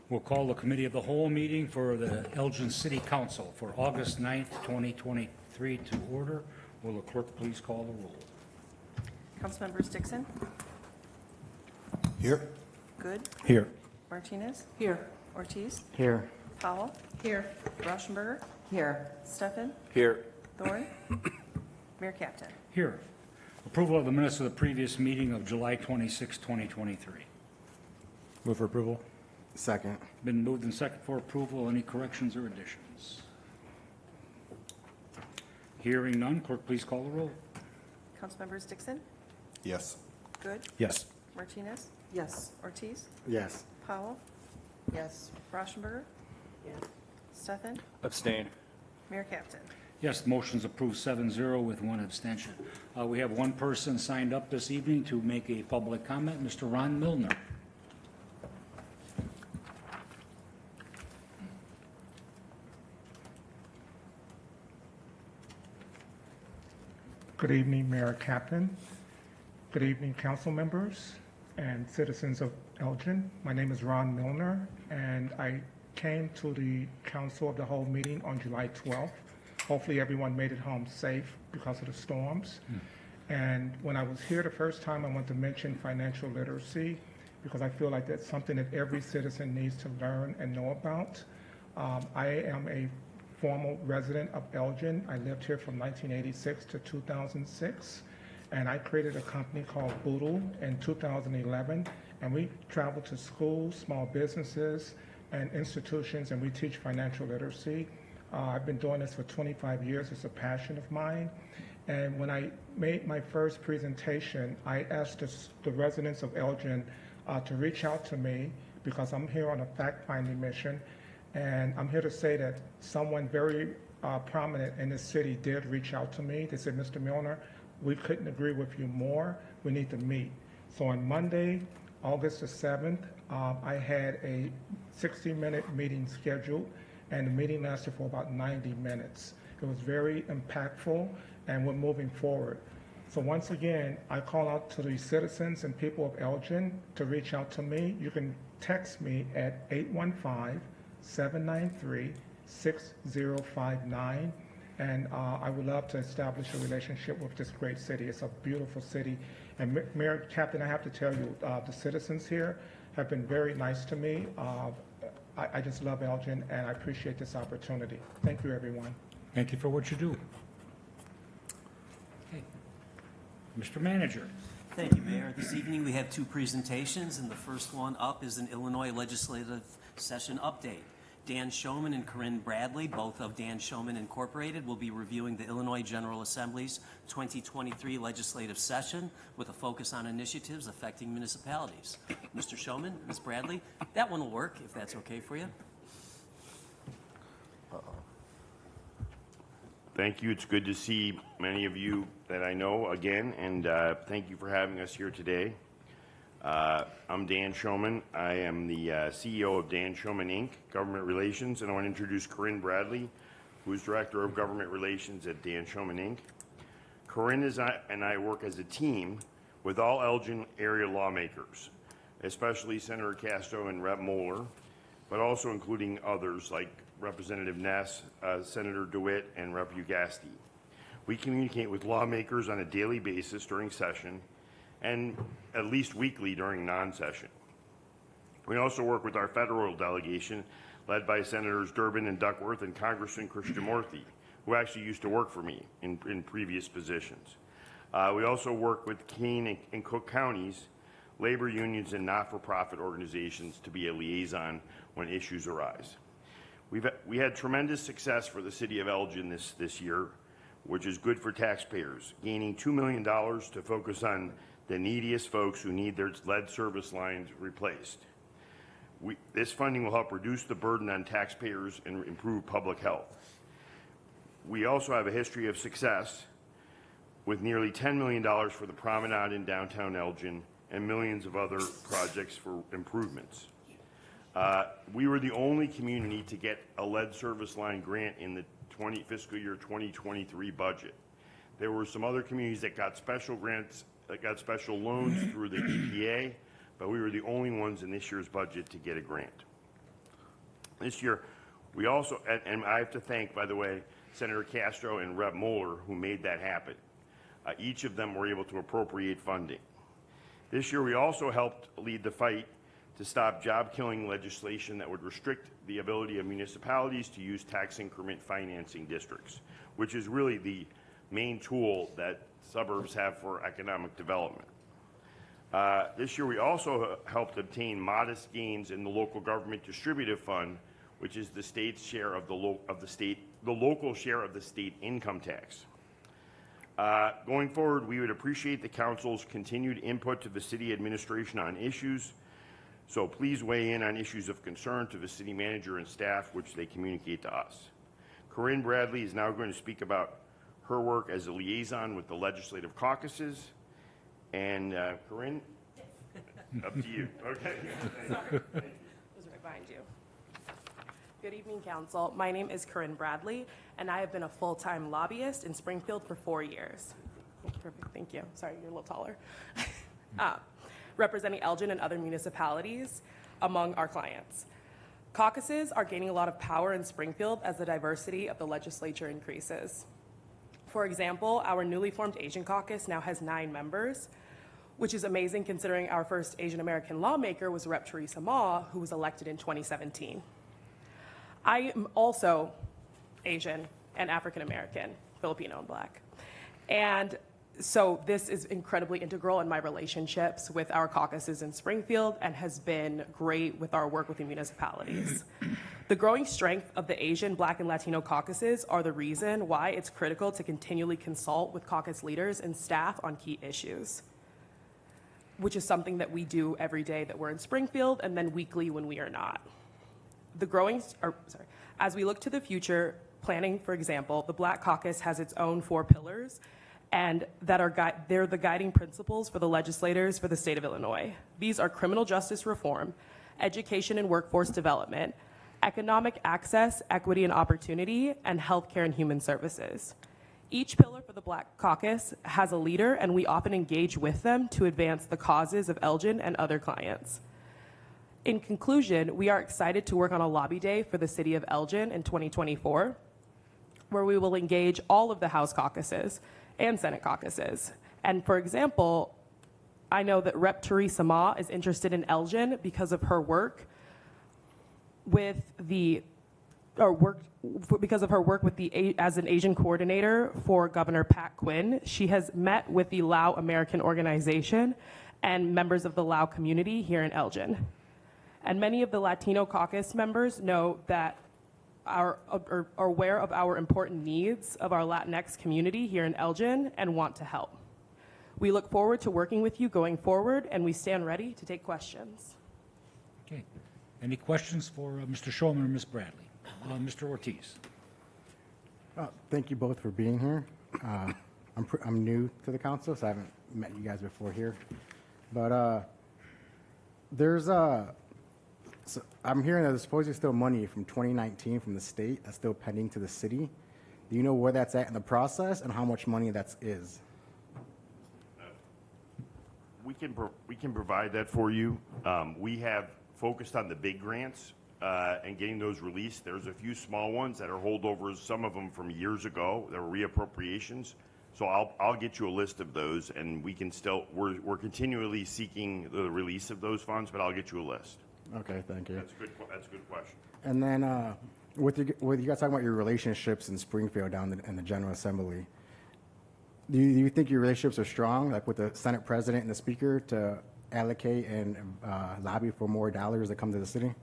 We'll call the Committee of the Whole meeting for the Elgin City Council for August 9th, 2023 to order. Will the clerk please call the roll? Councilmembers Dixon, Here. Good, Here. Martinez, Here. Ortiz, Here. Powell, Here. Rauschenberger, Here. Steffen, Here. Thorne, Mayor Captain. Here. Approval of the minutes of the previous meeting of July 26, 2023. Move for approval. Second. Been moved and second for approval. Any corrections or additions? Hearing none, clerk please call the roll. Councilmembers Dixon, Yes. Good, Yes. Martinez, Yes. Ortiz, Yes. Powell, Yes. Rauschenberger, Yes. Steffen, Abstain. Mayor Captain. Yes, the motion's approved 7-0 with one abstention. We have one person signed up this evening to make a public comment, Mr. Ron Milner. Good evening, Mayor Captain. Good evening, council members and citizens of Elgin. My name is Ron Milner, and I came to the Council of the Whole meeting on July 12th. Hopefully everyone made it home safe because of the storms. And when I was here the first time, I want to mention financial literacy because I feel like that's something that every citizen needs to learn and know about. I am a former resident of Elgin. I lived here from 1986 to 2006, and I created a company called Boodle in 2011, and we travel to schools, small businesses, and institutions, and we teach financial literacy. I've been doing this for 25 years. It's a passion of mine. And when I made my first presentation, I asked the residents of Elgin to reach out to me because I'm here on a fact-finding mission. And I'm here to say that someone very prominent in this city did reach out to me. They said, Mr. Milner, we couldn't agree with you more. We need to meet. So on Monday, August the 7th, I had a 60-minute meeting scheduled, and the meeting lasted for about 90 minutes. It was very impactful, and we're moving forward. So once again, I call out to the citizens and people of Elgin to reach out to me. You can text me at 815-793-6059, and I would love to establish a relationship with this great city. It's a beautiful city. And Mayor Captain, I have to tell you, the citizens here have been very nice to me. I just love Elgin, and I appreciate this opportunity. Thank you, everyone. Thank you for what you do. Okay. Mr. Manager. Thank you, Mayor. This evening we have two presentations, and the first one up is an Illinois legislative session update. Dan Schoeman and Corinne Bradley, both of Dan Schoeman Incorporated, will be reviewing the Illinois General Assembly's 2023 legislative session with a focus on initiatives affecting municipalities. Mr. Schoeman, Ms. Bradley, that one will work if that's okay for you. Thank you. It's good to see many of you that I know again, and thank you for having us here today. I'm Dan Schoeman. I am the CEO of Dan Schoeman Inc., Government Relations, and I want to introduce Corinne Bradley, who is Director of Government Relations at Dan Schoeman Inc. Corinne and I work as a team with all Elgin area lawmakers, especially Senator Castro and Rep. Moeller, but also including others like Representative Ness, Senator DeWitt, and Rep. Ugasti. We communicate with lawmakers on a daily basis during session and at least weekly during non-session. We also work with our federal delegation led by Senators Durbin and Duckworth and Congressman Krishnamurthy, who actually used to work for me in previous positions. We also work with Kane and Cook counties, labor unions, and not-for-profit organizations to be a liaison when issues arise. We had tremendous success for the city of Elgin this year, which is good for taxpayers, gaining $2 million to focus on the neediest folks who need their lead service lines replaced. This funding will help reduce the burden on taxpayers and improve public health. We also have a history of success with nearly $10 million for the promenade in downtown Elgin and millions of other projects for improvements. We were the only community to get a lead service line grant in the fiscal year 2023 budget. There were some other communities that got special grants, that got special loans through the EPA, but we were the only ones in this year's budget to get a grant. This year, we also, and I have to thank, by the way, Senator Castro and Rep. Moeller, who made that happen. Each of them were able to appropriate funding. This year, we also helped lead the fight to stop job-killing legislation that would restrict the ability of municipalities to use tax increment financing districts, which is really the main tool that suburbs have for economic development. This year, we also helped obtain modest gains in the local government distributive fund, which is the state's share of the local share of the state income tax. Going forward, we would appreciate the council's continued input to the city administration on issues. So please weigh in on issues of concern to the city manager and staff, which they communicate to us. Corinne Bradley is now going to speak about her work as a liaison with the legislative caucuses. And Corinne, up to you. Okay. It was right behind you. Good evening, Council. My name is Corinne Bradley, and I have been a full-time lobbyist in Springfield for 4 years. Perfect, thank you. Sorry, you're a little taller. Representing Elgin and other municipalities among our clients. Caucuses are gaining a lot of power in Springfield as the diversity of the legislature increases. For example, our newly formed Asian caucus now has 9 members, which is amazing considering our first Asian American lawmaker was Rep. Teresa Ma, who was elected in 2017. I am also Asian and African American, Filipino and Black. And so this is incredibly integral in my relationships with our caucuses in Springfield and has been great with our work with the municipalities. The growing strength of the Asian, Black, and Latino caucuses are the reason why it's critical to continually consult with caucus leaders and staff on key issues, which is something that we do every day that we're in Springfield and then weekly when we are not. As we look to the future, planning, for example, the Black Caucus has its own 4 pillars, and they're the guiding principles for the legislators for the state of Illinois. These are criminal justice reform, education and workforce development, economic access, equity and opportunity, and healthcare and human services. Each pillar for the Black Caucus has a leader, and we often engage with them to advance the causes of Elgin and other clients. In conclusion, we are excited to work on a lobby day for the city of Elgin in 2024, where we will engage all of the House caucuses and Senate caucuses. And for example, I know that Rep. Teresa Ma is interested in Elgin because of her work with as an Asian coordinator for Governor Pat Quinn. She has met with the Lao American Organization and members of the Lao community here in Elgin. And many of the Latino caucus members know that are aware of our important needs of our Latinx community here in Elgin and want to help. We look forward to working with you going forward, and we stand ready to take questions. Okay. Any questions for Mr. Shulman or Ms. Bradley? Mr. Ortiz. Thank you both for being here. I'm new to the council, so I haven't met you guys before here. But so I'm hearing that there's supposedly still money from 2019 from the state that's still pending to the city. Do you know where that's at in the process and how much money that is? We can provide that for you. We have focused on the big grants and getting those released. There's a few small ones that are holdovers, some of them from years ago. There were reappropriations. So I'll get you a list of those, and we can still we're continually seeking the release of those funds, but I'll get you a list. Okay, thank you. That's a good question. And then with you guys talking about your relationships in Springfield down in the General Assembly, do you think your relationships are strong, like with the Senate President and the Speaker, to allocate and lobby for more dollars that come to the city?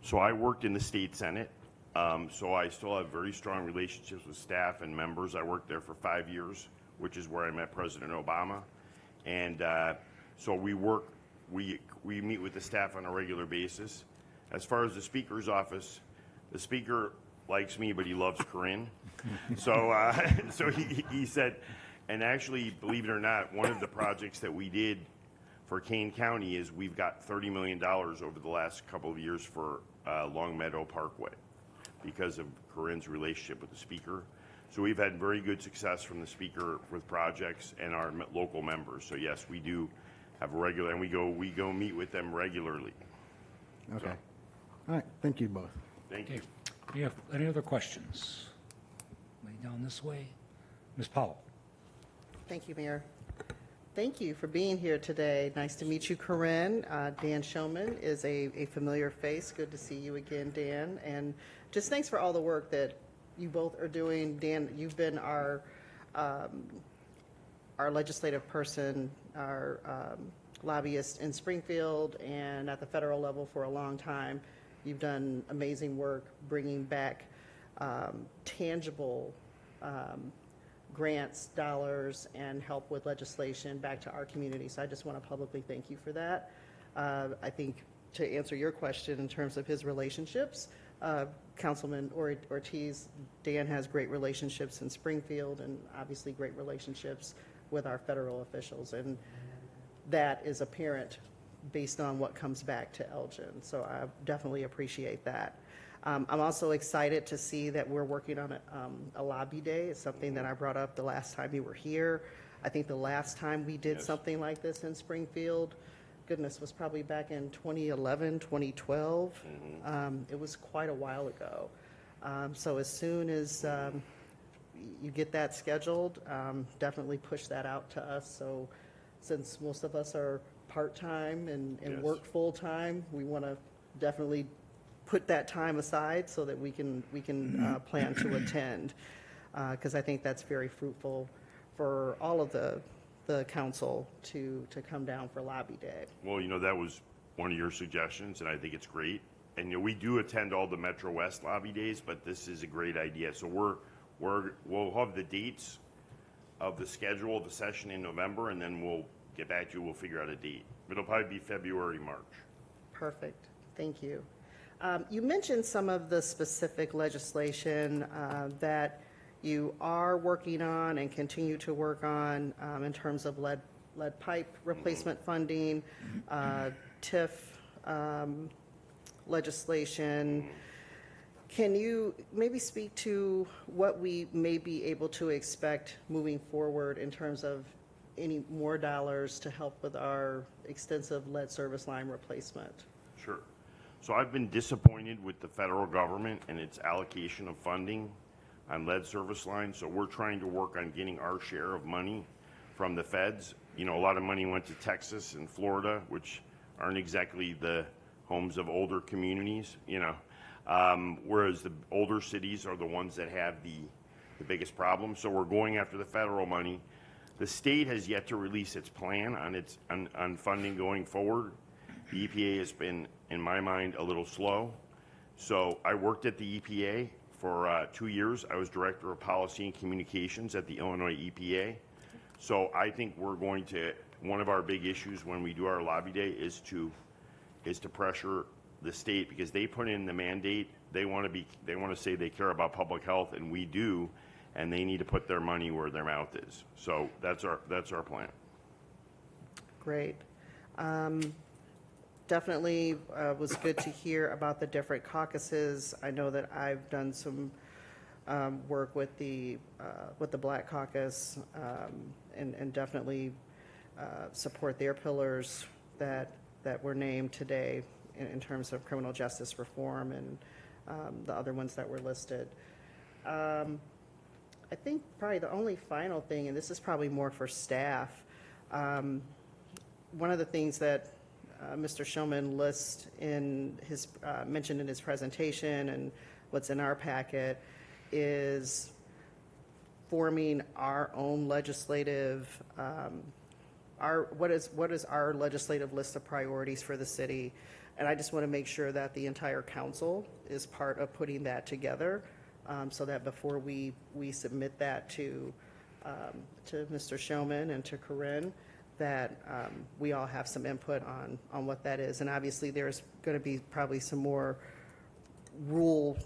So I worked in the state Senate, so I still have very strong relationships with staff and members. I worked there for 5 years, which is where I met President Obama. And so we meet with the staff on a regular basis. As far as the Speaker's office, the Speaker likes me, but he loves Corinne. So he said, and actually, believe it or not, one of the projects that we did for Kane County is we've got $30 million over the last couple of years for Long Meadow Parkway because of Corinne's relationship with the Speaker. So we've had very good success from the Speaker with projects and our local members. So yes, we do have a regular, and we go meet with them regularly. Okay. All right, thank you both. Thank Okay. you. Do you have any other questions? Way down this way. Ms. Powell? Thank you, Mayor. Thank you for being here today. Nice to meet you, Corinne. Dan Showman is a familiar face. Good to see you again, Dan. And just thanks for all the work that you both are doing. Dan, you've been our legislative person, our lobbyist in Springfield and at the federal level for a long time. You've done amazing work bringing back tangible grants, dollars, and help with legislation back to our community. So I just want to publicly thank you for that. I think to answer your question in terms of his relationships, Councilman Ortiz, Dan has great relationships in Springfield and obviously great relationships with our federal officials. And that is apparent based on what comes back to Elgin. So I definitely appreciate that. I'm also excited to see that we're working on a lobby day. It's something that I brought up the last time you were here. I think the last time we did something like this in Springfield, goodness, was probably back in 2011, 2012. It was quite a while ago. So as soon as you get that scheduled, definitely push that out to us. So since most of us are part-time and work full-time, we want to definitely put that time aside so that we can plan to attend, because I think that's very fruitful for all of the council to come down for Lobby Day. Well, that was one of your suggestions, and I think it's great. And we do attend all the Metro West lobby days, but this is a great idea. So we'll have the dates of the schedule of the session in November, and then we'll get back to you. We'll figure out a date. It'll probably be February, March. Perfect. Thank you. You mentioned some of the specific legislation that you are working on and continue to work on in terms of lead pipe replacement funding, TIF legislation. Can you maybe speak to what we may be able to expect moving forward in terms of any more dollars to help with our extensive lead service line replacement? Sure. So I've been disappointed with the federal government and its allocation of funding on lead service lines. So we're trying to work on getting our share of money from the feds. A lot of money went to Texas and Florida, which aren't exactly the homes of older communities, whereas the older cities are the ones that have the biggest problem. So we're going after the federal money. The state has yet to release its plan on funding going forward. The EPA has been, in my mind, a little slow. So I worked at the EPA for 2 years. I was Director of Policy and Communications at the Illinois EPA. So I think one of our big issues when we do our lobby day is to pressure the state, because they put in the mandate. They want to say they care about public health, and we do, and they need to put their money where their mouth is. So that's our plan. Great. Definitely was good to hear about the different caucuses. I know that I've done some work with the Black Caucus and definitely support their pillars that were named today in terms of criminal justice reform and the other ones that were listed. I think probably the only final thing, and this is probably more for staff, one of the things that Mr. Showman lists mentioned in his presentation and what's in our packet is forming our own legislative, what is our legislative list of priorities for the city. And I just want to make sure that the entire council is part of putting that together, so that before we submit that to Mr. Showman and to Corinne, that we all have some input on what that is. And obviously there's going to be probably some more rule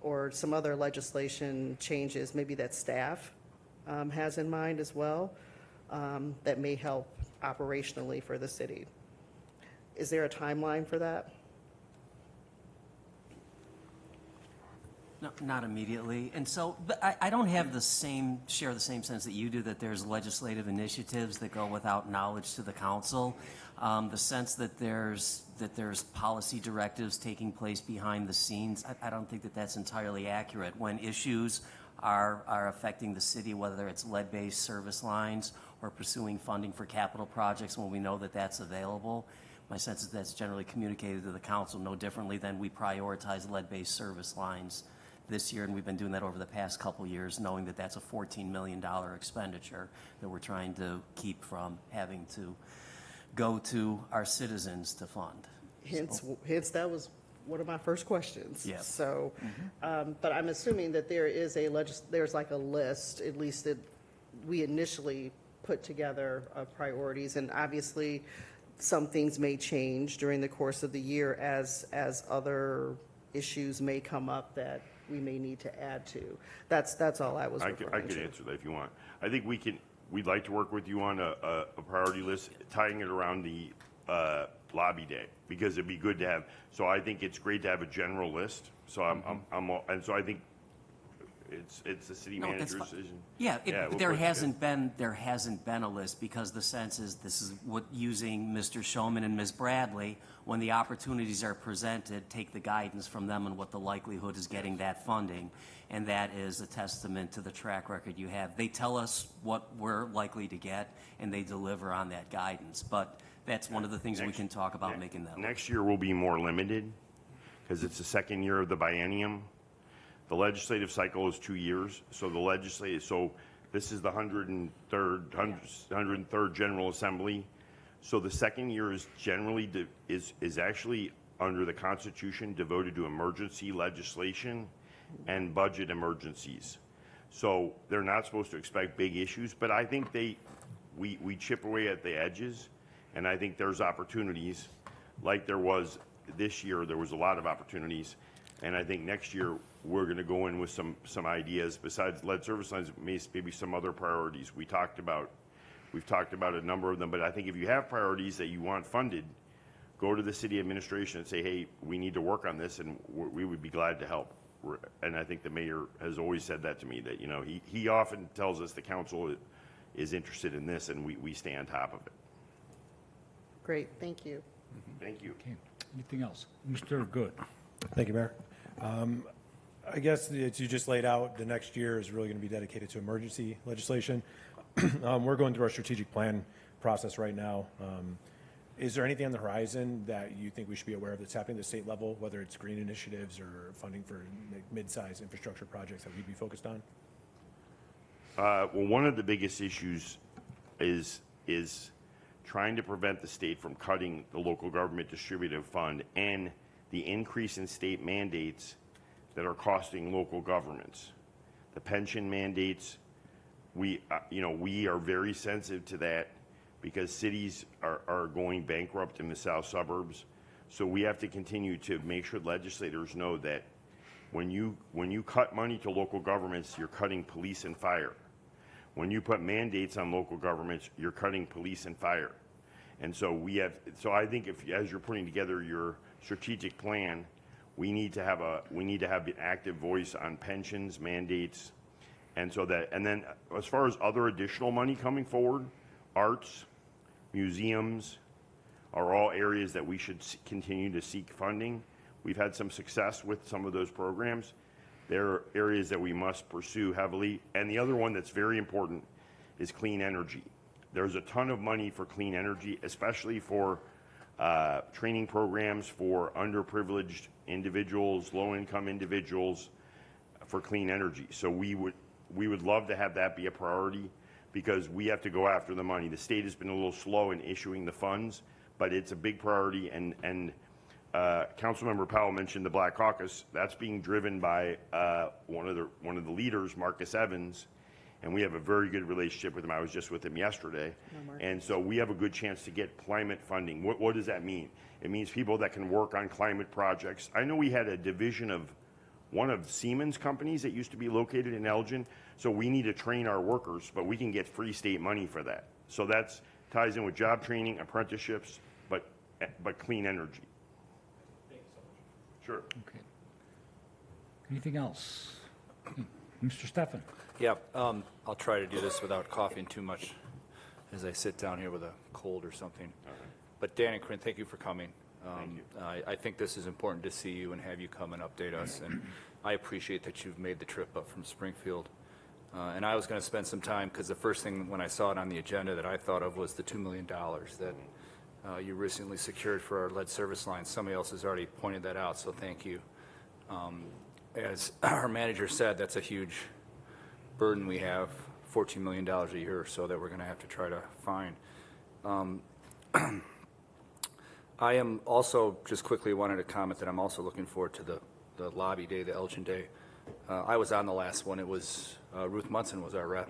or some other legislation changes maybe that staff has in mind as well, that may help operationally for the city. Is there a timeline for that? No, not immediately. And so, but I don't have share the same sense that you do, that there's legislative initiatives that go without knowledge to the council. The sense that there's policy directives taking place behind the scenes, I don't think that that's entirely accurate. When issues are affecting the city, whether it's lead-based service lines or pursuing funding for capital projects when we know that that's available, my sense is that's generally communicated to the council no differently than we prioritize lead-based service lines this year, and we've been doing that over the past couple years, knowing that that's a $14 million expenditure that we're trying to keep from having to go to our citizens to fund. Hence, that was one of my first questions. Yeah. So, but I'm assuming that there is there's like a list, at least that we initially put together of priorities, and obviously some things may change during the course of the year as other issues may come up that we may need to add to. That's all I was I referring could to. answer that if you want. I think we'd like to work with you on a priority list, tying it around the lobby day, because it'd be good to have, so I think it's great to have a general list. So and so I think it's the city No, that's manager's fine. decision. Yeah, we'll there put it hasn't been a list, because the sense is this is what, using Mr. Showman and Ms. Bradley, when the opportunities are presented, take the guidance from them and what the likelihood is getting that funding, and that is a testament to the track record you have. They tell us what we're likely to get, and they deliver on that guidance. But that's one of the things we can talk about, making that. Next year will be more limited, because it's the second year of the biennium. The legislative cycle is 2 years, so this is the 103rd General Assembly. So the second year is generally is actually under the Constitution devoted to emergency legislation and budget emergencies. So they're not supposed to expect big issues, but I think we chip away at the edges, and I think there's opportunities, like there was this year. There was a lot of opportunities, and I think next year we're going to go in with some ideas besides lead service lines, maybe some other priorities. We've talked about a number of them, but I think if you have priorities that you want funded, go to the city administration and say, hey, we need to work on this, and we would be glad to help. And I think the mayor has always said that to me, that, he often tells us the council is interested in this, and we stay on top of it. Great, thank you. Thank you. Okay. Anything else? Mr. Good. Thank you, Mayor. I guess as you just laid out, the next year is really going to be dedicated to emergency legislation. We're going through our strategic plan process right now. Is there anything on the horizon that you think we should be aware of that's happening at the state level, whether it's green initiatives or funding for mid-sized infrastructure projects that we'd be focused on? Well, one of the biggest issues is trying to prevent the state from cutting the local government distributive fund and the increase in state mandates that are costing local governments. The pension mandates, we are very sensitive to that, because cities are going bankrupt in the south suburbs. So we have to continue to make sure legislators know that when you cut money to local governments, you're cutting police and fire. When you put mandates on local governments, you're cutting police and fire. And so I think as you're putting together your strategic plan, we need to have an active voice on pensions, mandates, and then as far as other additional money coming forward, arts, museums are all areas that we should continue to seek funding. We've had some success with some of those programs. They're areas that we must pursue heavily. And the other one that's very important is clean energy. There's a ton of money for clean energy, especially for training programs for underprivileged individuals, low-income individuals, for clean energy. So we would love to have that be a priority, because we have to go after the money. The state has been a little slow in issuing the funds, but it's a big priority. And Councilmember Powell mentioned the Black Caucus. That's being driven by one of the leaders, Marcus Evans, and we have a very good relationship with him. I was just with him yesterday. And so we have a good chance to get climate funding. What does that mean? It means people that can work on climate projects. I know we had a division of one of Siemens companies that used to be located in Elgin. So we need to train our workers, but we can get free state money for that. So that ties in with job training, apprenticeships, but clean energy. Thank you so much. Sure. Okay. Anything else? Okay. Mr. Steffen. Yeah, I'll try to do this without coughing too much as I sit down here with a cold or something. But Dan and Corinne, thank you for coming. Thank you. I think this is important to see you and have you come and update us, and I appreciate that you've made the trip up from Springfield. And I was going to spend some time, because the first thing when I saw it on the agenda that I thought of was the $2 million that you recently secured for our lead service line. Somebody else has already pointed that out, so thank you. As our manager said, that's a huge burden we have, $14 million a year or so that we're going to have to try to find. I am also, just quickly wanted to comment that I'm also looking forward to the lobby day, the Elgin Day. I was on the last one. It was Ruth Munson was our rep,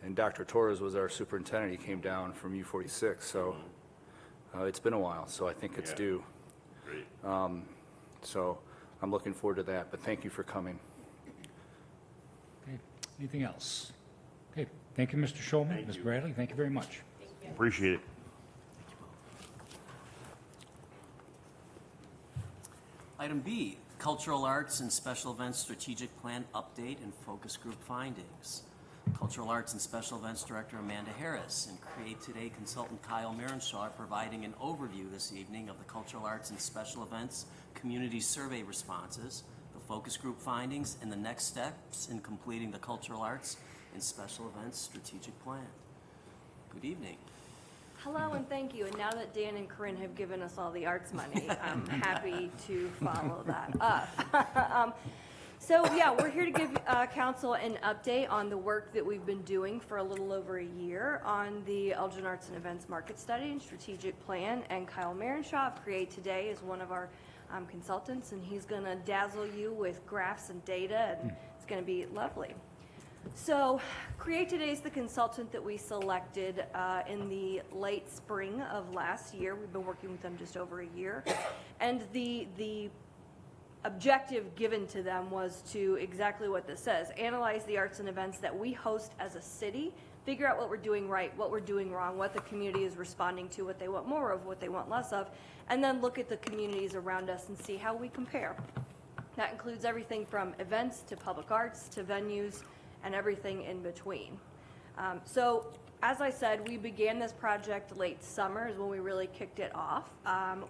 and Dr. Torres was our superintendent. He came down from U46, so it's been a while, so I think it's due. Great. So I'm looking forward to that, but thank you for coming. Okay. Anything else? Okay, thank you, Mr. Showman. Ms. Bradley, thank you very much. Appreciate it. Item B, Cultural Arts and Special Events Strategic Plan Update and Focus Group Findings. Cultural Arts and Special Events Director Amanda Harris and Create Today consultant Kyle Marenshaw are providing an overview this evening of the Cultural Arts and Special Events Community Survey responses, the focus group findings, and the next steps in completing the Cultural Arts and Special Events Strategic Plan. Good evening. Hello and thank you. And now that Dan and Corinne have given us all the arts money, I'm happy to follow that up. So yeah, we're here to give council an update on the work that we've been doing for a little over a year on the Elgin Arts and Events Market Study and Strategic Plan. And Kyle Marenshaw of Create Today is one of our consultants, and he's going to dazzle you with graphs and data, and it's going to be lovely. So Create Today is the consultant that we selected in the late spring of last year. We've been working with them just over a year. And the objective given to them was to exactly what this says, analyze the arts and events that we host as a city, figure out what we're doing right, what we're doing wrong, what the community is responding to, what they want more of, what they want less of, and then look at the communities around us and see how we compare. That includes everything from events to public arts to venues, and everything in between. So as I said, we began this project late summer is when we really kicked it off.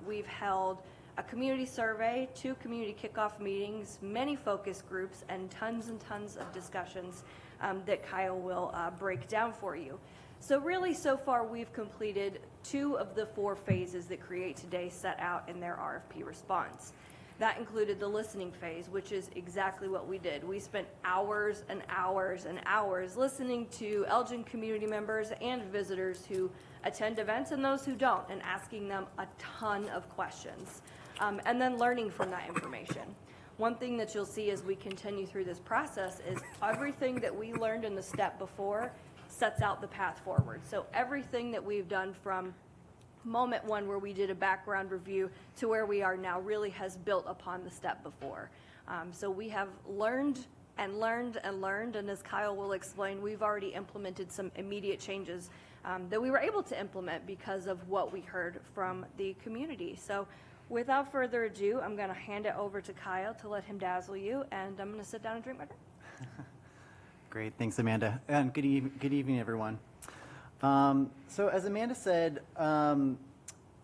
We've held a community survey, 2 community kickoff meetings, many focus groups, and tons of discussions that Kyle will break down for you. So really, so far, we've completed 2 of the 4 phases that Create Today set out in their RFP response. That included the listening phase, which is exactly what we did. We spent hours and hours and hours listening to Elgin community members and visitors who attend events and those who don't, and asking them a ton of questions, and then learning from that information. One thing that you'll see as we continue through this process is everything that we learned in the step before sets out the path forward. So everything that we've done from moment 1 where we did a background review to where we are now really has built upon the step before. So we have learned and learned and learned, and as Kyle will explain, we've already implemented some immediate changes that we were able to implement because of what we heard from the community. So without further ado, I'm going to hand it over to Kyle to let him dazzle you, and I'm going to sit down and drink my drink. Great, thanks Amanda, and good evening everyone. So as Amanda said,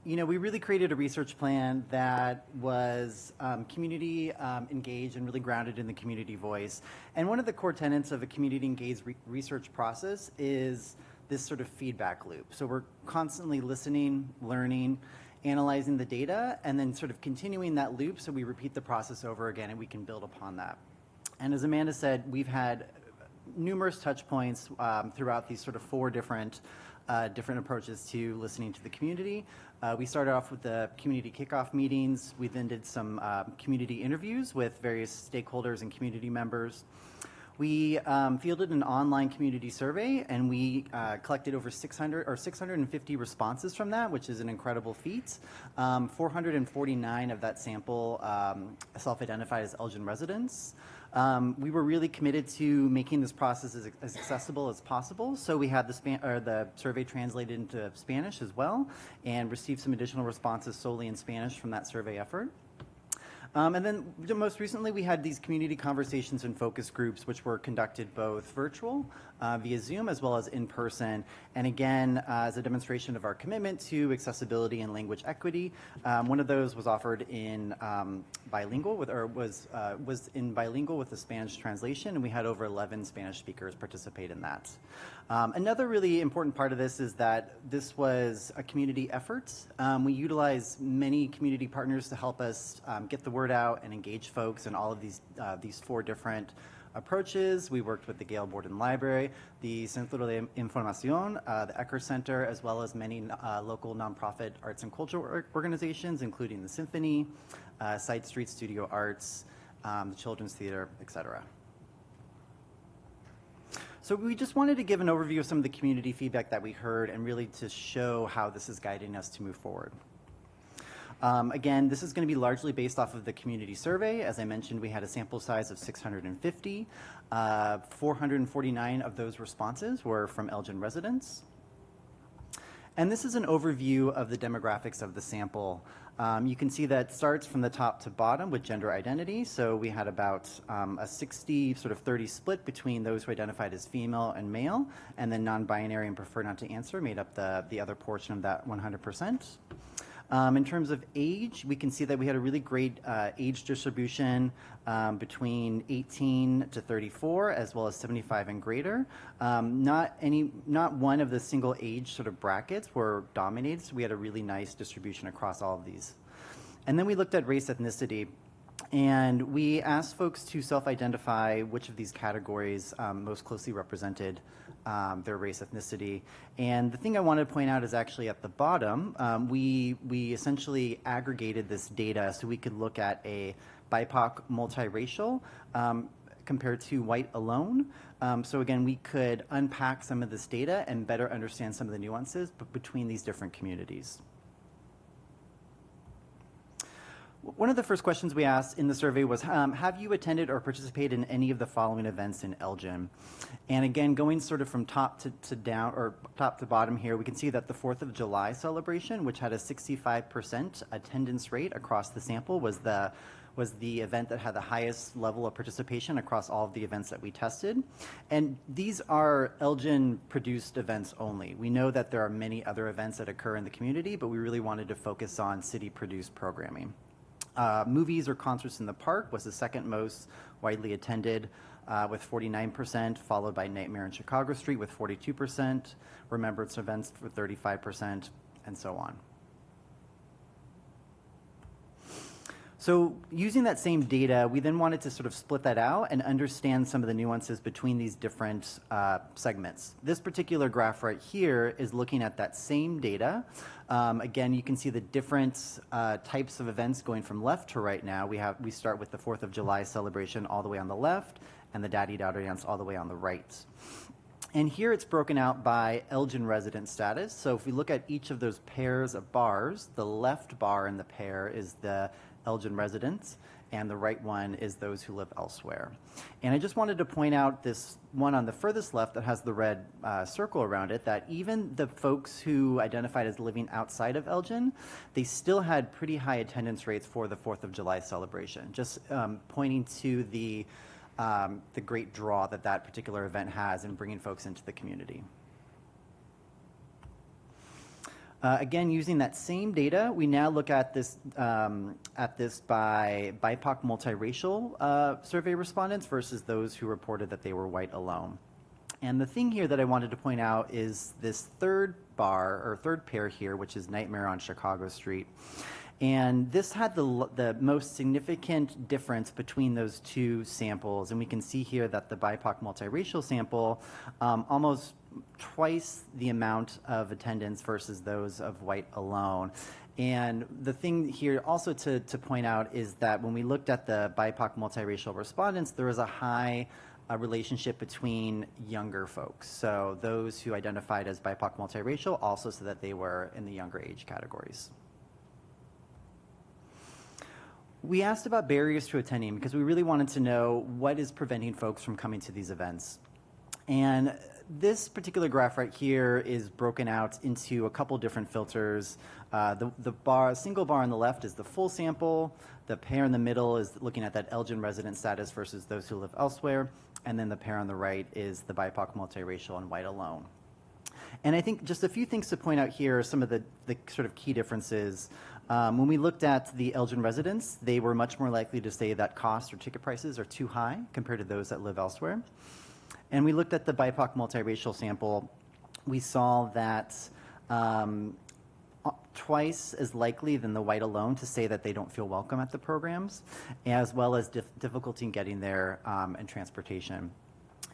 we really created a research plan that was community engaged and really grounded in the community voice. And one of the core tenets of a community engaged research process is this sort of feedback loop. So we're constantly listening, learning, analyzing the data, and then sort of continuing that loop so we repeat the process over again and we can build upon that. And as Amanda said, we've had numerous touch points throughout these sort of 4 different approaches to listening to the community. We started off with the community kickoff meetings. We then did some community interviews with various stakeholders and community members. We fielded an online community survey, and we collected over 650 responses from that, which is an incredible feat. 449 of that sample self-identified as Elgin residents. We were really committed to making this process as accessible as possible, so we had the survey translated into Spanish as well, and received some additional responses solely in Spanish from that survey effort. And then most recently, we had these community conversations and focus groups, which were conducted both virtual, via Zoom, as well as in person. And again, as a demonstration of our commitment to accessibility and language equity, one of those was offered in bilingual, was in bilingual with the Spanish translation, and we had over 11 Spanish speakers participate in that. Another really important part of this is that this was a community effort. We utilize many community partners to help us get the word out and engage folks in all of these 4 different approaches. We worked with the Gale Borden Library, the Centro de Información, the Ecker Center, as well as many local nonprofit arts and cultural organizations, including the Symphony, Side Street Studio Arts, the Children's Theater, etc. So we just wanted to give an overview of some of the community feedback that we heard and really to show how this is guiding us to move forward. Again, this is going to be largely based off of the community survey. As I mentioned, we had a sample size of 650. 449 of those responses were from Elgin residents. And this is an overview of the demographics of the sample. You can see that starts from the top to bottom with gender identity. So we had about a 60 sort of 30 split between those who identified as female and male, and then non-binary and prefer not to answer made up the other portion of that 100%. In terms of age, we can see that we had a really great age distribution between 18 to 34, as well as 75 and greater. Not one of the single age sort of brackets were dominated, so we had a really nice distribution across all of these. And then we looked at race ethnicity. And we asked folks to self-identify which of these categories most closely represented their race ethnicity. And the thing I wanted to point out is actually at the bottom, we essentially aggregated this data so we could look at a BIPOC multiracial compared to white alone. So again, we could unpack some of this data and better understand some of the nuances between these different communities. One of the first questions we asked in the survey was, have you attended or participated in any of the following events in Elgin? And again, going sort of from top to down, or top to bottom here, we can see that the 4th of July celebration, which had a 65% attendance rate across the sample, was the event that had the highest level of participation across all of the events that we tested. And these are Elgin-produced events only. We know that there are many other events that occur in the community, but we really wanted to focus on city-produced programming. Movies or concerts in the park was the second most widely attended with 49%, followed by Nightmare on Chicago Street with 42%, Remembrance events for 35%, and so on. So using that same data, we then wanted to sort of split that out and understand some of the nuances between these different segments. This particular graph right here is looking at that same data. Again, you can see the different types of events going from left to right now. We start with the 4th of July celebration all the way on the left and the Daddy-Daughter dance all the way on the right. And here it's broken out by Elgin resident status. So if we look at each of those pairs of bars, the left bar in the pair is the Elgin residents, and the right one is those who live elsewhere. And I just wanted to point out this one on the furthest left that has the red circle around it, that even the folks who identified as living outside of Elgin, they still had pretty high attendance rates for the 4th of July celebration, just pointing to the great draw that particular event has in bringing folks into the community. Again, using that same data, we now look at this by BIPOC multiracial survey respondents versus those who reported that they were white alone. And the thing here that I wanted to point out is this third bar, or third pair here, which is Nightmare on Chicago Street. And this had the most significant difference between those two samples. And we can see here that the BIPOC multiracial sample almost twice the amount of attendance versus those of white alone. And the thing here also to point out is that when we looked at the BIPOC multiracial respondents, there was a high relationship between younger folks. So those who identified as BIPOC multiracial also said that they were in the younger age categories. We asked about barriers to attending because we really wanted to know what is preventing folks from coming to these events. And this particular graph right here is broken out into a couple different filters. Single bar on the left is the full sample. The pair in the middle is looking at that Elgin resident status versus those who live elsewhere. And then the pair on the right is the BIPOC, multiracial, and white alone. And I think just a few things to point out here are some of the sort of key differences. When we looked at the Elgin residents, they were much more likely to say that costs or ticket prices are too high compared to those that live elsewhere. And we looked at the BIPOC multiracial sample. We saw that twice as likely than the white alone to say that they don't feel welcome at the programs, as well as difficulty in getting there and transportation.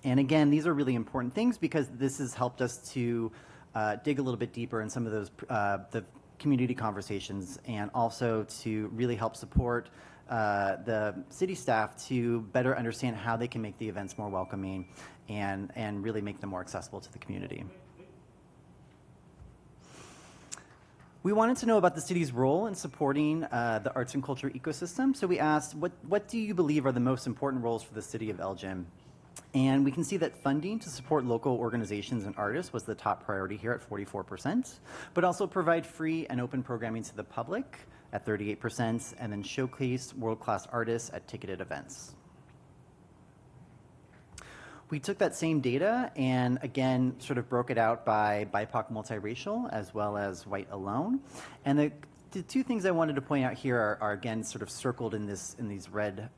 And again, these are really important things because this has helped us to dig a little bit deeper in some of those the community conversations, and also to really help support the city staff to better understand how they can make the events more welcoming and really make them more accessible to the community. We wanted to know about the city's role in supporting the arts and culture ecosystem. So we asked, what do you believe are the most important roles for the city of Elgin? And we can see that funding to support local organizations and artists was the top priority here at 44%, but also provide free and open programming to the public at 38%, and then showcase world-class artists at ticketed events. We took that same data and again sort of broke it out by BIPOC, multiracial, as well as white alone. And the two things I wanted to point out here are again sort of circled in these red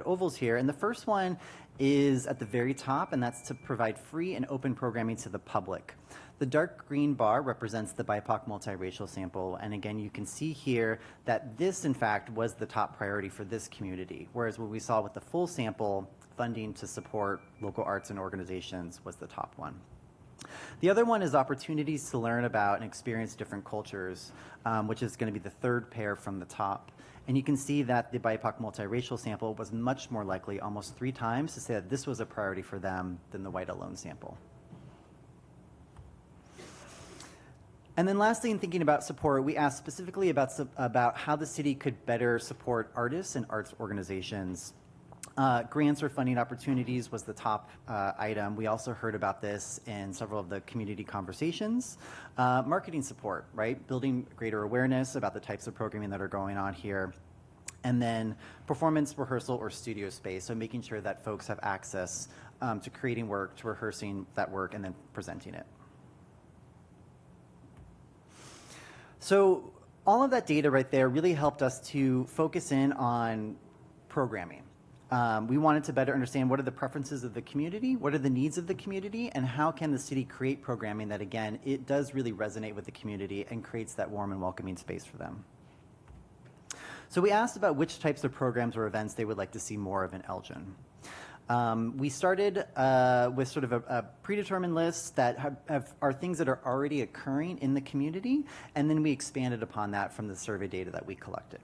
ovals here. And the first one is at the very top, and that's to provide free and open programming to the public. The dark green bar represents the BIPOC multiracial sample, and again, you can see here that this, in fact, was the top priority for this community, whereas what we saw with the full sample, funding to support local arts and organizations was the top one. The other one is opportunities to learn about and experience different cultures, which is going to be the third pair from the top. And you can see that the BIPOC multiracial sample was much more likely, almost 3 times, to say that this was a priority for them than the white alone sample. And then lastly, in thinking about support, we asked specifically about how the city could better support artists and arts organizations. Grants or funding opportunities was the top item. We also heard about this in several of the community conversations. Marketing support, right? Building greater awareness about the types of programming that are going on here. And then performance, rehearsal, or studio space. So making sure that folks have access to creating work, to rehearsing that work, and then presenting it. So all of that data right there really helped us to focus in on programming. We wanted to better understand what are the preferences of the community, what are the needs of the community, and how can the city create programming that, again, it does really resonate with the community and creates that warm and welcoming space for them. So we asked about which types of programs or events they would like to see more of in Elgin. We started with sort of a predetermined list that are things that are already occurring in the community, and then we expanded upon that from the survey data that we collected.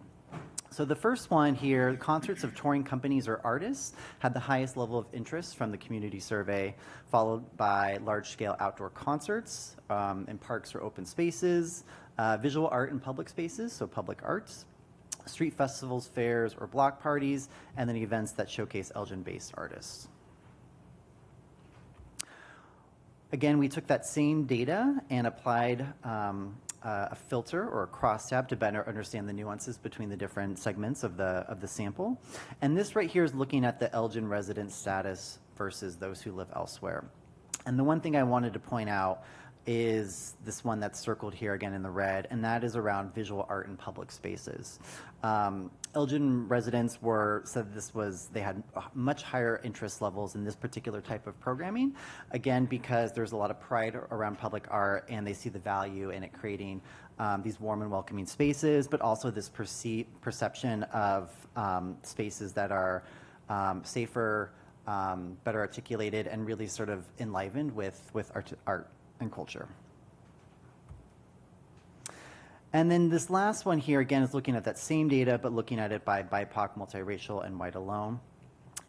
So the first one here, concerts of touring companies or artists, had the highest level of interest from the community survey, followed by large-scale outdoor concerts in parks or open spaces, visual art in public spaces, so public arts, street festivals, fairs, or block parties, and then events that showcase Elgin-based artists. Again, we took that same data and applied a filter or a crosstab to better understand the nuances between the different segments of the sample. And this right here is looking at the Elgin resident status versus those who live elsewhere. And the one thing I wanted to point out is this one that's circled here again in the red, and that is around visual art in public spaces. Elgin residents said they had much higher interest levels in this particular type of programming, again, because there's a lot of pride around public art, and they see the value in it creating these warm and welcoming spaces, but also this perception of spaces that are safer, better articulated, and really sort of enlivened with art and culture. And then this last one here, again, is looking at that same data, but looking at it by BIPOC, multiracial, and white alone.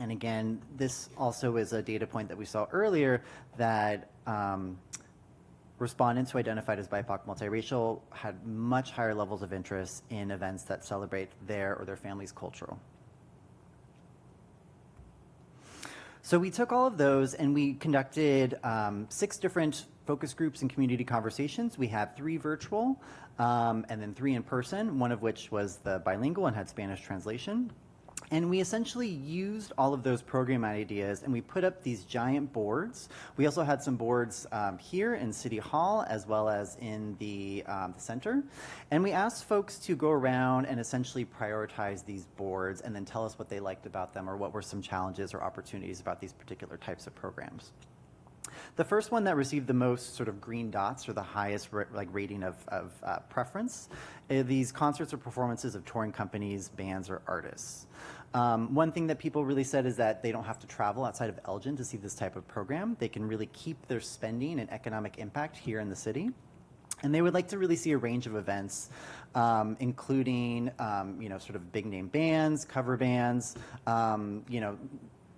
And again, this also is a data point that we saw earlier that respondents who identified as BIPOC, multiracial had much higher levels of interest in events that celebrate their or their family's cultural. So we took all of those and we conducted 6 different focus groups and community conversations. We had 3 virtual and then 3 in person, one of which was the bilingual and had Spanish translation. And we essentially used all of those program ideas and we put up these giant boards. We also had some boards here in City Hall as well as in the center. And we asked folks to go around and essentially prioritize these boards and then tell us what they liked about them or what were some challenges or opportunities about these particular types of programs. The first one that received the most sort of green dots or the highest rating of preference, these concerts or performances of touring companies, bands, or artists. One thing that people really said is that they don't have to travel outside of Elgin to see this type of program. They can really keep their spending and economic impact here in the city. And they would like to really see a range of events, including, sort of big name bands, cover bands,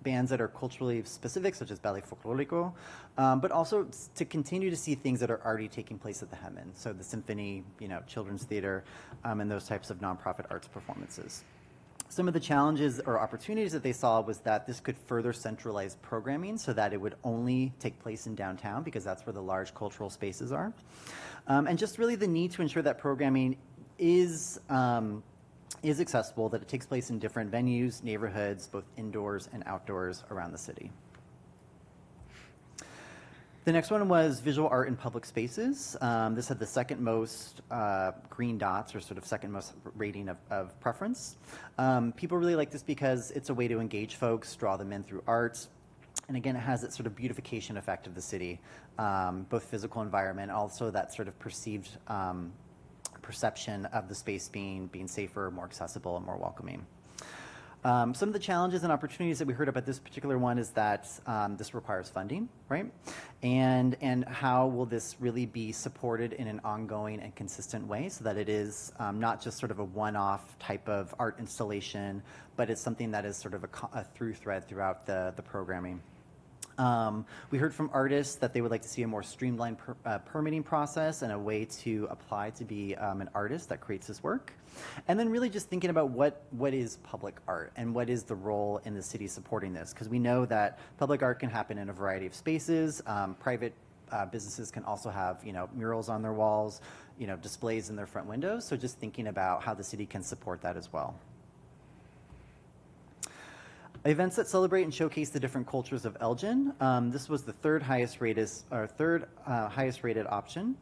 bands that are culturally specific, such as Ballet Folklorico, but also to continue to see things that are already taking place at the Hemin. So the symphony, children's theater, and those types of nonprofit arts performances. Some of the challenges or opportunities that they saw was that this could further centralize programming so that it would only take place in downtown because that's where the large cultural spaces are. And just really the need to ensure that programming is accessible, that it takes place in different venues, neighborhoods, both indoors and outdoors around the city. The next one was visual art in public spaces. This had the second most green dots, or sort of second most rating of preference. People really like this because it's a way to engage folks, draw them in through art. And again, it has that sort of beautification effect of the city, both physical environment, also that sort of perceived perception of the space being safer, more accessible, and more welcoming. Some of the challenges and opportunities that we heard about this particular one is that this requires funding, right? And how will this really be supported in an ongoing and consistent way so that it is not just sort of a one-off type of art installation, but it's something that is sort of a through thread throughout the programming. We heard from artists that they would like to see a more streamlined permitting process and a way to apply to be an artist that creates this work. And then really just thinking about what is public art and what is the role in the city supporting this. Because we know that public art can happen in a variety of spaces. Private businesses can also have, murals on their walls, displays in their front windows. So just thinking about how the city can support that as well. Events that celebrate and showcase the different cultures of Elgin. This was the third highest rated option.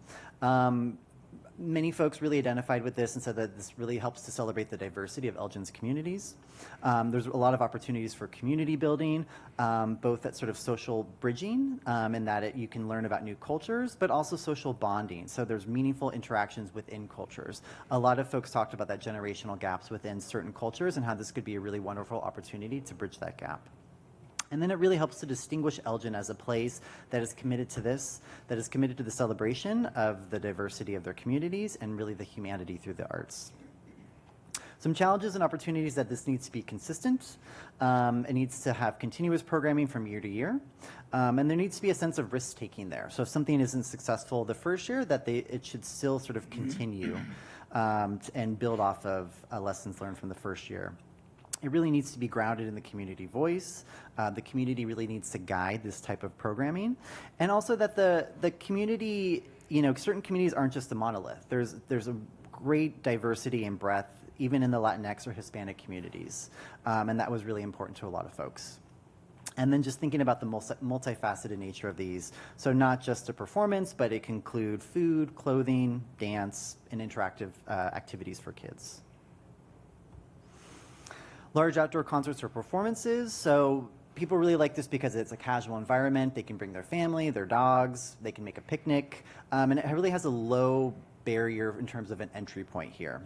Many folks really identified with this and said that this really helps to celebrate the diversity of Elgin's communities. There's a lot of opportunities for community building, both at sort of social bridging, in that you can learn about new cultures, but also social bonding. So there's meaningful interactions within cultures. A lot of folks talked about that generational gaps within certain cultures and how this could be a really wonderful opportunity to bridge that gap. And then it really helps to distinguish Elgin as a place that is committed to this, that is committed to the celebration of the diversity of their communities and really the humanity through the arts. Some challenges and opportunities that this needs to be consistent. It needs to have continuous programming from year to year. And there needs to be a sense of risk-taking there. So if something isn't successful the first year, that it should still sort of continue and build off of lessons learned from the first year. It really needs to be grounded in the community voice. The community really needs to guide this type of programming. And also that the community, certain communities aren't just a monolith. There's a great diversity and breadth, even in the Latinx or Hispanic communities. And that was really important to a lot of folks. And then just thinking about the multifaceted nature of these. So not just a performance, but it can include food, clothing, dance, and interactive activities for kids. Large outdoor concerts or performances. So people really like this because it's a casual environment. They can bring their family, their dogs, they can make a picnic. And it really has a low barrier in terms of an entry point here.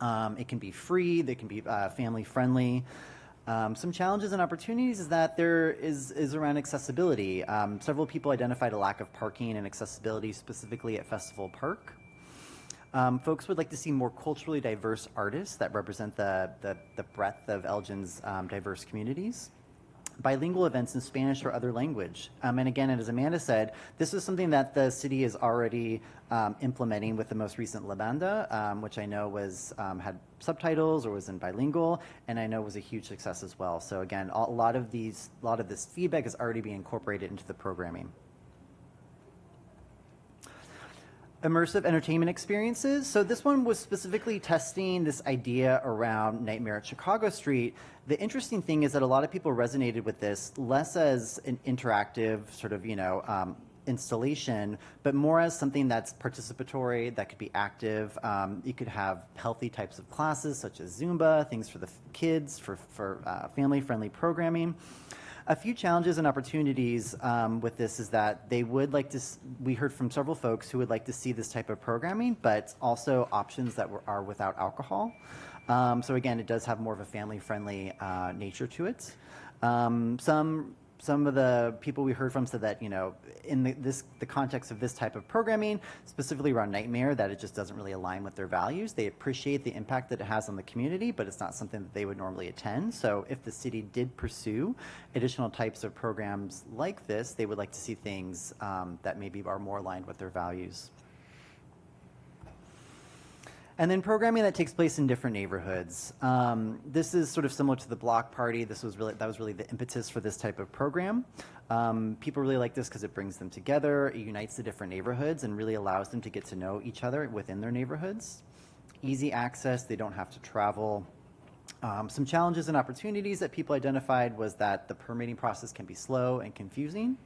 It can be free, they can be family friendly. Some challenges and opportunities is that there is around accessibility. Several people identified a lack of parking and accessibility specifically at Festival Park. Folks would like to see more culturally diverse artists that represent the breadth of Elgin's diverse communities. bilingual events in Spanish or other language. And again, as Amanda said, this is something that the city is already implementing with the most recent La Banda, which I know was had subtitles or was in bilingual, and I know was a huge success as well. So again, a lot of this feedback is already being incorporated into the programming. Immersive entertainment experiences. So this one was specifically testing this idea around Nightmare at Chicago Street. The interesting thing is that a lot of people resonated with this less as an interactive sort of, installation, but more as something that's participatory, that could be active. You could have healthy types of classes such as Zumba, things for the kids, for family-friendly programming. A few challenges and opportunities with this is that they would like to, we heard from several folks who would like to see this type of programming, but also options that are without alcohol. So again, it does have more of a family-friendly nature to it. Some of the people we heard from said that, in the context of this type of programming, specifically around Nightmare, that it just doesn't really align with their values. They appreciate the impact that it has on the community, but it's not something that they would normally attend. So if the city did pursue additional types of programs like this, they would like to see things that maybe are more aligned with their values. And then programming that takes place in different neighborhoods. This is sort of similar to the block party. That was really the impetus for this type of program. People really like this because it brings them together, it unites the different neighborhoods, and really allows them to get to know each other within their neighborhoods. Easy access, they don't have to travel. Some challenges and opportunities that people identified was that the permitting process can be slow and confusing.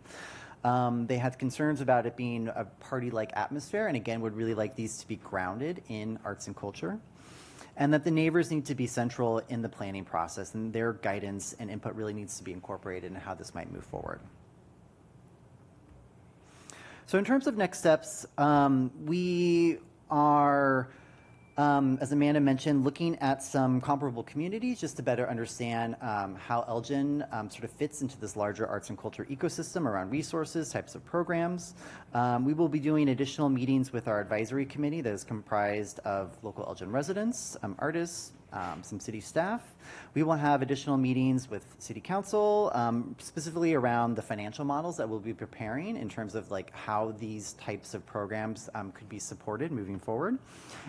They had concerns about it being a party-like atmosphere, and again, would really like these to be grounded in arts and culture, and that the neighbors need to be central in the planning process, and their guidance and input really needs to be incorporated in how this might move forward. So in terms of next steps, we are, as Amanda mentioned, looking at some comparable communities just to better understand how Elgin sort of fits into this larger arts and culture ecosystem around resources, types of programs. We will be doing additional meetings with our advisory committee that is comprised of local Elgin residents, artists, some city staff. We will have additional meetings with city council, specifically around the financial models that we'll be preparing in terms of like how these types of programs could be supported moving forward.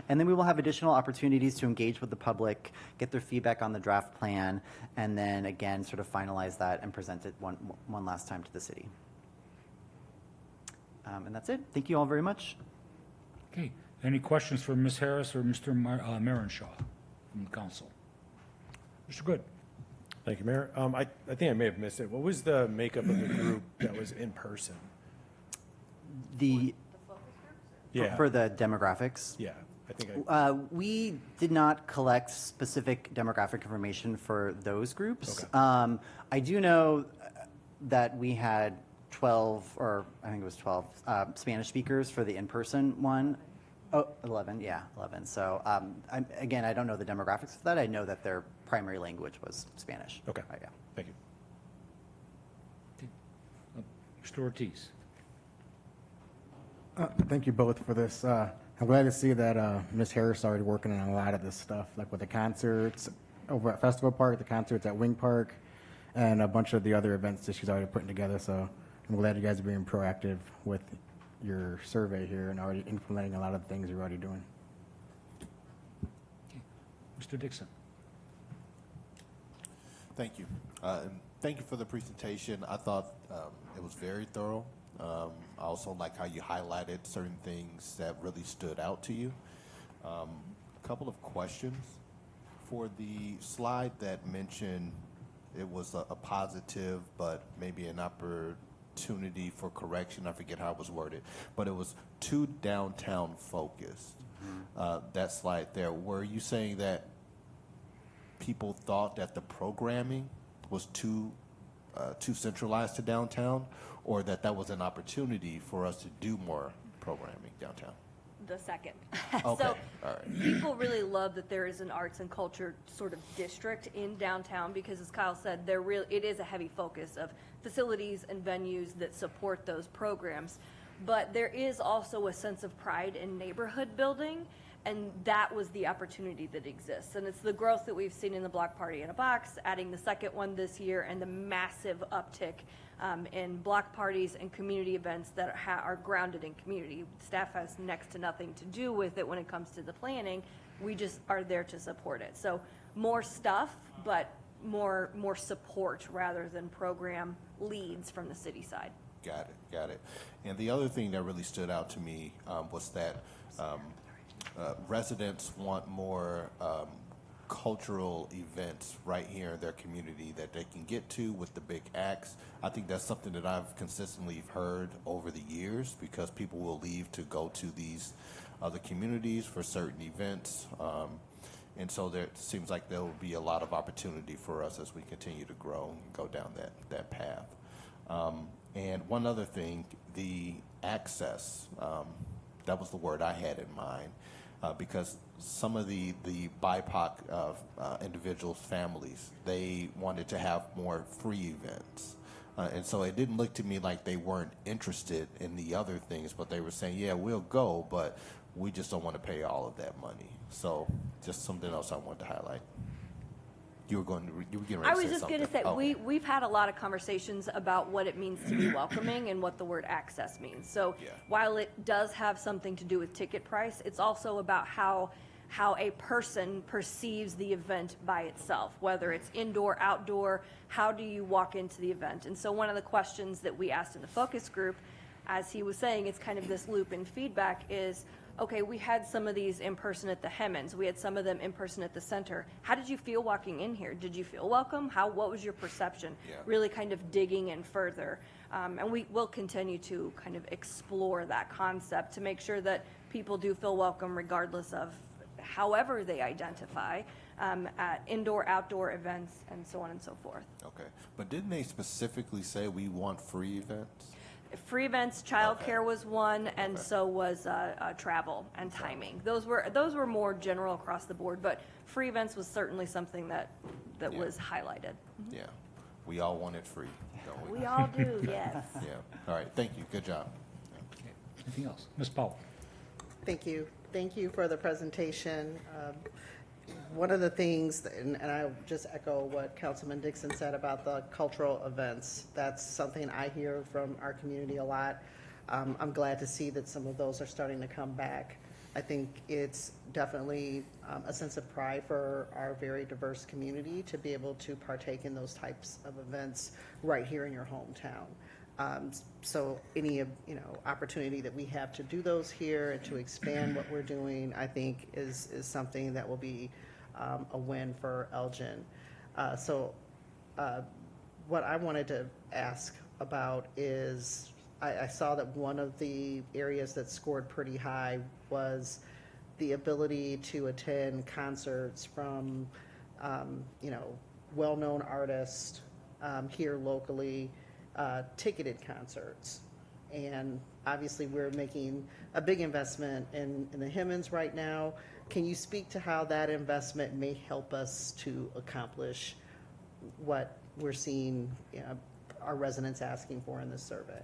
And then we will have additional opportunities to engage with the public, get their feedback on the draft plan, and then again sort of finalize that and present it one last time to the city. And that's it. Thank you all very much. Okay. Any questions for Ms. Harris or Mr. Marenshaw from the council? Mr. Good. Thank you, Mayor. I think I may have missed it. What was the makeup of the group that was in person? For the demographics? Yeah, I think we did not collect specific demographic information for those groups. Okay. I do know that we had 12, or I think it was 12, Spanish speakers for the in-person one. Oh, 11, yeah, 11. So again, I don't know the demographics of that. I know that their primary language was Spanish. Okay. Yeah. Thank you. Mr. Ortiz. Thank you both for this. I'm glad to see that Ms. Harris started working on a lot of this stuff, like with the concerts over at Festival Park, the concerts at Wing Park, and a bunch of the other events that she's already putting together. So I'm glad you guys are being proactive with your survey here and already implementing a lot of the things you're already doing. Okay. Mr. Dixon. Thank you. And thank you for the presentation. I thought it was very thorough. I also like how you highlighted certain things that really stood out to you. A couple of questions. For the slide that mentioned it was a positive, but maybe an opportunity for correction. I forget how it was worded, but it was too downtown focused. That slide there. Were you saying that people thought that the programming was too centralized to downtown, or that was an opportunity for us to do more programming downtown? The second. Okay. So All right. people really love that there is an arts and culture sort of district in downtown because, as Kyle said, it is a heavy focus of facilities and venues that support those programs. But there is also a sense of pride in neighborhood building And that was the opportunity that exists. And it's the growth that we've seen in the Block Party in a Box, adding the second one this year, and the massive uptick in block parties and community events that are grounded in community. Staff has next to nothing to do with it when it comes to the planning. We just are there to support it. So more stuff, but more support rather than program leads from the city side. Got it. And the other thing that really stood out to me was that residents want more cultural events right here in their community that they can get to with the big acts. I think that's something that I've consistently heard over the years, because people will leave to go to these other communities for certain events. And so there seems like there will be a lot of opportunity for us as we continue to grow and go down that path. And one other thing, the access, that was the word I had in mind, because some of the BIPOC individuals, families, they wanted to have more free events. And so it didn't look to me like they weren't interested in the other things, but they were saying, yeah, we'll go, but we just don't want to pay all of that money. So just something else I wanted to highlight. You were getting ready to say something. I was just going to say, Okay. we've had a lot of conversations about what it means to be welcoming and what the word access means. So Yeah. while it does have something to do with ticket price, it's also about how a person perceives the event by itself, whether it's indoor, outdoor, how do you walk into the event? And so one of the questions that we asked in the focus group, as he was saying, it's kind of this loop in feedback is, okay, we had some of these in person at the Hemmons. We had some of them in person at the center. How did you feel walking in here? Did you feel welcome? What was your perception? Yeah. Really kind of digging in further. And we will continue to kind of explore that concept to make sure that people do feel welcome regardless of however they identify at indoor, outdoor events, and so on and so forth. Okay. But didn't they specifically say we want free events? Free events, childcare was one, and so was travel and timing. Those were more general across the board, but free events was certainly something that Yeah. was highlighted. Yeah. We all want it free, don't we? We all do, yes. Yeah. All right. Thank you. Good job. Okay. Anything else? Ms. Powell? Thank you. Thank you for the presentation. One of the things, and I just echo what Councilman Dixon said about the cultural events. That's something I hear from our community a lot. I'm glad to see that some of those are starting to come back. I think it's definitely a sense of pride for our very diverse community to be able to partake in those types of events right here in your hometown. So any opportunity that we have to do those here and to expand what we're doing, I think is something that will be a win for Elgin. What I wanted to ask about is, I saw that one of the areas that scored pretty high was the ability to attend concerts from, well-known artists here locally, ticketed concerts. And obviously, we're making a big investment in the Hemmons right now. Can you speak to how that investment may help us to accomplish what we're seeing our residents asking for in this survey?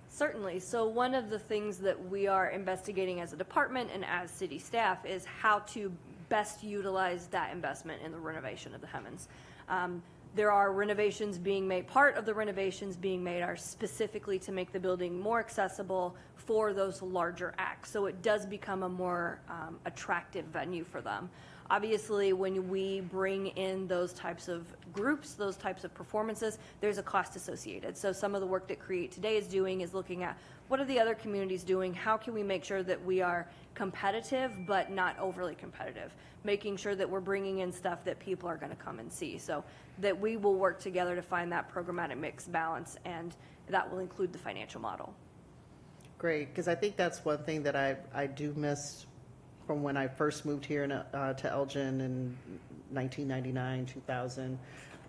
Certainly. So one of the things that we are investigating as a department and as city staff is how to best utilize that investment in the renovation of the Hemmons. There are renovations being made. Part of the renovations being made are specifically to make the building more accessible for those larger acts. So it does become a more attractive venue for them. Obviously, when we bring in those types of groups, those types of performances, there's a cost associated. So some of the work that Create Today is doing is looking at what are the other communities doing? How can we make sure that we are competitive but not overly competitive? Making sure that we're bringing in stuff that people are going to come and see. So that we will work together to find that programmatic mix balance, and that will include the financial model. Great, because I think that's one thing that I do miss from when I first moved here to Elgin in 1999, 2000.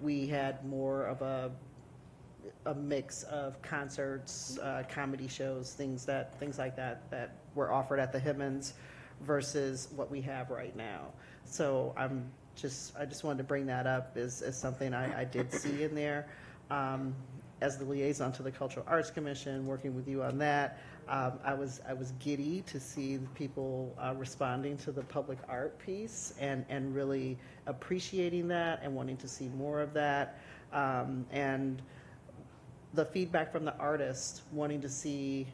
We had more of a mix of concerts, comedy shows, things like that were offered at the Hemmons versus what we have right now. So I just wanted to bring that up as something I did see in there. as the liaison to the Cultural Arts Commission, working with you on that, I was giddy to see the people responding to the public art piece and really appreciating that and wanting to see more of that. And the feedback from the artists wanting to see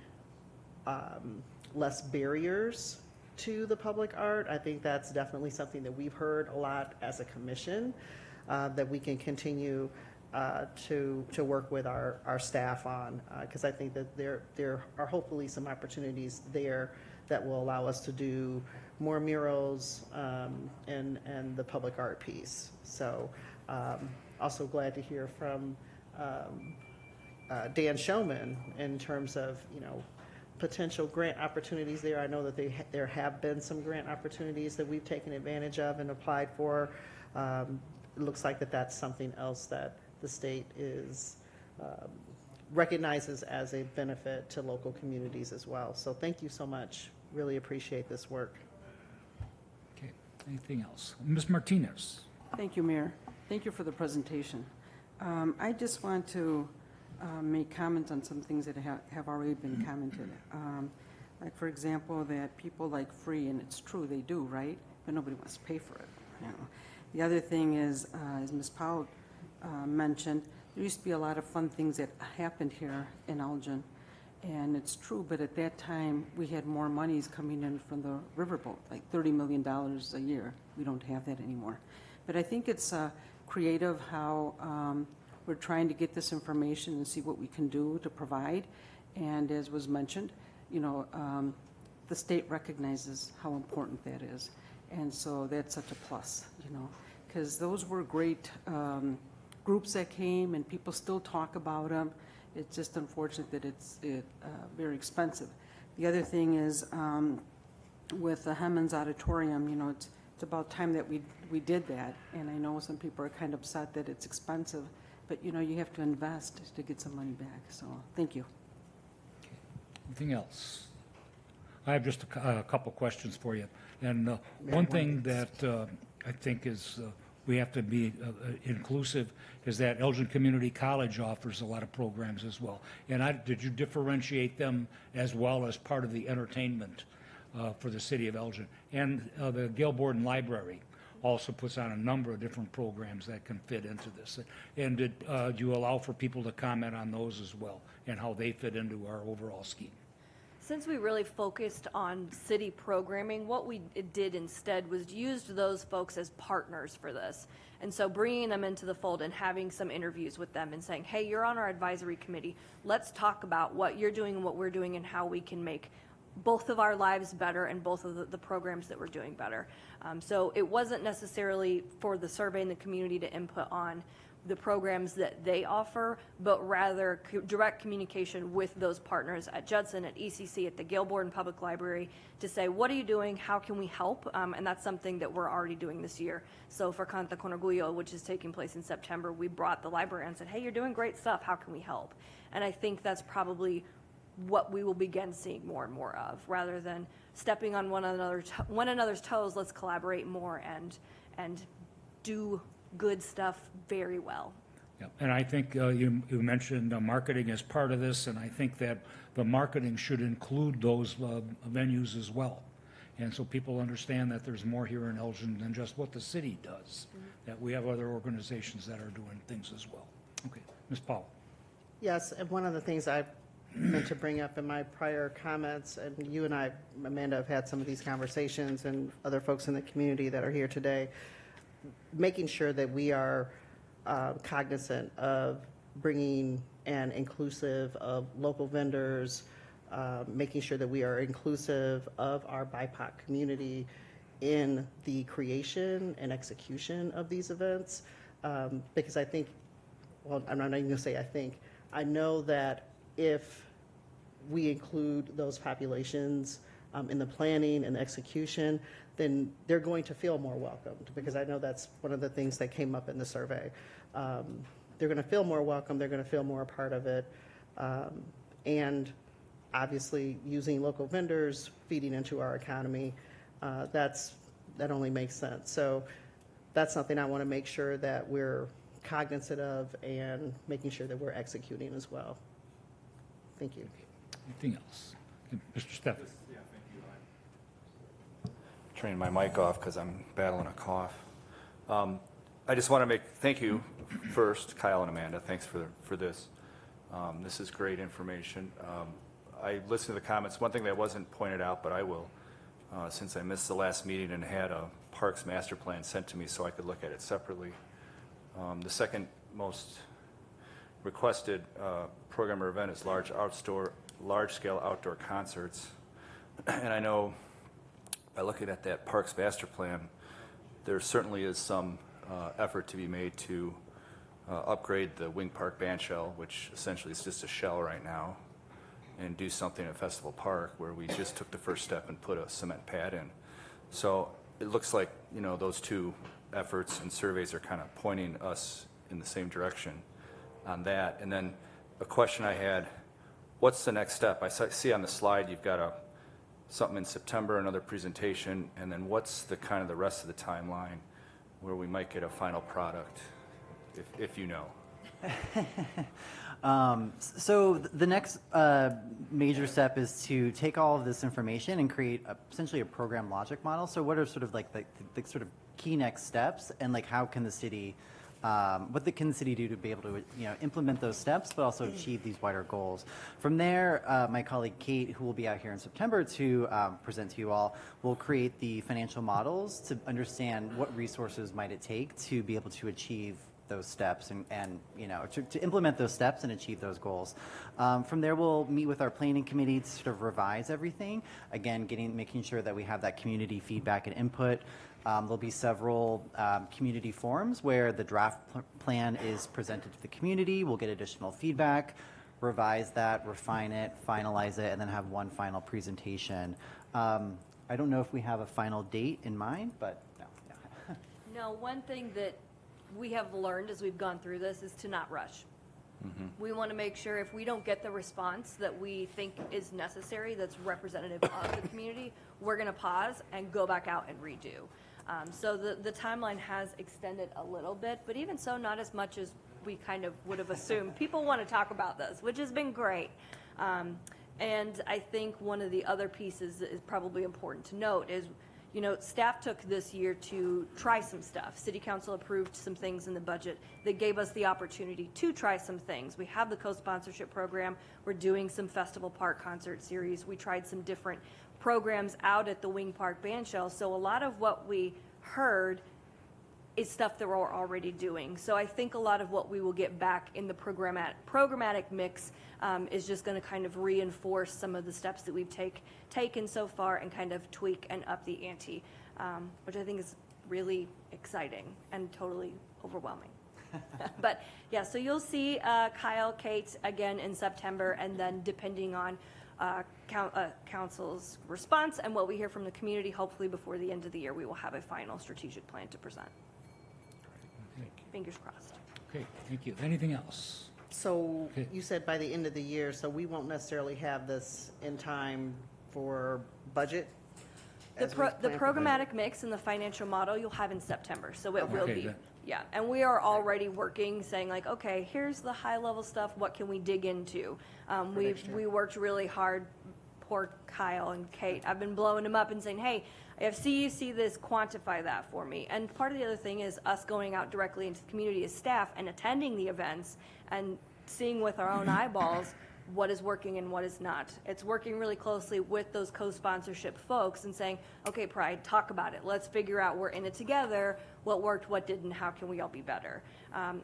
less barriers to the public art. I think that's definitely something that we've heard a lot as a commission, that we can continue to work with our staff on, because I think that there are hopefully some opportunities there that will allow us to do more murals and the public art piece. So also glad to hear from Dan Showman in terms of, potential grant opportunities there. I know that there have been some grant opportunities that we've taken advantage of and applied for. It looks like that's something else that the state is recognizes as a benefit to local communities as well. So thank you so much. Really appreciate this work. Okay, anything else? Ms. Martinez? Thank you, Mayor. Thank you for the presentation. I just want to make comments on some things that have already been commented. Like, for example, that people like free, and it's true, they do, right? But nobody wants to pay for it. The other thing is, as Ms. Powell mentioned, there used to be a lot of fun things that happened here in Elgin, and it's true, but at that time, we had more monies coming in from the riverboat, like $30 million a year. We don't have that anymore. But I think it's creative how we're trying to get this information and see what we can do to provide. And as was mentioned, the state recognizes how important that is. And so that's such a plus, because those were great groups that came and people still talk about them. It's just unfortunate that it's very expensive. The other thing is with the Hemmons Auditorium, it's about time that we did that. And I know some people are kind of upset that it's expensive, but you have to invest to get some money back. So thank you. Okay. Anything else? I have just a couple questions for you. And one thing that I think is we have to be inclusive is that Elgin Community College offers a lot of programs as well. And did you differentiate them as well as part of the entertainment for the city of Elgin? And the Gail Borden Library also puts on a number of different programs that can fit into this. And do you allow for people to comment on those as well and how they fit into our overall scheme? Since we really focused on city programming, what we did instead was used those folks as partners for this. And so bringing them into the fold and having some interviews with them and saying, hey, you're on our advisory committee. Let's talk about what you're doing and what we're doing and how we can make both of our lives better and both of the programs that we're doing better. So it wasn't necessarily for the survey and the community to input on the programs that they offer, but rather direct communication with those partners at Judson, at ECC, at the Gail Borden Public Library to say, what are you doing? How can we help? And that's something that we're already doing this year. So for Canta con Orgullo, which is taking place in September, we brought the library and said, hey, you're doing great stuff. How can we help? And I think that's probably what we will begin seeing more and more of, rather than stepping on one another's toes. Let's collaborate more and do good stuff very well. Yeah. And I think you mentioned marketing as part of this, and I think that the marketing should include those venues as well. And so people understand that there's more here in Elgin than just what the city does, that we have other organizations that are doing things as well. Okay, Ms. Powell. Yes, and one of the things I meant to bring up in my prior comments, and you and I, Amanda, have had some of these conversations, and other folks in the community that are here today, making sure that we are cognizant of bringing and inclusive of local vendors, making sure that we are inclusive of our BIPOC community in the creation and execution of these events. Because I think, well, I'm not even going to say I think, I know that if we include those populations in the planning and the execution, then they're going to feel more welcomed, because I know that's one of the things that came up in the survey. They're going to feel more welcome, they're going to feel more a part of it, and obviously using local vendors, feeding into our economy, that only makes sense. So that's something I want to make sure that we're cognizant of and making sure that we're executing as well. Thank you. Anything else? Mr. Steffen? Turning my mic off because I'm battling a cough. I just want to thank you first, Kyle and Amanda. Thanks for this. This is great information. I listened to the comments. One thing that wasn't pointed out, but I will, since I missed the last meeting and had a Parks Master Plan sent to me so I could look at it separately. The second most requested program or event is large-scale outdoor concerts. And I know by looking at that Parks Master Plan, there certainly is some effort to be made to upgrade the Wing Park band shell, which essentially is just a shell right now, and do something at Festival Park where we just took the first step and put a cement pad in. So it looks like, you know, those two efforts and surveys are kind of pointing us in the same direction on that. And then a question I had, what's the next step? I see on the slide you've got something in September, another presentation, and then what's the kind of the rest of the timeline where we might get a final product, if you know? So the next major step is to take all of this information and create essentially a program logic model. So what are sort of like the sort of key next steps, and like how can the city, what can the city do to be able to implement those steps, but also achieve these wider goals? From there, my colleague Kate, who will be out here in September to present to you all, will create the financial models to understand what resources might it take to be able to achieve those steps and to implement those steps and achieve those goals. From there, we'll meet with our planning committee to sort of revise everything. Again, making sure that we have that community feedback and input. There'll be several community forums where the draft plan is presented to the community. We'll get additional feedback, revise that, refine it, finalize it, and then have one final presentation. I don't know if we have a final date in mind, but no. No, one thing that we have learned as we've gone through this is to not rush. We want to make sure if we don't get the response that we think is necessary, that's representative of the community, we're going to pause and go back out and redo. So the timeline has extended a little bit, but even so, not as much as we kind of would have assumed. People want to talk about this, which has been great. And I think one of the other pieces that is probably important to note is, staff took this year to try some stuff. City Council approved some things in the budget that gave us the opportunity to try some things. We have the co-sponsorship program. We're doing some Festival Park concert series. We tried some different programs out at the Wing Park band shell. So a lot of what we heard is stuff that we're already doing. So I think a lot of what we will get back in the programmatic mix is just going to kind of reinforce some of the steps that we've taken so far and kind of tweak and up the ante, which I think is really exciting and totally overwhelming. But yeah, so you'll see Kyle, Kate again in September, and then depending on council's response and what we hear from the community, hopefully before the end of the year, we will have a final strategic plan to present. Fingers crossed. Okay, thank you. Anything else? So you said by the end of the year, so we won't necessarily have this in time for budget? The as we plan for programmatic mix and the financial model you'll have in September, so it will Okay, be. then. Yeah, and we are already working, saying like, okay, here's the high level stuff, what can we dig into? We worked really hard, poor Kyle and Kate, I've been blowing them up and saying, hey, if you see this, quantify that for me. And part of the other thing is us going out directly into the community as staff and attending the events and seeing with our own eyeballs what is working and what is not. It's working really closely with those co-sponsorship folks and saying, okay, Pride, talk about it. Let's figure out, we're in it together, what worked, what didn't, how can we all be better.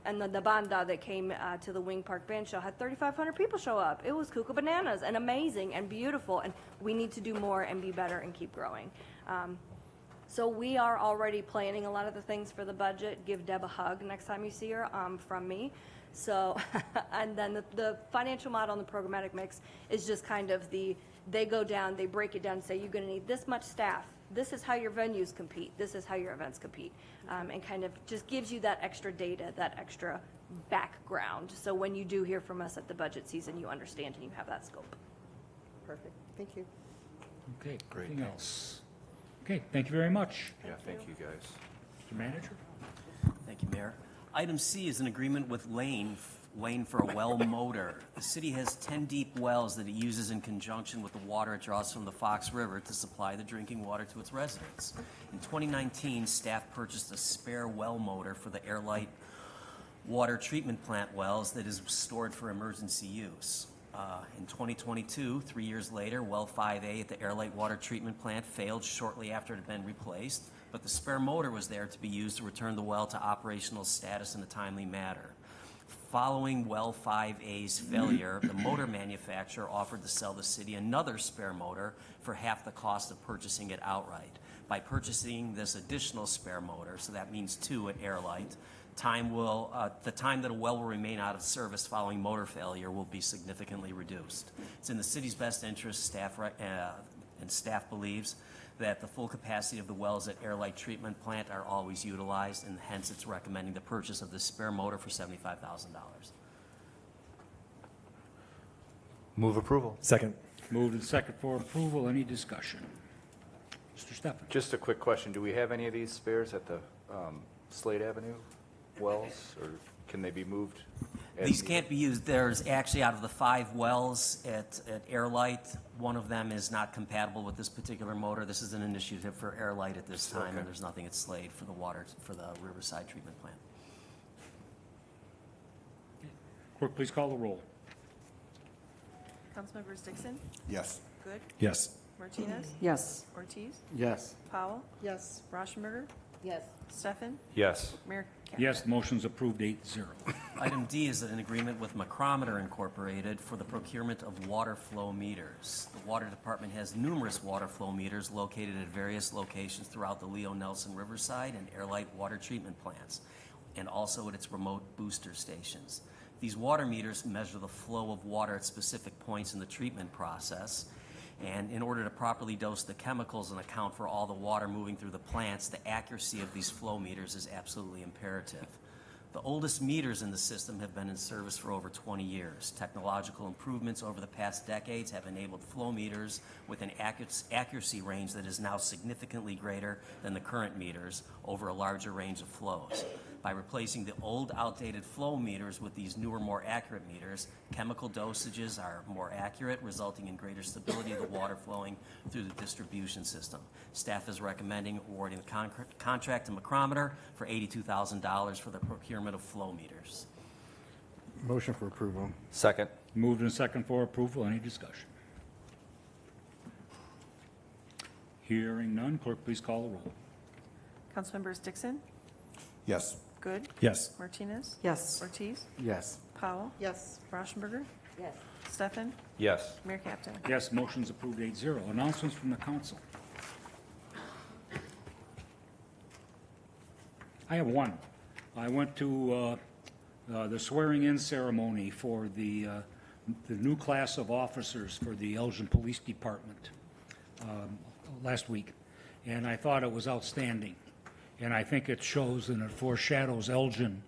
And the banda that came to the Wing Park Band Show had 3,500 people show up. It was cuckoo bananas and amazing and beautiful, and we need to do more and be better and keep growing. So we are already planning a lot of the things for the budget. Give Deb a hug next time you see her from me. So, and then the financial model and the programmatic mix is just kind of they go down, they break it down and say, you're going to need this much staff. This is how your venues compete. This is how your events compete. And kind of just gives you that extra data, that extra background. So when you do hear from us at the budget season, you understand and you have that scope. Perfect. Thank you. Okay, Great, anything thanks. else? Okay, thank you very much. Yeah, thank you, guys. Mr. Manager? Thank you, Mayor. Item C is an agreement with Lane for a well motor. The city has 10 deep wells that it uses in conjunction with the water it draws from the Fox River to supply the drinking water to its residents. In 2019, staff purchased a spare well motor for the Airlight water treatment plant wells that is stored for emergency use. In 2022, 3 years later, well 5A at the Airlight water treatment plant failed shortly after it had been replaced, but the spare motor was there to be used to return the well to operational status in a timely manner. Following well 5A's failure, the motor manufacturer offered to sell the city another spare motor for half the cost of purchasing it outright. By purchasing this additional spare motor, so that means 2 at Airlight, the time that a well will remain out of service following motor failure will be significantly reduced. It's in the city's best interest, and staff believes that the full capacity of the wells at Airlight Treatment Plant are always utilized, and hence it's recommending the purchase of this spare motor for $75,000. Move approval. Second. Moved and second for approval. Any discussion? Mr. Steffen? Just a quick question. Do we have any of these spares at the Slade Avenue wells, or can they be moved? as These needed? can't be used. There's actually, out of the 5 wells at Airlight, one of them is not compatible with this particular motor. This is an initiative for Airlight at this time, and there's nothing at Slade for the water, for the Riverside Treatment Plant. Clerk, please call the roll. Councilmembers Dixon, Yes. Good, Yes. Martinez, Yes. Ortiz, Yes. Powell, Yes. Rauschenberger, Yes. Steffen, Yes. Mayor Kaplan. Yes, the motion's approved 8-0. Item D is an agreement with Micrometer Incorporated for the procurement of water flow meters. The Water Department has numerous water flow meters located at various locations throughout the Leo Nelson Riverside and Airlight water treatment plants, and also at its remote booster stations. These water meters measure the flow of water at specific points in the treatment process, and in order to properly dose the chemicals and account for all the water moving through the plants, the accuracy of these flow meters is absolutely imperative. The oldest meters in the system have been in service for over 20 years. Technological improvements over the past decades have enabled flow meters with an accuracy range that is now significantly greater than the current meters over a larger range of flows. By replacing the old, outdated flow meters with these newer, more accurate meters, chemical dosages are more accurate, resulting in greater stability of the water flowing through the distribution system. Staff is recommending awarding the contract to Micrometer for $82,000 for the procurement of flow meters. Motion for approval. Second. Moved and second for approval. Any discussion? Hearing none, clerk, please call the roll. Councilmembers Dixon, Yes. Good, Yes. Martinez, Yes. Ortiz, Yes. Powell, Yes. Rauschenberger, Yes. Steffen, Yes. Mayor Kaplan. Yes, motion's approved 8-0. Announcements from the council. I have one. I went to the swearing-in ceremony for the new class of officers for the Elgin Police Department last week, and I thought it was outstanding. And I think it shows and it foreshadows Elgin.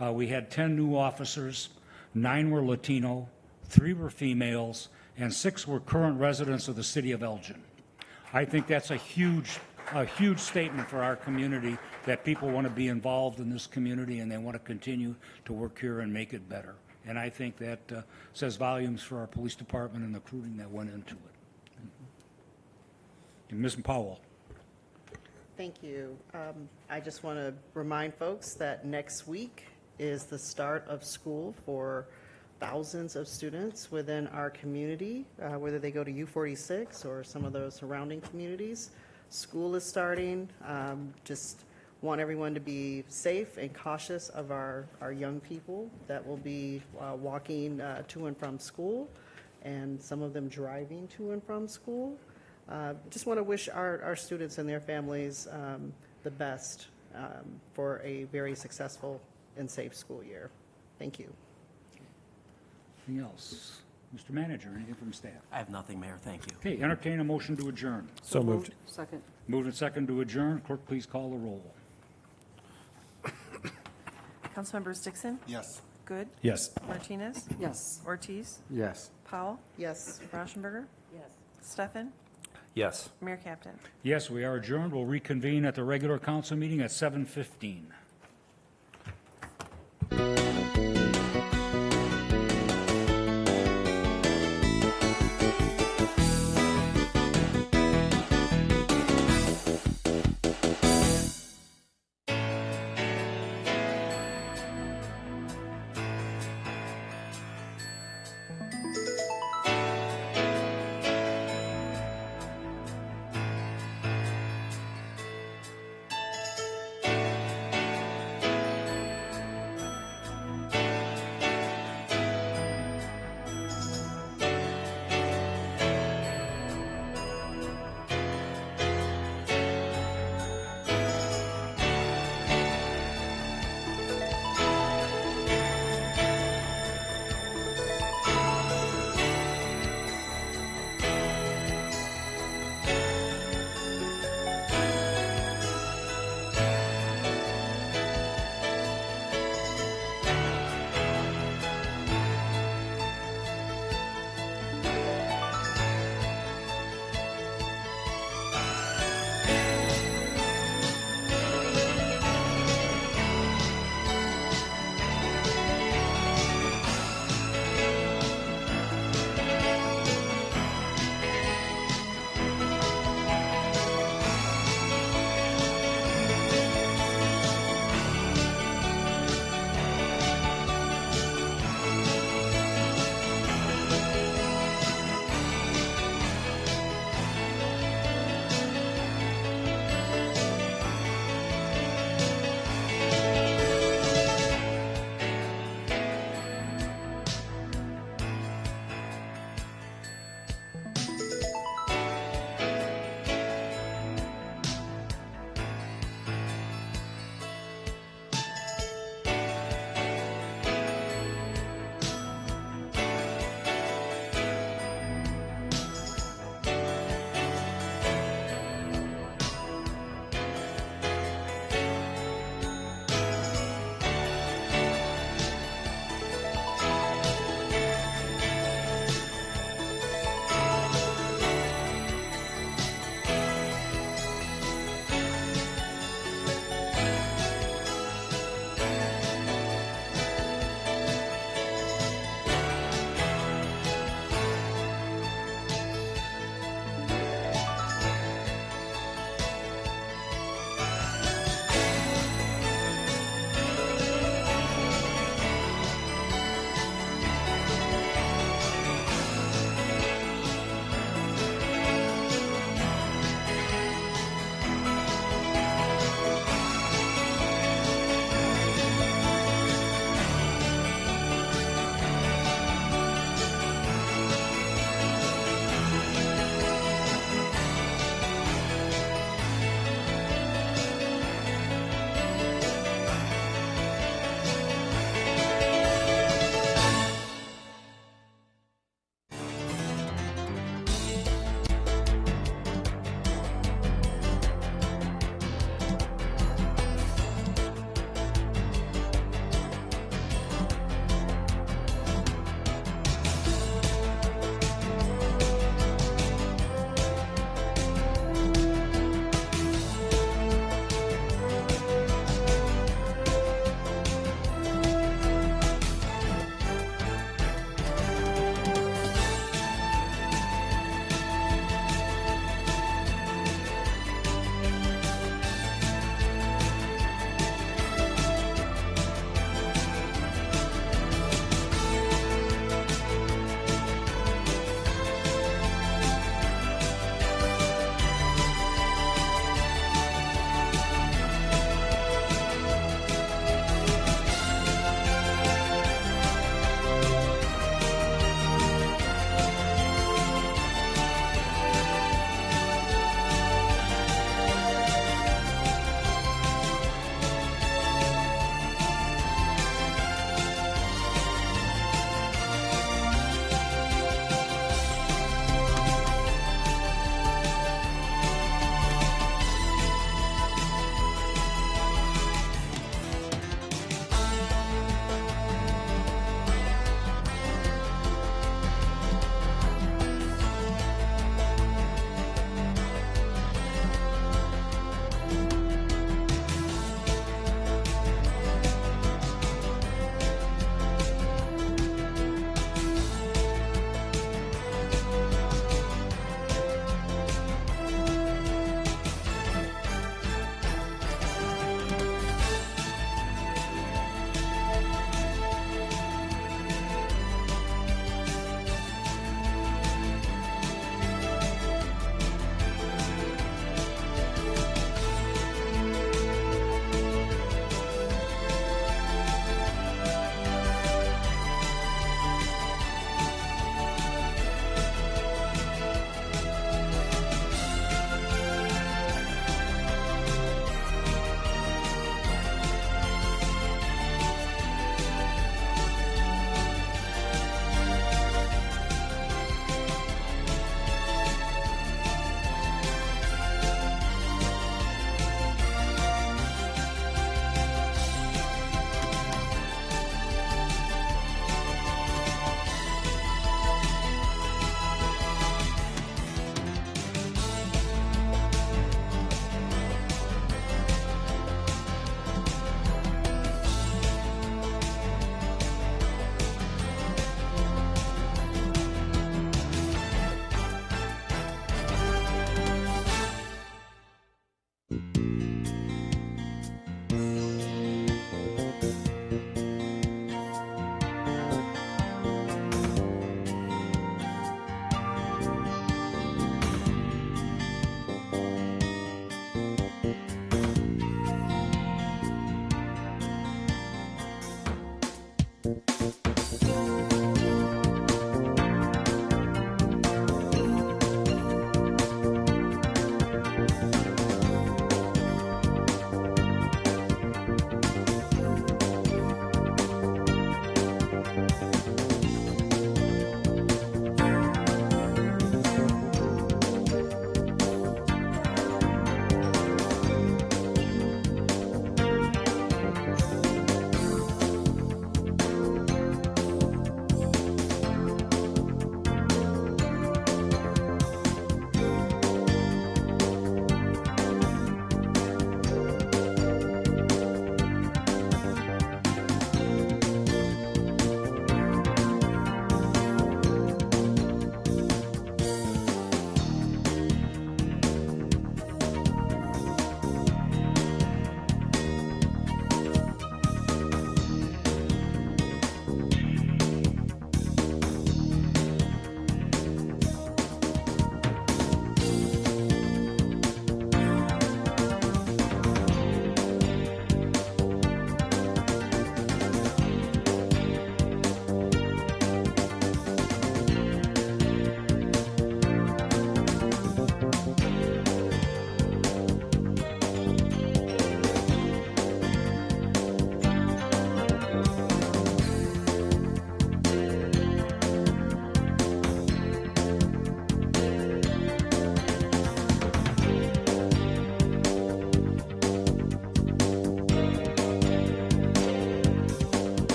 We had 10 new officers, 9 were Latino, 3 were females, and 6 were current residents of the city of Elgin. I think that's a huge statement for our community, that people want to be involved in this community and they want to continue to work here and make it better. And I think that says volumes for our police department and the recruiting that went into it. And Ms. Powell. Thank you. I just want to remind folks that next week is the start of school for thousands of students within our community, whether they go to U46 or some of those surrounding communities. School is starting. Just want everyone to be safe and cautious of our young people that will be walking to and from school, and some of them driving to and from school. Just want to wish our students and their families the best for a very successful and safe school year. Thank you. Anything else? Mr. Manager, anything from staff? I have nothing, Mayor. Thank you. Okay, entertain a motion to adjourn. So moved. Second. Moved and second to adjourn. Clerk, please call the roll. Councilmembers Dixon, Yes. Good, Yes. Martinez, Yes. Ortiz, Yes. Powell, Yes. Rauschenberger, Yes. Steffen, Yes. Mayor Kaplan. Yes, we are adjourned. We'll reconvene at the regular council meeting at 7:15.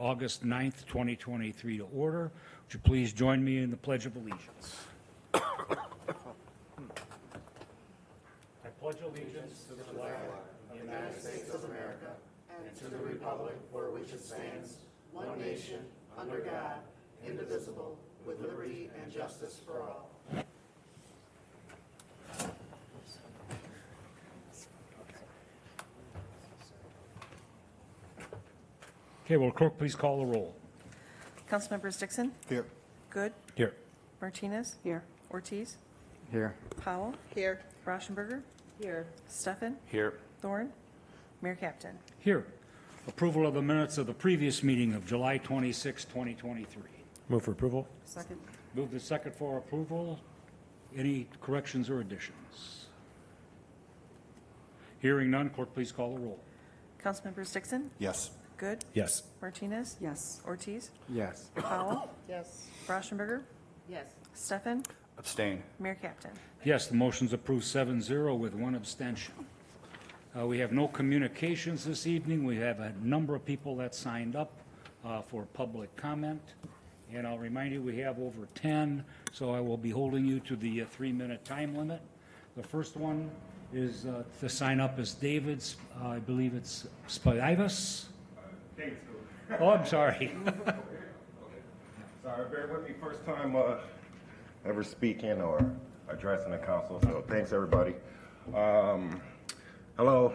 August 9th, 2023 to order. Would you please join me in the Pledge of Allegiance? I pledge allegiance to the flag of the United States of America and to the republic for which it stands, one nation, under God, indivisible, with liberty and justice for all. Okay, will clerk please call the roll? Councilmembers Dixon? Here. Good? Here. Martinez? Here. Ortiz? Here. Powell? Here. Rauschenberger? Here. Steffen? Here. Thorne? Mayor Captain. Here. Approval of the minutes of the previous meeting of July 26, 2023. Move for approval. Second. Move the second for approval. Any corrections or additions? Hearing none, clerk please call the roll. Councilmembers Dixon? Yes. Good? Yes. Martinez? Yes. Ortiz? Yes. Powell? Yes. Rauschenberger? Yes. Steffen? Abstain. Mayor Captain. Yes, the motion's approved 7-0 with one abstention. We have no communications this evening. We have a number of people that signed up for public comment. And I'll remind you, we have over 10, so I will be holding you to the 3-minute time limit. The first one is to sign up is David's, I believe it's Spadivas. Oh, I'm sorry. Sorry, bear with me. First time ever speaking or addressing the council, so thanks everybody. Hello,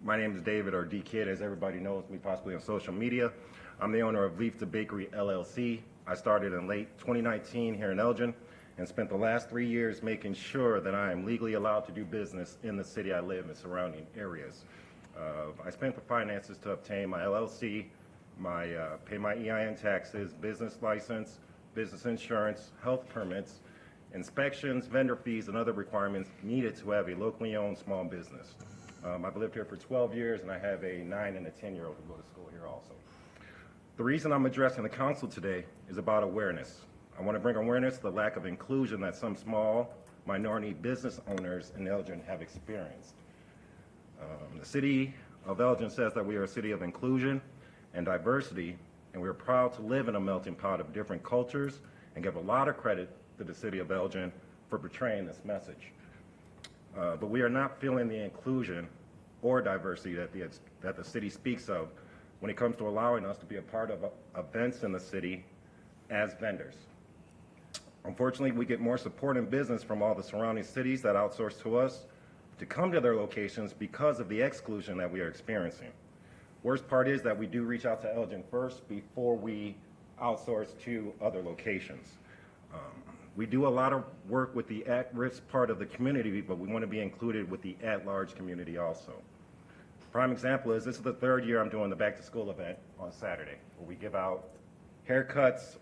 my name is David, or D-Kid, as everybody knows me possibly on social media. I'm the owner of Leaf to Bakery LLC. I started in late 2019 here in Elgin and spent the last 3 years making sure that I am legally allowed to do business in the city I live and surrounding areas. I spent the finances to obtain my LLC, pay my EIN taxes, business license, business insurance, health permits, inspections, vendor fees, and other requirements needed to have a locally owned small business. I've lived here for 12 years, and I have a 9 and a 10-year-old who go to school here also. The reason I'm addressing the council today is about awareness. I want to bring awareness to the lack of inclusion that some small minority business owners in Elgin have experienced. The city of Elgin says that we are a city of inclusion and diversity, and we're proud to live in a melting pot of different cultures and give a lot of credit to the city of Elgin for portraying this message. But we are not feeling the inclusion or diversity that the city speaks of when it comes to allowing us to be a part of events in the city as vendors. Unfortunately, we get more support in business from all the surrounding cities that outsource to us to come to their locations because of the exclusion that we are experiencing. Worst part is that we do reach out to Elgin first before we outsource to other locations. We do a lot of work with the at-risk part of the community, but we want to be included with the at-large community also. Prime example is this is the 3rd year I'm doing the back-to-school event on Saturday, where we give out haircuts,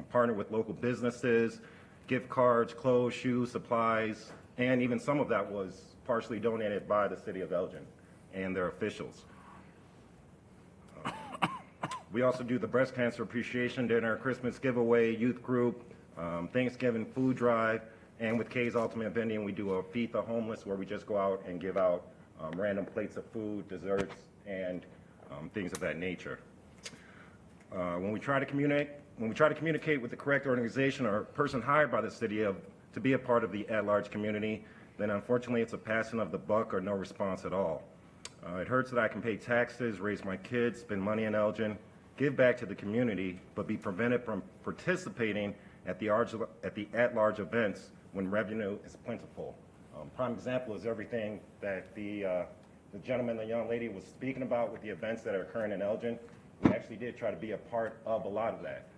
partner with local businesses, gift cards, clothes, shoes, supplies, and even some of that was partially donated by the city of Elgin and their officials. We also do the breast cancer appreciation dinner, Christmas giveaway, youth group, Thanksgiving food drive, and with K's Ultimate Vending, we do a Feed the Homeless where we just go out and give out random plates of food, desserts, and things of that nature. When we try to communicate with the correct organization or person hired by the city to be a part of the at-large community, then unfortunately it's a passing of the buck or no response at all. It hurts that I can pay taxes, raise my kids, spend money in Elgin, give back to the community, but be prevented from participating at the at-large events when revenue is plentiful. Prime example is everything that the gentleman and the young lady was speaking about with the events that are occurring in Elgin. We actually did try to be a part of a lot of that.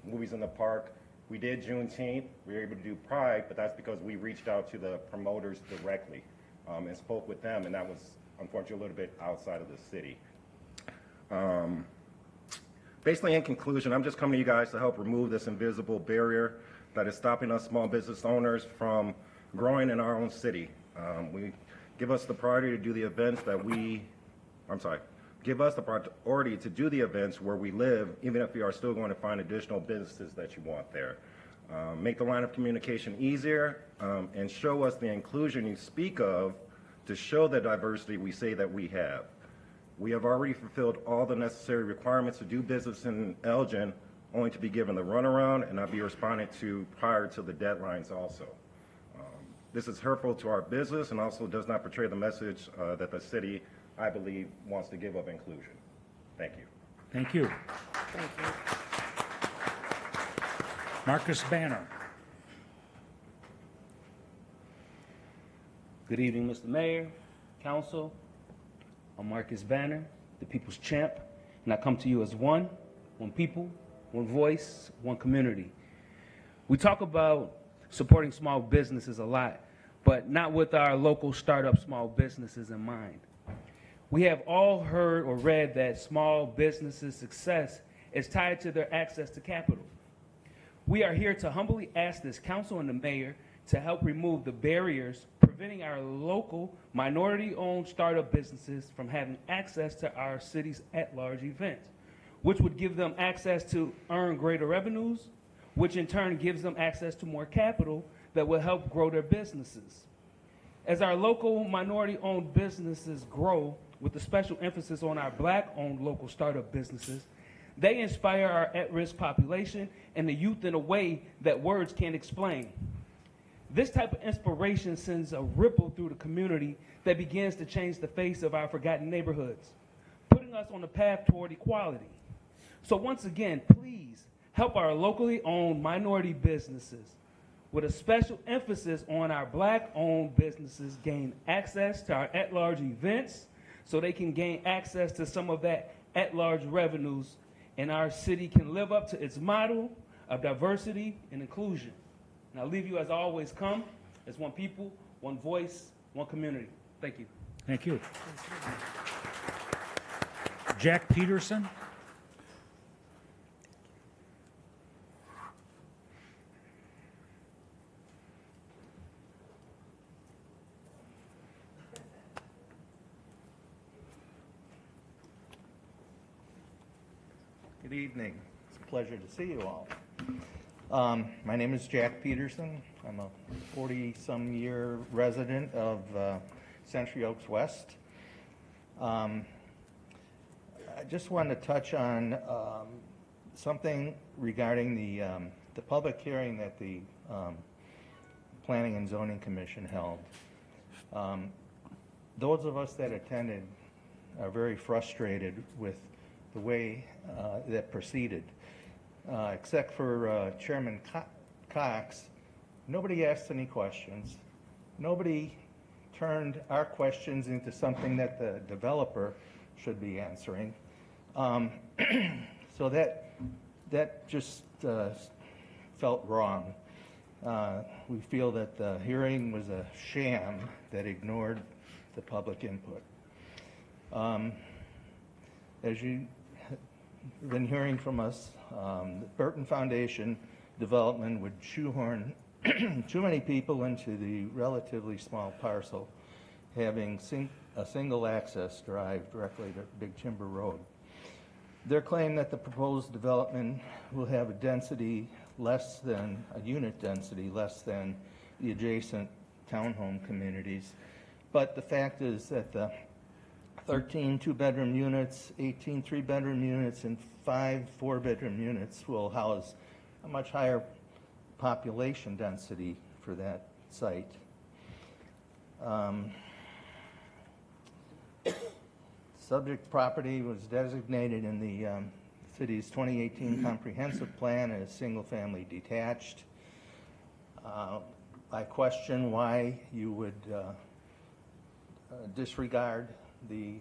Movies in the park. We did Juneteenth. We were able to do Pride, but that's because we reached out to the promoters directly and spoke with them, and that was unfortunately a little bit outside of the city. Basically, in conclusion, I'm just coming to you guys to help remove this invisible barrier that is stopping us small business owners from growing in our own city. Give us the priority to do the events give us the priority to do the events where we live, even if we are still going to find additional businesses that you want there. Make the line of communication easier and show us the inclusion you speak of to show the diversity we say that we have. We have already fulfilled all the necessary requirements to do business in Elgin, only to be given the runaround and not be responded to prior to the deadlines also. This is hurtful to our business and also does not portray the message that the city, I believe, wants to give of inclusion. Thank you. Thank you. Thank you. Marcus Banner. Good evening, Mr. Mayor, Council. I'm Marcus Banner, the People's Champ, and I come to you as one people, one voice, one community. We talk about supporting small businesses a lot, but not with our local startup small businesses in mind. We have all heard or read that small businesses' success is tied to their access to capital. We are here to humbly ask this council and the mayor to help remove the barriers preventing our local minority-owned startup businesses from having access to our city's at-large events, which would give them access to earn greater revenues, which in turn gives them access to more capital that will help grow their businesses. As our local minority-owned businesses grow, with a special emphasis on our Black-owned local startup businesses, they inspire our at-risk population and the youth in a way that words can't explain. This type of inspiration sends a ripple through the community that begins to change the face of our forgotten neighborhoods, putting us on the path toward equality. So once again, please help our locally owned minority businesses, with a special emphasis on our Black-owned businesses, gain access to our at-large events so they can gain access to some of that at-large revenues, and our city can live up to its motto of diversity and inclusion. And I'll leave you as I always come, as one people, one voice, one community. Thank you. Thank you. Jack Peterson. Good evening. It's a pleasure to see you all. My name is Jack Peterson. I'm a 40-some-year resident of Century Oaks West. I just wanted to touch on something regarding the public hearing that the Planning and Zoning Commission held. Those of us that attended are very frustrated with the way that proceeded. Except for Chairman Cox, nobody asked any questions. Nobody turned our questions into something that the developer should be answering. So that just felt wrong. We feel that the hearing was a sham that ignored the public input. As you've been hearing from us, the Burton Foundation development would shoehorn too many people into the relatively small parcel, having a single access drive directly to Big Timber Road. Their claim that the proposed development will have a density less than, a unit density less than the adjacent townhome communities. But the fact is that the 13 two-bedroom units, 18 three-bedroom units, and 5 four-bedroom units will house a much higher population density for that site. Subject property was designated in the city's 2018 comprehensive plan as single-family detached. I question why you would disregard the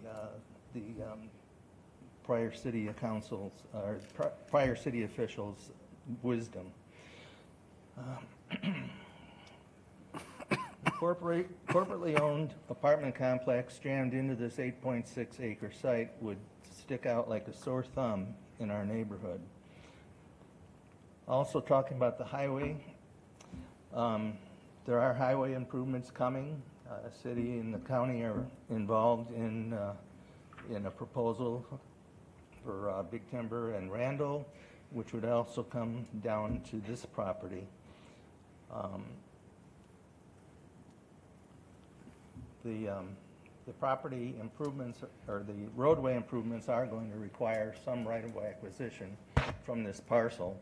prior city council's or prior city officials' wisdom. Corporately owned apartment complex jammed into this 8.6 acre site would stick out like a sore thumb in our neighborhood. Also talking about the highway, there are highway improvements coming. The city and the county are involved in a proposal for Big Timber and Randall, which would also come down to this property. The the property improvements or the roadway improvements are going to require some right-of-way acquisition from this parcel.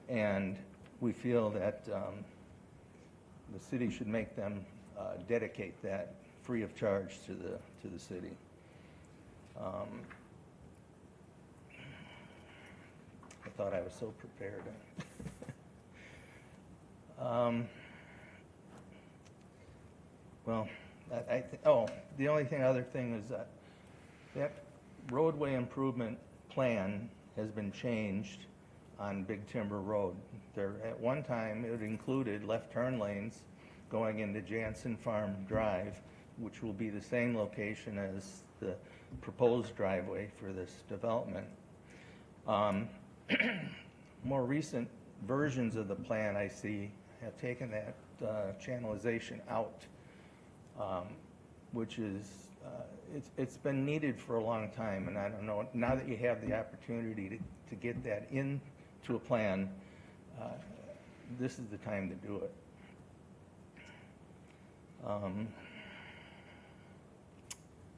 And we feel that the city should make them dedicate that free of charge to the city. I thought I was so prepared. Well, the only other thing is that that roadway improvement plan has been changed on Big Timber Road. There, at one time, it included left turn lanes going into Jansen Farm Drive, which will be the same location as the proposed driveway for this development. More recent versions of the plan I see have taken that channelization out, which is, it's been needed for a long time, and I don't know, now that you have the opportunity to get that into a plan, this is the time to do it.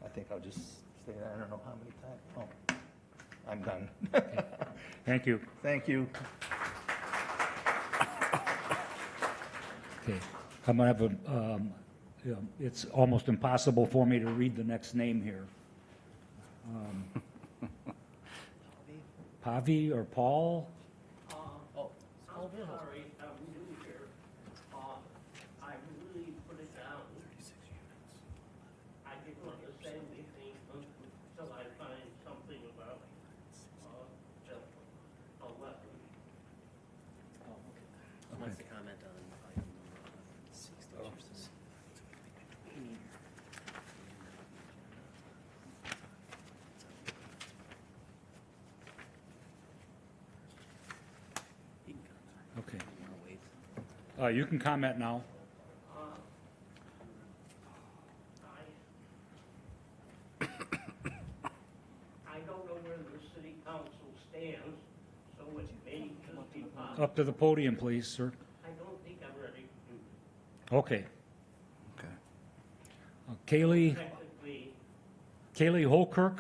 I think I'll just say that. I don't know how many times. Oh, I'm done. Thank you. Thank you. Okay, I'm gonna have a, it's almost impossible for me to read the next name here. Pavi or Paul? I'm sorry, I'm new here. I really put it down. I didn't want to say anything until I find something about the 11. Wants to comment on item number 60. Okay. You can comment now. I don't know where the city council stands, so it may just be possible. Up to the podium, please, sir. I don't think I'm ready. Okay. Kaylee Technically, Holkirk?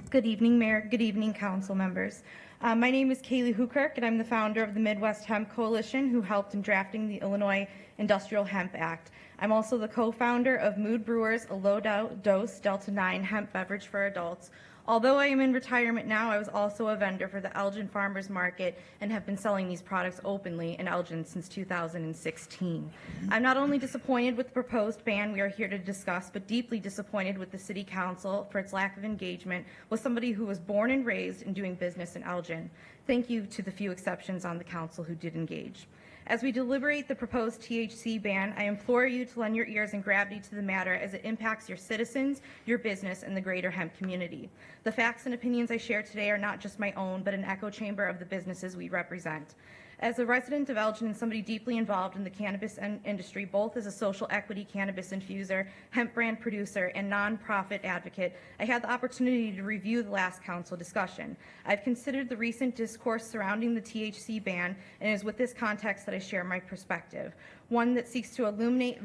Good evening, Mayor. Good evening, council members. My name is Kaylee Hukirk, and I'm the founder of the Midwest Hemp Coalition, who helped in drafting the Illinois Industrial Hemp Act. I'm also the co-founder of Mood Brewers, a low-dose Delta-9 hemp beverage for adults. Although I am in retirement now, I was also a vendor for the Elgin Farmers Market and have been selling these products openly in Elgin since 2016. I'm not only disappointed with the proposed ban we are here to discuss, but deeply disappointed with the City Council for its lack of engagement with somebody who was born and raised in doing business in Elgin. Thank you to the few exceptions on the council who did engage. As we deliberate the proposed THC ban, I implore you to lend your ears and gravity to the matter as it impacts your citizens, your business, and the greater hemp community. The facts and opinions I share today are not just my own, but an echo chamber of the businesses we represent. As a resident of Elgin and somebody deeply involved in the cannabis industry, both as a social equity cannabis infuser, hemp brand producer, and nonprofit advocate, I had the opportunity to review the last council discussion. I've considered the recent discourse surrounding the THC ban, and it is with this context that I share my perspective, one that seeks to illuminate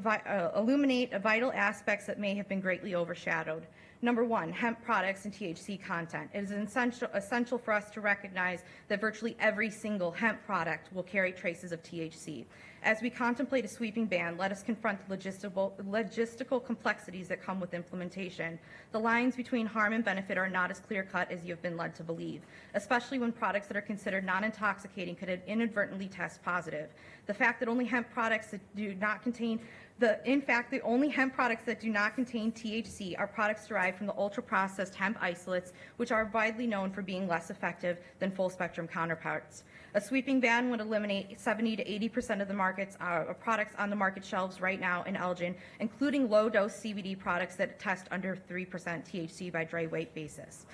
vital aspects that may have been greatly overshadowed. Number one, hemp products and THC content. It is essential for us to recognize that virtually every single hemp product will carry traces of THC. As we contemplate a sweeping ban, let us confront the logistical complexities that come with implementation. The lines between harm and benefit are not as clear-cut as you have been led to believe, especially when products that are considered non-intoxicating could inadvertently test positive. The fact that only hemp products that do not contain the only hemp products that do not contain THC are products derived from the ultra-processed hemp isolates, which are widely known for being less effective than full-spectrum counterparts. A sweeping ban would eliminate 70 to 80% of the products on the market shelves right now in Elgin, including low-dose CBD products that test under 3% THC by dry weight basis.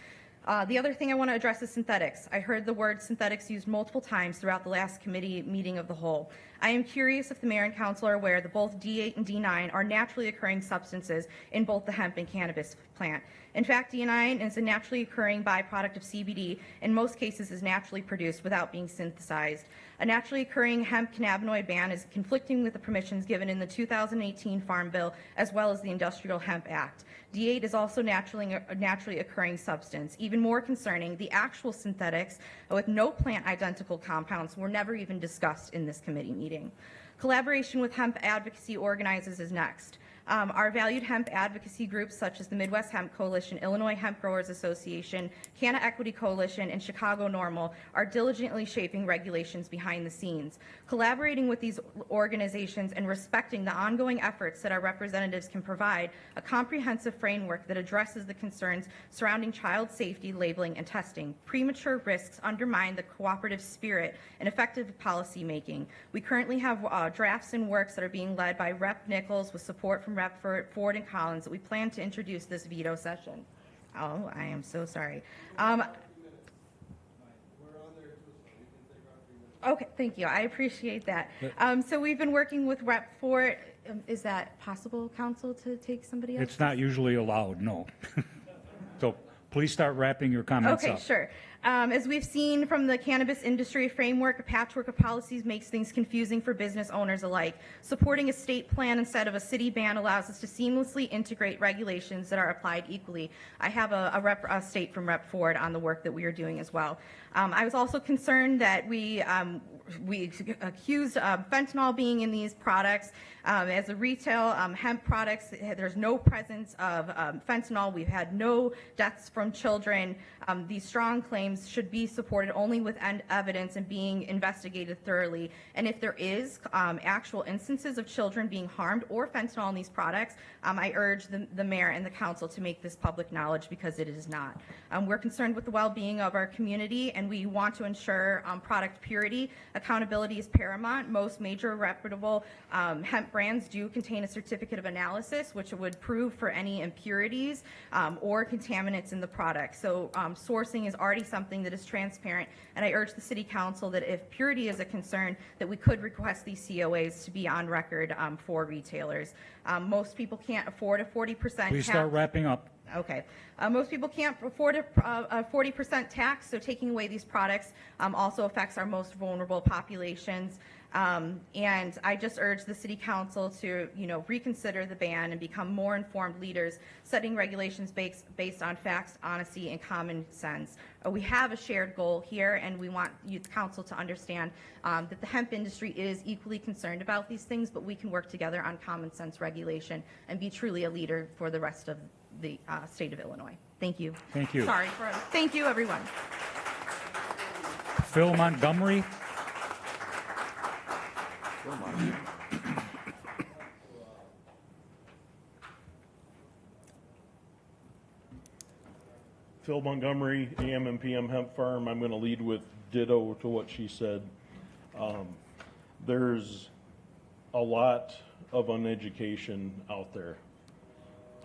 The other thing I want to address is synthetics. I heard the word synthetics used multiple times throughout the last committee meeting of the whole. I am curious if the mayor and council are aware that both D8 and D9 are naturally occurring substances in both the hemp and cannabis plant. In fact, D9 is a naturally occurring byproduct of CBD, in most cases is naturally produced without being synthesized. A naturally occurring hemp cannabinoid ban is conflicting with the permissions given in the 2018 Farm Bill as well as the Industrial Hemp Act. D8 is also a naturally occurring substance. Even more concerning, the actual synthetics with no plant identical compounds were never even discussed in this committee meeting. Collaboration with hemp advocacy organizers is next. Our valued hemp advocacy groups such as the Midwest Hemp Coalition, Illinois Hemp Growers Association, Canna Equity Coalition, and Chicago NORML are diligently shaping regulations behind the scenes. Collaborating with these organizations and respecting the ongoing efforts that our representatives can provide a comprehensive framework that addresses the concerns surrounding child safety, labeling, and testing. Premature risks undermine the cooperative spirit and effective policy making. We currently have drafts and works that are being led by Rep. Nichols with support from Rep. Ford and Collins that we plan to introduce this veto session. Oh, I am so sorry. Okay, thank you. I appreciate that. So we've been working with Rep. Ford. Is that possible, Council, to take somebody else? It's not usually allowed, no. So please start wrapping your comments up. Okay, sure. As we've seen from the cannabis industry framework, a patchwork of policies makes things confusing for business owners alike. Supporting a state plan instead of a city ban allows us to seamlessly integrate regulations that are applied equally. I have a state from Rep. Ford on the work that we are doing as well. I was also concerned that we accused fentanyl being in these products. As a retail hemp products, there's no presence of fentanyl. We've had no deaths from children. These strong claims should be supported only with evidence and being investigated thoroughly. And if there is actual instances of children being harmed or fentanyl in these products, I urge the mayor and the council to make this public knowledge because it is not. We're concerned with the well-being of our community and we want to ensure product purity. Accountability is paramount. Most major reputable hemp brands do contain a certificate of analysis which would prove for any impurities or contaminants in the product. So sourcing is already something that is transparent, and I urge the City Council that if purity is a concern, that we could request these COAs to be on record for retailers. Most people can't afford a 40% Please start wrapping up. Okay. Most people can't afford a 40% tax, so taking away these products also affects our most vulnerable populations. And I just urge the City Council to, reconsider the ban and become more informed leaders, setting regulations based on facts, honesty, and common sense. We have a shared goal here, and we want Youth Council to understand that the hemp industry is equally concerned about these things, but we can work together on common sense regulation and be truly a leader for the rest of the state of Illinois. Thank you. Thank you. Thank you, everyone. Phil Montgomery. Phil Montgomery, AM and PM Hemp Farm. I'm going to lead with ditto to what she said. There's a lot of uneducation out there.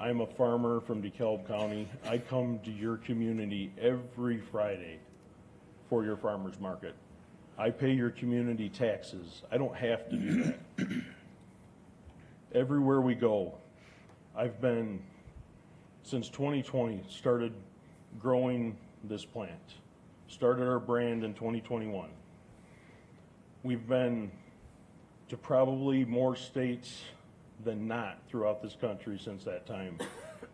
I'm a farmer from DeKalb County. I come to your community every Friday for your farmers market. I pay your community taxes. I don't have to do that. Everywhere we go, I've been, since 2020, started growing this plant. Started our brand in 2021. We've been to probably more states than not throughout this country since that time,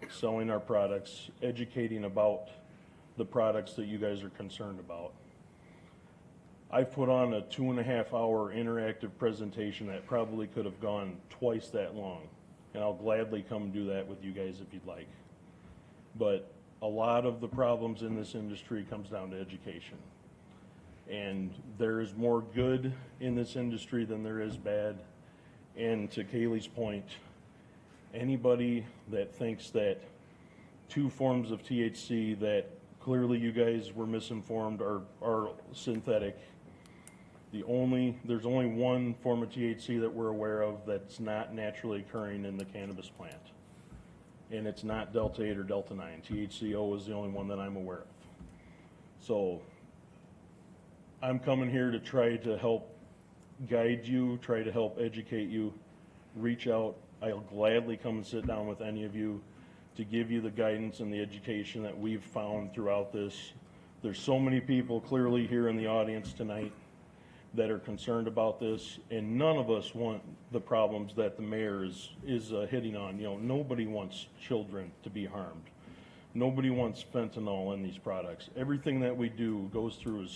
selling our products, educating about the products that you guys are concerned about. I've put on a 2.5-hour interactive presentation that probably could have gone twice that long, and I'll gladly come do that with you guys if you'd like. But a lot of the problems in this industry comes down to education. And there is more good in this industry than there is bad. And to Kaylee's point, anybody that thinks that 2 forms of THC that clearly you guys were misinformed are synthetic, there's only 1 form of THC that we're aware of that's not naturally occurring in the cannabis plant. And it's not Delta 8 or Delta 9. THCO is the only one that I'm aware of. So I'm coming here to try to help guide you, try to help educate you, reach out. I'll gladly come and sit down with any of you. to give you the guidance and the education that we've found throughout this. There's so many people clearly here in the audience tonight that are concerned about this, and none of us want the problems that the mayor is hitting on. You know, nobody wants children to be harmed. Nobody wants fentanyl in these products. Everything that we do goes through a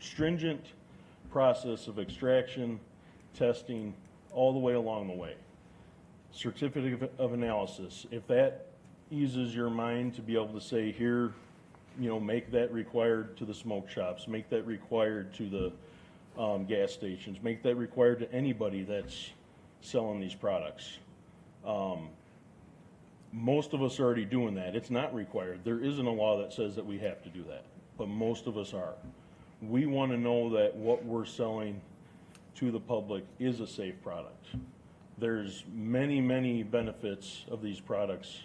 stringent process of extraction, testing, all the way along the way. Certificate of analysis. If that eases your mind to be able to say, here, you know, make that required to the smoke shops, make that required to the gas stations, make that required to anybody that's selling these products. Most of us are already doing that. It's not required. There isn't a law that says that we have to do that, but most of us are. We want to know that what we're selling to the public is a safe product. There's many, many benefits of these products,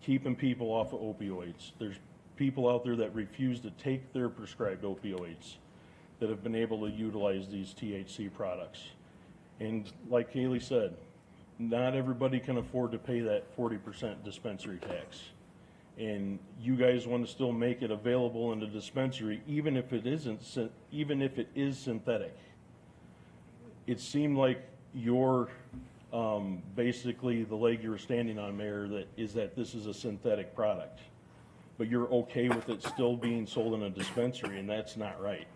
keeping people off of opioids. There's people out there that refuse to take their prescribed opioids that have been able to utilize these THC products. And like Kaylee said, not everybody can afford to pay that 40% dispensary tax. And you guys want to still make it available in the dispensary, even if it is synthetic. It seemed like your basically the leg you were standing on, Mayor, that this is a synthetic product, but you're okay with it still being sold in a dispensary, and that's not right.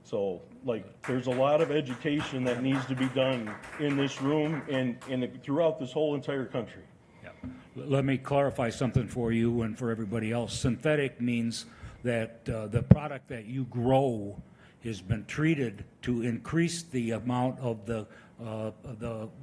So, like, there's a lot of education that needs to be done in this room and throughout this whole entire country. Let me clarify something for you and for everybody else. Synthetic means that the product that you grow has been treated to increase the amount of the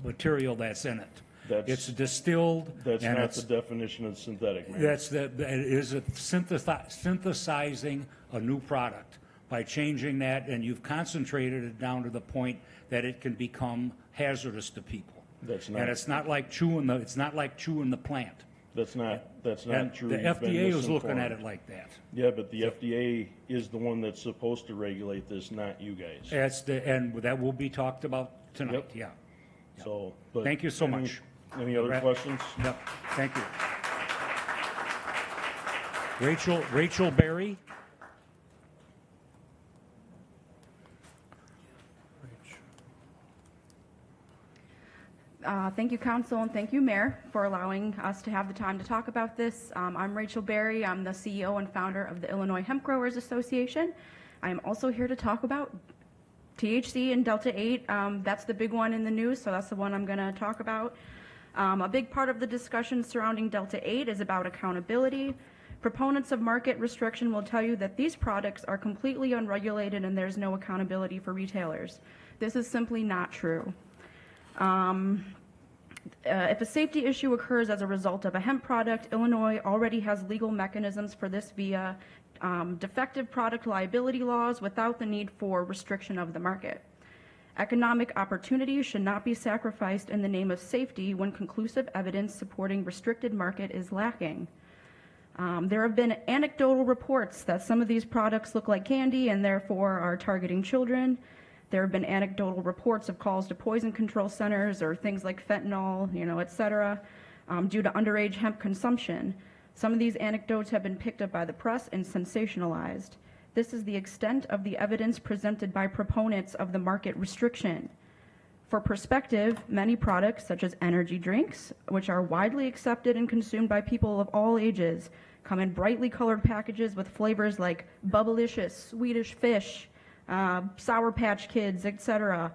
material that's in it. It's distilled. That's and not the definition of synthetic, Mayor. It is synthesizing a new product by changing that, and you've concentrated it down to the point that it can become hazardous to people. That's not. And it's not like chewing the plant. That's not And true. the You've been FDA was looking misinformed. at it like that. Yeah, but the FDA is the one that's supposed to regulate this, not you guys. And that will be talked about tonight. Yep. Yeah. So, but Thank you so any- much. Any other questions? Yep. Thank you. Rachel Berry. Thank you, Council, and thank you, Mayor, for allowing us to have the time to talk about this. I'm Rachel Berry. I'm the CEO and founder of the Illinois Hemp Growers Association. I am also here to talk about THC and Delta-8. That's the big one in the news, so that's the one I'm going to talk about. A big part of the discussion surrounding Delta-8 is about accountability. Proponents of market restriction will tell you that these products are completely unregulated and there's no accountability for retailers. This is simply not true. If a safety issue occurs as a result of a hemp product, Illinois already has legal mechanisms for this via defective product liability laws without the need for restriction of the market. Economic opportunity should not be sacrificed in the name of safety when conclusive evidence supporting restricted market is lacking. There have been anecdotal reports that some of these products look like candy and therefore are targeting children. There have been anecdotal reports of calls to poison control centers or things like fentanyl, et cetera, due to underage hemp consumption. Some of these anecdotes have been picked up by the press and sensationalized. This is the extent of the evidence presented by proponents of the market restriction. For perspective, many products, such as energy drinks, which are widely accepted and consumed by people of all ages, come in brightly colored packages with flavors like Bubblicious, Swedish Fish, Sour Patch Kids, etc.,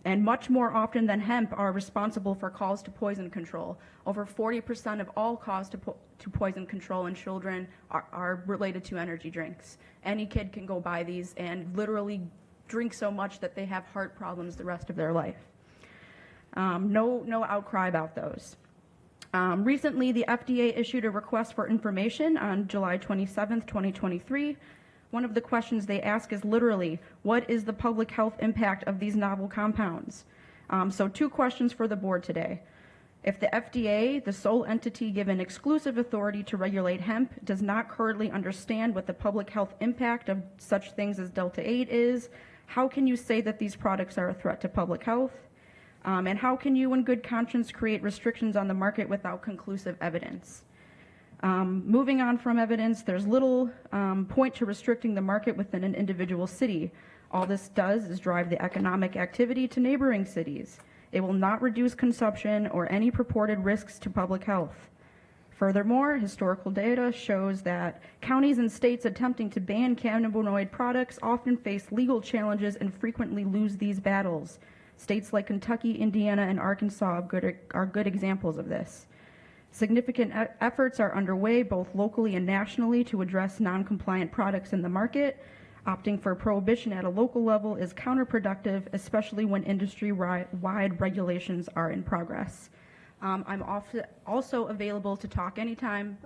and much more often than hemp are responsible for calls to poison control. Over 40% of all calls to poison control in children are related to energy drinks. Any kid can go buy these and literally drink so much that they have heart problems the rest of their life. No outcry about those. Recently, the FDA issued a request for information on July 27th, 2023. One of the questions they ask is literally, what is the public health impact of these novel compounds? So 2 questions for the board today. If the FDA, the sole entity given exclusive authority to regulate hemp, does not currently understand what the public health impact of such things as Delta-8 is, how can you say that these products are a threat to public health? And how can you in good conscience create restrictions on the market without conclusive evidence? Moving on from evidence, there's little point to restricting the market within an individual city. All this does is drive the economic activity to neighboring cities. It will not reduce consumption or any purported risks to public health. Furthermore, historical data shows that counties and states attempting to ban cannabinoid products often face legal challenges and frequently lose these battles. States like Kentucky, Indiana, and Arkansas are good examples of this. Significant efforts are underway both locally and nationally to address non-compliant products in the market. Opting for prohibition at a local level is counterproductive, especially when industry-wide regulations are in progress. I'm also available to talk anytime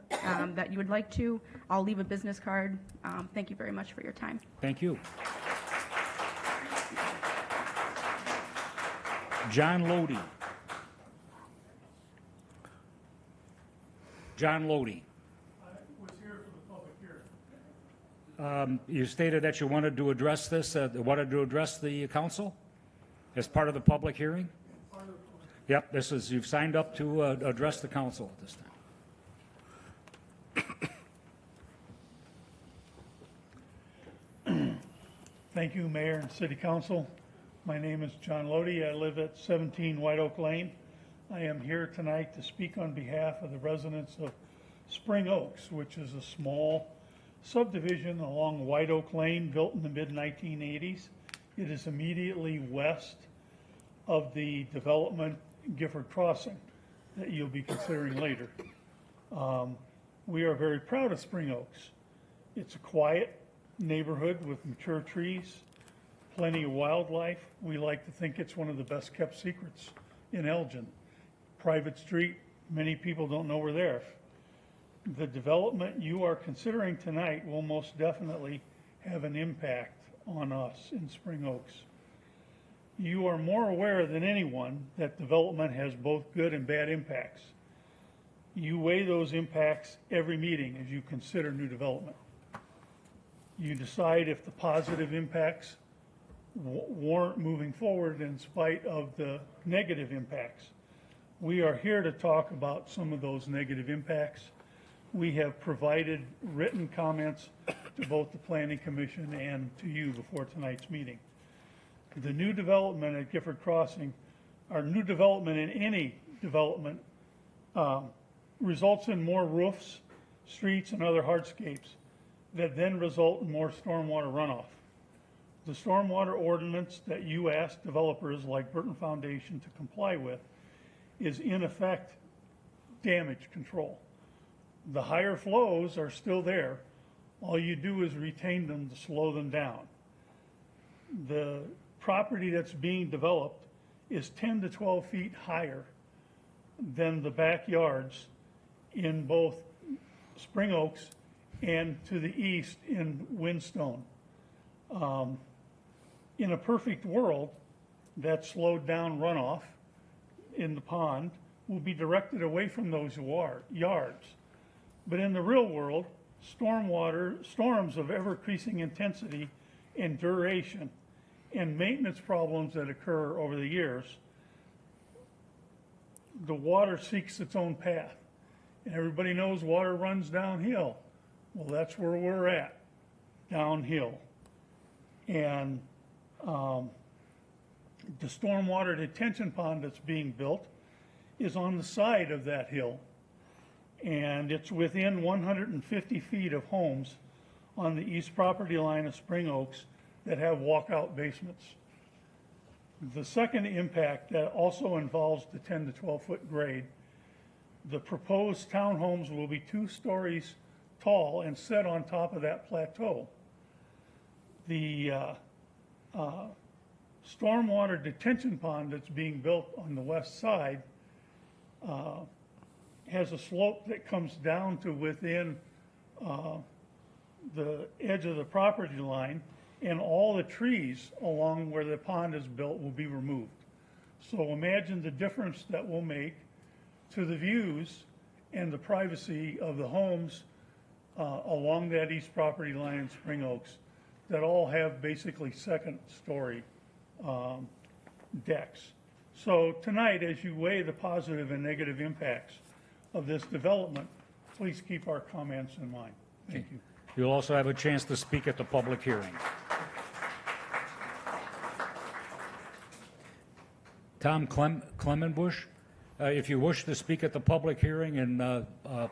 that you would like to. I'll leave a business card. Thank you very much for your time. Thank you. John Lodi. John Lodi. I was here for the public hearing. You stated that you wanted to address this, wanted to address the council as part of the public hearing? Yep, this is, you've signed up to address the council at this time. Thank you, Mayor and City Council. My name is John Lodi. I live at 17 White Oak Lane. I am here tonight to speak on behalf of the residents of Spring Oaks, which is a small subdivision along White Oak Lane built in the mid-1980s. It is immediately west of the development Gifford Crossing that you'll be considering later. We are very proud of Spring Oaks. It's a quiet neighborhood with mature trees, plenty of wildlife. We like to think it's one of the best kept secrets in Elgin. Private street, many people don't know we're there. The development you are considering tonight will most definitely have an impact on us in Spring Oaks. You are more aware than anyone that development has both good and bad impacts. You weigh those impacts every meeting as you consider new development. You decide if the positive impacts warrant moving forward in spite of the negative impacts. We are here to talk about some of those negative impacts. We have provided written comments to both the Planning Commission and to you before tonight's meeting. The new development at Gifford Crossing, or new development in any development, results in more roofs, streets, and other hardscapes that then result in more stormwater runoff. The stormwater ordinance that you ask developers like Burton Foundation to comply with is in effect damage control. The higher flows are still there. All you do is retain them to slow them down. The property that's being developed is 10 to 12 feet higher than the backyards in both Spring Oaks and to the east in Windstone. In a perfect world, that slowed down runoff in the pond will be directed away from those yards. But in the real world, storms of ever-increasing intensity and duration and maintenance problems that occur over the years, the water seeks its own path. And everybody knows water runs downhill. Well, that's where we're at, downhill. And the stormwater detention pond that's being built is on the side of that hill. And it's within 150 feet of homes on the east property line of Spring Oaks that have walkout basements. The second impact that also involves the 10 to 12 foot grade, the proposed townhomes will be 2 stories tall and set on top of that plateau. The stormwater detention pond that's being built on the west side has a slope that comes down to within the edge of the property line, and all the trees along where the pond is built will be removed. So imagine the difference that will make to the views and the privacy of the homes along that east property line in Spring Oaks that all have basically second story decks. So tonight, as you weigh the positive and negative impacts of this development, please keep our comments in mind. Thank you. You'll also have a chance to speak at the public hearing. Tom Clemenbush, if you wish to speak at the public hearing and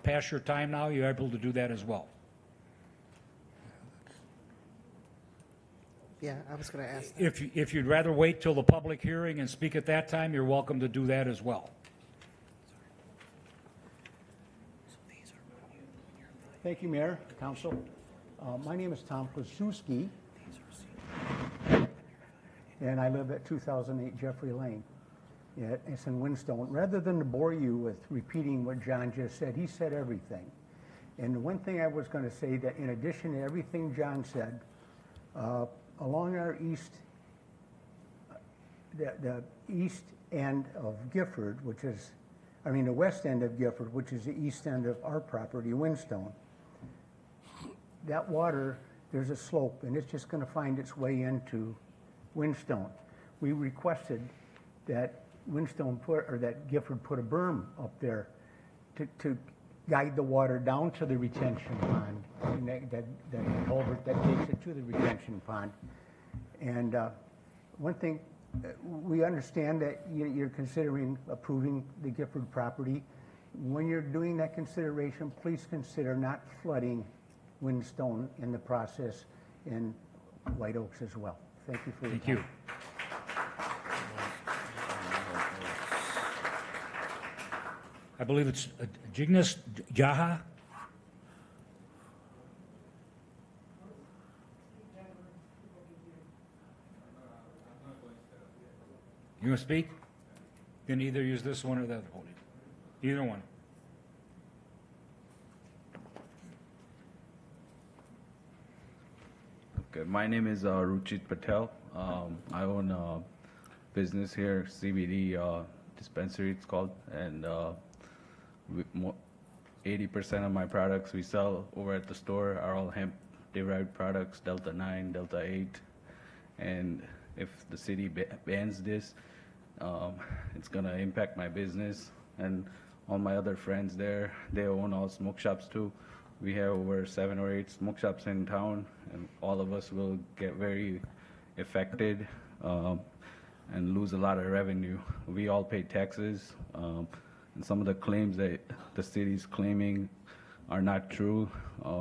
pass your time now, you're able to do that as well. Yeah, I was going to ask. If you'd rather wait till the public hearing and speak at that time, you're welcome to do that as well. Thank you, Mayor, Council. My name is Tom Kozewski, and I live at 2008 Jeffrey Lane. It's in Whinstone. Rather than to bore you with repeating what John just said, he said everything. And the one thing I was going to say, that in addition to everything John said, along our the east end of Gifford, the west end of Gifford, which is the east end of our property, Whinstone, that water, there's a slope, and it's just going to find its way into Whinstone. We requested that that Gifford put a berm up there to guide the water down to the retention pond, and that culvert that takes it to the retention pond. And one thing, we understand that you're considering approving the Gifford property. When you're doing that consideration, please consider not flooding Whinstone in the process, and White Oaks as well. Thank you for your time. Thank you. I believe it's Jignesh Jaha. You want to speak? You can either use this one or that podium. Either one. Okay, my name is Ruchit Patel. I own a business here, CBD dispensary it's called, and 80% of my products we sell over at the store are all hemp-derived products, Delta 9, Delta 8, and if the city bans this, it's going to impact my business. And all my other friends there, they own all smoke shops too. We have over 7 or 8 smoke shops in town, and all of us will get very affected and lose a lot of revenue. We all pay taxes, and some of the claims that the city's claiming are not true.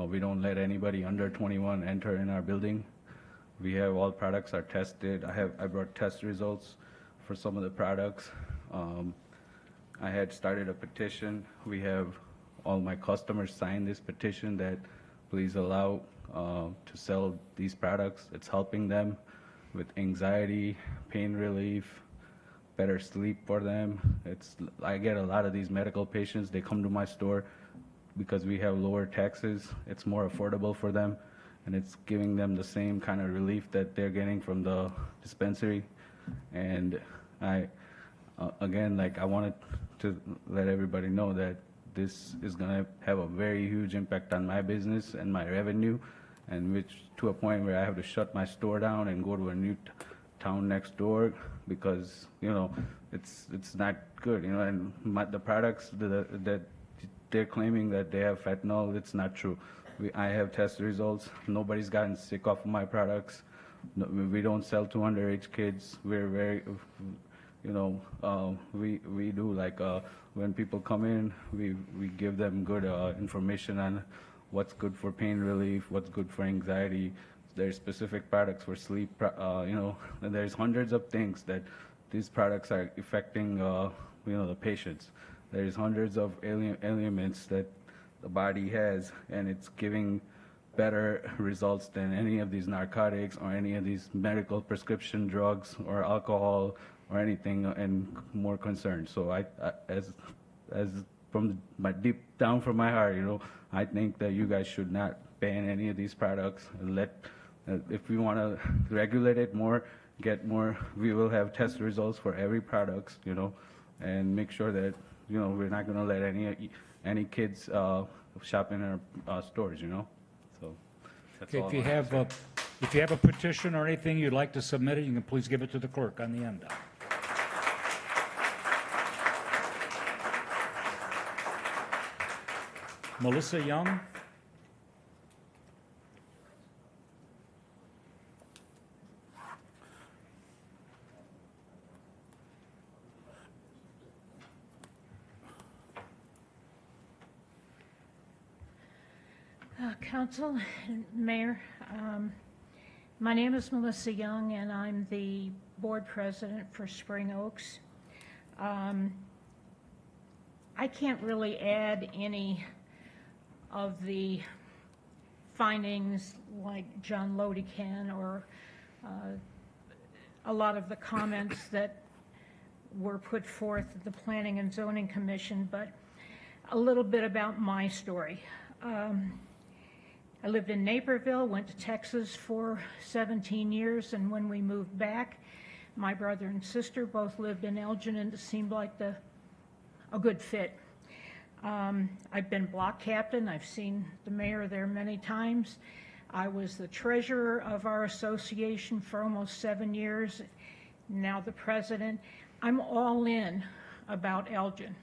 We don't let anybody under 21 enter in our building. We have all products are tested. I brought test results for some of the products. I had started a petition. We have all my customers sign this petition that please allow to sell these products. It's helping them with anxiety, pain relief, better sleep for them. I get a lot of these medical patients. They come to my store because we have lower taxes. It's more affordable for them, and it's giving them the same kind of relief that they're getting from the dispensary. And I wanted to let everybody know that this is going to have a very huge impact on my business and my revenue, and which to a point where I have to shut my store down and go to a new town next door because it's not good. And the products that they're claiming that they have fentanyl, it's not true. I have test results. Nobody's gotten sick off of my products. No, we don't sell to underage kids. We're very, we do when people come in, we give them good information on what's good for pain relief, what's good for anxiety. There's specific products for sleep, and there's hundreds of things that these products are affecting, the patients. There's hundreds of ailments that the body has, and it's giving better results than any of these narcotics or any of these medical prescription drugs or alcohol or anything, and more concerned. So as from my deep down from my heart, I think that you guys should not ban any of these products and if we want to regulate it more, get more, we will have test results for every product, and make sure that, we're not going to let any kids shop in our stores, So that's Okay, all. if you have a petition or anything you'd like to submit it, you can please give it to the clerk on the end. Melissa Young. Council and Mayor, my name is Melissa Young, and I'm the board president for Spring Oaks. I can't really add any of the findings like John Lody can, or a lot of the comments that were put forth at the Planning and Zoning Commission, but a little bit about my story. I lived in Naperville, went to Texas for 17 years, and when we moved back, my brother and sister both lived in Elgin, and it seemed like a good fit. I've been block captain. I've seen the mayor there many times. I was the treasurer of our association for almost 7 years, now the president. I'm all in about Elgin.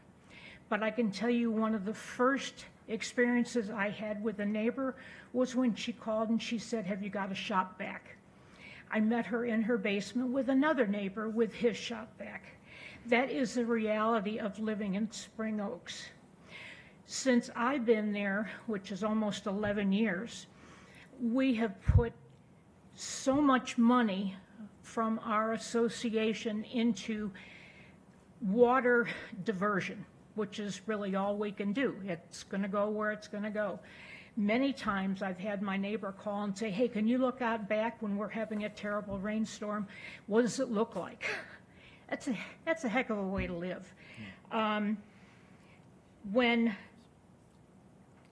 But I can tell you one of the first experiences I had with a neighbor was when she called and she said, "Have you got a shop vac?" I met her in her basement with another neighbor with his shop vac. That is the reality of living in Spring Oaks. Since I've been there, which is almost 11 years, we have put so much money from our association into water diversion, which is really all we can do. It's going to go where it's going to go. Many times I've had my neighbor call and say, "Hey, can you look out back when we're having a terrible rainstorm? What does it look like?" That's a heck of a way to live.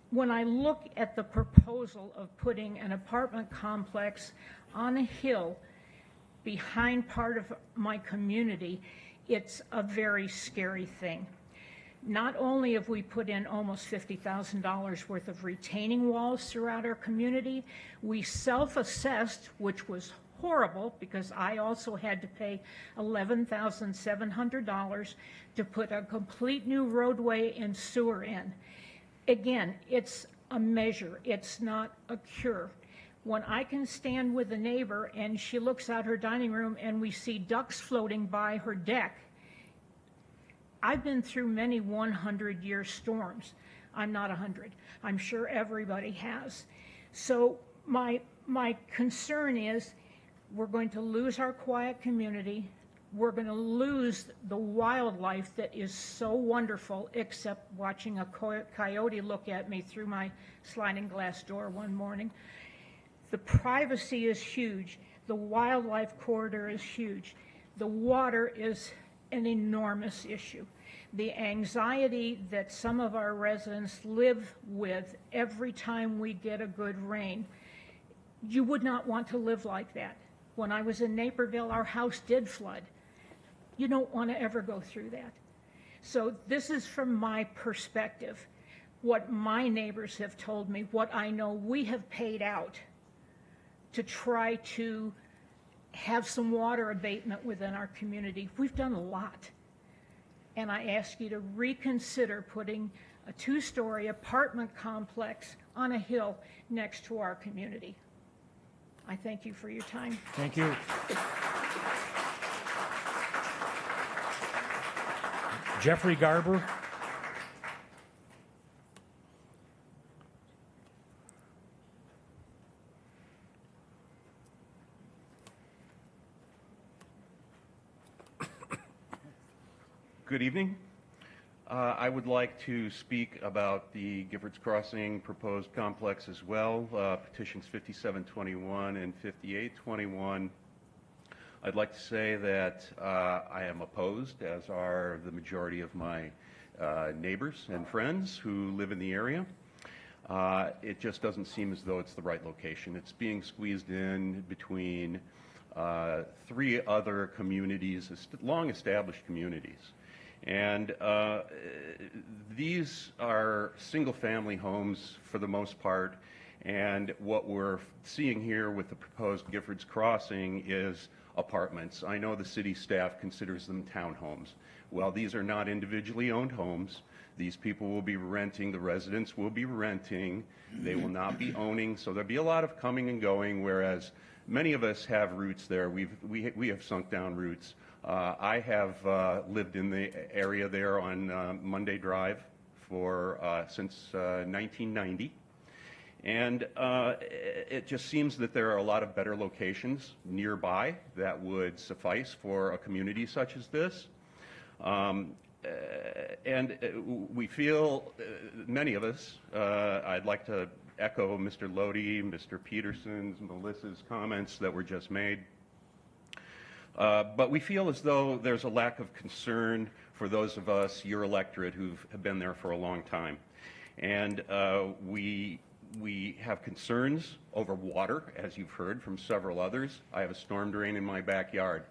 When I look at the proposal of putting an apartment complex on a hill behind part of my community, it's a very scary thing. Not only have we put in almost $50,000 worth of retaining walls throughout our community, we self-assessed, which was horrible because I also had to pay $11,700 to put a complete new roadway and sewer in. Again, it's a measure, it's not a cure. When I can stand with a neighbor and she looks out her dining room and we see ducks floating by her deck, I've been through many 100-year storms. I'm not 100. I'm sure everybody has. So my concern is we're going to lose our quiet community. We're going to lose the wildlife that is so wonderful, except watching a coyote look at me through my sliding glass door one morning. The privacy is huge. The wildlife corridor is huge. The water is an enormous issue. The anxiety that some of our residents live with every time we get a good rain, you would not want to live like that. When I was in Naperville, our house did flood. You don't want to ever go through that. So this is from my perspective, what my neighbors have told me, what I know we have paid out to try to have some water abatement within our community. We've done a lot. And I ask you to reconsider putting a 2-story apartment complex on a hill next to our community. I thank you for your time. Thank you. Jeffrey Garber. Good evening. I would like to speak about the Giffords Crossing proposed complex as well, petitions 5721 and 5821. I'd like to say that I am opposed, as are the majority of my neighbors and friends who live in the area. It just doesn't seem as though it's the right location. It's being squeezed in between 3 other communities, long-established communities. And these are single-family homes for the most part, And what we're seeing here with the proposed Giffords Crossing is apartments. I know the city staff considers them townhomes. Well, these are not individually owned homes. These people will be renting, the residents will be renting, they will not be owning, so there'll be a lot of coming and going, whereas many of us have roots there. We have sunk down roots. I have lived in the area there on Monday Drive since 1990. And it just seems that there are a lot of better locations nearby that would suffice for a community such as this. And we feel, many of us, I'd like to echo Mr. Lodi, Mr. Peterson's, Melissa's comments that were just made. But we feel as though there's a lack of concern for those of us, your electorate, who have been there for a long time. And we have concerns over water, as you've heard from several others. I have a storm drain in my backyard.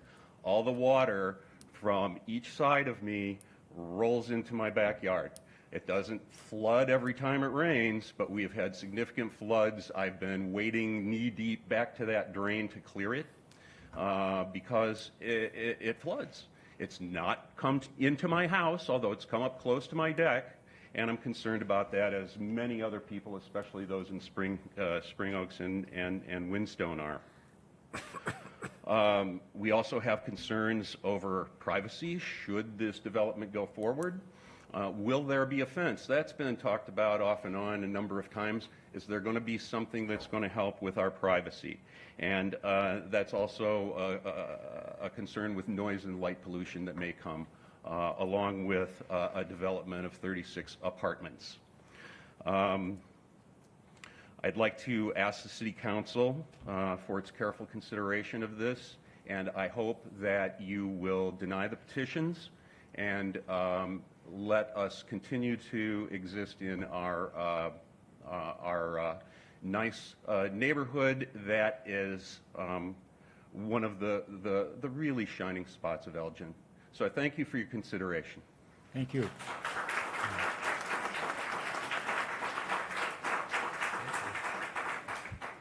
All the water from each side of me rolls into my backyard. It doesn't flood every time it rains, but we have had significant floods. I've been wading knee-deep back to that drain to clear it because it floods. It's not come into my house, although it's come up close to my deck, and I'm concerned about that, as many other people, especially those in Spring Oaks and Windstone, are. We also have concerns over privacy should this development go forward. Will there be a fence? That's been talked about off and on a number of times. Is there going to be something that's going to help with our privacy? And that's also a concern with noise and light pollution that may come along with a development of 36 apartments. I'd like to ask the City Council for its careful consideration of this, and I hope that you will deny the petitions and let us continue to exist in our nice neighborhood that is one of the really shining spots of Elgin. So I thank you for your consideration. Thank you.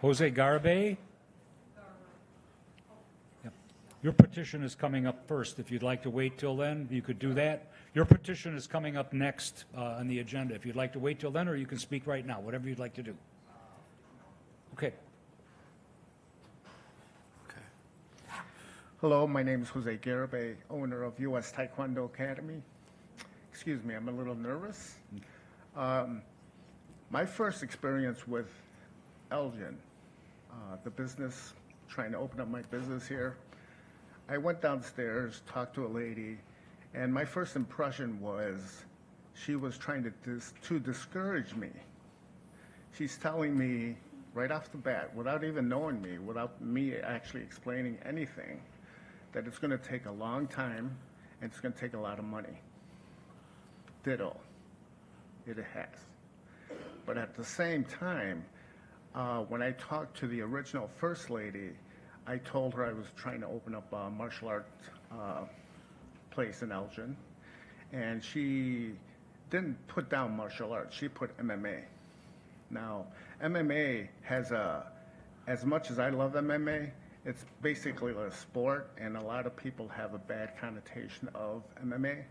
Jose Garbe? Yep. Your petition is coming up first. If you'd like to wait till then, you could do that. Your petition is coming up next on the agenda. If you'd like to wait till then, or you can speak right now, whatever you'd like to do. Okay. Hello, my name is Jose Garibay, owner of U.S. Taekwondo Academy. Excuse me, I'm a little nervous. My first experience with Elgin, the business, trying to open up my business here, I went downstairs, talked to a lady, and my first impression was she was trying to discourage me. She's telling me right off the bat, without even knowing me, without me actually explaining anything, that it's going to take a long time and it's going to take a lot of money. Ditto. It has. But at the same time, when I talked to the original First Lady, I told her I was trying to open up a martial art place in Elgin, and she didn't put down martial arts, she put MMA. Now, MMA has as much as I love MMA, it's basically a sport, and a lot of people have a bad connotation of MMA.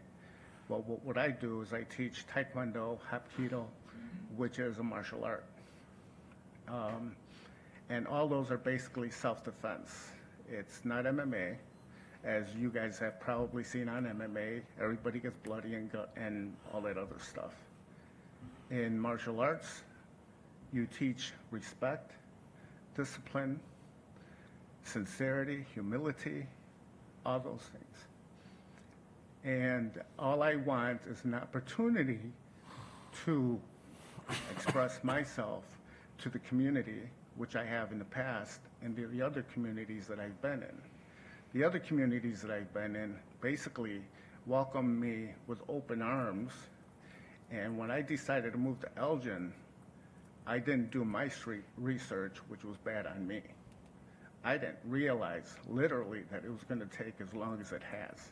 Well, what I do is I teach Taekwondo, Hapkido, which is a martial art. And all those are basically self-defense. It's not MMA. As you guys have probably seen on MMA, everybody gets bloody and all that other stuff. In martial arts, you teach respect, discipline, sincerity, humility, all those things. And all I want is an opportunity to express myself to the community, which I have in the past, and the other communities that I've been in. The other communities that I've been in basically welcomed me with open arms, and when I decided to move to Elgin, I didn't do my street research, which was bad on me. I didn't realize, literally, that it was going to take as long as it has.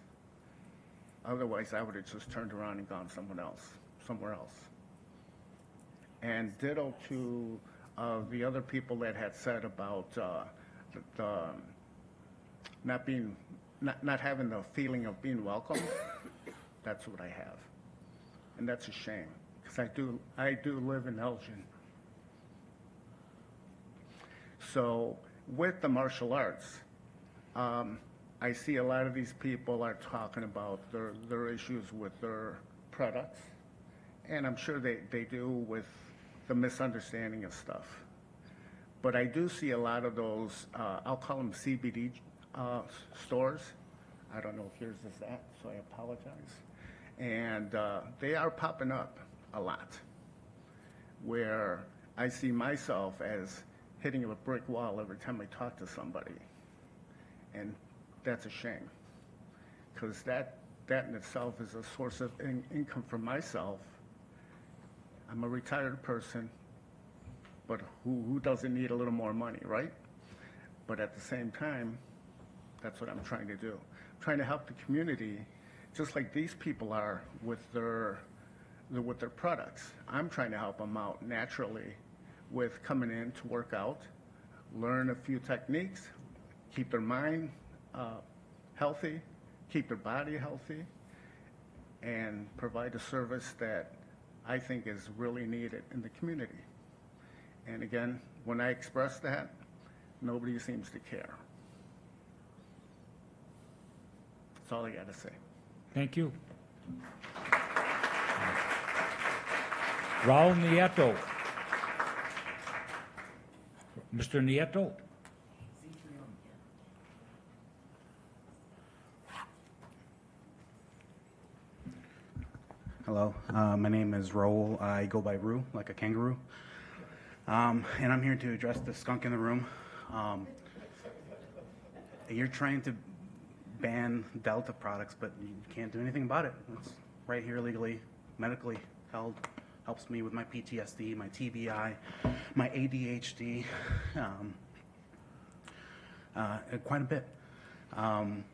Otherwise, I would have just turned around and gone somewhere else. And ditto to of the other people that had said about the not having the feeling of being welcome. That's what I have, and that's a shame because I do live in Elgin. So with the martial arts, I see a lot of these people are talking about their issues with their products, and I'm sure they do with the misunderstanding of stuff. But I do see a lot of those, I'll call them CBD stores. I don't know if yours is that, so I apologize. And they are popping up a lot, where I see myself as hitting a brick wall every time I talk to somebody. And that's a shame, because that in itself is a source of income for myself. I'm a retired person, but who doesn't need a little more money, right? But at the same time, that's what I'm trying to do. I'm trying to help the community, just like these people are with their products. I'm trying to help them out naturally with coming in to work out, learn a few techniques, keep their mind healthy, keep their body healthy, and provide a service that I think is really needed in the community. And again, when I express that, nobody seems to care. That's all I got to say. Thank you. Raul Nieto. Mr. Nieto. Hello, my name is Raul. I go by Roo, like a kangaroo. And I'm here to address the skunk in the room. You're trying to ban Delta products, but you can't do anything about it. It's right here legally, medically held. Helps me with my PTSD, my TBI, my ADHD, quite a bit. And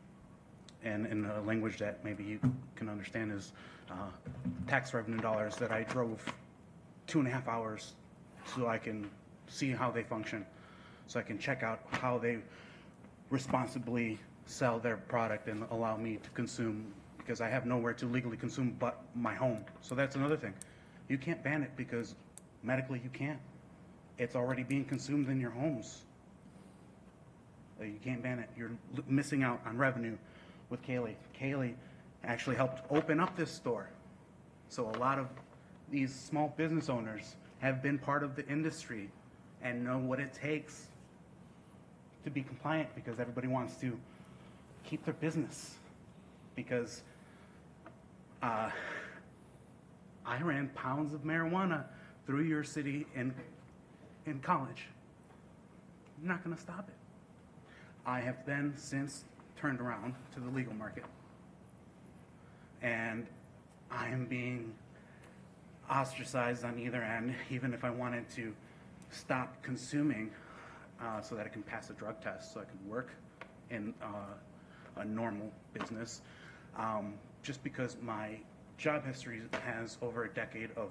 in a language that maybe you can understand is tax revenue dollars that I drove 2.5 hours so I can see how they function, so I can check out how they responsibly sell their product and allow me to consume, because I have nowhere to legally consume but my home. So that's another thing. You can't ban it because medically you can't. It's already being consumed in your homes. You can't ban it. You're missing out on revenue with Kaylee. Kaylee actually helped open up this store. So a lot of these small business owners have been part of the industry and know what it takes to be compliant, because everybody wants to keep their business. Because I ran pounds of marijuana through your city in college. You're not going to stop it. I have then since turned around to the legal market. And I am being ostracized on either end, even if I wanted to stop consuming so that I can pass a drug test, so I can work in a normal business. Just because my job history has over a decade of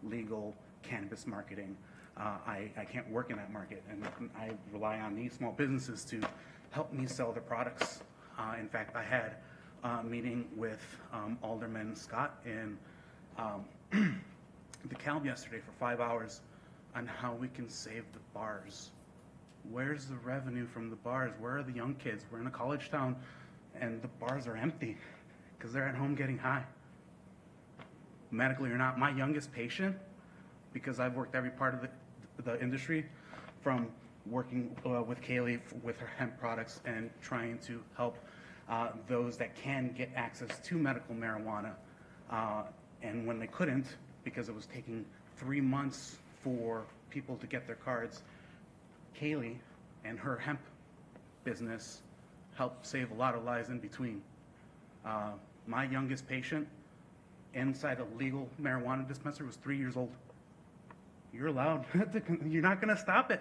legal cannabis marketing, I can't work in that market, and I rely on these small businesses to help me sell their products. In fact, I had a meeting with Alderman Scott in DeKalb yesterday for 5 hours on how we can save the bars. Where's the revenue from the bars? Where are the young kids? We're in a college town, and the bars are empty because they're at home getting high. Medically or not, my youngest patient, because I've worked every part of the industry, from working with Kaylee with her hemp products and trying to help those that can get access to medical marijuana. And when they couldn't, because it was taking 3 months for people to get their cards, Kaylee and her hemp business helped save a lot of lives in between. My youngest patient inside a legal marijuana dispensary was 3 years old. You're allowed, you're not going to stop it,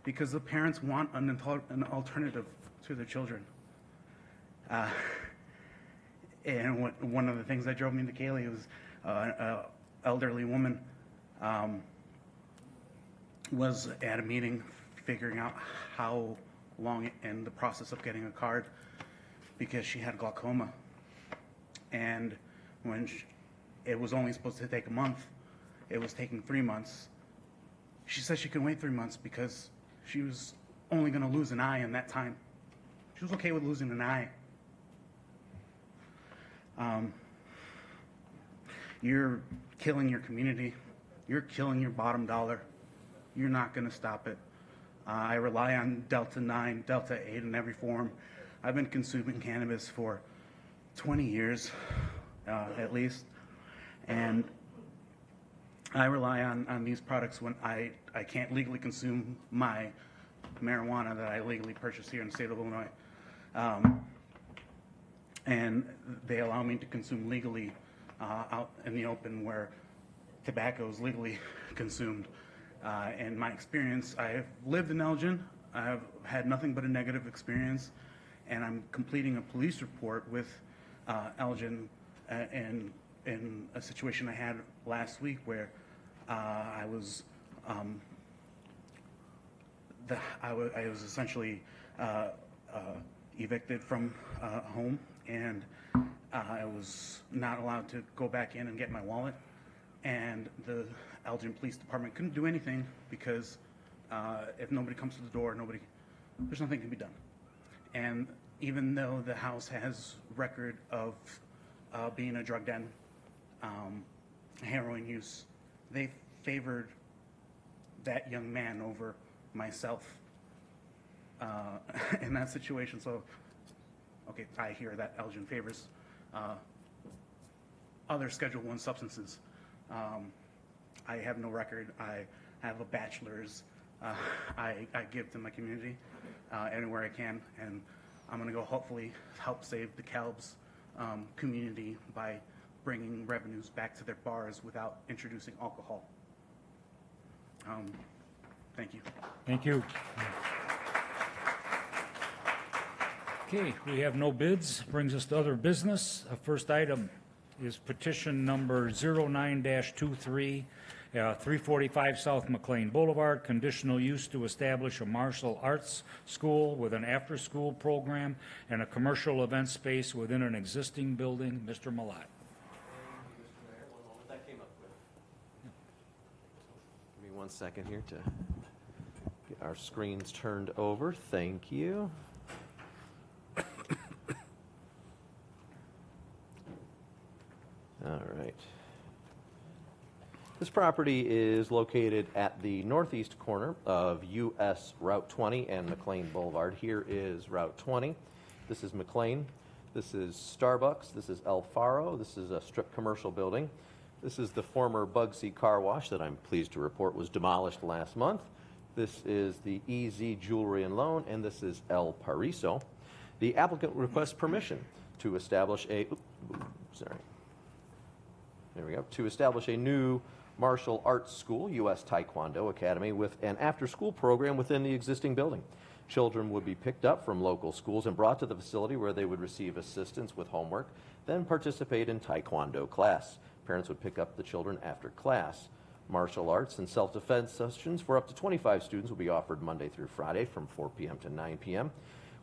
because the parents want an alternative to their children. And one of the things that drove me to Kaylee was an elderly woman was at a meeting figuring out how long in the process of getting a card because she had glaucoma. And when it was only supposed to take a month, it was taking 3 months. She said she can wait 3 months because she was only going to lose an eye in that time. She was okay with losing an eye. You're killing your community. You're killing your bottom dollar. You're not going to stop it. I rely on Delta 9, Delta 8 in every form. I've been consuming cannabis for 20 years, at least. And I rely on these products when I can't legally consume my marijuana that I legally purchase here in the state of Illinois. And they allow me to consume legally out in the open where tobacco is legally consumed. In my experience, I have lived in Elgin. I have had nothing but a negative experience, and I'm completing a police report with Elgin in a situation I had last week where I was essentially evicted from home, and I was not allowed to go back in and get my wallet. And the Elgin Police Department couldn't do anything because if nobody comes to the door, there's nothing can be done. And even though the house has record of being a drug den, heroin use, they favored that young man over myself in that situation. So, okay, I hear that Elgin favors other Schedule I substances. I have no record. I have a bachelor's. I give to my community anywhere I can, and I'm going to go hopefully help save the Calb's community by bringing revenues back to their bars without introducing alcohol. Thank you. Thank you. Okay, we have no bids. Brings us to other business. First item is petition number 09-23, 345 South McLean Boulevard, conditional use to establish a martial arts school with an after-school program and a commercial event space within an existing building. Mr. Malat. That came up with. Give me 1 second here to get our screens turned over. Thank you. All right. This property is located at the northeast corner of US Route 20 and McLean Boulevard. Here is Route 20. This is McLean. This is Starbucks. This is El Faro. This is a strip commercial building. This is the former Bugsy Car Wash that I'm pleased to report was demolished last month. This is the EZ Jewelry and Loan, and this is El Pariso. The applicant requests permission to establish a, to establish a new martial arts school, U.S. Taekwondo Academy, with an after-school program within the existing building. Children would be picked up from local schools and brought to the facility where they would receive assistance with homework, then participate in Taekwondo class. Parents would pick up the children after class. Martial arts and self-defense sessions for up to 25 students will be offered Monday through Friday from 4 p.m. to 9 p.m.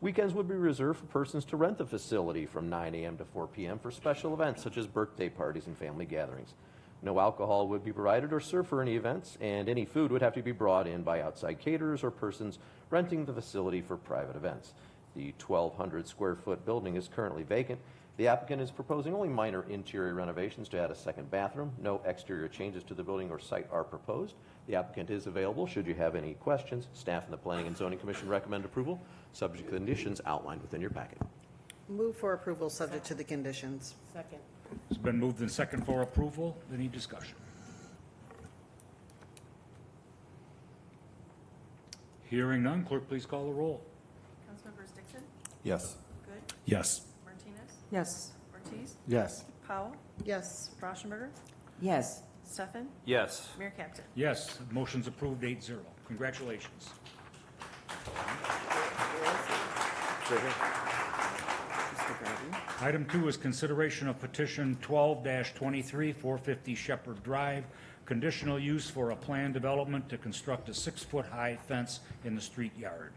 Weekends would be reserved for persons to rent the facility from 9 a.m. to 4 p.m. for special events such as birthday parties and family gatherings. No alcohol would be provided or served for any events, and any food would have to be brought in by outside caterers or persons renting the facility for private events. The 1,200 square foot building is currently vacant. The applicant is proposing only minor interior renovations to add a second bathroom. No exterior changes to the building or site are proposed. The applicant is available should you have any questions. Staff and the Planning and Zoning Commission recommend approval, subject to the conditions outlined within your packet. Move for approval subject to the conditions. Second. It's been moved and second for approval. Any discussion? Hearing none, clerk, please call the roll. Councilmembers Dixon? Yes. Good? Yes. Martinez? Yes. Ortiz? Yes. Powell? Yes. Rauschenberger? Yes. Stefan? Yes. Mayor Captain? Yes, motion's approved 8-0. Congratulations. Item 2 is consideration of petition 12-23, 450 Shepherd Drive, conditional use for a planned development to construct a 6-foot-high fence in the street yard.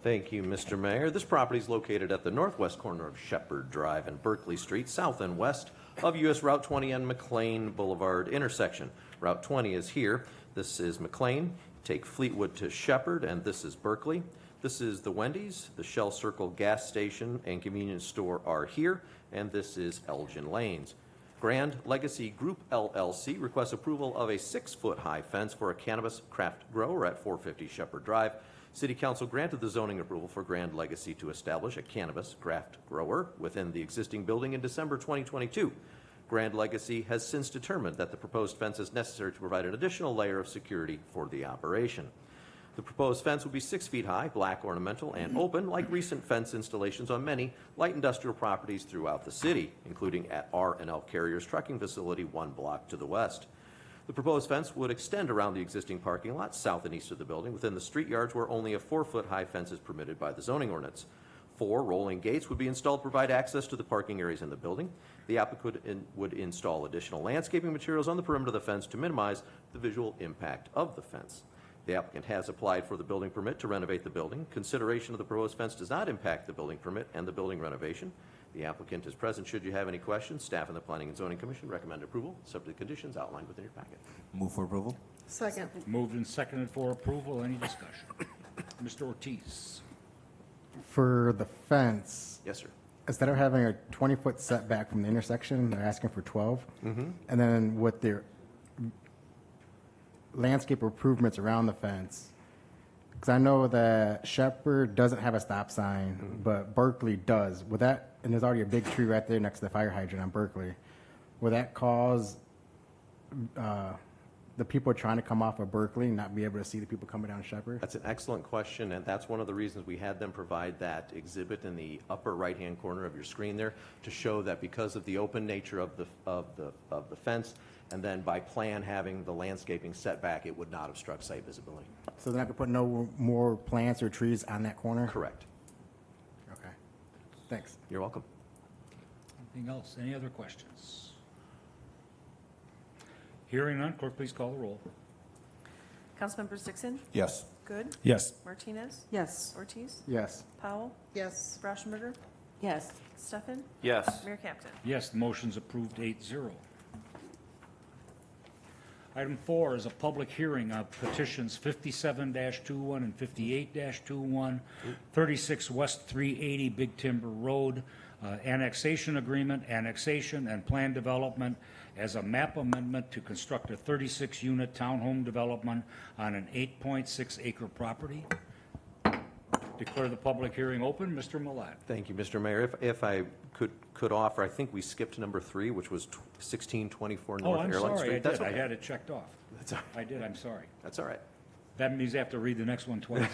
Thank you, Mr. Mayor. This property is located at the northwest corner of Shepherd Drive and Berkeley Street, south and west of U.S. Route 20 and McLean Boulevard intersection. Route 20 is here. This is McLean. Take Fleetwood to Shepherd, and this is Berkeley. This is the Wendy's, the Shell Circle gas station and convenience store are here, and this is Elgin Lanes. Grand Legacy Group LLC requests approval of a 6-foot-high fence for a cannabis craft grower at 450 Shepherd Drive. City Council granted the zoning approval for Grand Legacy to establish a cannabis craft grower within the existing building in December 2022. Grand Legacy has since determined that the proposed fence is necessary to provide an additional layer of security for the operation. The proposed fence will be 6 feet high, black ornamental, and open, like recent fence installations on many light industrial properties throughout the city, including at R&L Carriers trucking facility 1 block to the west. The proposed fence would extend around the existing parking lot south and east of the building within the street yards where only a 4-foot-high fence is permitted by the zoning ordinance. 4 rolling gates would be installed to provide access to the parking areas in the building. The applicant would install additional landscaping materials on the perimeter of the fence to minimize the visual impact of the fence. The applicant has applied for the building permit to renovate the building. Consideration of the proposed fence does not impact the building permit and the building renovation. The applicant is present. Should you have any questions, staff and the Planning and Zoning Commission recommend approval, subject to conditions outlined within your packet. Move for approval. Second. Moved and seconded for approval. Any discussion? Mr. Ortiz. For the fence. Yes, sir. Instead of having a 20-foot setback from the intersection, they're asking for 12. Mhm. And then with their landscape improvements around the fence, because I know that Shepherd doesn't have a stop sign, but Berkeley does. Would that, and there's already a big tree right there next to the fire hydrant on Berkeley, would that cause the people trying to come off of Berkeley not be able to see the people coming down Shepherd? That's an excellent question, and that's one of the reasons we had them provide that exhibit in the upper right-hand corner of your screen there to show that because of the open nature of the fence, and then by plan having the landscaping setback, it would not obstruct site visibility. So they're not going to put no more plants or trees on that corner? Correct. Okay. Thanks. You're welcome. Anything else? Any other questions? Hearing none, clerk, please call the roll. Councilmembers Dixon? Yes. Good? Yes. Martinez? Yes. Ortiz? Yes. Powell? Yes. Rauschenberger? Yes. Steffen? Yes. Mayor Captain? Yes, the motion's approved 8-0. Item 4 is a public hearing of petitions 57-21 and 58-21, 36 West 380 Big Timber Road, annexation agreement, annexation and plan development as a map amendment to construct a 36-unit townhome development on an 8.6 acre property. Declare the public hearing open. Mr. Millat. Thank you, Mr. Mayor. If I could offer, I think we skipped number 3, which was 1624 North I'm Airline sorry, Street. I That's did. I okay. had it checked off. That's all right. I did, I'm sorry. That's all right. That means I have to read the next one twice.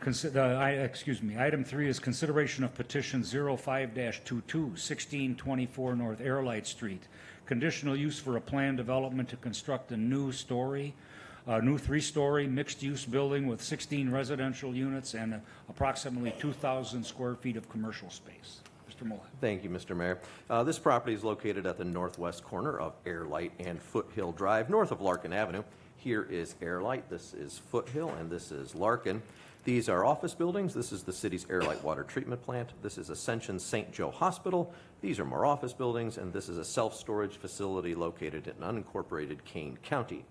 Item 3 is consideration of petition 05-22, 1624 North Airlight Street. Conditional use for a planned development to construct a new 3-story mixed-use building with 16 residential units and approximately 2,000 square feet of commercial space. Mr. Millat. Thank you, Mr. Mayor. This property is located at the northwest corner of Airlight and Foothill Drive, north of Larkin Avenue. Here is Airlight, this is Foothill, and this is Larkin. These are office buildings. This is the city's Airlight water treatment plant. This is Ascension St. Joe Hospital. These are more office buildings, and this is a self-storage facility located in unincorporated Kane County.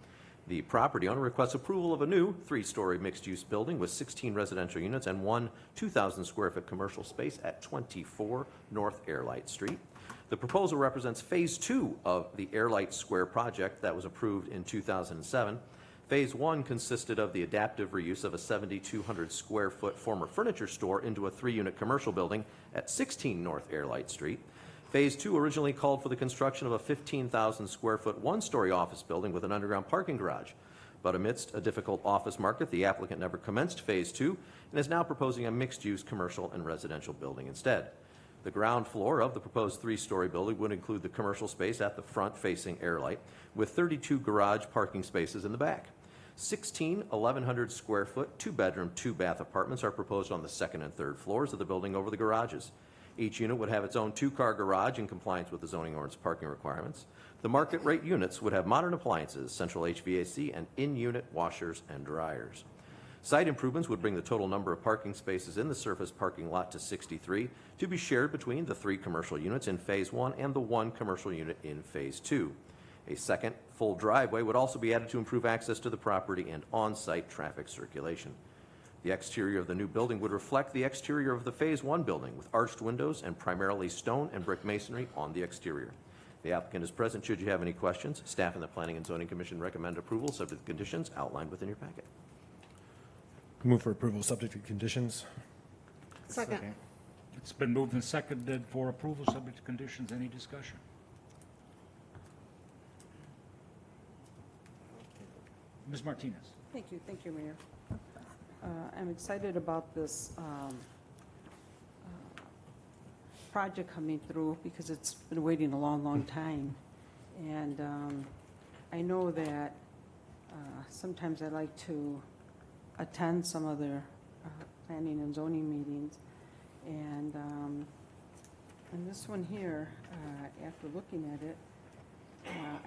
The property owner requests approval of a new 3-story mixed-use building with 16 residential units and one 2,000 square foot commercial space at 24 North Airlight Street. The proposal represents Phase 2 of the Airlight Square project that was approved in 2007. Phase 1 consisted of the adaptive reuse of a 7,200 square foot former furniture store into a 3-unit commercial building at 16 North Airlight Street. Phase 2 originally called for the construction of a 15,000 square foot 1-story office building with an underground parking garage. But amidst a difficult office market, the applicant never commenced Phase 2 and is now proposing a mixed-use commercial and residential building instead. The ground floor of the proposed 3-story building would include the commercial space at the front facing Airlight, with 32 garage parking spaces in the back. 16 1,100 square foot, 2-bedroom, 2-bath apartments are proposed on the second and third floors of the building over the garages. Each unit would have its own two-car garage in compliance with the zoning ordinance parking requirements. The market rate units would have modern appliances, central HVAC, and in-unit washers and dryers. Site improvements would bring the total number of parking spaces in the surface parking lot to 63, to be shared between the 3 commercial units in Phase 1 and the 1 commercial unit in Phase 2. A second full driveway would also be added to improve access to the property and on-site traffic circulation. The exterior of the new building would reflect the exterior of the Phase 1 building, with arched windows and primarily stone and brick masonry on the exterior. The applicant is present. Should you have any questions, staff and the Planning and Zoning Commission recommend approval subject to conditions outlined within your packet. Move for approval subject to conditions. Second. It's been moved and seconded for approval, subject to conditions. Any discussion? Ms. Martinez. Thank you, Mayor. I'm excited about this project coming through because it's been waiting a long, long time. And I know that sometimes I like to attend some of their planning and zoning meetings. And this one here, after looking at it,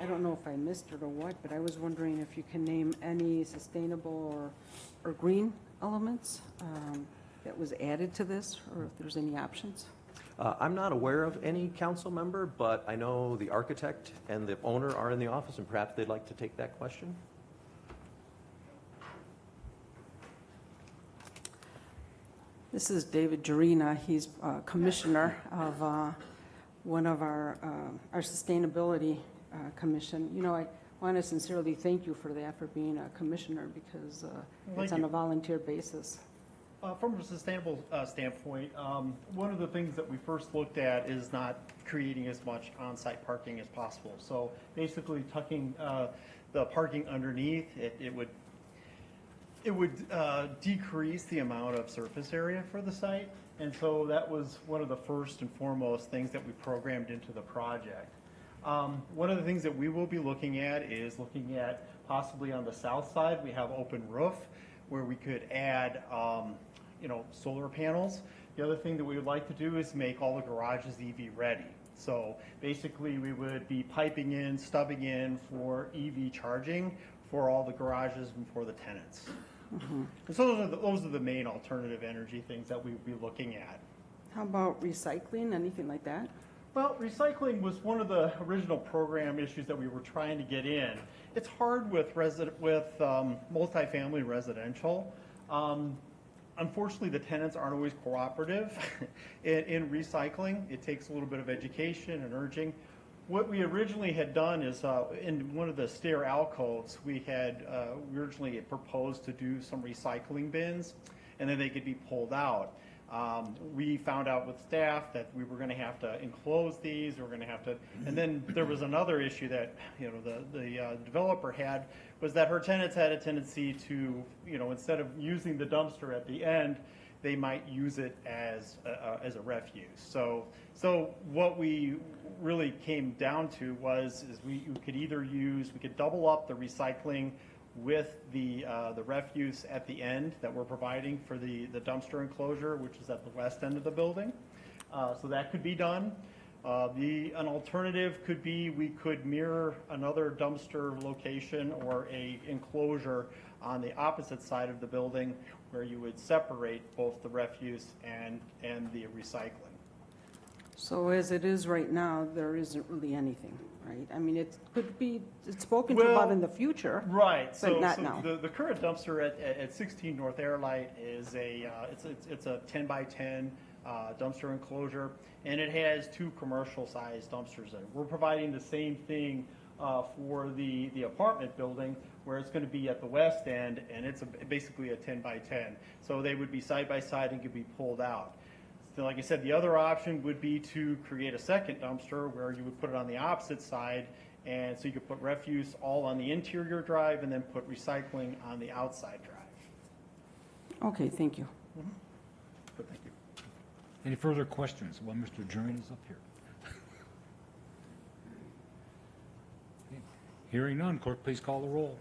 I don't know if I missed it or what, but I was wondering if you can name any sustainable or green elements that was added to this, or if there's any options. I'm not aware of any council member, but I know the architect and the owner are in the office, and perhaps they'd like to take that question. This is David Jarina. He's commissioner of one of our sustainability commission. You know, I want to sincerely thank you for that, for being a commissioner, because it's on a volunteer basis. From a sustainable standpoint, one of the things that we first looked at is not creating as much on-site parking as possible. So basically tucking the parking underneath, it would decrease the amount of surface area for the site. And so that was one of the first and foremost things that we programmed into the project. One of the things that we will be looking at is looking at possibly on the south side, we have open roof where we could add solar panels. The other thing that we would like to do is make all the garages EV ready. So basically we would be piping in, stubbing in for EV charging for all the garages and for the tenants. Mm-hmm. And so those are the main alternative energy things that we would be looking at. How about recycling, anything like that? Well, recycling was one of the original program issues that we were trying to get in. It's hard with multifamily residential. Unfortunately, the tenants aren't always cooperative in recycling. It takes a little bit of education and urging. What we originally had done is in one of the stair alcoves, we originally proposed to do some recycling bins, and then they could be pulled out. We found out with staff that we were going to have to enclose these. We were going to have to, and then there was another issue that the developer had, was that her tenants had a tendency to, instead of using the dumpster at the end, they might use it as a refuse. So what we really came down to is we could double up the recycling with the refuse at the end that we're providing for the dumpster enclosure, which is at the west end of the building. So that could be done. An alternative could be we could mirror another dumpster location or a enclosure on the opposite side of the building where you would separate both the refuse and the recycling. So as it is right now, there isn't really anything, right? I mean, it's spoken to about in the future, right? But not now. The current dumpster at 16 North Airlight is it's a 10 by 10 dumpster enclosure, and it has 2 commercial-sized dumpsters in it. We're providing the same thing for the apartment building, where it's going to be at the west end, and it's basically a 10 by 10. So they would be side by side and could be pulled out. So like I said, the other option would be to create a second dumpster where you would put it on the opposite side, and so you could put refuse all on the interior drive and then put recycling on the outside drive. Okay, thank you. Mm-hmm. But thank you. Any further questions while Mr. Jurin is up here? Okay. Hearing none, clerk, please call the roll.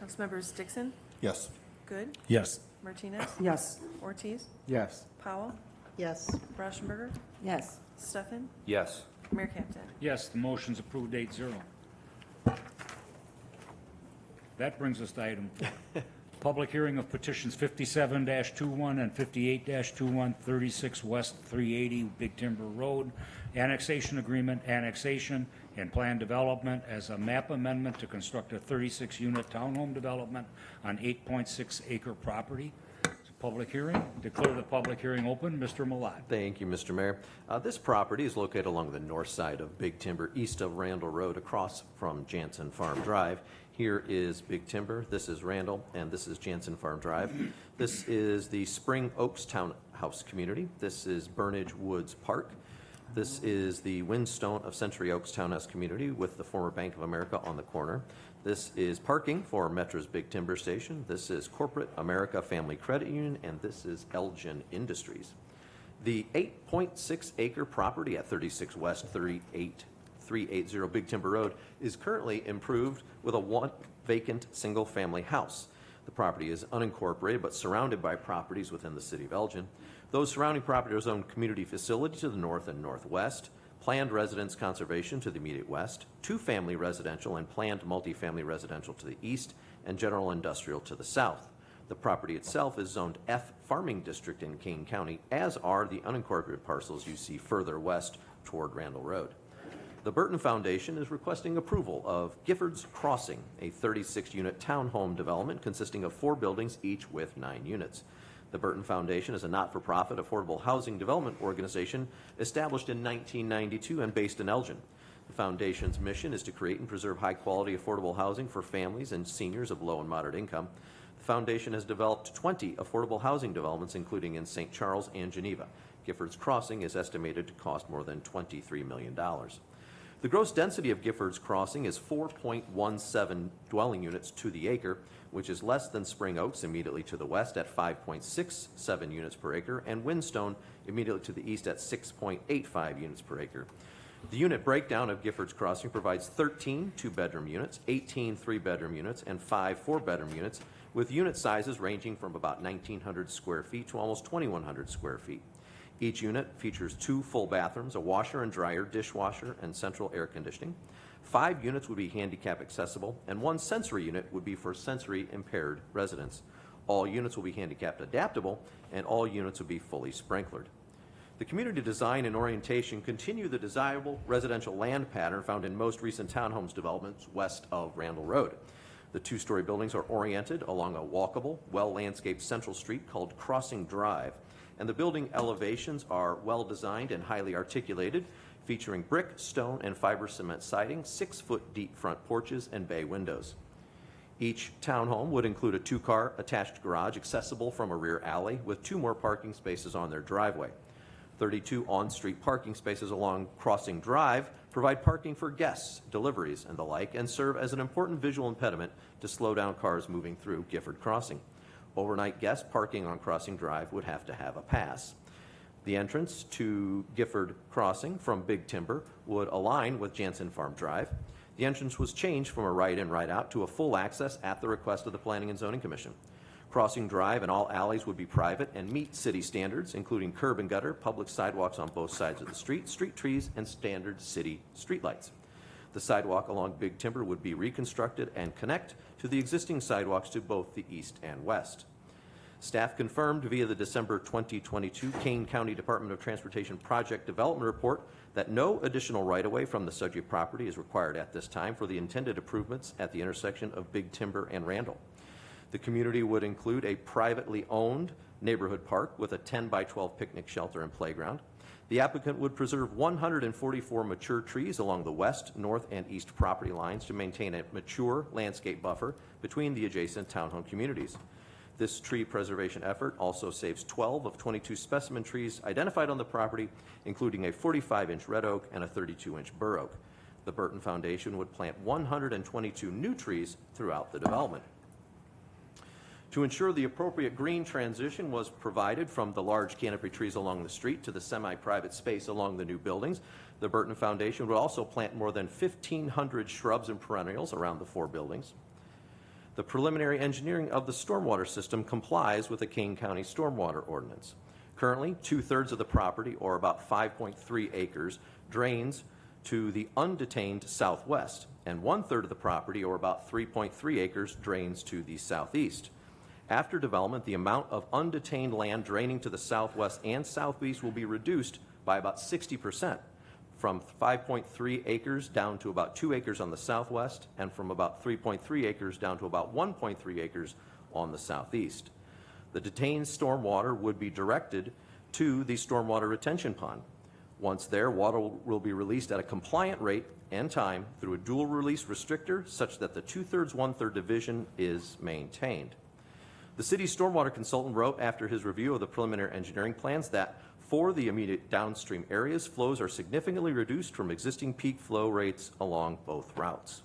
Councilmembers Dixon? Yes. Good? Yes. Martinez? Yes. Ortiz? Yes. Powell? Yes. Rauschenberger, Yes. Stefan, Yes. Mayor Campbell. Yes, the motion's approved 8-0. That brings us to item 4. Public hearing of petitions 57-21 and 58-21, 36 West 380 Big Timber Road, annexation agreement, annexation, and plan development as a map amendment to construct a 36-unit townhome development on 8.6-acre property. It's a public hearing. Declare the public hearing open. Mr. Malat. Thank you, Mr. Mayor. This property is located along the north side of Big Timber, east of Randall Road, across from Jansen Farm Drive. Here is Big Timber, this is Randall, and this is Jansen Farm Drive. This is the Spring Oaks Townhouse Community. This is Burnage Woods Park. This is the Windstone of Century Oaks Townhouse Community with the former Bank of America on the corner. This is parking for Metra's Big Timber Station. This is Corporate America Family Credit Union, and this is Elgin Industries. The 8.6-acre property at 36 West 380 Big Timber Road is currently improved with a one vacant single-family house. The property is unincorporated but surrounded by properties within the city of Elgin. Those surrounding properties are zoned community facility to the north and northwest, planned residence conservation to the immediate west, two-family residential and planned multifamily residential to the east, and general industrial to the south. The property itself is zoned F Farming District in Kane County, as are the unincorporated parcels you see further west toward Randall Road. The Burton Foundation is requesting approval of Giffords Crossing, a 36-unit townhome development consisting of 4 buildings, each with 9 units. The Burton Foundation is a not-for-profit affordable housing development organization established in 1992 and based in Elgin. The foundation's mission is to create and preserve high-quality affordable housing for families and seniors of low and moderate income. The foundation has developed 20 affordable housing developments, including in St. Charles and Geneva. Giffords Crossing is estimated to cost more than $23 million. The gross density of Giffords Crossing is 4.17 dwelling units to the acre, which is less than Spring Oaks immediately to the west at 5.67 units per acre, and Windstone immediately to the east at 6.85 units per acre. The unit breakdown of Giffords Crossing provides 13 two-bedroom units, 18 three-bedroom units, and 5 four-bedroom units, with unit sizes ranging from about 1,900 square feet to almost 2,100 square feet. Each unit features 2 full bathrooms, a washer and dryer, dishwasher, and central air conditioning. 5 units would be handicap accessible, and 1 sensory unit would be for sensory impaired residents. All units will be handicapped adaptable, and all units will be fully sprinklered. The community design and orientation continue the desirable residential land pattern found in most recent townhomes developments west of Randall Road. The 2-story buildings are oriented along a walkable, well-landscaped central street called Crossing Drive, and the building elevations are well-designed and highly articulated, featuring brick, stone, and fiber cement siding, 6-foot deep front porches, and bay windows. Each townhome would include a 2-car attached garage accessible from a rear alley with 2 more parking spaces on their driveway. 32 on-street parking spaces along Crossing Drive provide parking for guests, deliveries, and the like, and serve as an important visual impediment to slow down cars moving through Gifford Crossing. Overnight guests parking on Crossing Drive would have to have a pass. The entrance to Gifford Crossing from Big Timber would align with Jansen Farm Drive. The entrance was changed from a right-in, right-out to a full access at the request of the Planning and Zoning Commission. Crossing Drive and all alleys would be private and meet city standards, including curb and gutter, public sidewalks on both sides of the street, street trees, and standard city streetlights. The sidewalk along Big Timber would be reconstructed and connect to the existing sidewalks to both the east and west. Staff confirmed via the December 2022 Kane County Department of Transportation Project Development Report that no additional right-of-way from the subject property is required at this time for the intended improvements at the intersection of Big Timber and Randall. The community would include a privately owned neighborhood park with a 10-by-12 picnic shelter and playground. The applicant would preserve 144 mature trees along the west, north, and east property lines to maintain a mature landscape buffer between the adjacent townhome communities. This tree preservation effort also saves 12 of 22 specimen trees identified on the property, including a 45-inch red oak and a 32-inch bur oak. The Burton Foundation would plant 122 new trees throughout the development. To ensure the appropriate green transition was provided from the large canopy trees along the street to the semi-private space along the new buildings, the Burton Foundation would also plant more than 1,500 shrubs and perennials around the 4 buildings. The preliminary engineering of the stormwater system complies with the Kane County Stormwater Ordinance. Currently, 2/3 of the property, or about 5.3 acres, drains to the undetained southwest, and 1/3 of the property, or about 3.3 acres, drains to the southeast. After development, the amount of undetained land draining to the southwest and southeast will be reduced by about 60%, from 5.3 acres down to about 2 acres on the southwest, and from about 3.3 acres down to about 1.3 acres on the southeast. The detained stormwater would be directed to the stormwater retention pond. Once there, water will be released at a compliant rate and time through a dual release restrictor such that the 2/3, 1/3 division is maintained. The city's stormwater consultant wrote after his review of the preliminary engineering plans that for the immediate downstream areas, flows are significantly reduced from existing peak flow rates along both routes.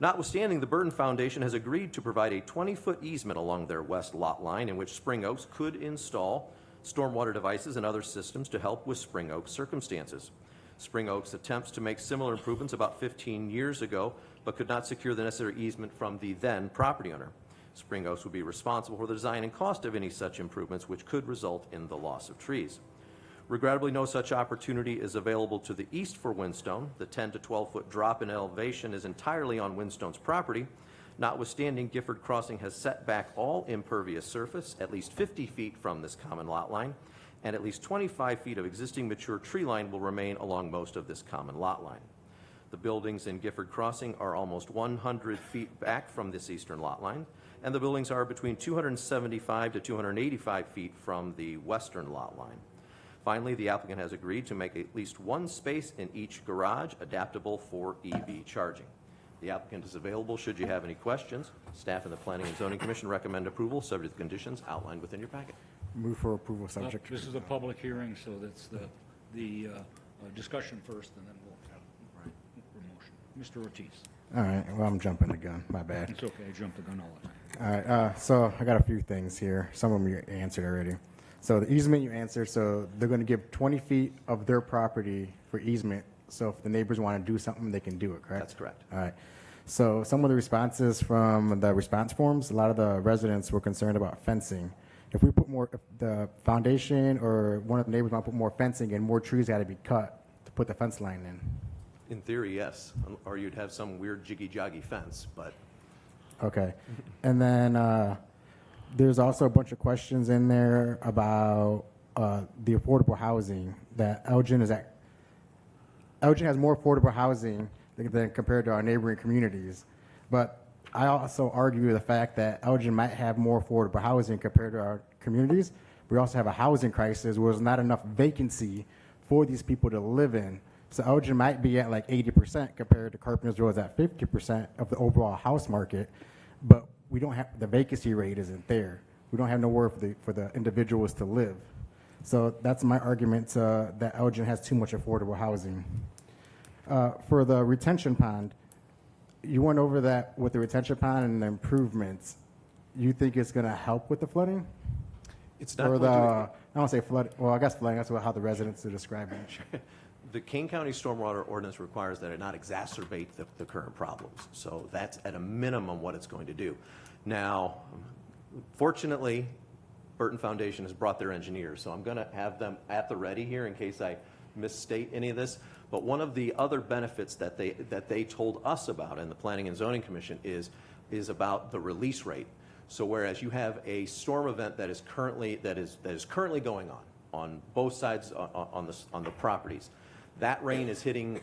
Notwithstanding, the Burton Foundation has agreed to provide a 20-foot easement along their west lot line in which Spring Oaks could install stormwater devices and other systems to help with Spring Oaks circumstances. Spring Oaks attempts to make similar improvements about 15 years ago, but could not secure the necessary easement from the then property owner. Spring Oaks would be responsible for the design and cost of any such improvements, which could result in the loss of trees. Regrettably, no such opportunity is available to the east for Windstone. The 10 to 12-foot drop in elevation is entirely on Windstone's property. Notwithstanding, Gifford Crossing has set back all impervious surface at least 50 feet from this common lot line, and at least 25 feet of existing mature tree line will remain along most of this common lot line. The buildings in Gifford Crossing are almost 100 feet back from this eastern lot line, and the buildings are between 275 to 285 feet from the western lot line. Finally, the applicant has agreed to make at least one space in each garage adaptable for EV charging. The applicant is available should you have any questions. Staff and the Planning and Zoning Commission recommend approval subject to the conditions outlined within your packet. Move for approval subject to. This is a public hearing, so that's the discussion first, and then we'll have a motion. Mr. Ortiz. All right, well, I'm jumping the gun. My bad. It's okay, I jump the gun all the time. All right, so I got a few things here. Some of them you answered already. So the easement you answered, so they're going to give 20 feet of their property for easement. So if the neighbors want to do something, they can do it, correct? That's correct. All right. So some of the responses from the response forms, a lot of the residents were concerned about fencing. If we put more, if the foundation or one of the neighbors want to put more fencing in, more trees got to be cut to put the fence line in. In theory, yes, or you'd have some weird jiggy-joggy fence, but. Okay. And then there's also a bunch of questions in there about the affordable housing that Elgin is at. Elgin has more affordable housing than compared to our neighboring communities. But I also argue the fact that Elgin might have more affordable housing compared to our communities. We also have a housing crisis where there's not enough vacancy for these people to live in. So Elgin might be at like 80% compared to Carpentersville is at 50% of the overall house market, but we don't have, the vacancy rate isn't there. We don't have nowhere for the individuals to live. So that's my argument that Elgin has too much affordable housing. For the retention pond, you went over that with the retention pond and the improvements. You think it's going to help with the flooding? It's not or going to. I don't say flood. Well, I guess flooding. That's how the residents are describing it. The Kane County Stormwater Ordinance requires that it not exacerbate the current problems. So that's at a minimum what it's going to do. Now, fortunately, Burton Foundation has brought their engineers, so I'm going to have them at the ready here in case I misstate any of this. But one of the other benefits that they told us about in the Planning and Zoning Commission is about the release rate. So whereas you have a storm event that is currently going on both sides on the properties, that rain is hitting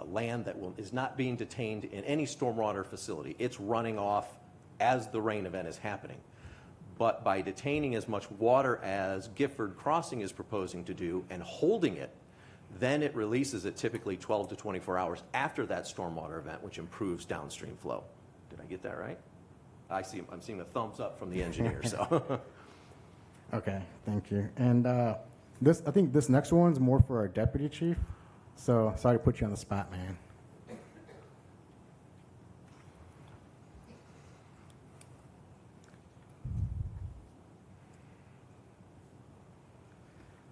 land that is not being detained in any stormwater facility. It's running off as the rain event is happening. But by detaining as much water as Gifford Crossing is proposing to do and holding it, then it releases it typically 12 to 24 hours after that stormwater event, which improves downstream flow. Did I get that right? I'm seeing a thumbs up from the engineer. So. Okay, thank you. And I think this next one's more for our deputy chief. So sorry to put you on the spot, man.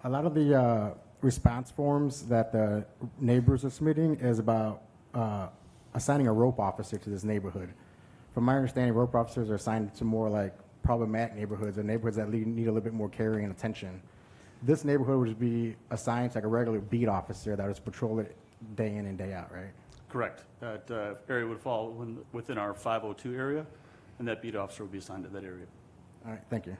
A lot of the response forms that the neighbors are submitting is about assigning a rope officer to this neighborhood. From my understanding, rope officers are assigned to more like problematic neighborhoods or neighborhoods that need a little bit more care and attention. This neighborhood would be assigned to like a regular beat officer that would patrol it day in and day out, right? Correct. That area would fall within our 502 area, and that beat officer would be assigned to that area. All right, thank you.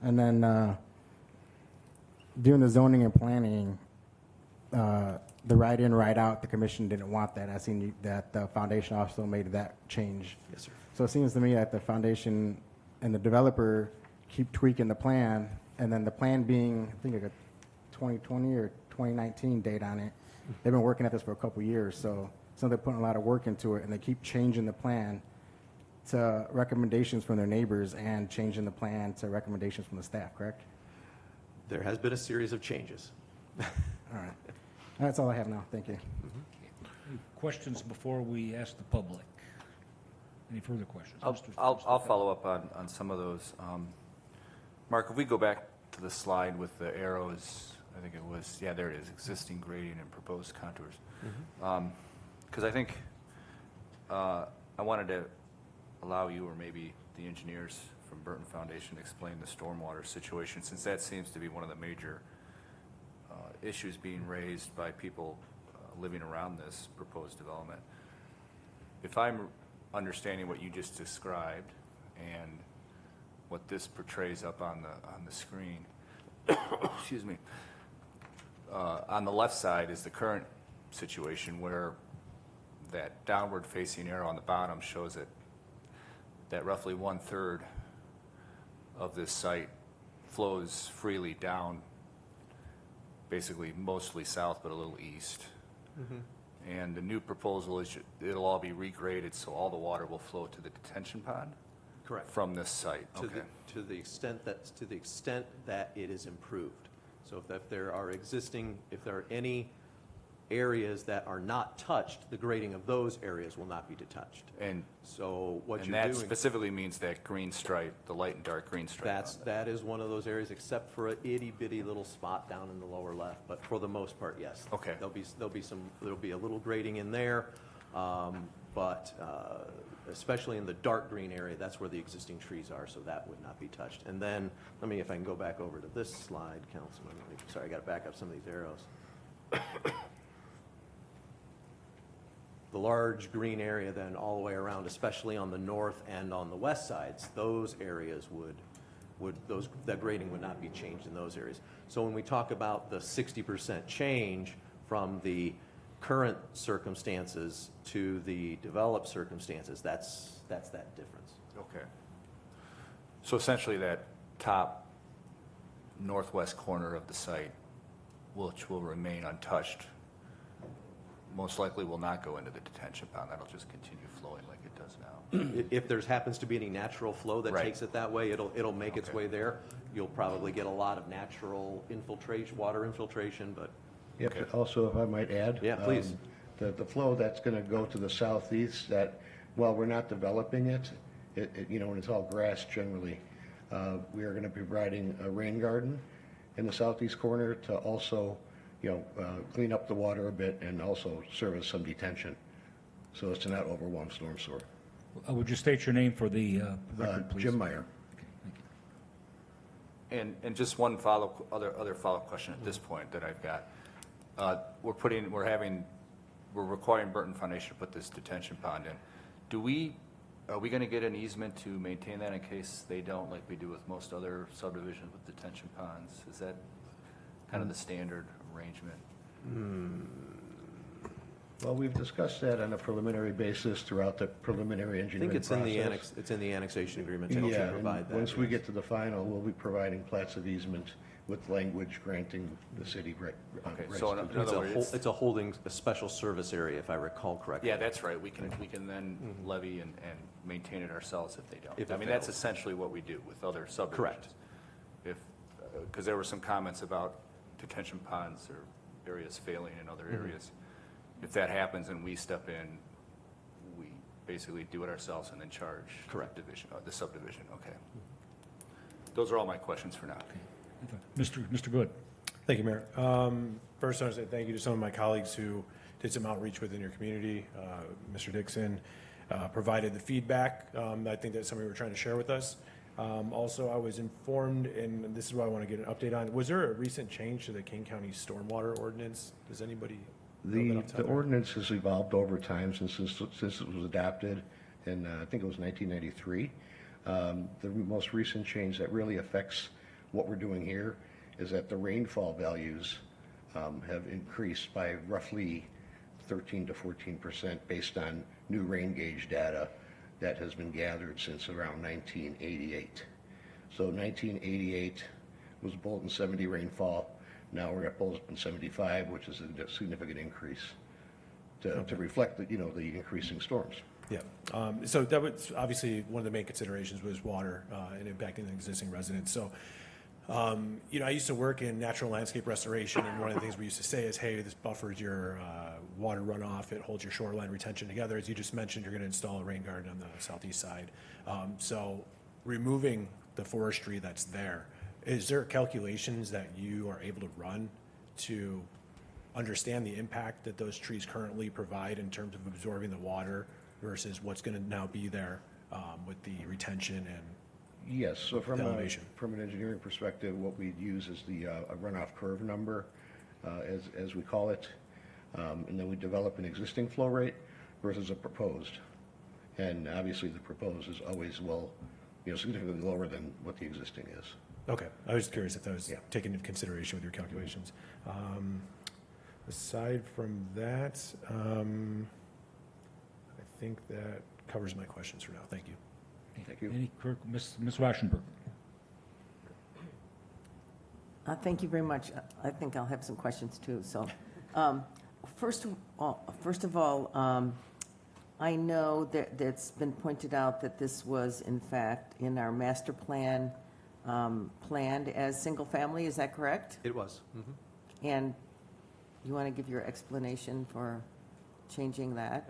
And then during the zoning and planning, the right in, right out, the commission didn't want that. I seen that the foundation also made that change. Yes, sir. So it seems to me that the foundation and the developer keep tweaking the plan, and then the plan being, I think, like a 2020 or 2019 date on it. They've been working at this for a couple years, so they're putting a lot of work into it, and they keep changing the plan to recommendations from their neighbors and changing the plan to recommendations from the staff, correct? There has been a series of changes. All right. That's all I have now. Thank you. Any questions before we ask the public? Any further questions? I'll follow up on some of those. Mark, if we go back to the slide with the arrows, I think it was, yeah, there it is, existing grading and proposed contours. Because I think I wanted to allow you or maybe the engineers from Burton Foundation to explain the stormwater situation, since that seems to be one of the major issues being raised by people living around this proposed development. If I'm understanding what you just described and what this portrays up on the screen, excuse me, on the left side is the current situation where that downward facing arrow on the bottom shows that roughly 1/3 of this site flows freely down, basically mostly south but a little east. And the new proposal is it'll all be regraded, so all the water will flow to the detention pond. Correct. From this site. To the extent that it is improved. So if there are any areas that are not touched, the grading of those areas will not be touched. And so what and you're that doing specifically means that green stripe, the light and dark green stripe. that is one of those areas, except for an itty bitty little spot down in the lower left. But for the most part, yes. Okay. There'll be a little grading in there, but especially in the dark green area, that's where the existing trees are, so that would not be touched. And then if I can go back over to this slide, Councilman. Sorry, I got to back up some of these arrows. The large green area then all the way around, especially on the north and on the west sides, those areas that grading would not be changed in those areas. So when we talk about the 60% change from the current circumstances to the developed circumstances, that's that difference. Okay. So essentially that top northwest corner of the site, which will remain untouched, most likely will not go into the detention pond. That'll just continue flowing like it does now. If there happens to be any natural flow that takes it that way, it'll make its way there. You'll probably get a lot of natural water infiltration, but. Yep, also, if I might add. Yeah, please. The flow that's going to go to the southeast, that while we're not developing it, when it's all grass generally, we are going to be providing a rain garden in the southeast corner to also clean up the water a bit and also serve as some detention, so as to not overwhelm storm sewer. Would you state your name for the record, please? Jim Meyer. Okay, thank you. And just one other follow-up question at this point that I've got. We're requiring Burton Foundation to put this detention pond in. Are we going to get an easement to maintain that in case they don't, like we do with most other subdivisions with detention ponds? Is that kind of the standard arrangement? Well, we've discussed that on a preliminary basis throughout the preliminary engineering process. I think it's in the annexation agreement to provide that. Once we get to the final, we'll be providing plats of easement with language granting the city rights. So in other words, it's a special service area, if I recall correctly. Yeah, that's right. We can then levy and maintain it ourselves if they don't. If I mean, that's essentially what we do with other subdivisions. Correct. Because there were some comments about detention ponds or areas failing in other areas. If that happens and we step in, we basically do it ourselves and then charge the subdivision. Okay. Those are all my questions for now. Mr. Good. Thank you, Mayor. First, I want to say thank you to some of my colleagues who did some outreach within your community. Mr. Dixon provided the feedback. I think that's something we were trying to share with us. Also, I was informed, and this is what I want to get an update on. Was there a recent change to the King County stormwater ordinance? Does anybody know that off the top The of their- ordinance has evolved over time since it was adopted in, I think it was 1993. The most recent change that really affects what we're doing here is that the rainfall values have increased by roughly 13 to 14% based on new rain gauge data that has been gathered since around 1988. So 1988 was Bolton 70 rainfall. Now we're at Bolton 75, which is a significant increase to reflect the, the increasing storms. Yeah. So that was obviously one of the main considerations was water and impacting the existing residents. So, I used to work in natural landscape restoration, and one of the things we used to say is, hey, this buffers your water runoff. It holds your shoreline retention together. As you just mentioned, you're going to install a rain garden on the southeast side. So removing the forestry that's there, is there calculations that you are able to run to understand the impact that those trees currently provide in terms of absorbing the water versus what's going to now be there with the retention and Yes, so from elevation? from an engineering perspective, what we'd use is the a runoff curve number, as we call it, and then we develop an existing flow rate versus a proposed. And obviously, the proposed is always significantly lower than what the existing is. Okay, I was curious if that was taken into consideration with your calculations. Aside from that, I think that covers my questions for now. Thank you. Thank you. Ms. Rauschenberg? Thank you very much. I think I'll have some questions too. So, first of all, I know that it's been pointed out that this was in fact in our master plan planned as single family. Is that correct? It was. Mm-hmm. And you want to give your explanation for changing that?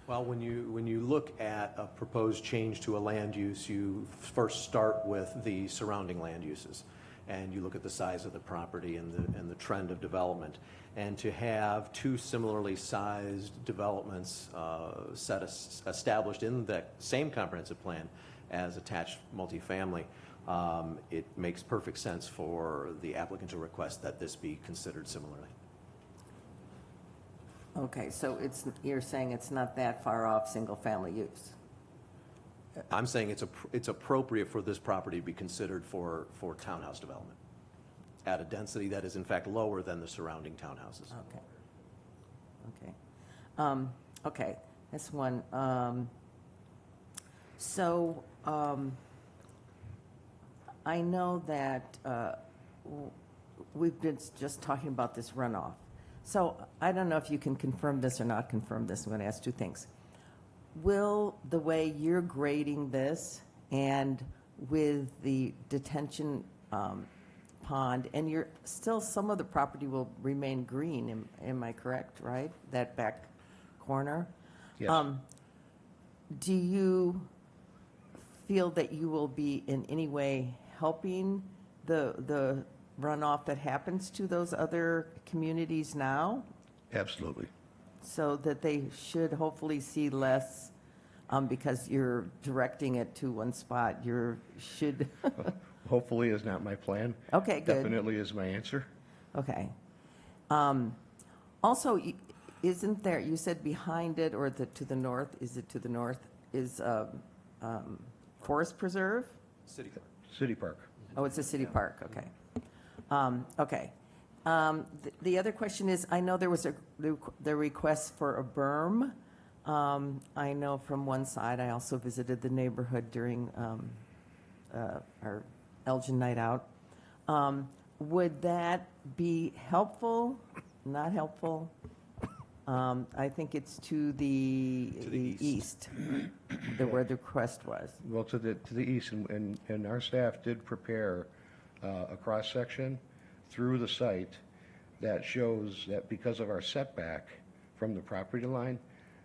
Well, when you look at a proposed change to a land use, you first start with the surrounding land uses, and you look at the size of the property and the trend of development. And to have two similarly sized developments established in the same comprehensive plan as attached multifamily, it makes perfect sense for the applicant to request that this be considered similarly. Okay, so you're saying it's not that far off single-family use? I'm saying it's appropriate for this property to be considered for townhouse development at a density that is in fact lower than the surrounding townhouses. Okay, that's one. I know that we've been just talking about this runoff. So I don't know if you can confirm this or not confirm this. I'm going to ask two things. Will the way you're grading this and with the detention pond, and some of the property will remain green, am I correct, right? That back corner? Yes. Do you feel that you will be in any way helping the runoff that happens to those other communities now? Absolutely. So that they should hopefully see less, because you're directing it to one spot, should. Hopefully is not my plan. Okay, good. Definitely is my answer. Okay. Also, isn't there, you said behind it or to the north, is it to the north, is Forest Preserve? City Park. City Park. Oh, it's a city park, okay. Okay. The other question is, I know there was the request for a berm. I know from one side, I also visited the neighborhood during our Elgin Night Out. Would that be helpful, not helpful? I think it's to the east, where the request was. Well, to the east, and our staff did prepare a cross-section through the site that shows that because of our setback from the property line,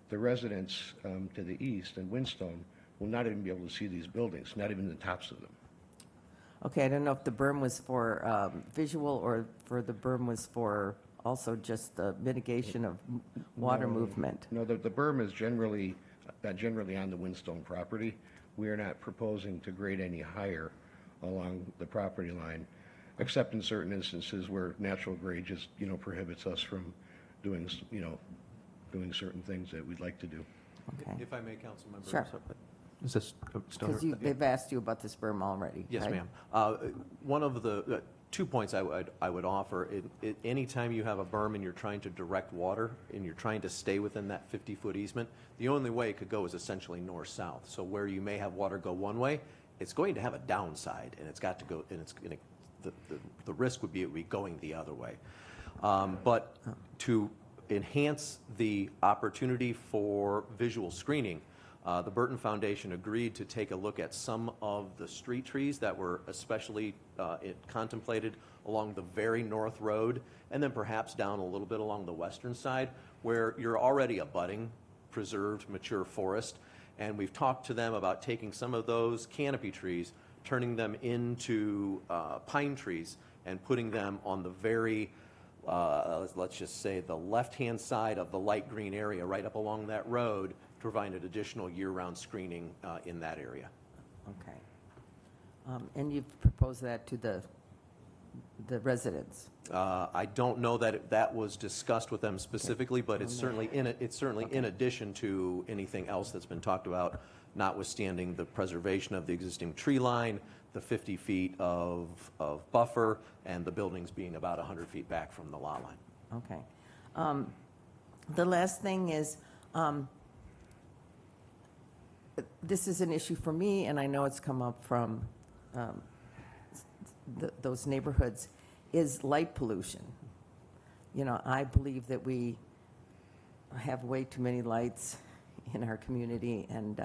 the residents to the east in Whinstone will not even be able to see these buildings, not even the tops of them. Okay, I don't know if the berm was for visual or the berm was for also just the mitigation of water No, movement? No, the berm is generally on the Windstone property. We are not proposing to grade any higher along the property line, except in certain instances where natural grade just, prohibits us from doing, doing certain things that we'd like to do. Okay. If I may, Councilmember. Sure. Is this still? Because they've asked you about this berm already, Yes, right? ma'am. One of the 2 points I would offer, anytime you have a berm and you're trying to direct water and you're trying to stay within that 50-foot easement, the only way it could go is essentially north-south. So where you may have water go one way, it's going to have a downside, and it's got to go, and the risk would be it would be going the other way. But to enhance the opportunity for visual screening, the Burton Foundation agreed to take a look at some of the street trees that were especially contemplated along the very north road, and then perhaps down a little bit along the western side, where you're already abutting preserved mature forest. And we've talked to them about taking some of those canopy trees, turning them into pine trees, and putting them on the very, let's just say, the left-hand side of the light green area right up along that road, to provide an additional year-round screening in that area. Okay. And you've proposed that to the residents? I don't know that that was discussed with them specifically, but it's certainly in addition to anything else that's been talked about, notwithstanding the preservation of the existing tree line, the 50 feet of buffer, and the buildings being about 100 feet back from the lot line. Okay. The last thing is, this is an issue for me, and I know it's come up from those neighborhoods, is light pollution. I believe that we have way too many lights in our community, and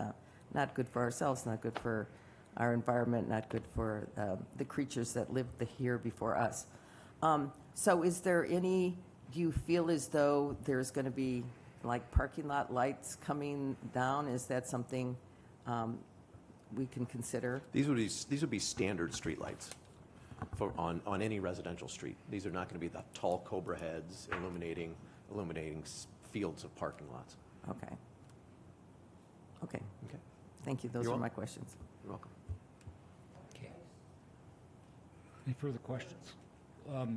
not good for ourselves, not good for our environment, not good for the creatures that lived here before us. So is there do you feel as though there's going to be like parking lot lights coming down? Is that something we can consider? These would be standard street lights on any residential street. These are not going to be the tall Cobra heads illuminating fields of parking lots. Okay. Thank you. Those are my questions. You're welcome. Okay. Any further questions?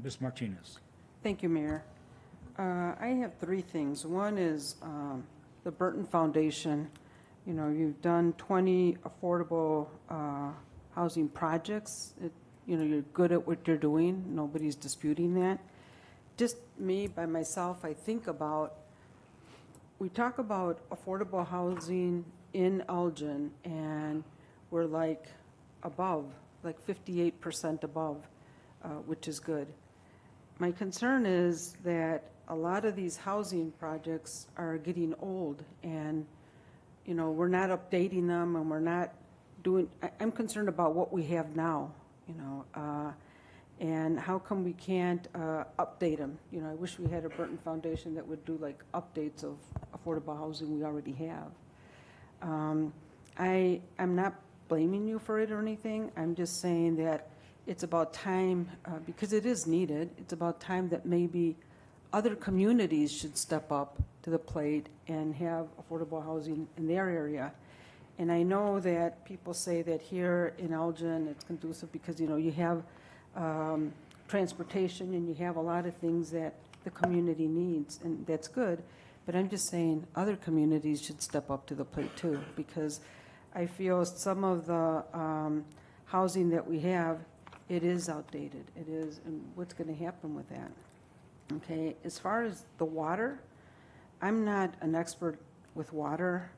Ms. Martinez. Thank you, Mayor. I have three things. One is the Burton Foundation. You've done 20 affordable housing projects. You're good at what you're doing. Nobody's disputing that. Just me, by myself, I think about, we talk about affordable housing in Elgin, and we're like above, like 58% above, which is good. My concern is that a lot of these housing projects are getting old, and we're not updating them, and we're not doing, I'm concerned about what we have now, and how come we can't update them? I wish we had a Burton Foundation that would do like updates of affordable housing we already have. I'm not blaming you for it or anything. I'm just saying that it's about time, because it is needed, it's about time that maybe other communities should step up to the plate and have affordable housing in their area. And I know that people say that here in Elgin it's conducive because you have transportation and you have a lot of things that the community needs, and that's good. But I'm just saying other communities should step up to the plate too, because I feel some of the housing that we have, it is outdated. It is, and what's going to happen with that? Okay, as far as the water, I'm not an expert with water.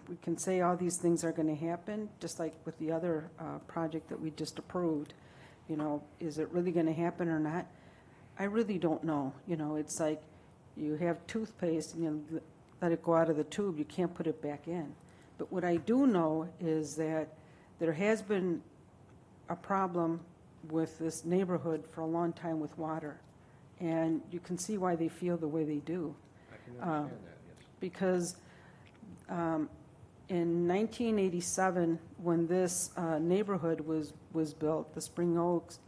We can say all these things are going to happen, just like with the other project that we just approved. Is it really going to happen or not? I really don't know. It's like you have toothpaste and you let it go out of the tube. You can't put it back in. But what I do know is that there has been a problem with this neighborhood for a long time with water. And you can see why they feel the way they do. I can understand that, yes. Because in 1987, when this neighborhood was built, the Spring Oaks,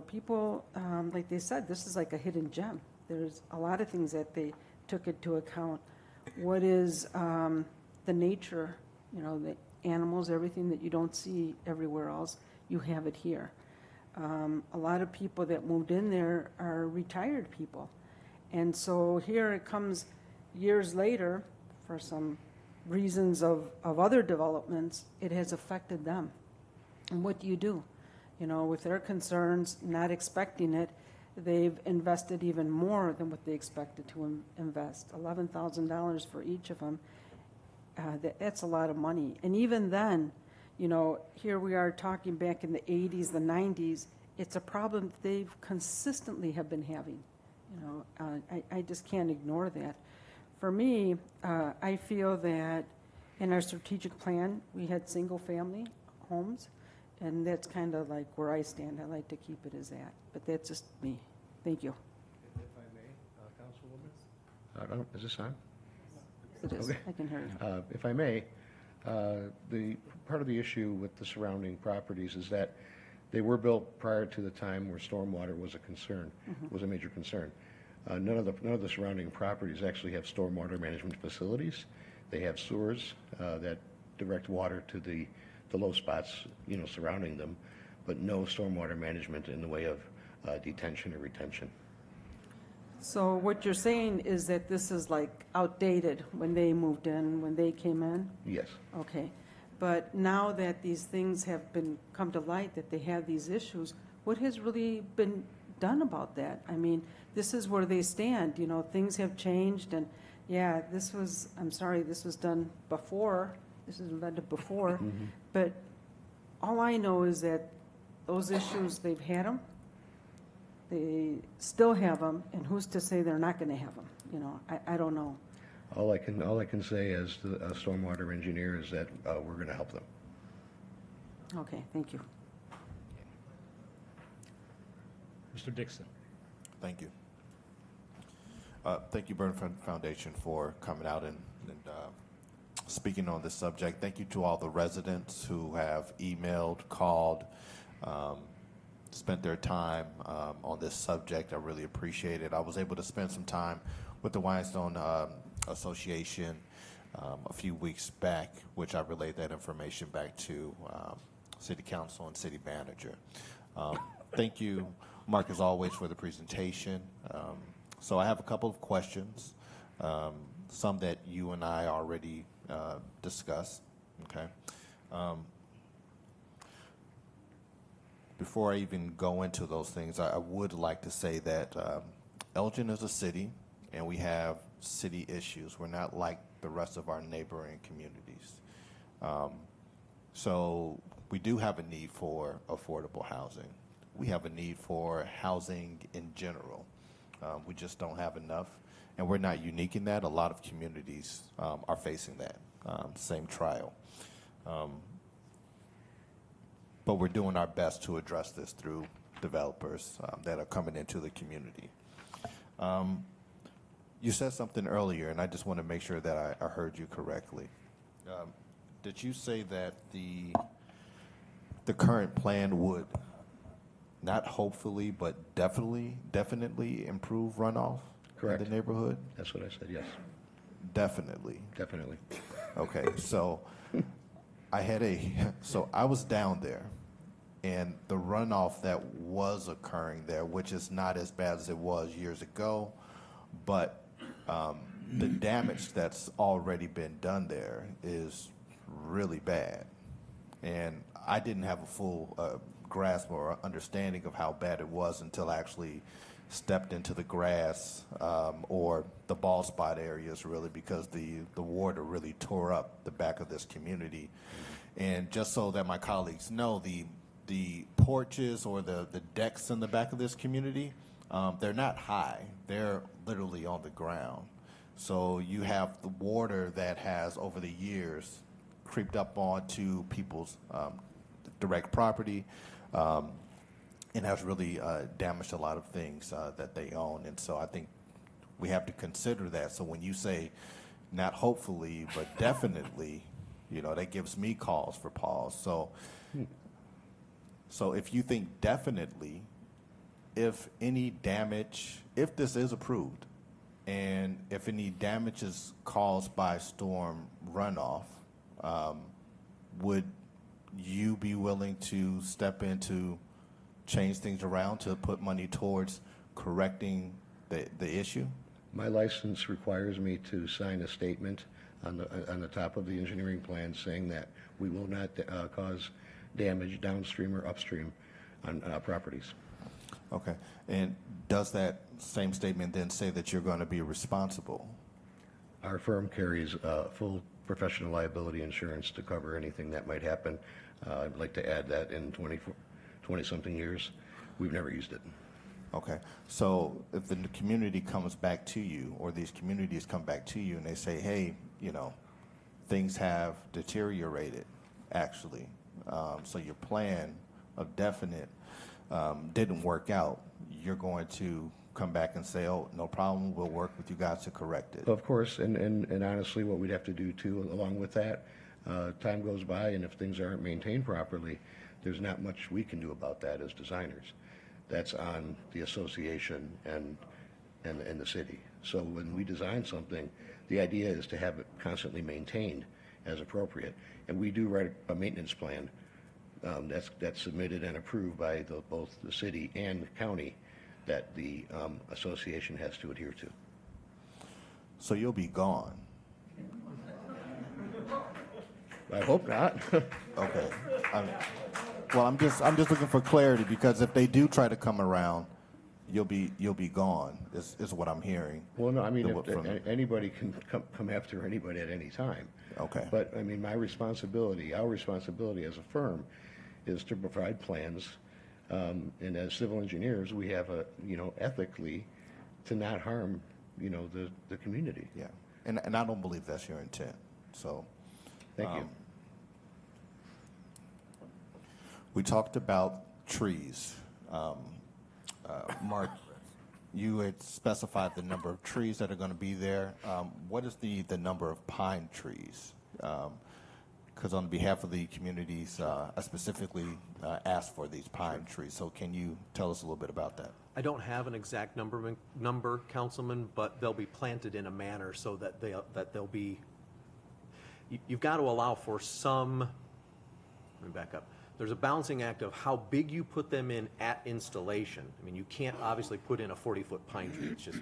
people, like they said, this is like a hidden gem. There's a lot of things that they took into account. What is the nature, you know, the animals, everything that you don't see everywhere else, you have it here. A lot of people that moved in there are retired people. And so here it comes years later, for some reasons of other developments, it has affected them. And what do? You know, with their concerns, not expecting it, they've invested even more than what they expected to invest. $11,000 for each of them. That's a lot of money. And even then, you know, here we are talking back in the 80s, the 90s, it's a problem that they've consistently have been having. You know, I just can't ignore that. For me, I feel that in our strategic plan, we had single-family homes, and that's kind of like where I stand. I like to keep it as that, but that's just me. Thank you. If I may, Councilwoman? Is this on? It is. Okay. I can hear you. If I may, the part of the issue with the surrounding properties is that they were built prior to the time where stormwater was a concern, was a major concern. None of the surrounding properties actually have stormwater management facilities. They have sewers that direct water to the low spots, you know, surrounding them, but no stormwater management in the way of detention or retention. So what you're saying is that this is like outdated when they moved in, when they came in? Yes. Okay. But now that these things have come to light, that they have these issues, what has really been done about that? I mean, this is where they stand, you know, things have changed, and yeah, I'm sorry, this was done before, this was invented before, but all I know is that those issues, they've had them, they still have them, and who's to say they're not going to have them? You know, I don't know. All I can say as the stormwater engineer is that we're going to help them. Okay, thank you. Mr. Dixon. Thank you. Thank you, Burn Foundation, for coming out and speaking on this subject. Thank you to all the residents who have emailed, called, spent their time on this subject. I really appreciate it. I was able to spend some time with the Whinstone Association a few weeks back, which I relayed that information back to City Council and City Manager. Thank you, Mark, as always, for the presentation. So I have a couple of questions, some that you and I already discussed, okay? Before I even go into those things, I would like to say that Elgin is a city, and we have city issues. We're not like the rest of our neighboring communities. So we do have a need for affordable housing. We have a need for housing in general. We just don't have enough, and we're not unique in that. A lot of communities are facing that same trial. But we're doing our best to address this through developers that are coming into the community. You said something earlier, and I just want to make sure that I heard you correctly. Did you say that the current plan would not hopefully, but definitely improve runoff Correct. in the neighborhood? That's what I said, yes. Definitely. Definitely. Okay, so I was down there, and the runoff that was occurring there, which is not as bad as it was years ago, but the damage that's already been done there is really bad. And I didn't have a full grasp or understanding of how bad it was until I actually stepped into the grass or the bald spot areas, really, because the water really tore up the back of this community. And just so that my colleagues know, the porches or the decks in the back of this community, they're not high. They're literally on the ground. So you have the water that has, over the years, creeped up onto people's direct property, and has really damaged a lot of things that they own. And so I think we have to consider that. So when you say not hopefully, but definitely, you know, that gives me cause for pause. So if you think definitely, if any damage, if this is approved, and if any damage is caused by storm runoff, would you be willing to step in to change things around to put money towards correcting the issue? My license requires me to sign a statement on the top of the engineering plan saying that we will not cause damage downstream or upstream on properties. Okay. And does that same statement then say that you're going to be responsible? Our firm carries full professional liability insurance to cover anything that might happen. I'd like to add that in 20-something years, we've never used it. Okay. So if the community comes back to you, or these communities come back to you and they say, hey, you know, things have deteriorated, actually, so your plan of definite didn't work out, you're going to come back and say, oh, no problem, we'll work with you guys to correct it. Of course, and honestly, what we'd have to do too, along with that, time goes by, and if things aren't maintained properly, there's not much we can do about that as designers. That's on the association and the city. So when we design something, the idea is to have it constantly maintained as appropriate. And we do write a maintenance plan that's submitted and approved by both the city and the county that the association has to adhere to. So you'll be gone. I hope not. Okay. Well, I'm just looking for clarity, because if they do try to come around, you'll be gone. Is what I'm hearing. Well, no, I mean, anybody can come after anybody at any time. Okay. But I mean, our responsibility as a firm, is to provide plans, and as civil engineers, we have ethically, to not harm, the community. Yeah. And I don't believe that's your intent. So. Thank you. We talked about trees. Mark, you had specified the number of trees that are going to be there. What is the number of pine trees? Because on behalf of the communities, I specifically asked for these pine trees. So can you tell us a little bit about that? I don't have an exact number, Councilman, but they'll be planted in a manner so that they'll be. You've got to allow for some. Let me back up. There's a balancing act of how big you put them in at installation. I mean, you can't obviously put in a 40-foot pine tree. It's just,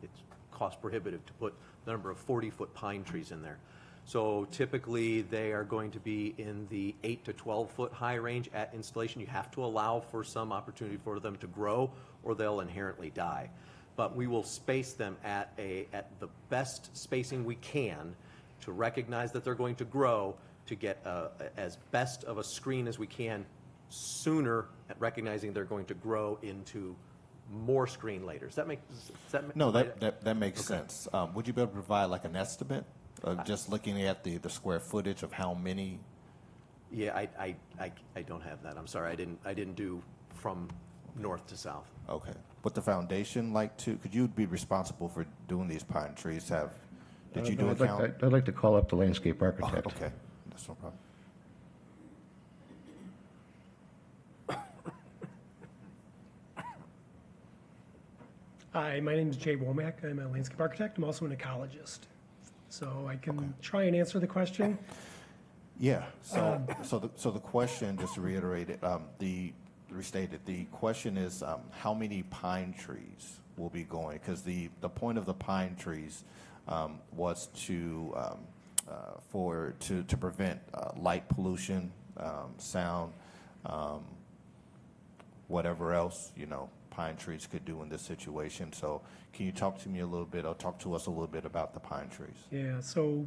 it's cost prohibitive to put the number of 40-foot pine trees in there. So typically they are going to be in the 8 to 12-foot high range at installation. You have to allow for some opportunity for them to grow, or they'll inherently die. But we will space them at the best spacing we can to recognize that they're going to grow, to get as best of a screen as we can sooner, at recognizing they're going to grow into more screen later. Does that make sense? No, that makes sense. Would you be able to provide like an estimate of just looking at the square footage of how many? Yeah, I don't have that. I'm sorry, I didn't do from north to south. Okay. But the foundation, could you be responsible for doing these pine trees? Did you do a count? I'd like to call up the landscape architect. Oh, okay. That's no problem. Hi, my name is Jay Womack. I'm a landscape architect. I'm also an ecologist. So I can try and answer the question. Yeah. So the question, just to reiterate it, restated, the question is how many pine trees will be going? Because the point of the pine trees was to prevent light pollution, sound, whatever else pine trees could do in this situation. So can you talk to me a little bit, or talk to us a little bit about the pine trees? Yeah, so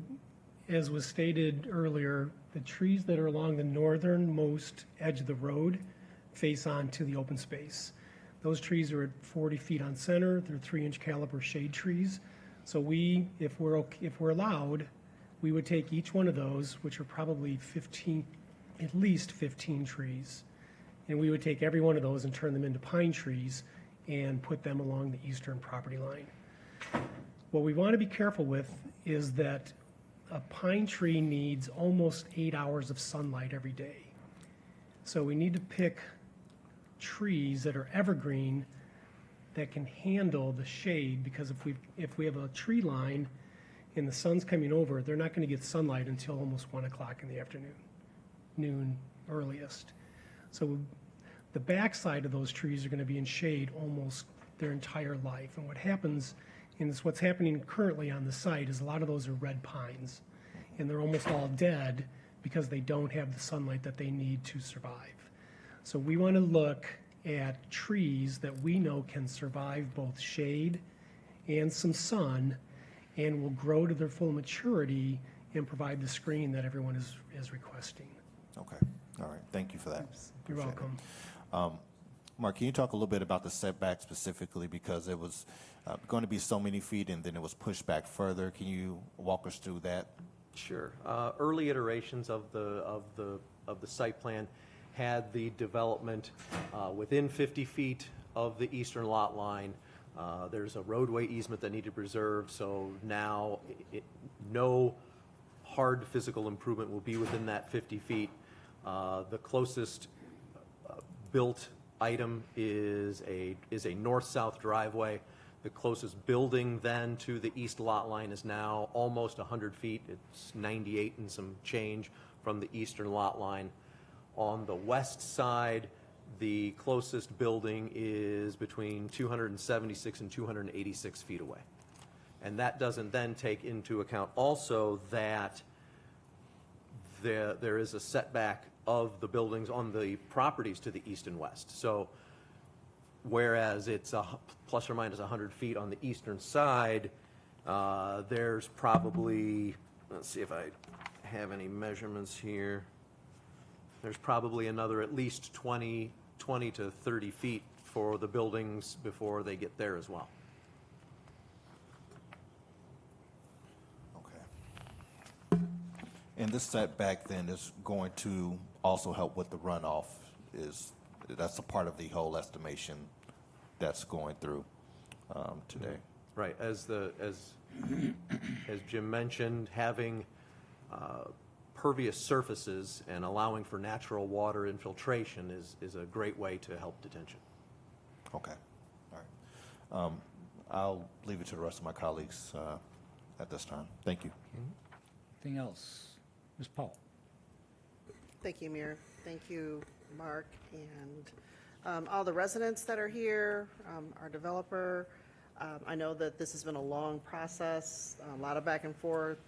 as was stated earlier, the trees that are along the northernmost edge of the road face onto the open space. Those trees are at 40 feet on center. They're 3-inch caliber shade trees. So if we're allowed, we would take each one of those, which are probably at least 15 trees, and we would take every one of those and turn them into pine trees and put them along the eastern property line. What we want to be careful with is that a pine tree needs almost 8 hours of sunlight every day. So we need to pick trees that are evergreen that can handle the shade, because if we have a tree line and the sun's coming over, they're not going to get sunlight until almost 1 o'clock in the afternoon, noon earliest. So the backside of those trees are going to be in shade almost their entire life. And what happens, and it's what's happening currently on the site, is a lot of those are red pines, and they're almost all dead because they don't have the sunlight that they need to survive. So we want to look at trees that we know can survive both shade and some sun and will grow to their full maturity and provide the screen that everyone is requesting. Okay, all right, thank you for that. You're Appreciate it. welcome. Mark, can you talk a little bit about the setback specifically, because it was going to be so many feet and then it was pushed back further? Can you walk us through that? Sure. Early iterations of the site plan had the development within 50 feet of the eastern lot line. There's a roadway easement that needed to be preserved, so now no hard physical improvement will be within that 50 feet. The closest built item is a north-south driveway. The closest building then to the east lot line is now almost 100 feet. It's 98 and some change from the eastern lot line. On the west side, the closest building is between 276 and 286 feet away. And that doesn't then take into account also that there is a setback of the buildings on the properties to the east and west. So whereas it's plus or minus 100 feet on the eastern side, there's probably, let's see if I have any measurements here. There's probably another at least 20 to 30 feet for the buildings before they get there as well. Okay. And this setback then is going to also help with the runoff. That's a part of the whole estimation that's going through today. Right. As Jim mentioned, having pervious surfaces and allowing for natural water infiltration is a great way to help detention. Okay. All right. I'll leave it to the rest of my colleagues at this time. Thank you. Anything else? Ms. Powell? Thank you, Mayor. Thank you, Mark, and all the residents that are here, our developer. I know that this has been a long process, a lot of back and forth.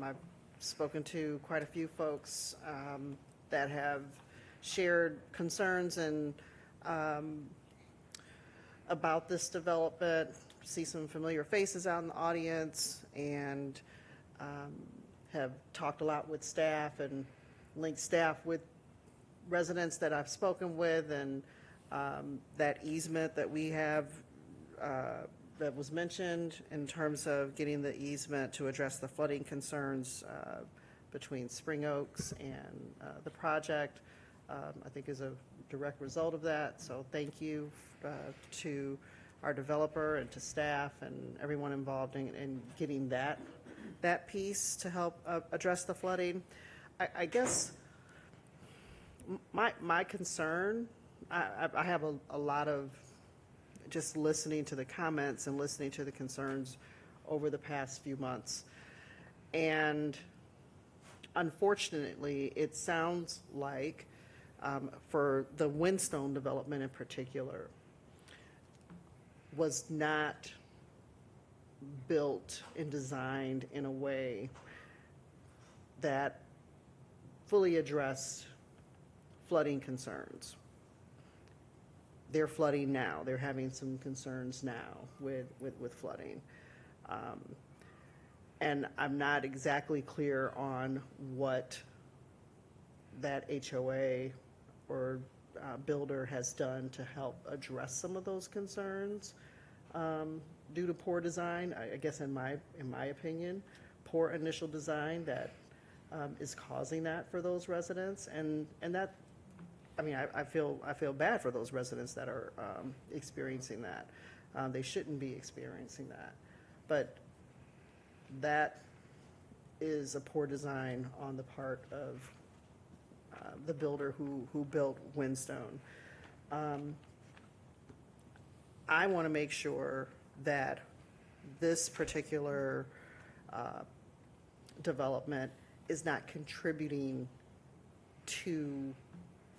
I've spoken to quite a few folks that have shared concerns and about this development. See some familiar faces out in the audience, and have talked a lot with staff and linked staff with residents that I've spoken with, and that easement that we have that was mentioned in terms of getting the easement to address the flooding concerns between Spring Oaks and the project, I think is a direct result of that. So thank you to our developer and to staff and everyone involved in getting that piece to help address the flooding. I guess my concern, I have a lot of, just listening to the comments and listening to the concerns over the past few months. And unfortunately, it sounds like for the Windstone development in particular, was not built and designed in a way that fully addressed flooding concerns. They're flooding now. They're having some concerns now with flooding. And I'm not exactly clear on what that HOA or builder has done to help address some of those concerns due to poor design. I guess in my opinion, poor initial design that is causing that for those residents, and that, I mean, I feel bad for those residents that are experiencing that. They shouldn't be experiencing that, but that is a poor design on the part of the builder who built Windstone. I want to make sure that this particular development is not contributing to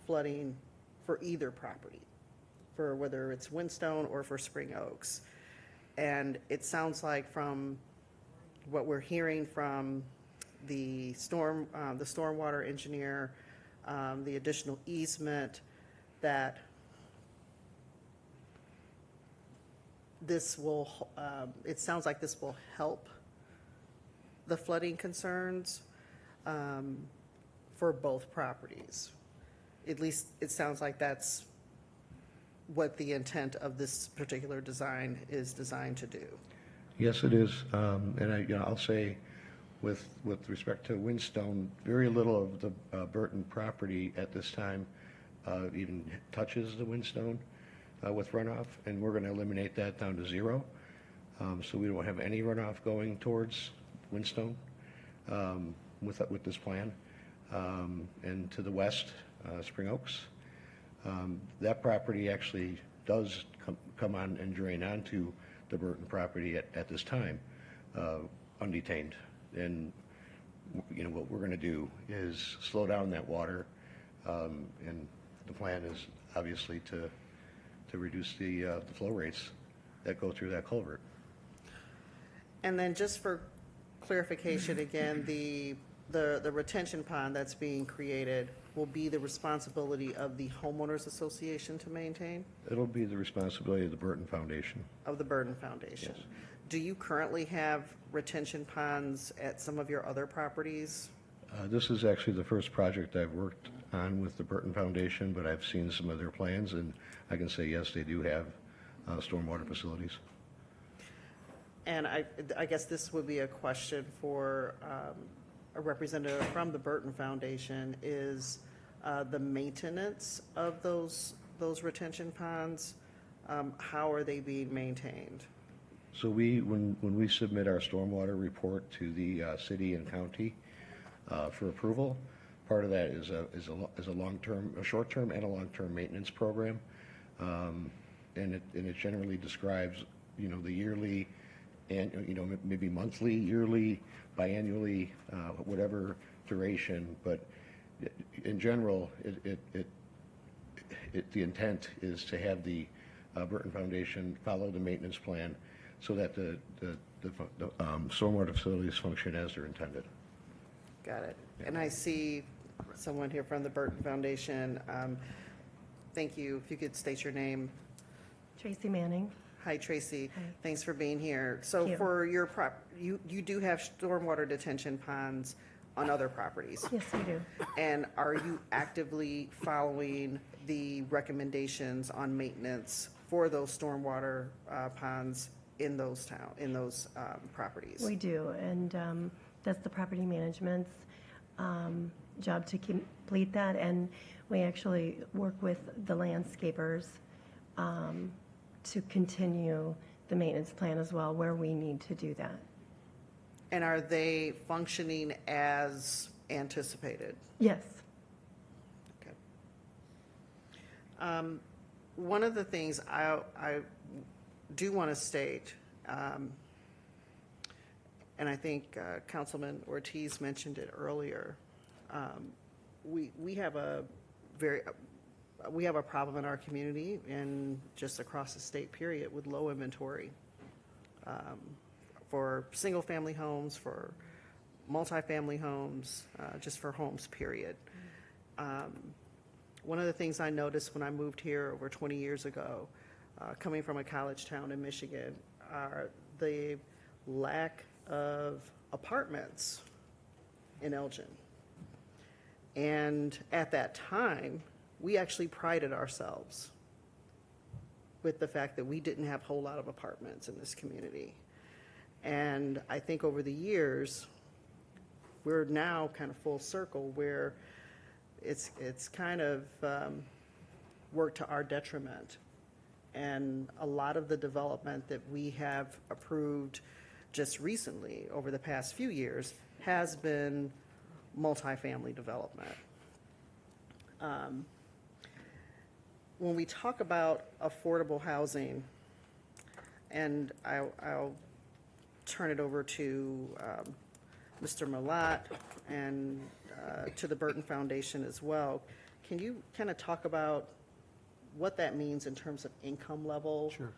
flooding for either property, for whether it's Windstone or for Spring Oaks. And it sounds like from what we're hearing from the stormwater engineer, the additional easement, that this will, it sounds like this will help the flooding concerns for both properties. At least it sounds like that's what the intent of this particular design is designed to do. Yes, it is. And I'll say, with respect to Windstone, very little of the Burton property at this time even touches the Windstone with runoff, and we're going to eliminate that down to zero. So we don't have any runoff going towards Windstone with this plan. And to the west, Spring Oaks. That property actually does come on and drain onto the Burton property at this time, undetained. And what we're going to do is slow down that water, and the plan is obviously to reduce the flow rates that go through that culvert. And then just for clarification again, the retention pond that's being created will be the responsibility of the homeowners association to maintain? It'll be the responsibility of the Burton Foundation. Of the Burton Foundation. Yes. Do you currently have retention ponds at some of your other properties? This is actually the first project I've worked on with the Burton Foundation, but I've seen some of their plans, and I can say, yes, they do have stormwater facilities. And I guess this would be a question for a representative from the Burton Foundation, is the maintenance of those retention ponds, how are they being maintained? So when we submit our stormwater report to the city and county for approval, part of that is a long-term, a short-term and a long-term maintenance program. And it generally describes, the yearly and, maybe monthly, yearly, biannually, whatever duration. But in general, the intent is to have the Burton Foundation follow the maintenance plan so that the stormwater facilities function as they're intended. Got it. And I see someone here from the Burton Foundation. Thank you. If you could state your name. Tracy Manning. Hi, Tracy. Hi. Thanks for being here. So Thank you. for your you do have stormwater detention ponds on other properties. Yes, we do. And are you actively following the recommendations on maintenance for those stormwater ponds in those properties? We do, and that's the property management's job to complete that, and we actually work with the landscapers to continue the maintenance plan as well, where we need to do that. And are they functioning as anticipated? Yes. Okay. One of the things I do want to state, and I think Councilman Ortiz mentioned it earlier, we have a problem in our community and just across the state period with low inventory for single-family homes, for multifamily homes, just for homes, period. One of the things I noticed when I moved here over 20 years ago, coming from a college town in Michigan, are the lack of apartments in Elgin. And at that time, we actually prided ourselves with the fact that we didn't have a whole lot of apartments in this community. And I think over the years, we're now kind of full circle where it's kind of worked to our detriment. And a lot of the development that we have approved just recently over the past few years has been multifamily development. when we talk about affordable housing, and I'll turn it over to Mr. Malat and to the Burton Foundation as well. Can you kind of talk about what that means in terms of income level? Sure.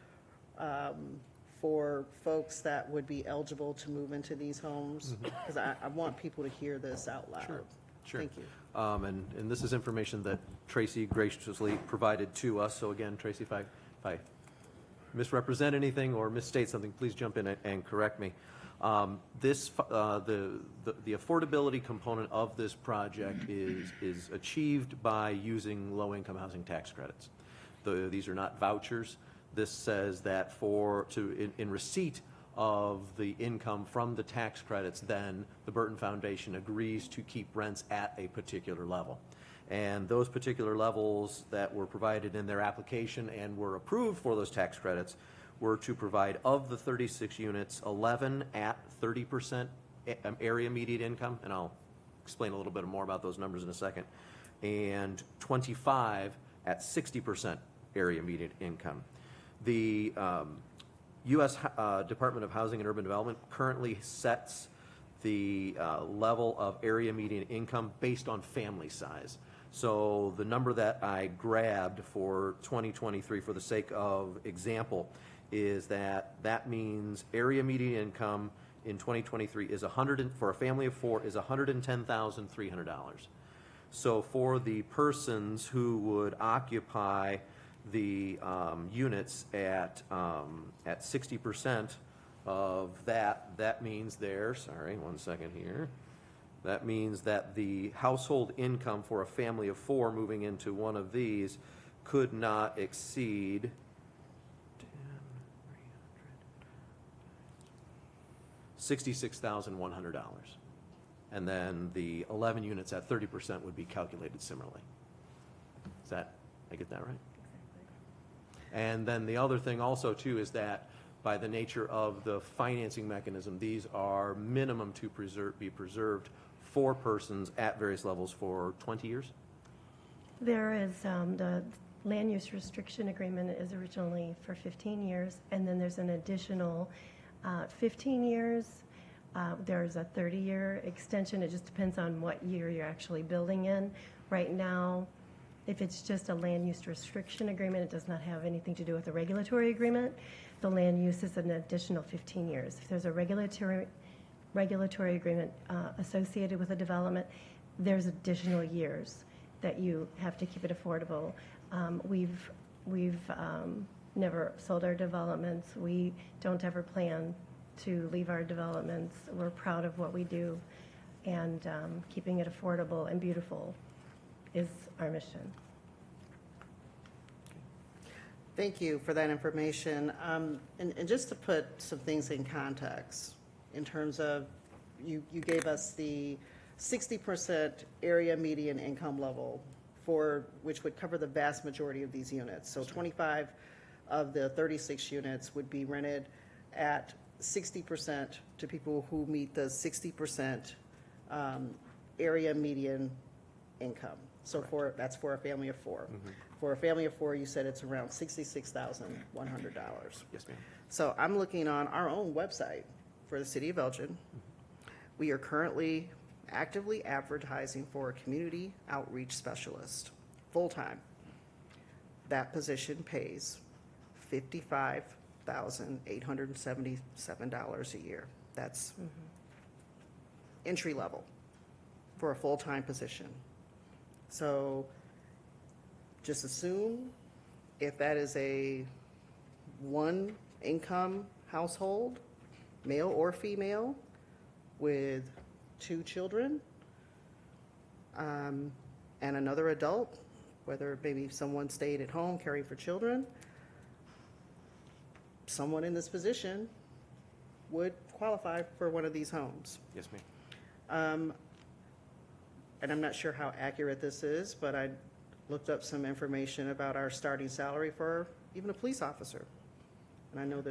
For folks that would be eligible to move into these homes? Because I want people to hear this out loud. Sure. Thank you. And this is information that Tracy graciously provided to us. So again, Tracy, if I misrepresent anything or misstate something, please jump in and correct me. The affordability component of this project is achieved by using low-income housing tax credits. These are not vouchers. This says that in receipt of the income from the tax credits, then the Burton Foundation agrees to keep rents at a particular level. And those particular levels that were provided in their application and were approved for those tax credits were to provide, of the 36 units, 11 at 30% area median income, and I'll explain a little bit more about those numbers in a second, and 25 at 60% area median income. The U.S. Department of Housing and Urban Development currently sets the level of area median income based on family size. So the number that I grabbed for 2023 for the sake of example is that means area median income in 2023 is for a family of 4 is $110,300. So for the persons who would occupy the units at 60% of that means that means that the household income for a family of 4 moving into one of these could not exceed $66,100. And then the 11 units at 30% would be calculated similarly. I get that right? And then the other thing also too is that by the nature of the financing mechanism, these are minimum to be preserved for persons at various levels for 20 years? There is, the land use restriction agreement is originally for 15 years, and then there's an additional 15 years. There's a 30-year extension. It just depends on what year you're actually building in. Right now, if it's just a land use restriction agreement, it does not have anything to do with the regulatory agreement. The land use is an additional 15 years. If there's a regulatory agreement associated with a development, there's additional years that you have to keep it affordable. We've never sold our developments. We don't ever plan to leave our developments. We're proud of what we do, and keeping it affordable and beautiful is our mission. Thank you for that information. And just to put some things in context, in terms of, you gave us the 60% area median income level, which would cover the vast majority of these units. So 25 of the 36 units would be rented at 60% to people who meet the 60% area median income. So that's for a family of 4. Mm-hmm. For a family of 4, you said it's around $66,100. Yes, ma'am. So I'm looking on our own website for the City of Elgin. We are currently actively advertising for a community outreach specialist, full-time. That position pays $55,877 a year. That's entry level for a full-time position. So just assume if that is a one income household, male or female, with 2 children, and another adult, whether maybe someone stayed at home caring for children, someone in this position would qualify for one of these homes. Yes, ma'am. And I'm not sure how accurate this is, but I looked up some information about our starting salary for even a police officer. And I know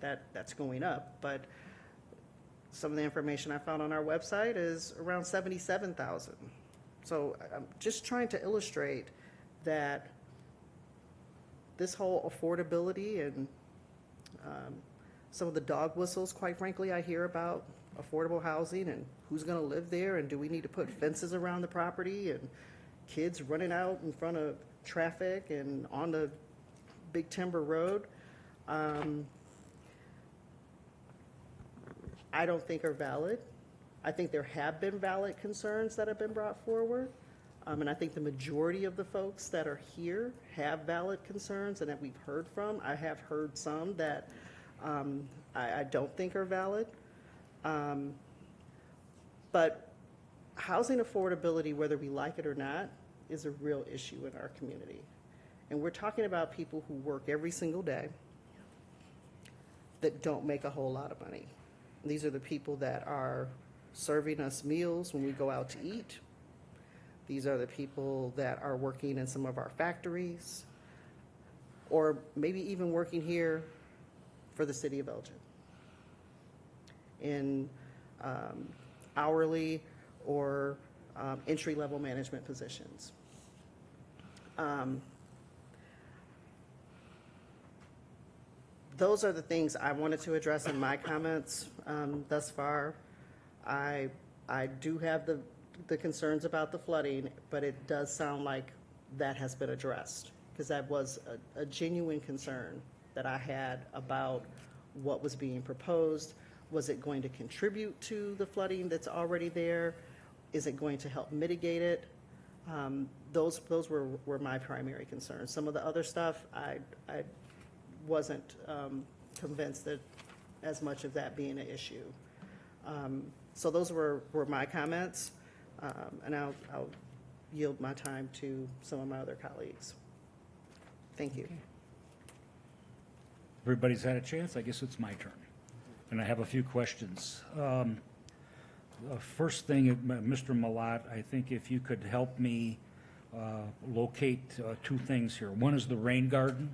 that's going up, but some of the information I found on our website is around $77,000. So I'm just trying to illustrate that this whole affordability and some of the dog whistles, quite frankly, I hear about affordable housing and who's going to live there, and do we need to put fences around the property, and kids running out in front of traffic and on the Big Timber Road. I don't think are valid. I think there have been valid concerns that have been brought forward. And I think the majority of the folks that are here have valid concerns and that we've heard from. I have heard some that I don't think are valid. But housing affordability, whether we like it or not, is a real issue in our community. And we're talking about people who work every single day that don't make a whole lot of money. These are the people that are serving us meals when we go out to eat. These are the people that are working in some of our factories, or maybe even working here for the city of Elgin in hourly or entry-level management positions. Those are the things I wanted to address in my comments thus far. I do have the concerns about the flooding, but it does sound like that has been addressed, because that was a genuine concern that I had about what was being proposed. Was it going to contribute to the flooding that's already there? Is it going to help mitigate it? Those were my primary concerns. Some of the other stuff, I wasn't convinced that as much of that being an issue. So those were my comments, and I'll yield my time to some of my other colleagues. Thank you. Everybody's had a chance. I guess it's my turn. And I have a few questions. First thing, Mr. Malat, I think if you could help me locate two things here. One is the rain garden,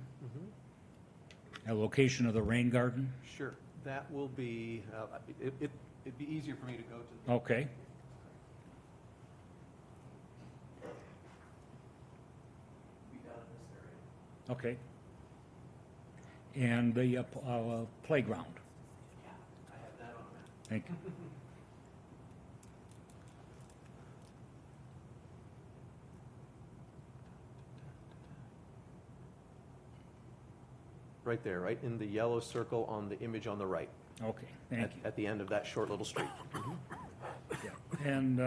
a location of the rain garden. Sure. That will be, it'd be easier for me to go to. Okay. Okay. And the playground. Yeah, I have that on a map. Thank you. Right there, right in the yellow circle on the image on the right. Okay, thank you. At the end of that short little street. Yeah. And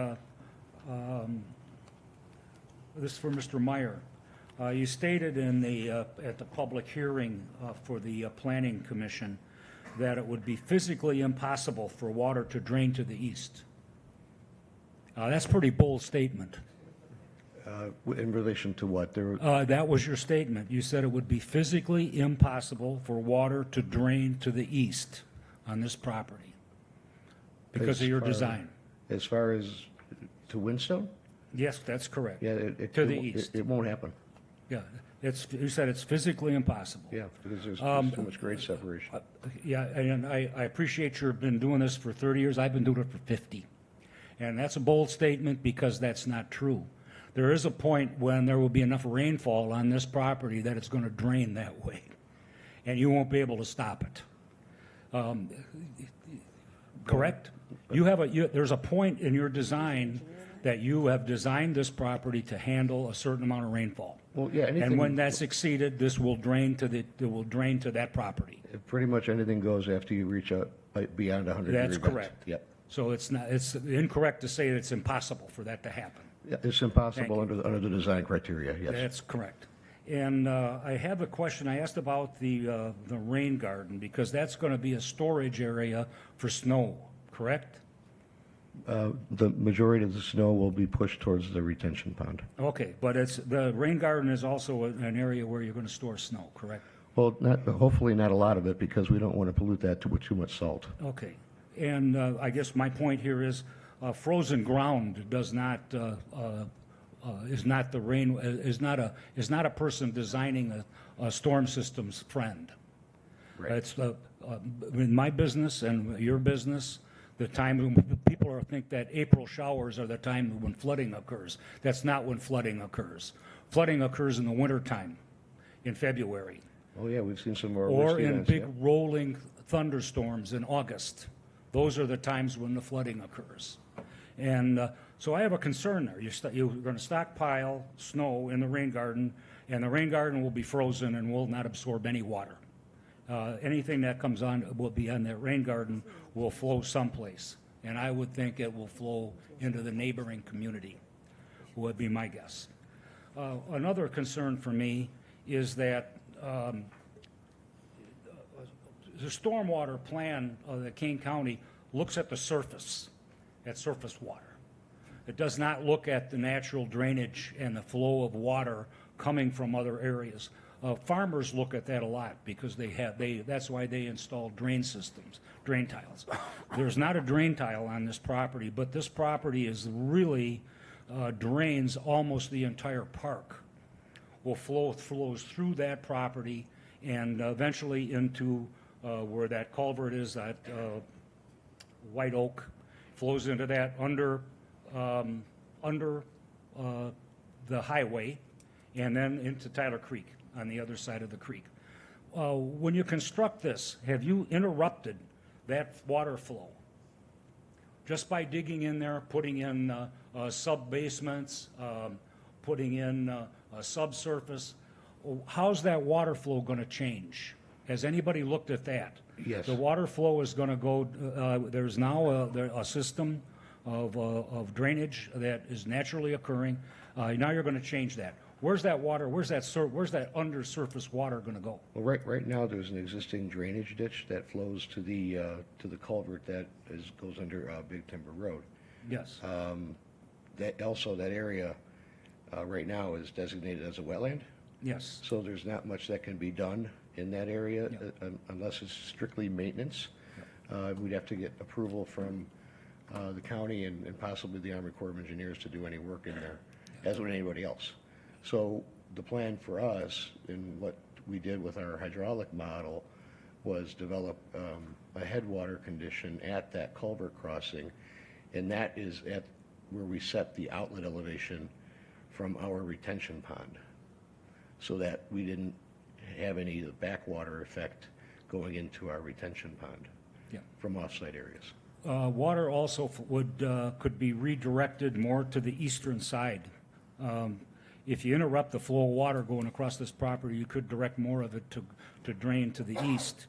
this is for Mr. Meyer. You stated in the at the public hearing for the Planning Commission that it would be physically impossible for water to drain to the east. That's a pretty bold statement. In relation to what? That was your statement. You said it would be physically impossible for water to drain to the east on this property because of your design. As far as to Windstone? Yes, that's correct. Yeah, to the east. It won't happen. Yeah, you said it's physically impossible. Yeah, because there's too much grade separation. Yeah, and I appreciate you've been doing this for 30 years. I've been doing it for 50. And that's a bold statement because that's not true. There is a point when there will be enough rainfall on this property that it's going to drain that way, and you won't be able to stop it. Correct? There's a point in your design that you have designed this property to handle a certain amount of rainfall. Well, yeah, and when that's exceeded, this will drain to that property. Pretty much anything goes after you reach out beyond 100 That's degree correct. Yep. So it's incorrect to say that it's impossible for that to happen. Yeah, it's impossible under the design criteria, yes. That's correct. And I have a question. I asked about the rain garden because that's going to be a storage area for snow, correct? The majority of the snow will be pushed towards the retention pond. Okay, but the rain garden is also an area where you're going to store snow, correct? Well, hopefully not a lot of it, because we don't want to pollute that with too much salt. Okay, and I guess my point here is frozen ground is not a person designing a storm system's friend. Right. It's in my business and your business. The time when people think that April showers are the time when flooding occurs. That's not when flooding occurs. Flooding occurs in the wintertime. in February. Oh, yeah, we've seen some more. Or risky in events, big yeah. rolling thunderstorms in August. Those are the times when the flooding occurs. And so I have a concern there. You're going to stockpile snow in the rain garden, and the rain garden will be frozen and will not absorb any water. Anything that comes on will be on that rain garden will flow someplace. And I would think it will flow into the neighboring community, would be my guess. Another concern for me is that the stormwater plan of the Kane County looks at the surface water. It does not look at the natural drainage and the flow of water coming from other areas. Farmers look at that a lot because that's why they install drain systems, drain tiles. There's not a drain tile on this property, but this property is really drains almost the entire park. Flows through that property and eventually into where that culvert is at White Oak, flows into that under the highway, and then into Tyler Creek on the other side of the creek. When you construct this, have you interrupted that water flow? Just by digging in there, putting in sub-basements, putting in subsurface, how's that water flow going to change? Has anybody looked at that? Yes. The water flow is going to go, there's now a system of drainage that is naturally occurring. Now you're going to change that. Where's that water, where's that undersurface water going to go? Well, right now, there's an existing drainage ditch that flows to the culvert that goes under Big Timber Road. Yes. That area right now is designated as a wetland. Yes. So there's not much that can be done in that area unless it's strictly maintenance. We'd have to get approval from the county and possibly the Army Corps of Engineers to do any work in there, as would anybody else. So the plan for us, and what we did with our hydraulic model, was develop a headwater condition at that culvert crossing, and that is at where we set the outlet elevation from our retention pond, so that we didn't have any backwater effect going into our retention pond from off-site areas. Water also could be redirected more to the eastern side. If you interrupt the flow of water going across this property, you could direct more of it to drain to the east.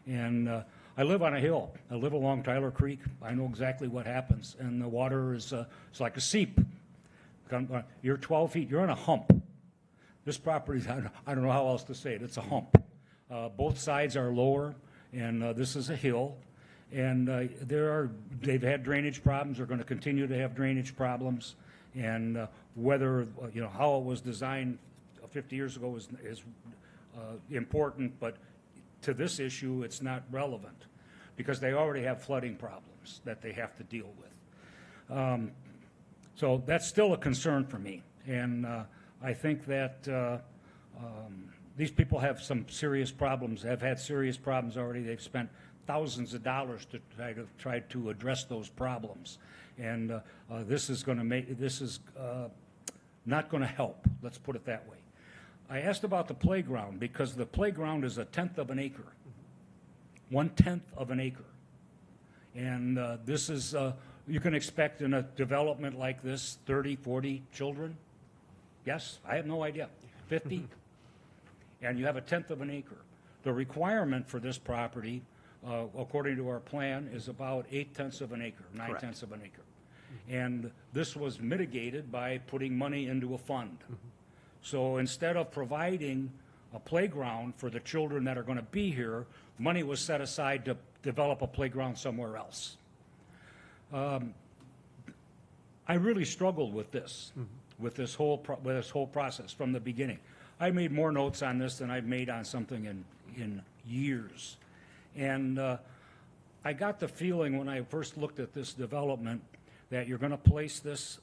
And I live on a hill. I live along Tyler Creek. I know exactly what happens. And the water is it's like a seep. You're 12 feet. You're on a hump. This property, I don't know how else to say it. It's a hump. Both sides are lower, and this is a hill. And they've had drainage problems. They're going to continue to have drainage problems. And whether, how it was designed 50 years ago is important, but to this issue, it's not relevant because they already have flooding problems that they have to deal with. So that's still a concern for me. And I think that these people have some serious problems, have had serious problems already. They've spent thousands of dollars to try to address those problems. And this is not going to help, let's put it that way. I asked about the playground because the playground is 1/10 of an acre. 1/10 of an acre. And this is, you can expect in a development like this, 30, 40 children? Yes, I have no idea. 50? And you have 1/10 of an acre. The requirement for this property, according to our plan, is about 8/10 of an acre, 9/10 of an acre. And this was mitigated by putting money into a fund. So instead of providing a playground for the children that are going to be here, money was set aside to develop a playground somewhere else. I really struggled with this, with this whole process from the beginning. I made more notes on this than I've made on something in years. And I got the feeling when I first looked at this development that you're going to place this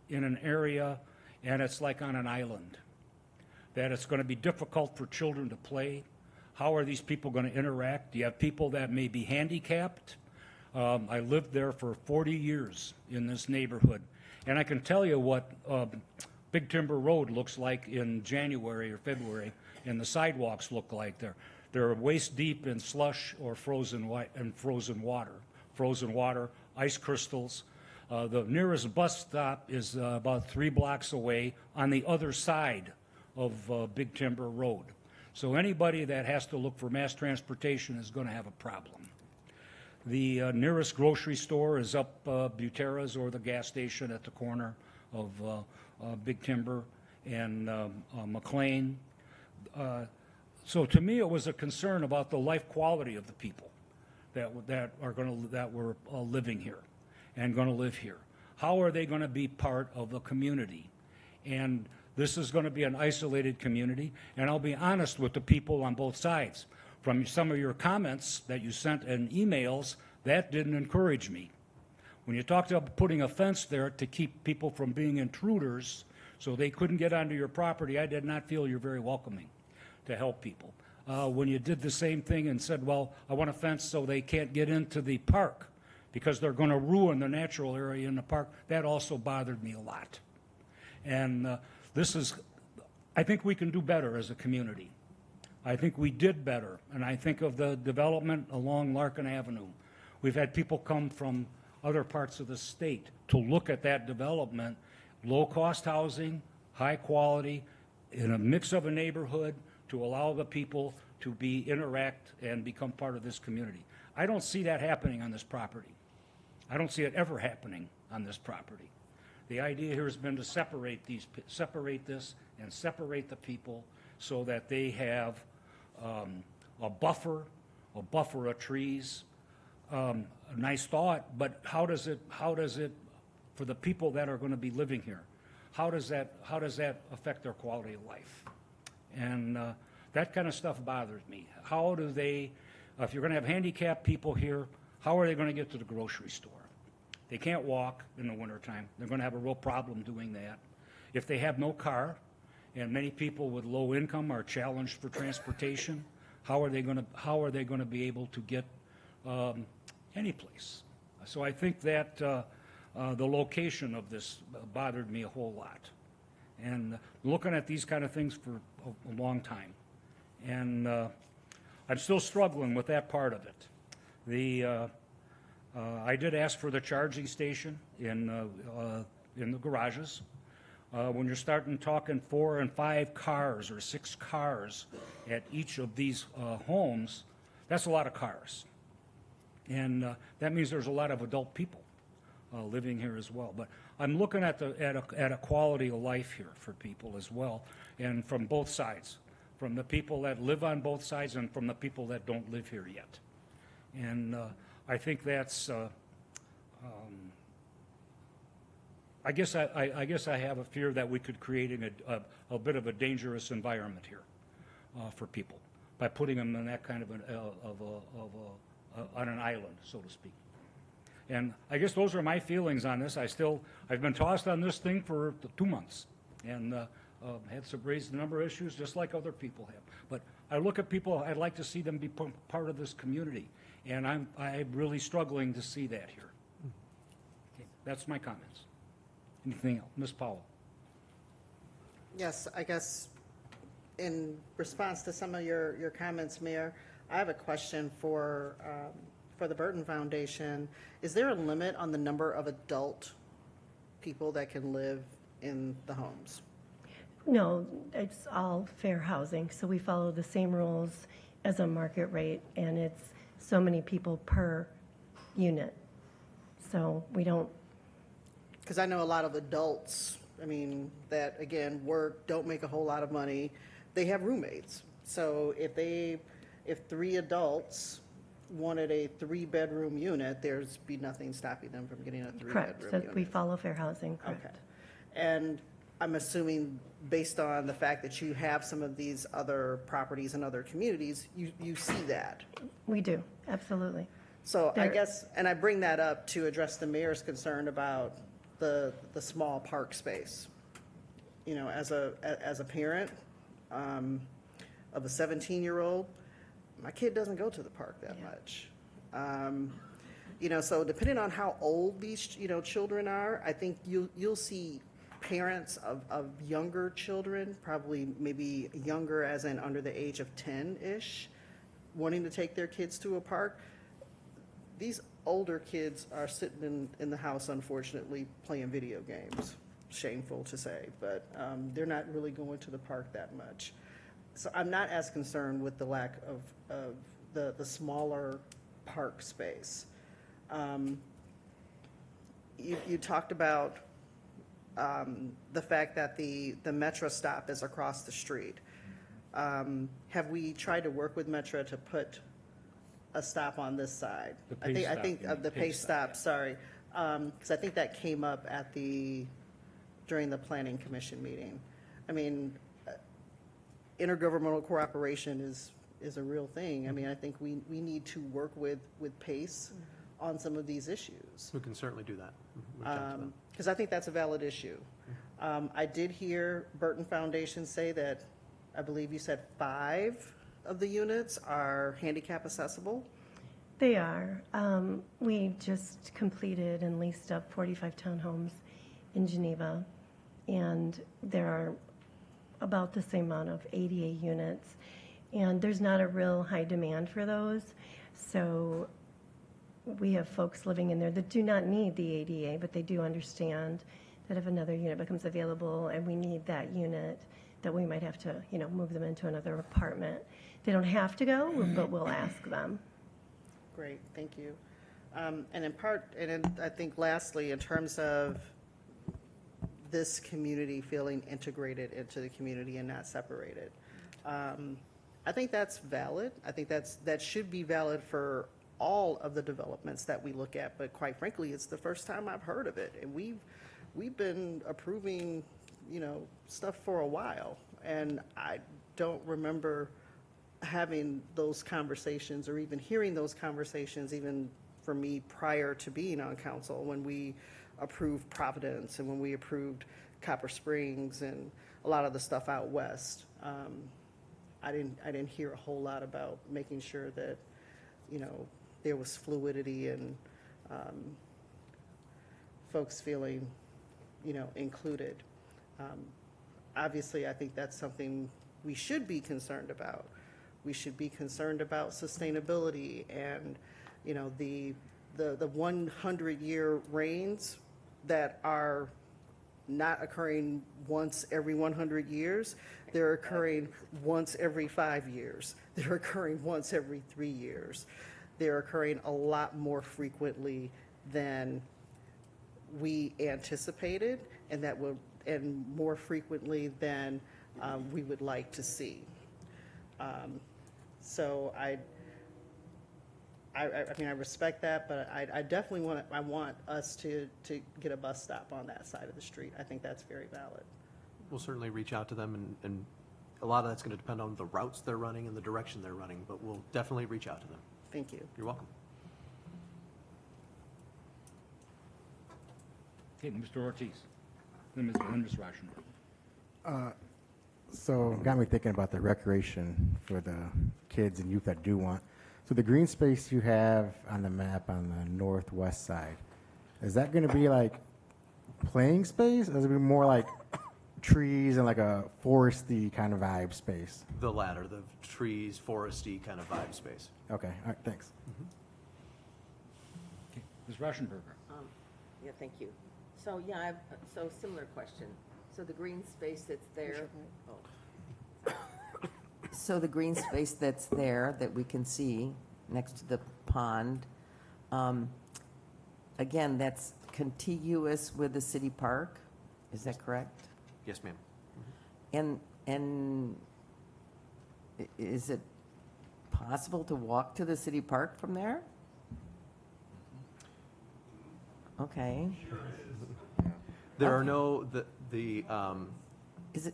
in an area and it's like on an island, that it's going to be difficult for children to play. How are these people going to interact? Do you have people that may be handicapped? I lived there for 40 years in this neighborhood, and I can tell you what Big Timber Road looks like in January or February, and the sidewalks look like they're waist deep in slush or frozen water, ice crystals. The nearest bus stop is about 3 blocks away on the other side of Big Timber Road. So anybody that has to look for mass transportation is going to have a problem. The nearest grocery store is up Butera's or the gas station at the corner of Big Timber and McLean. So to me, it was a concern about the life quality of the people that were living here and going to live here. How are they going to be part of the community? And this is going to be an isolated community. And I'll be honest with the people on both sides. From some of your comments that you sent in emails, that didn't encourage me. When you talked about putting a fence there to keep people from being intruders so they couldn't get onto your property, I did not feel you're very welcoming to help people. When you did the same thing and said, well, I want a fence so they can't get into the park because they're going to ruin the natural area in the park, that also bothered me a lot. And I think we can do better as a community. I think we did better, and I think of the development along Larkin Avenue. We've had people come from other parts of the state to look at that development, low-cost housing, high quality, in a mix of a neighborhood, to allow the people to interact and become part of this community. I don't see that happening on this property. I don't see it ever happening on this property. The idea here has been to separate this and separate the people so that they have a buffer of trees. A nice thought, but how does it, for the people that are going to be living here, how does that affect their quality of life? And that kind of stuff bothers me. How do they, if you're going to have handicapped people here, how are they going to get to the grocery store? They can't walk in the wintertime. They're going to have a real problem doing that. If they have no car, and many people with low income are challenged for transportation, how are they going to be able to get any place? So I think that the location of this bothered me a whole lot. And looking at these kind of things for a long time. And I'm still struggling with that part of it. I did ask for the charging station in the garages. When you're starting talking 4 and 5 cars or 6 cars at each of these homes, that's a lot of cars. And that means there's a lot of adult people living here as well. But I'm looking at a quality of life here for people as well, and from both sides, from the people that live on both sides and from the people that don't live here yet. And I think that's, I guess I have a fear that we could create a bit of a dangerous environment here for people by putting them in that kind of on an island, so to speak. And I guess those are my feelings on this. I've been tossed on this thing for 2 months, and raised a number of issues just like other people have. But I look at people, I'd like to see them be part of this community, and I'm really struggling to see that here. Okay, that's my comments. Anything else? Ms. Powell? Yes, I guess in response to some of your comments, Mayor, I have a question for the Burton Foundation. Is there a limit on the number of adult people that can live in the homes? No, it's all fair housing, so we follow the same rules as a market rate, and it's so many people per unit. So we don't. Because I know a lot of adults, that again, don't make a whole lot of money. They have roommates. So if 3 adults wanted a 3-bedroom unit, there's be nothing stopping them from getting a 3-bedroom correct. So unit. we follow fair housing, correct. Okay. And I'm assuming, based on the fact that you have some of these other properties in other communities, you see that. We do, absolutely. So I guess, and I bring that up to address the mayor's concern about the small park space. As a parent of a 17-year-old, my kid doesn't go to the park that much. So depending on how old these children are, I think you'll see parents of younger children, probably maybe younger as in under the age of 10-ish, wanting to take their kids to a park. These older kids are sitting in the house, unfortunately, playing video games. Shameful to say, but they're not really going to the park that much. So I'm not as concerned with the lack of the smaller park space. You talked about the fact that the Metra stop is across the street. Have we tried to work with Metra to put a stop on this side? The pace stop, I think you mean, the pace pace stop, stop, sorry. Because I think that came up during the planning commission meeting. I mean, intergovernmental cooperation is a real thing. I mean, I think we need to work with PACE on some of these issues. We can certainly do that. Reach out to them. Because I think that's a valid issue. I did hear Burton Foundation say that, I believe you said 5 of the units are handicap accessible. They are. We just completed and leased up 45 townhomes in Geneva, and there are about the same amount of ADA units, and there's not a real high demand for those. So we have folks living in there that do not need the ADA, but they do understand that if another unit becomes available and we need that unit, that we might have to, move them into another apartment. They don't have to go, but we'll ask them. Great, thank you. And I think lastly, in terms of this community feeling integrated into the community and not separated, I think that's valid. I think that should be valid for all of the developments that we look at, but quite frankly, it's the first time I've heard of it. And we've been approving, stuff for a while, and I don't remember having those conversations or even hearing those conversations, even for me prior to being on council, when we approved Providence and when we approved Copper Springs and a lot of the stuff out west. I didn't hear a whole lot about making sure that, there was fluidity and folks feeling, included. Obviously, I think that's something we should be concerned about. We should be concerned about sustainability and, the 100-year rains that are not occurring once every 100 years. They're occurring once every 5 years. They're occurring once every 3 years. They're occurring a lot more frequently than we anticipated, and more frequently than we would like to see. So I mean, I respect that, but I definitely want us to get a bus stop on that side of the street. I think that's very valid. We'll certainly reach out to them, and a lot of that's going to depend on the routes they're running and the direction they're running, but we'll definitely reach out to them. Thank you. You're welcome. Okay, Mr. Ortiz, then Ms. Rauschenberg. So got me thinking about the recreation for the kids and youth that do want. So the green space you have on the map on the northwest side, is that going to be like playing space? Or is it be more like trees and like a foresty kind of vibe space? The latter, the trees, foresty kind of vibe space. Okay, all right, thanks. Okay, Ms. Rauschenberger. Yeah, thank you. So, so similar question. So the green space that's there. So the green space that's there that we can see next to the pond, again, that's contiguous with the city park, is that correct? Yes, ma'am. And is it possible to walk to the city park from there? Okay. There are no, is it,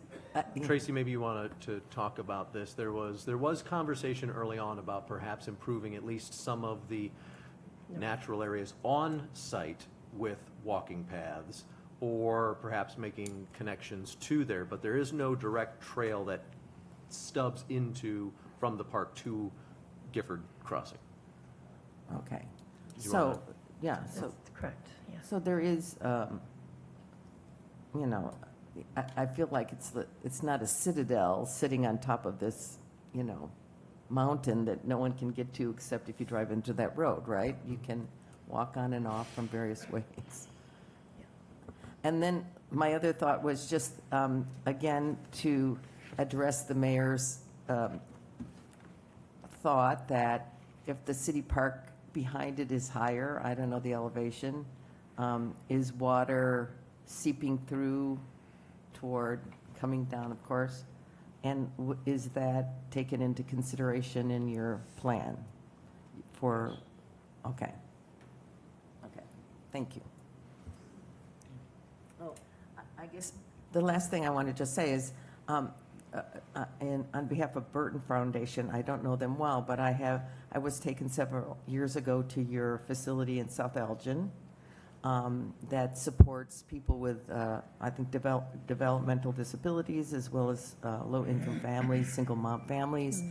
Tracy, maybe you want to talk about this. There was conversation early on about perhaps improving at least some of the natural areas on site with walking paths, or perhaps making connections to there, but there is no direct trail that stubs into from the park to Gifford Crossing. Okay. Do you So, wanna- yeah, so. That's correct, yeah. So there is, you know, I feel like it's not a citadel sitting on top of this, you know, mountain that no one can get to except if you drive into that road, right? You can walk on and off from various ways. And then my other thought was just, again, to address the mayor's thought that if the city park behind it is higher, I don't know the elevation, is water seeping through toward coming down, of course? And is that taken into consideration in your plan for, okay. Okay, thank you. Oh, I guess the last thing I want to just say is, and on behalf of Burton Foundation, I don't know them well, but I was taken several years ago to your facility in South Elgin that supports people with, I think, developmental disabilities as well as low-income families, single mom families.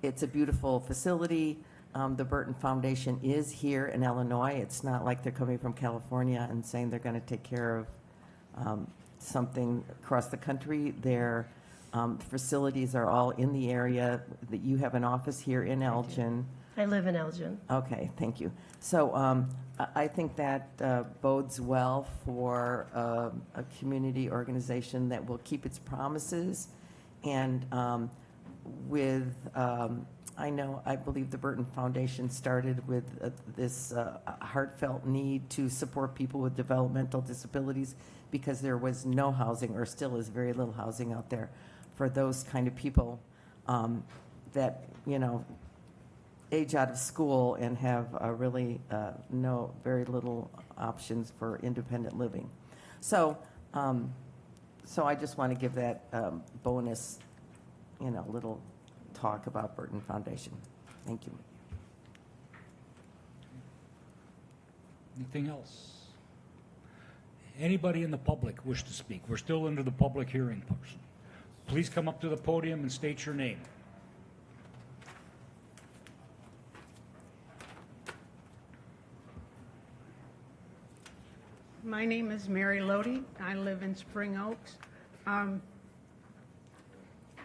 It's a beautiful facility. The Burton Foundation is here in Illinois. It's not like they're coming from California and saying they're going to take care of something across the country. Their facilities are all in the area. That you have an office here in Elgin. I live in Elgin. Okay, thank you. So I think that bodes well for a community organization that will keep its promises. And I believe the Burton Foundation started with this heartfelt need to support people with developmental disabilities because there was no housing, or still is very little housing out there for those kind of people that, you know, age out of school and have really very little options for independent living. So, so I just want to give that bonus, you know, little talk about Burton Foundation. Thank you. Anything else? Anybody in the public wish to speak? We're still under the public hearing portion. Please come up to the podium and state your name. My name is Mary Lodi. I live in Spring Oaks.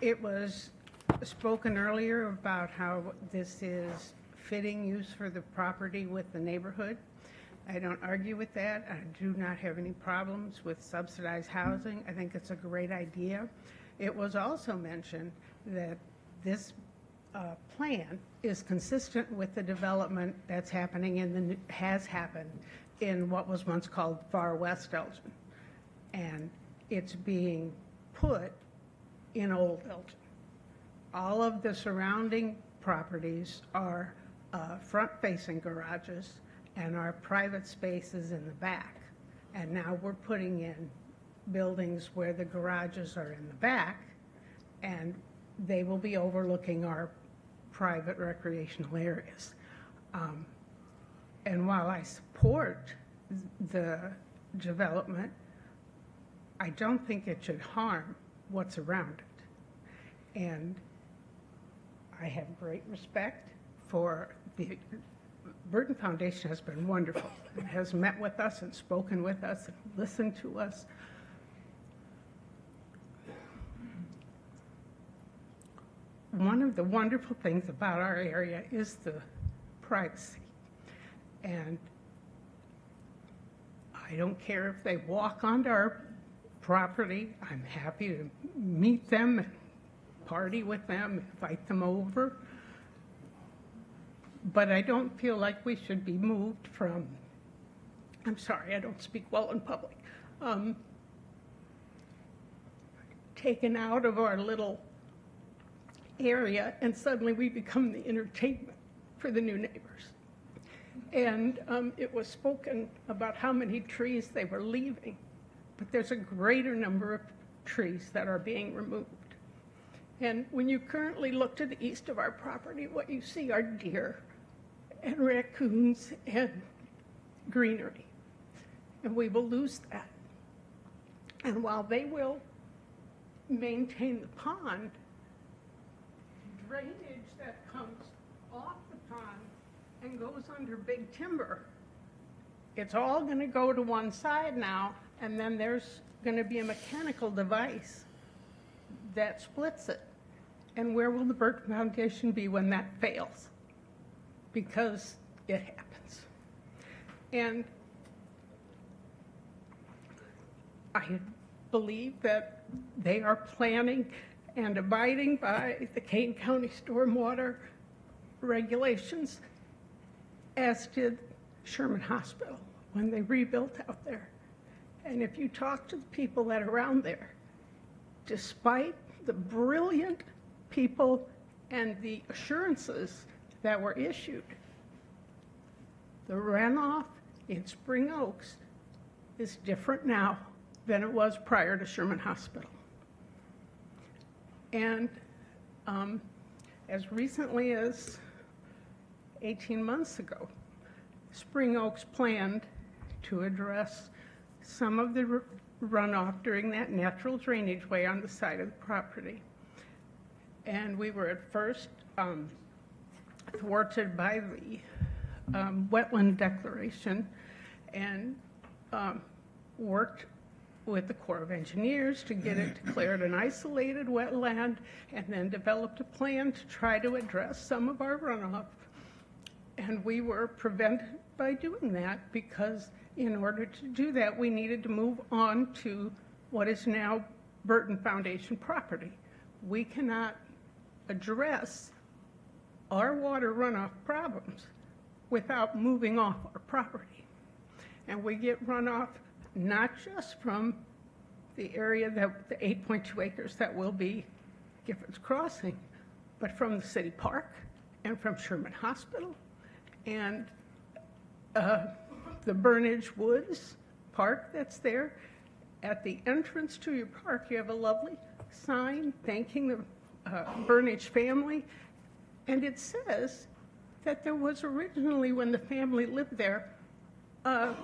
It was spoken earlier about how this is fitting use for the property with the neighborhood. I don't argue with that. I do not have any problems with subsidized housing. I think it's a great idea. It was also mentioned that this plan is consistent with the development that's happening has happened in what was once called Far West Elgin. And it's being put in Old Elgin. All of the surrounding properties are front-facing garages and are private spaces in the back. And now we're putting in buildings where the garages are in the back, and they will be overlooking our private recreational areas. And while I support the development, I don't think it should harm what's around it. And I have great respect for the Burton Foundation has been wonderful. It has met with us and spoken with us and listened to us. One of the wonderful things about our area is the privacy. And I don't care if they walk onto our property. I'm happy to meet them and party with them, invite them over. But I don't feel like we should be moved from, I'm sorry, I don't speak well in public, taken out of our little area and suddenly we become the entertainment for the new neighbors. And it was spoken about how many trees they were leaving, but there's a greater number of trees that are being removed. And when you currently look to the east of our property, what you see are deer and raccoons and greenery. And we will lose that. And while they will maintain the pond, drainage that comes off the pond and goes under big timber, it's all going to go to one side now, and then there's going to be a mechanical device that splits it. And where will the Burton Foundation be when that fails? Because it happens. And I believe that they are planning and abiding by the Kane County stormwater regulations, as did Sherman Hospital when they rebuilt out there. And if you talk to the people that are around there, despite the brilliant people and the assurances that were issued, the runoff in Spring Oaks is different now than it was prior to Sherman Hospital. And as recently as 18 months ago, Spring Oaks planned to address some of the runoff during that natural drainage way on the side of the property. And we were at first thwarted by the wetland declaration and worked with the Corps of Engineers to get it declared an isolated wetland, and then developed a plan to try to address some of our runoff. And we were prevented by doing that because in order to do that, we needed to move on to what is now Burton Foundation property. We cannot address our water runoff problems without moving off our property. And we get runoff not just from the area that the 8.2 acres that will be Giffords Crossing, but from the city park and from Sherman Hospital and the Burnage Woods Park that's there. At the entrance to your park, you have a lovely sign thanking the Burnage family, and it says that there was originally, when the family lived there, a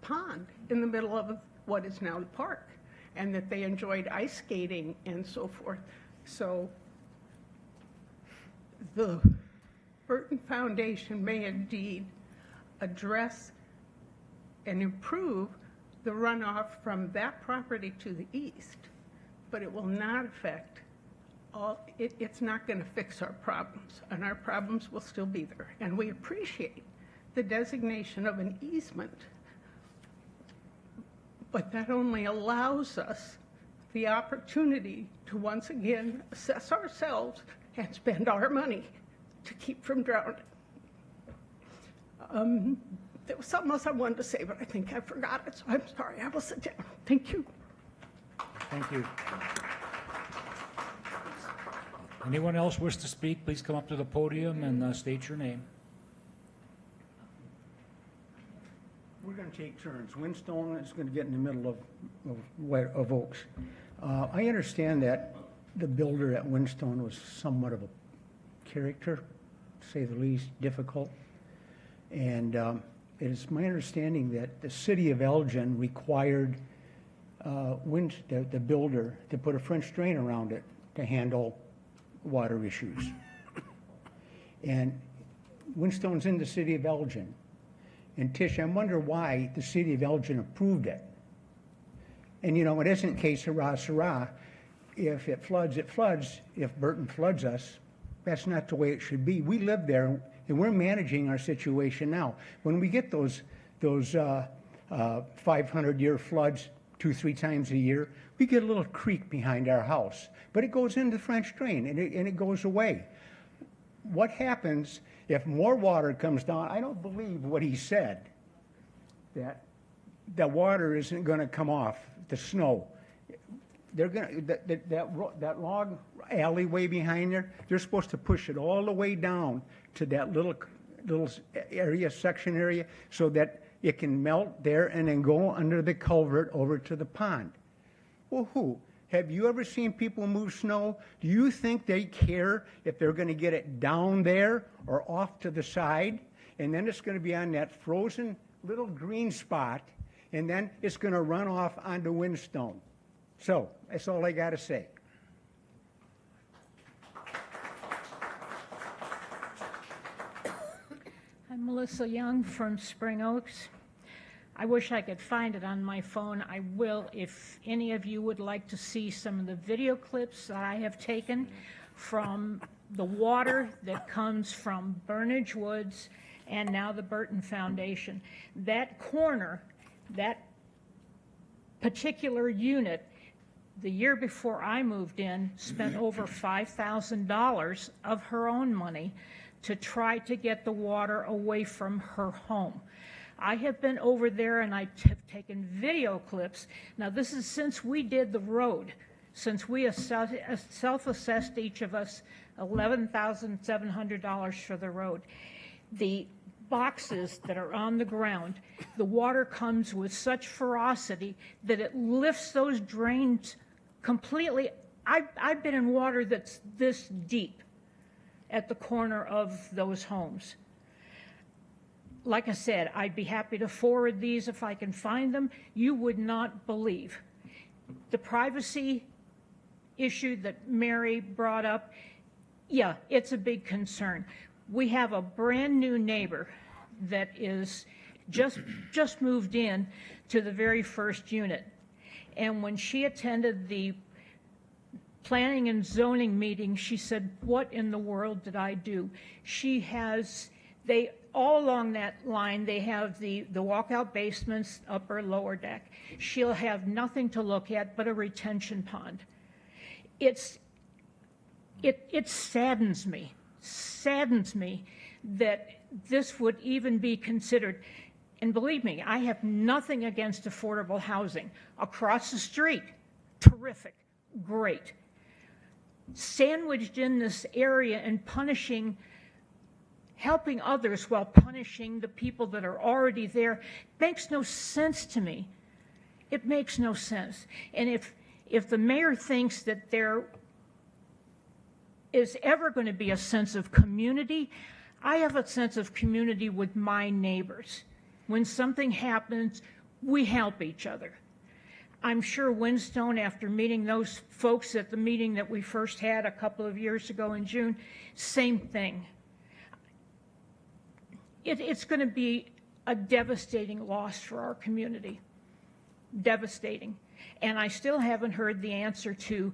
pond in the middle of what is now the park, and that they enjoyed ice skating and so forth. So the Burton Foundation may indeed address and improve the runoff from that property to the east, but it will not affect all, it's not going to fix our problems, and our problems will still be there. And we appreciate the designation of an easement, but that only allows us the opportunity to once again assess ourselves and spend our money to keep from drowning. There was something else I wanted to say, but I think I forgot it, so I'm sorry. I will sit down. Thank you. Thank you. Anyone else wish to speak, please come up to the podium and state your name. We're going to take turns. Whinstone is going to get in the middle of Oaks. I understand that the builder at Whinstone was somewhat of a character, to say the least, difficult. And it is my understanding that the city of Elgin required the builder to put a French drain around it to handle water issues. And Whinstone's in the city of Elgin. And Tish, I wonder why the city of Elgin approved it. And you know, it isn't case hurrah, hurrah. If it floods, it floods. If Burton floods us, that's not the way it should be. We live there, and we're managing our situation now. When we get those 500-year floods 2-3 times a year, we get a little creek behind our house, but it goes into the French drain, and it goes away. What happens if more water comes down? I don't believe what he said, that the water isn't going to come off, the snow. They're going to, that log alleyway behind there, they're supposed to push it all the way down to that little area, section area, so that it can melt there and then go under the culvert over to the pond. Well, who? Have you ever seen people move snow? Do you think they care if they're going to get it down there or off to the side? And then it's going to be on that frozen little green spot, and then it's going to run off onto Whinstone. So that's all I got to say. I'm Melissa Young from Spring Oaks. I wish I could find it on my phone. I will if any of you would like to see some of the video clips that I have taken from the water that comes from Burnage Woods and now the Burton Foundation. That corner, that particular unit, the year before I moved in, spent over $5,000 of her own money to try to get the water away from her home. I have been over there and I have taken video clips. Now this is since we did the road, since we self-assessed each of us $11,700 for the road. The boxes that are on the ground, the water comes with such ferocity that it lifts those drains completely. I've been in water that's this deep at the corner of those homes. Like I said, I'd be happy to forward these if I can find them. You would not believe. The privacy issue that Mary brought up, yeah, it's a big concern. We have a brand new neighbor that is just moved in to the very first unit. And when she attended the planning and zoning meeting, she said, what in the world did I do? She has, all along that line, they have the walkout basements, upper, lower deck. She'll have nothing to look at but a retention pond. It saddens me that this would even be considered. And believe me, I have nothing against affordable housing. Across the street, terrific, great. Sandwiched in this area and helping others while punishing the people that are already there makes no sense to me. It makes no sense. And if the mayor thinks that there is ever going to be a sense of community, I have a sense of community with my neighbors. When something happens, we help each other. I'm sure Windstone, after meeting those folks at the meeting that we first had a couple of years ago in June, same thing. It's going to be a devastating loss for our community. Devastating. And I still haven't heard the answer to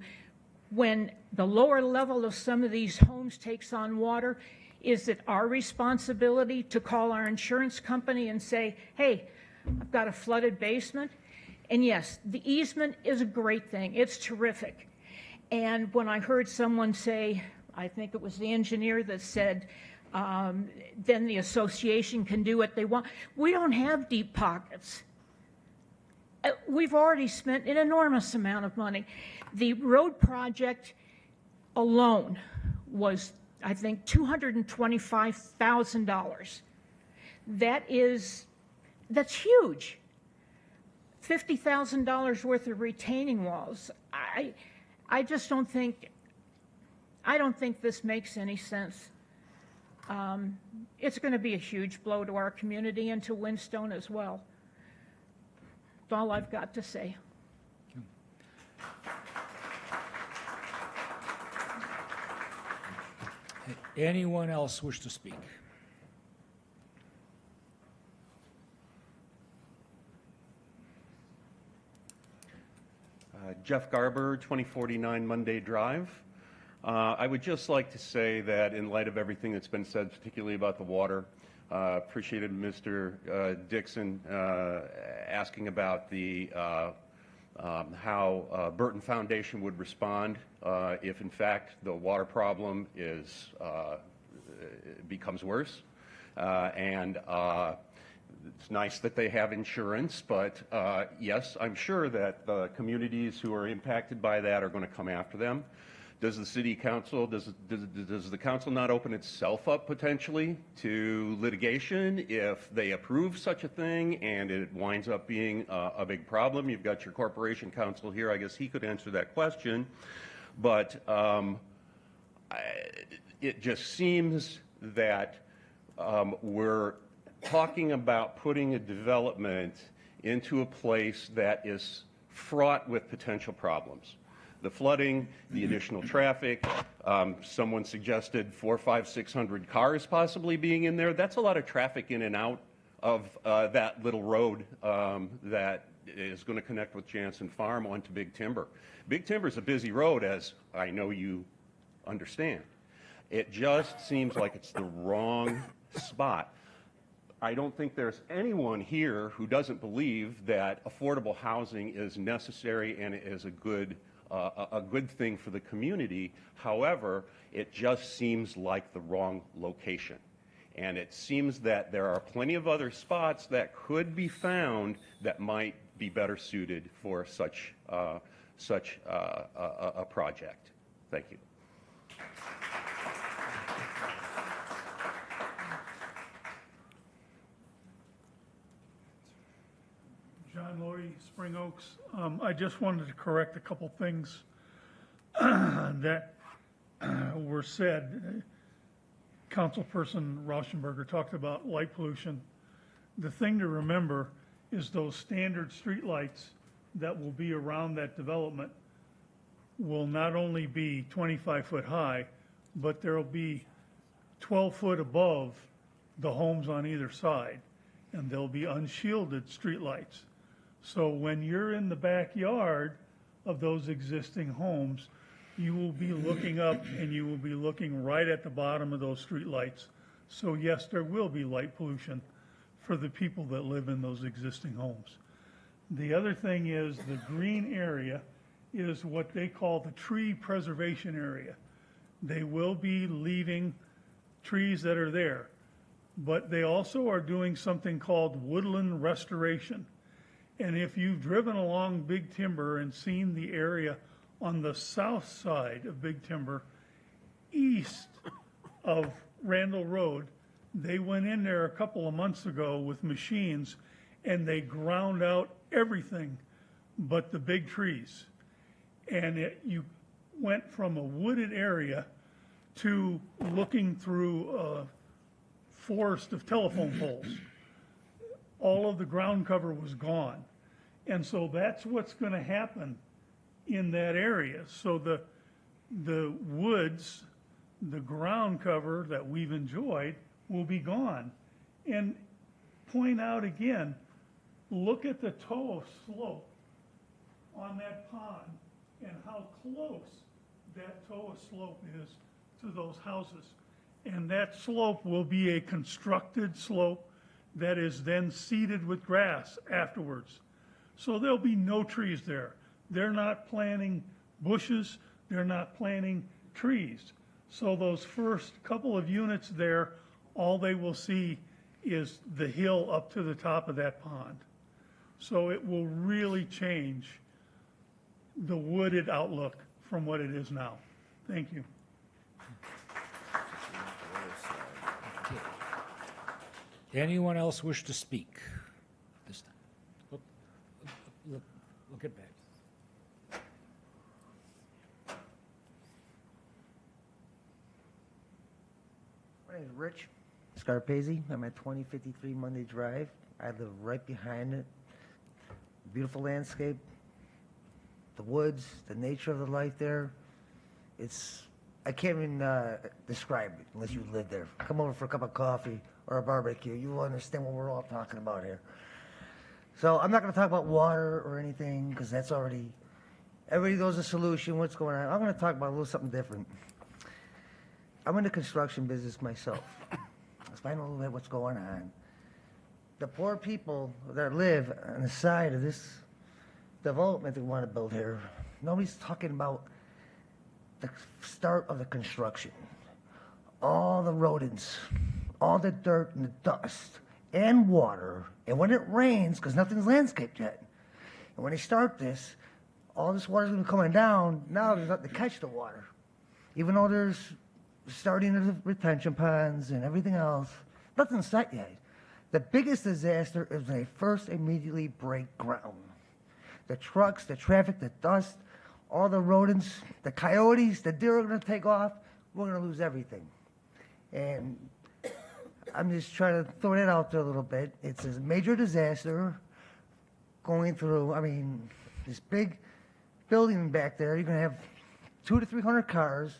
when the lower level of some of these homes takes on water, is it our responsibility to call our insurance company and say, hey, I've got a flooded basement? And yes, the easement is a great thing. It's terrific. And when I heard someone say, I think it was the engineer that said, then the association can do what they want. We don't have deep pockets. We've already spent an enormous amount of money. The road project alone was, I think, $225,000. That's huge. $50,000 worth of retaining walls. I just don't think this makes any sense. It's going to be a huge blow to our community and to Windstone as well. That's all I've got to say. Anyone else wish to speak? Jeff Garber, 2049 Monday Drive. I would just like to say that in light of everything that's been said, particularly about the water, appreciated Mr. Dixon asking about the how Burton Foundation would respond if, in fact, the water problem becomes worse. It's nice that they have insurance, but yes, I'm sure that the communities who are impacted by that are going to come after them. Does the city council, does the council not open itself up potentially to litigation if they approve such a thing and it winds up being a big problem? You've got your corporation counsel here. I guess he could answer that question. But it just seems that we're talking about putting a development into a place that is fraught with potential problems. The flooding, the additional traffic, someone suggested 400, 500, 600 cars possibly being in there. That's a lot of traffic in and out of that little road that is going to connect with Jansen Farm onto Big Timber. Big Timber is a busy road, as I know you understand. It just seems like it's the wrong spot. I don't think there's anyone here who doesn't believe that affordable housing is necessary and is a good thing for the community. However, it just seems like the wrong location. And it seems that there are plenty of other spots that could be found that might be better suited for such a project. Thank you. John Lloyd, Spring Oaks. I just wanted to correct a couple things that were said. Councilperson Rauschenberger talked about light pollution. The thing to remember is those standard street lights that will be around that development will not only be 25 foot high, but there'll be 12 foot above the homes on either side, and they'll be unshielded street lights. So when you're in the backyard of those existing homes, you will be looking up and you will be looking right at the bottom of those street lights. So yes, there will be light pollution for the people that live in those existing homes. The other thing is the green area is what they call the tree preservation area. They will be leaving trees that are there, but they also are doing something called woodland restoration. And if you've driven along Big Timber and seen the area on the south side of Big Timber, east of Randall Road, they went in there a couple of months ago with machines and they ground out everything but the big trees. And you went from a wooded area to looking through a forest of telephone poles. All of the ground cover was gone. And so that's what's going to happen in that area. So the woods, the ground cover that we've enjoyed will be gone. And point out again, look at the toe slope on that pond and how close that toe slope is to those houses. And that slope will be a constructed slope that is then seeded with grass afterwards. So there'll be no trees there. They're not planting bushes, they're not planting trees. So those first couple of units there, all they will see is the hill up to the top of that pond. So it will really change the wooded outlook from what it is now. Thank you. Anyone else wish to speak this time? Look at back. My name is Rich Scarpese. I'm at 2053 Monday Drive. I live right behind it. Beautiful landscape, the woods, the nature of the life there. I can't even describe it unless you live there. Come over for a cup of coffee or a barbecue. You will understand what we're all talking about here. So I'm not going to talk about water or anything because that's already, everybody knows the solution, what's going on. I'm going to talk about a little something different. I'm in the construction business myself. Let's find a little bit what's going on. The poor people that live on the side of this development that we want to build here, nobody's talking about the start of the construction. All the rodents, all the dirt and the dust and water, and when it rains, because nothing's landscaped yet, and when they start this, all this water's going to be coming down. Now there's nothing to catch the water. Even though there's starting the retention ponds and everything else, nothing's set yet. The biggest disaster is when they first immediately break ground. The trucks, the traffic, the dust, all the rodents, the coyotes, the deer are going to take off. We're going to lose everything. And I'm just trying to throw that out there a little bit. It's a major disaster going through, I mean, this big building back there. You're going to have 200 to 300 cars.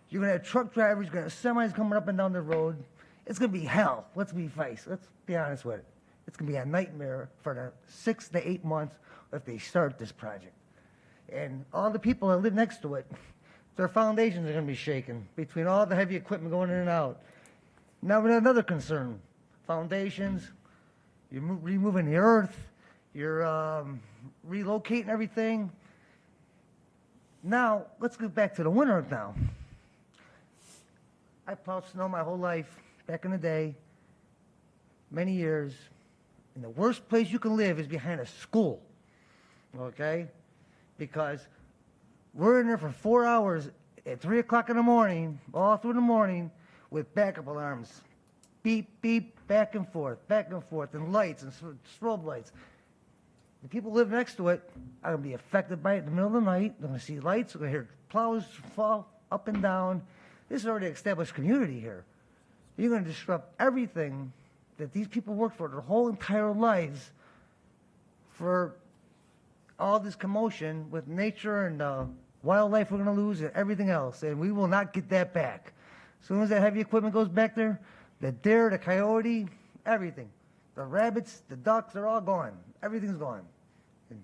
You're going to have truck drivers. You're going to have semis coming up and down the road. It's going to be hell. Let's be honest with it. it's going to be a nightmare for the 6 to 8 months if they start this project. And all the people that live next to it, their foundations are going to be shaken between all the heavy equipment going in and out. Now we have another concern, foundations, you're removing the earth, you're relocating everything. Now, let's get back to the winter now. I plowed snow my whole life, back in the day, many years, and the worst place you can live is behind a school, okay? Because we're in there for 4 hours at 3 o'clock in the morning, all through the morning, with backup alarms. Beep, beep, back and forth, and lights and strobe lights. The people who live next to it are going to be affected by it in the middle of the night. They're going to see lights, they're going to hear plows fall up and down. This is already an established community here. You're going to disrupt everything that these people worked for their whole entire lives for all this commotion with nature and wildlife we're going to lose and everything else, and we will not get that back. As soon as that heavy equipment goes back there, the deer, the coyote, everything, the rabbits, the ducks, they're all gone. Everything's gone. And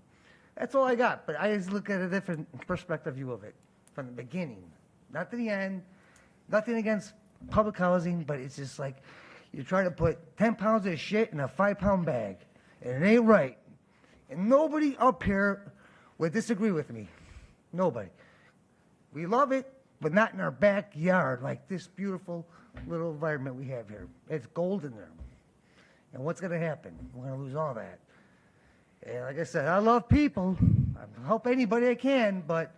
that's all I got, but I just look at a different perspective view of it from the beginning, not to the end. Nothing against public housing, but it's just like you try to put 10 pounds of shit in a 5-pound bag, and it ain't right. And nobody up here would disagree with me. Nobody. We love it, but not in our backyard like this beautiful little environment we have here. It's gold in there. And what's going to happen? We're going to lose all that. And like I said, I love people. I help anybody I can, but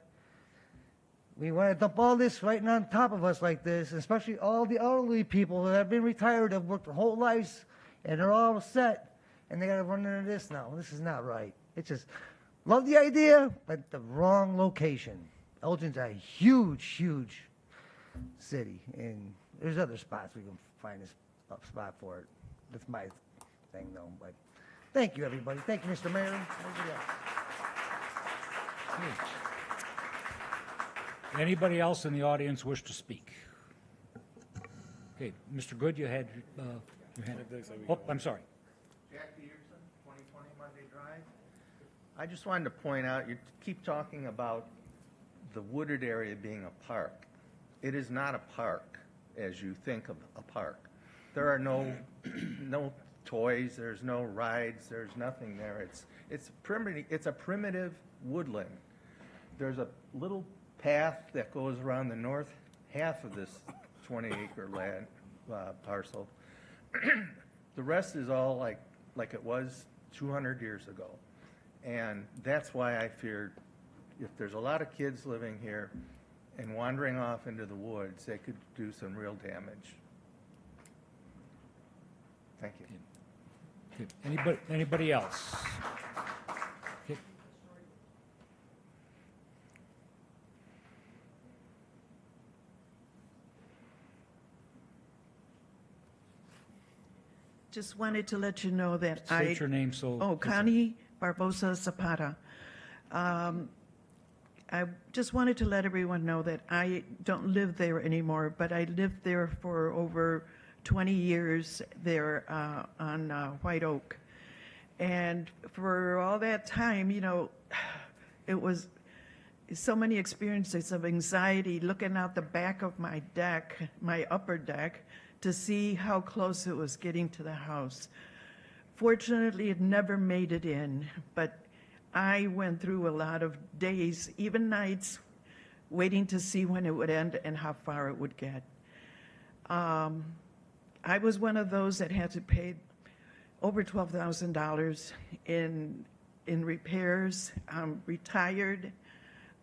we want to dump all this right on top of us like this, especially all the elderly people that have been retired, have worked their whole lives, and they're all set, and they got to run into this now. This is not right. It's just, love the idea, but the wrong location. Elgin's a huge, huge city, and there's other spots we can find a spot for it. That's my thing, though. But thank you, everybody. Thank you, Mr. Mayor. Everybody else. Anybody else in the audience wish to speak? Okay, Mr. Good, you had your hand. Oh, I'm sorry. Jack Peterson, 2020 Monday Drive. I just wanted to point out, you keep talking about the wooded area being a park. It is not a park as you think of a park. There are no toys, there's no rides, there's nothing there. It's a primitive woodland. There's a little path that goes around the north half of this 20-acre land parcel. The rest is all like it was 200 years ago. And that's why I feared if there's a lot of kids living here and wandering off into the woods, they could do some real damage. Thank you. Okay. Anybody else? Okay. Just wanted to let you know that State your name so. Oh, Connie Barbosa Zapata. I just wanted to let everyone know that I don't live there anymore, but I lived there for over 20 years there on White Oak. And for all that time, you know, it was so many experiences of anxiety looking out the back of my deck, my upper deck, to see how close it was getting to the house. Fortunately, it never made it in, but I went through a lot of days, even nights, waiting to see when it would end and how far it would get. I was one of those that had to pay over $12,000 in repairs. I'm retired.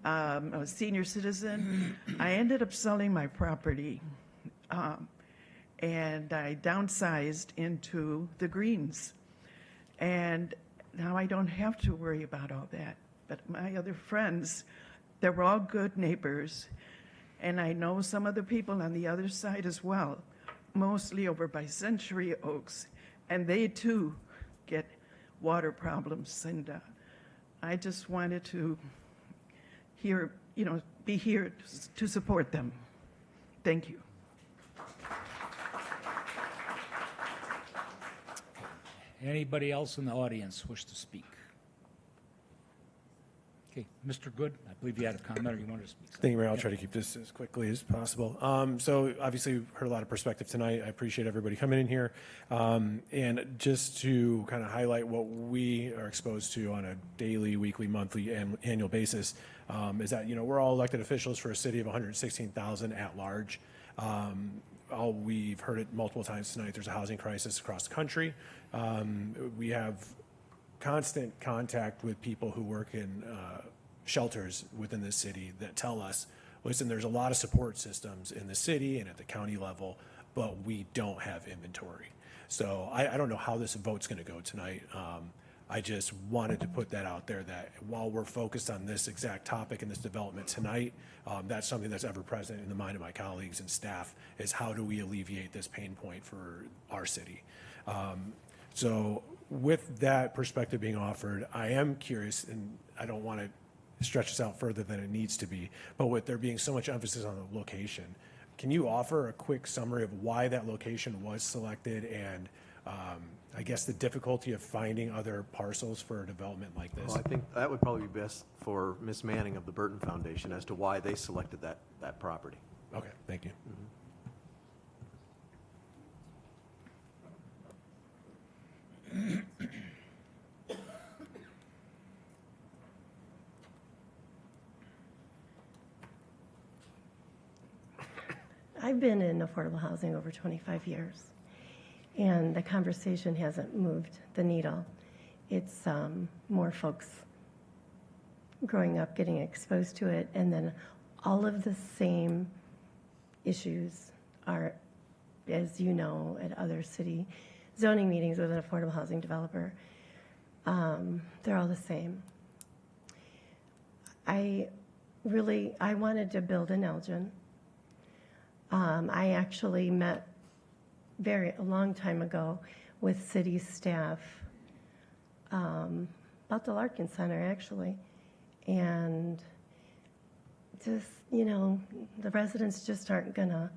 I'm a senior citizen. I ended up selling my property, and I downsized into the greens. And now I don't have to worry about all that. But my other friends, they were all good neighbors. And I know some of the people on the other side as well, mostly over by Century Oaks. And they too get water problems. And I just wanted to be here to support them. Thank you. Anybody else in the audience wish to speak? Okay, Mr. Good, I believe you had a comment or you wanted to speak. Thank you, Mayor. I'll try to keep this as quickly as possible. So obviously, we've heard a lot of perspective tonight. I appreciate everybody coming in here. And just to kind of highlight what we are exposed to on a daily, weekly, monthly, and annual basis, is that, we're all elected officials for a city of 116,000 at large. We've heard it multiple times tonight. There's a housing crisis across the country. We have constant contact with people who work in shelters within the city that tell us, listen, there's a lot of support systems in the city and at the county level, but we don't have inventory. So I don't know how this vote's going to go tonight. I just wanted to put that out there, that while we're focused on this exact topic and this development tonight, that's something that's ever present in the mind of my colleagues and staff, is how do we alleviate this pain point for our city? So with that perspective being offered, I am curious, and I don't want to stretch this out further than it needs to be, but with there being so much emphasis on the location, can you offer a quick summary of why that location was selected and I guess the difficulty of finding other parcels for a development like this? Well, I think that would probably be best for Ms. Manning of the Burton Foundation as to why they selected that property. Okay, thank you. I've been in affordable housing over 25 years, and the conversation hasn't moved the needle. It's more folks growing up, getting exposed to it, and then all of the same issues are, as you know, at other city zoning meetings with an affordable housing developer. They're all the same. I wanted to build in Elgin. I actually met a long time ago with city staff about the Larkin Center, actually. And just, the residents just aren't going to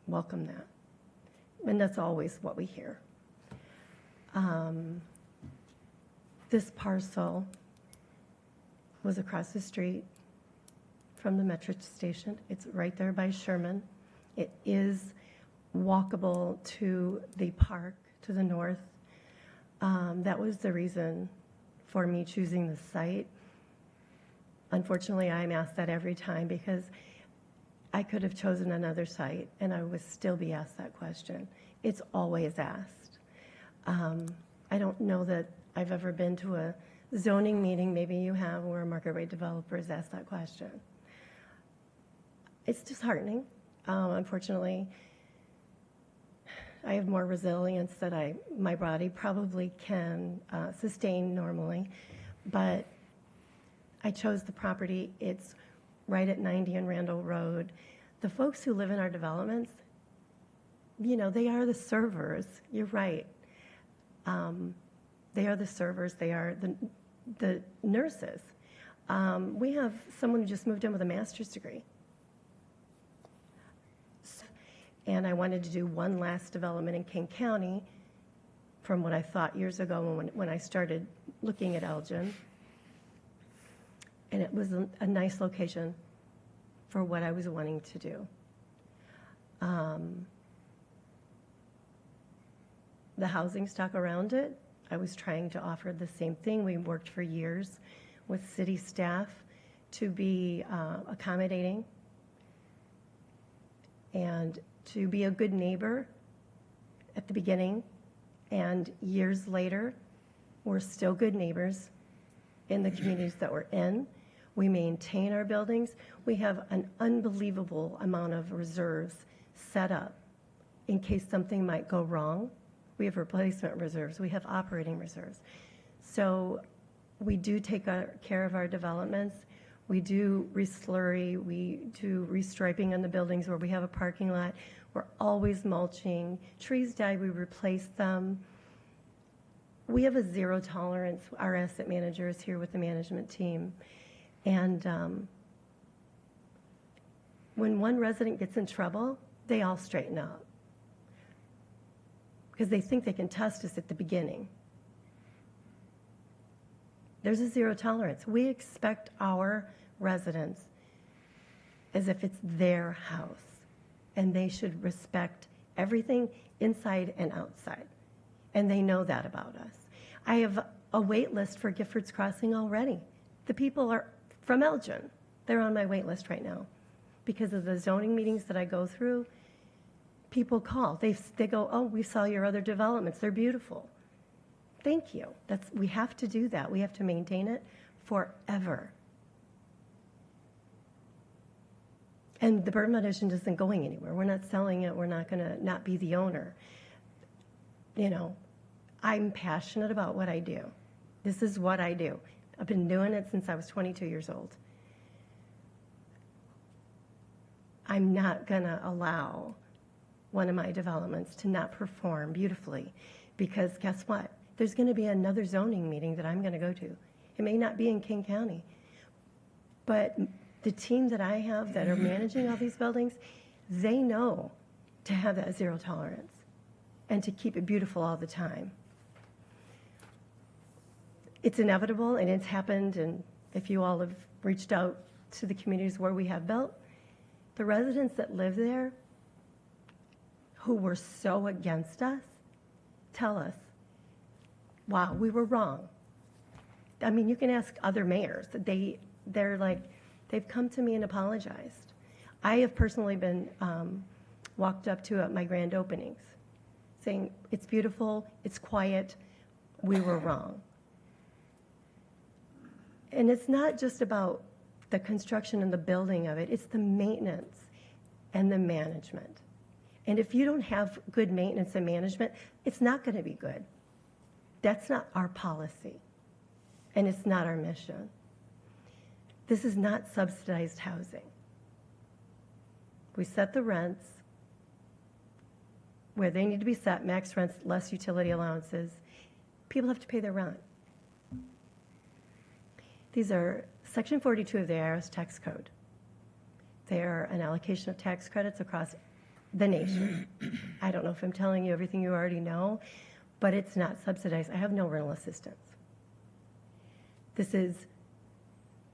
welcome that. And that's always what we hear. This parcel was across the street from the Metro station. It's right there by Sherman. It is walkable to the park to the north. That was the reason for me choosing the site. Unfortunately, I'm asked that every time because I could have chosen another site and I would still be asked that question. It's always asked. I don't know that I've ever been to a zoning meeting, maybe you have, where a market rate developer has asked that question. It's disheartening. Unfortunately, I have more resilience that my body probably can sustain normally, but I chose the property. It's right at 90 and Randall Road. The folks who live in our developments, they are the servers. You're right. They are the servers. They are the nurses. We have someone who just moved in with a master's degree. And I wanted to do one last development in King County from what I thought years ago when I started looking at Elgin. And it was a nice location for what I was wanting to do. The housing stock around it, I was trying to offer the same thing. We worked for years with city staff to be accommodating and to be a good neighbor at the beginning. And years later, we're still good neighbors in the communities that we're in. We maintain our buildings. We have an unbelievable amount of reserves set up in case something might go wrong. We have replacement reserves. We have operating reserves. So we do take care of our developments. We do reslurry. We do restriping on the buildings where we have a parking lot. We're always mulching. Trees die, we replace them. We have a zero tolerance. Our asset manager is here with the management team. And when one resident gets in trouble, they all straighten up. because they think they can test us at the beginning. There's a zero tolerance. We expect our residents as if it's their house, and they should respect everything inside and outside. And they know that about us. I have a wait list for Giffords Crossing already. The people are from Elgin. They're on my wait list right now. Because of the zoning meetings that I go through, people call. They go, oh, we saw your other developments. They're beautiful. Thank you. We have to do that. We have to maintain it forever. And the Bergman Edition isn't going anywhere. We're not selling it. We're not going to not be the owner. You know, I'm passionate about what I do. This is what I do. I've been doing it since I was 22 years old. I'm not going to allow one of my developments to not perform beautifully, because guess what? There's going to be another zoning meeting that I'm going to go to. It may not be in King County, but the team that I have that are managing all these buildings, they know to have that zero tolerance and to keep it beautiful all the time. It's inevitable, and it's happened, and if you all have reached out to the communities where we have built, the residents that live there who were so against us tell us, wow, we were wrong. I mean, you can ask other mayors. They're like, they've come to me and apologized. I have personally been walked up to at my grand openings saying, it's beautiful, it's quiet, we were wrong. And it's not just about the construction and the building of it, it's the maintenance and the management. And if you don't have good maintenance and management, it's not going to be good. That's not our policy, and it's not our mission. This is not subsidized housing. We set the rents where they need to be set, max rents, less utility allowances. People have to pay their rent. These are Section 42 of the IRS tax code. They are an allocation of tax credits across the nation. I don't know if I'm telling you everything you already know, but it's not subsidized. I have no rental assistance. This is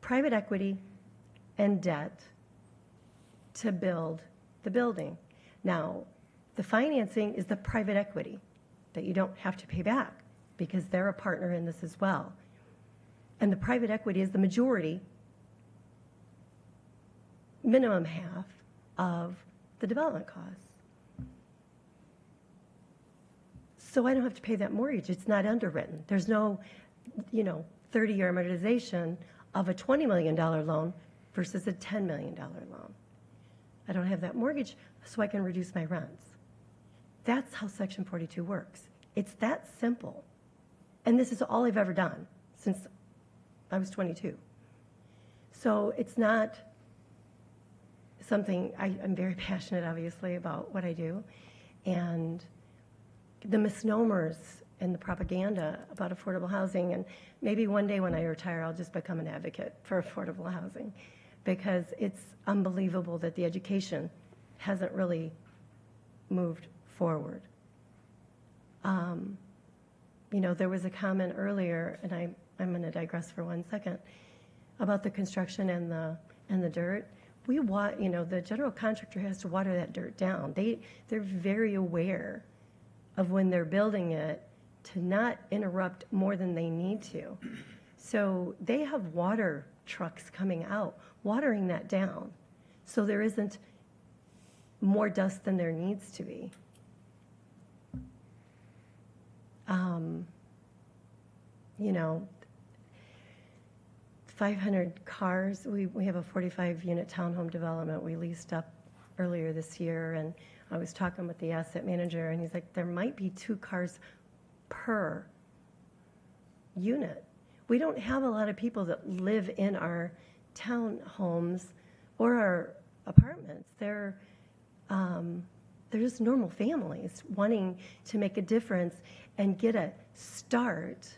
private equity and debt to build the building. Now, the financing is the private equity that you don't have to pay back because they're a partner in this as well. And the private equity is the majority, minimum half, of the development costs. So I don't have to pay that mortgage. It's not underwritten. There's no, 30-year amortization of a $20 million loan versus a $10 million loan. I don't have that mortgage, so I can reduce my rents. That's how Section 42 works. It's that simple. And this is all I've ever done since I was 22. So it's not something, I'm very passionate, obviously, about what I do. And the misnomers and the propaganda about affordable housing, and maybe one day when I retire, I'll just become an advocate for affordable housing, because it's unbelievable that the education hasn't really moved forward. There was a comment earlier, and I'm going to digress for 1 second, about the construction and the dirt. The general contractor has to water that dirt down. They're very aware of when they're building it to not interrupt more than they need to. So they have water trucks coming out, watering that down, so there isn't more dust than there needs to be. 500 cars. We have a 45-unit townhome development we leased up earlier this year, and I was talking with the asset manager, and he's like, there might be 2 cars per unit. We don't have a lot of people that live in our townhomes or our apartments. They're just normal families wanting to make a difference and get a start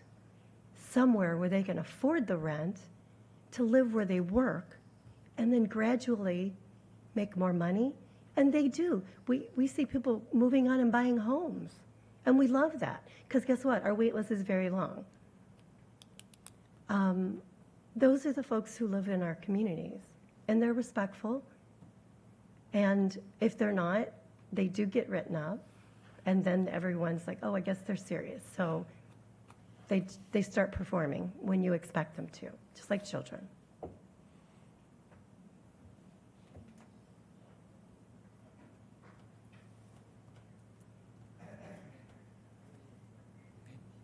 somewhere where they can afford the rent to live where they work and then gradually make more money. And they do. We see people moving on and buying homes. And we love that, because guess what? Our wait list is very long. Those are the folks who live in our communities, and they're respectful. And if they're not, they do get written up, and then everyone's like, oh, I guess they're serious. So they start performing when you expect them to, just like children.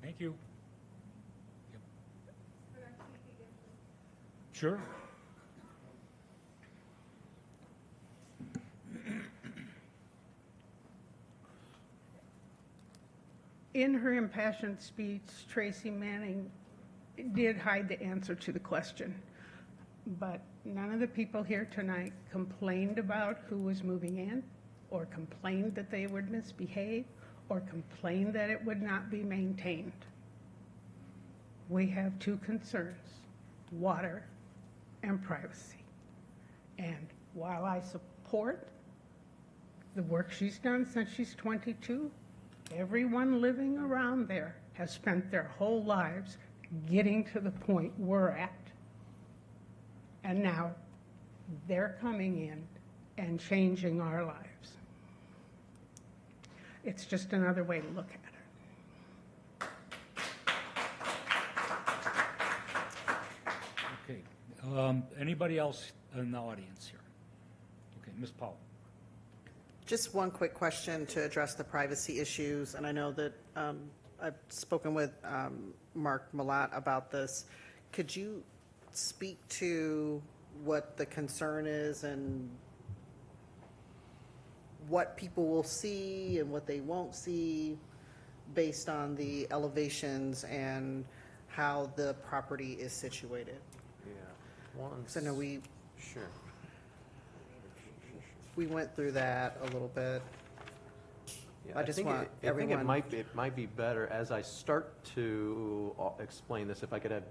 Thank you. Sure. In her impassioned speech, Tracy Manning did hide the answer to the question. But none of the people here tonight complained about who was moving in, or complained that they would misbehave, or complained that it would not be maintained. We have two concerns: water and privacy. And while I support the work she's done since she's 22, everyone living around there has spent their whole lives getting to the point we're at. And now they're coming in and changing our lives. It's just another way to look at it. Okay. Anybody else in the audience here? Okay, Ms. Powell. Just one quick question to address the privacy issues, and I know that I've spoken with Mark Malat about this. Could you speak to what the concern is and what people will see and what they won't see based on the elevations and how the property is situated? Yeah. Because I know Sure. we went through that a little bit. Yeah, I just think want I think everyone. it might be better as I start to explain this, if I could have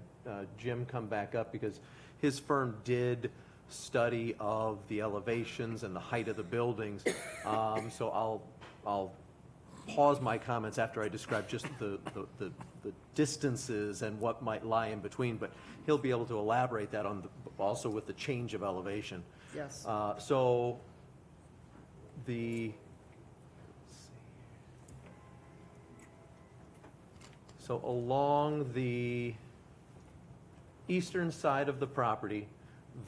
Jim come back up, because his firm did study of the elevations and the height of the buildings. So I'll pause my comments after I describe just the distances and what might lie in between, but he'll be able to elaborate that on also with the change of elevation. Yes. So So along the eastern side of the property,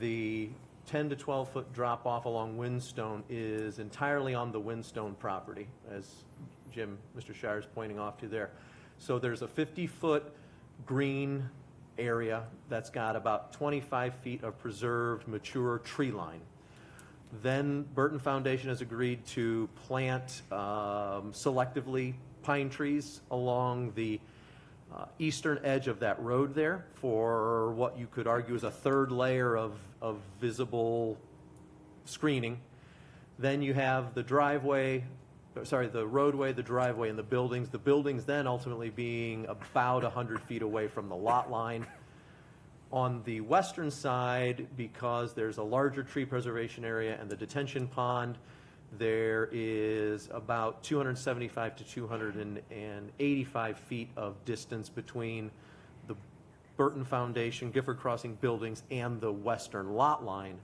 the 10 to 12 foot drop off along Windstone is entirely on the Windstone property, as Mr. Shire is pointing off to there. So there's a 50-foot green area that's got about 25 feet of preserved mature tree line. Then Burton Foundation has agreed to plant selectively pine trees along the eastern edge of that road there for what you could argue is a third layer of visible screening. Then you have the roadway, the driveway, and the buildings. The buildings then ultimately being about 100 feet away from the lot line. On the western side, because there's a larger tree preservation area and the detention pond, there is about 275 to 285 feet of distance between the Burton Foundation, Gifford Crossing buildings, and the western lot line.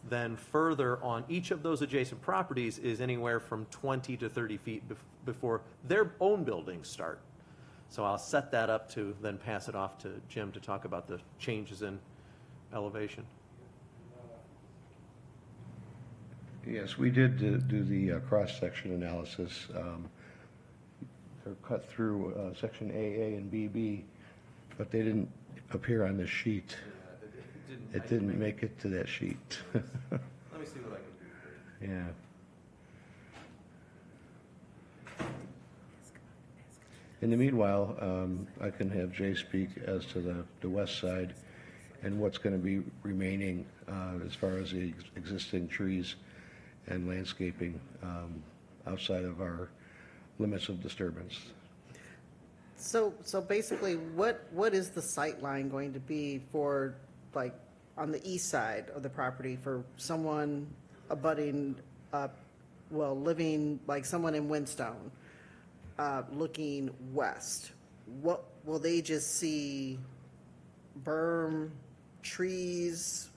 Then further on each of those adjacent properties is anywhere from 20 to 30 feet before their own buildings start. So I'll set that up to then pass it off to Jim to talk about the changes in elevation. Yes, we did do the cross-section analysis. They're cut through section AA and BB, but they didn't appear on the sheet. It didn't make it to that sheet. Let me see what I can do. Yeah. In the meanwhile, I can have Jay speak as to the west side and what's going to be remaining as far as the existing trees and landscaping outside of our limits of disturbance. So basically, what is the sight line going to be for, like, on the east side of the property for someone abutting, living, like someone in Windstone? looking west, what will they just see? Berm, trees?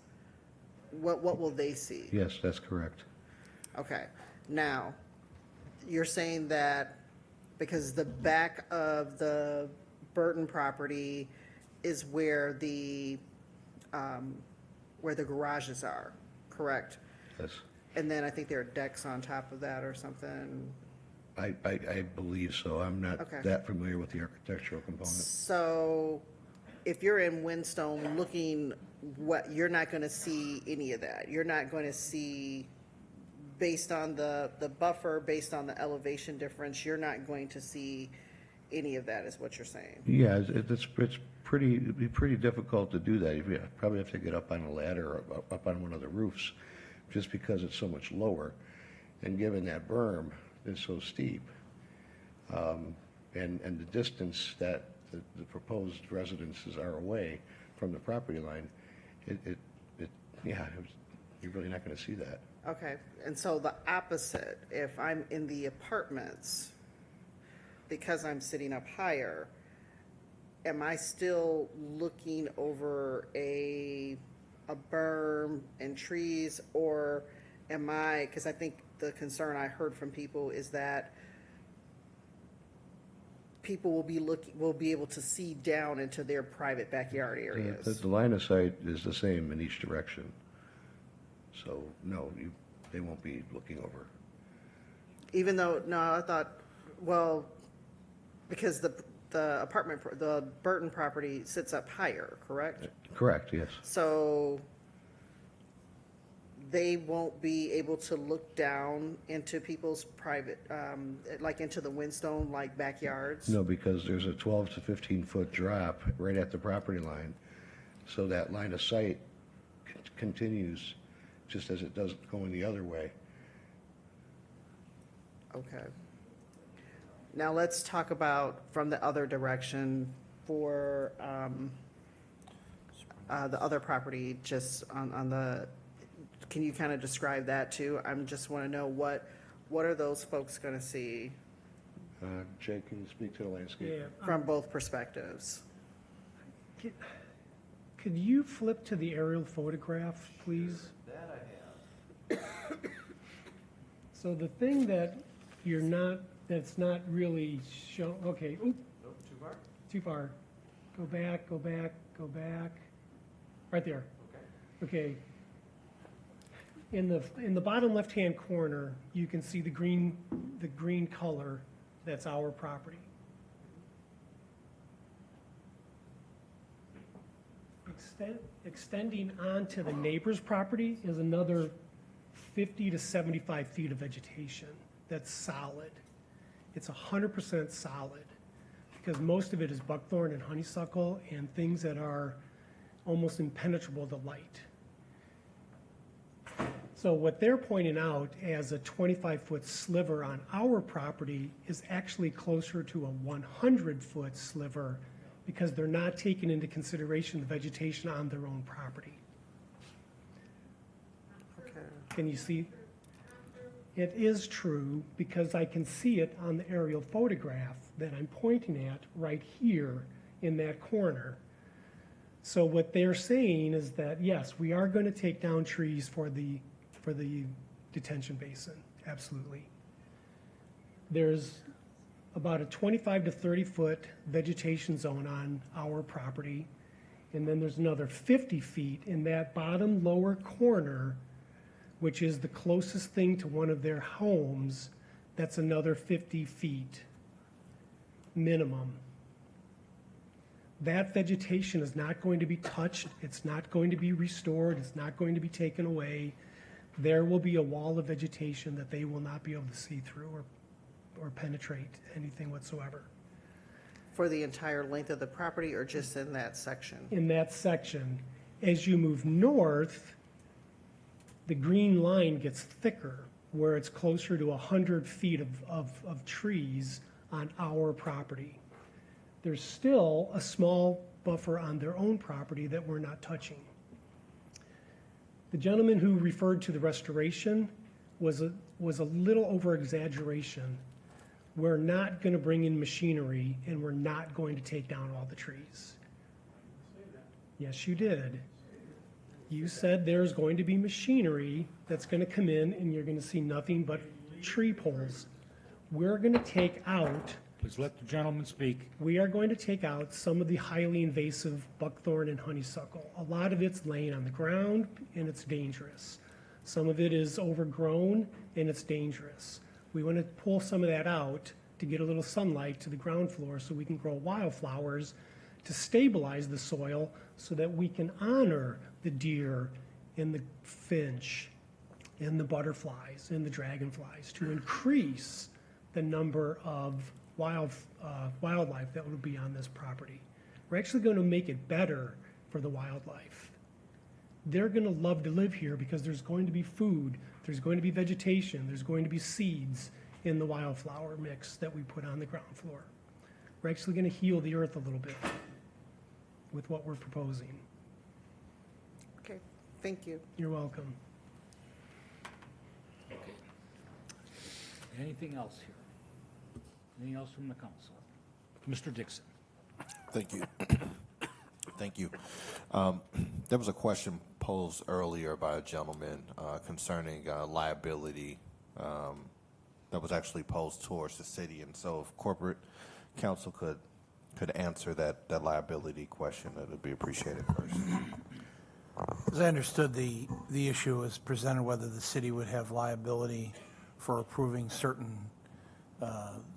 What will they see? Yes, that's correct. Okay, now, you're saying that because the back of the Burton property is where the garages are, correct? Yes. And then I think there are decks on top of that or something. I believe so. I'm not Okay. that familiar with the architectural component. So if you're in Windstone looking, you're not going to see any of that. You're not going to see, based on the buffer, based on the elevation difference, you're not going to see any of that, is what you're saying. Yeah, it'd be pretty difficult to do that. You probably have to get up on a ladder or up on one of the roofs, just because it's so much lower. And given that berm is so steep, and the distance that the proposed residences are away from the property line, you're really not going to see that. Okay, and so the opposite, if I'm in the apartments, because I'm sitting up higher, am I still looking over a berm and trees, or am I, because I think the concern I heard from people is that people will be able to see down into their private backyard areas? The line of sight is the same in each direction. So, no, they won't be looking over. Even though, no, I thought, well, because the Burton property sits up higher, correct? Correct, yes. So they won't be able to look down into people's private, like into the Windstone, like backyards? No, because there's a 12 to 15-foot drop right at the property line. So that line of sight continues just as it does going the other way. Okay. Now let's talk about from the other direction for the other property, just on the, can you kind of describe that too? I just want to know what are those folks going to see Jay, can you speak to the landscape? from both perspectives? Could you flip to the aerial photograph, please? That I have. So the thing that that's not really shown, okay, oop, Nope, too far? too far. Go back, go back, go back. Right there. Okay. In the bottom left-hand corner, you can see the green color, that's our property. Extending onto the neighbor's property is another 50 to 75 feet of vegetation that's solid. It's 100% solid, because most of it is buckthorn and honeysuckle and things that are almost impenetrable to light. So what they're pointing out as a 25-foot sliver on our property is actually closer to a 100-foot sliver, because they're not taking into consideration the vegetation on their own property. Okay. Can you see? It is true, because I can see it on the aerial photograph that I'm pointing at right here in that corner. So what they're saying is that, yes, we are going to take down trees for the detention basin, absolutely. There's about a 25 to 30-foot vegetation zone on our property, and then there's another 50 feet in that bottom lower corner, which is the closest thing to one of their homes. That's another 50 feet minimum. That vegetation is not going to be touched, it's not going to be restored, it's not going to be taken away. There will be a wall of vegetation that they will not be able to see through or penetrate anything whatsoever. For the entire length of the property, or just in that section? In that section. As you move north, the green line gets thicker, where it's closer to 100 feet of trees on our property. There's still a small buffer on their own property that we're not touching. The gentleman who referred to the restoration was a little over exaggeration. We're not going to bring in machinery, and we're not going to take down all the trees. Yes, you did. You said there's going to be machinery that's going to come in, and you're going to see nothing but tree poles. We're going to take out, Please let the gentleman speak. we are going to take out some of the highly invasive buckthorn and honeysuckle. A lot of it's laying on the ground, and it's dangerous. Some of it is overgrown, and it's dangerous. We want to pull some of that out to get a little sunlight to the ground floor so we can grow wildflowers to stabilize the soil so that we can honor the deer and the finch and the butterflies and the dragonflies to increase the number of wildlife that will be on this property. We're actually going to make it better for the wildlife. They're going to love to live here because there's going to be food, there's going to be vegetation, there's going to be seeds in the wildflower mix that we put on the ground floor. We're actually going to heal the earth a little bit with what we're proposing. Okay, thank you. You're welcome. Anything else here? Anything else from the council? Mr. Dixon. Thank you. Thank you. There was a question posed earlier by a gentleman concerning liability that was actually posed towards the city. And so if corporate counsel could answer that liability question, that would be appreciated first. As I understood, the issue was presented whether the city would have liability for approving certain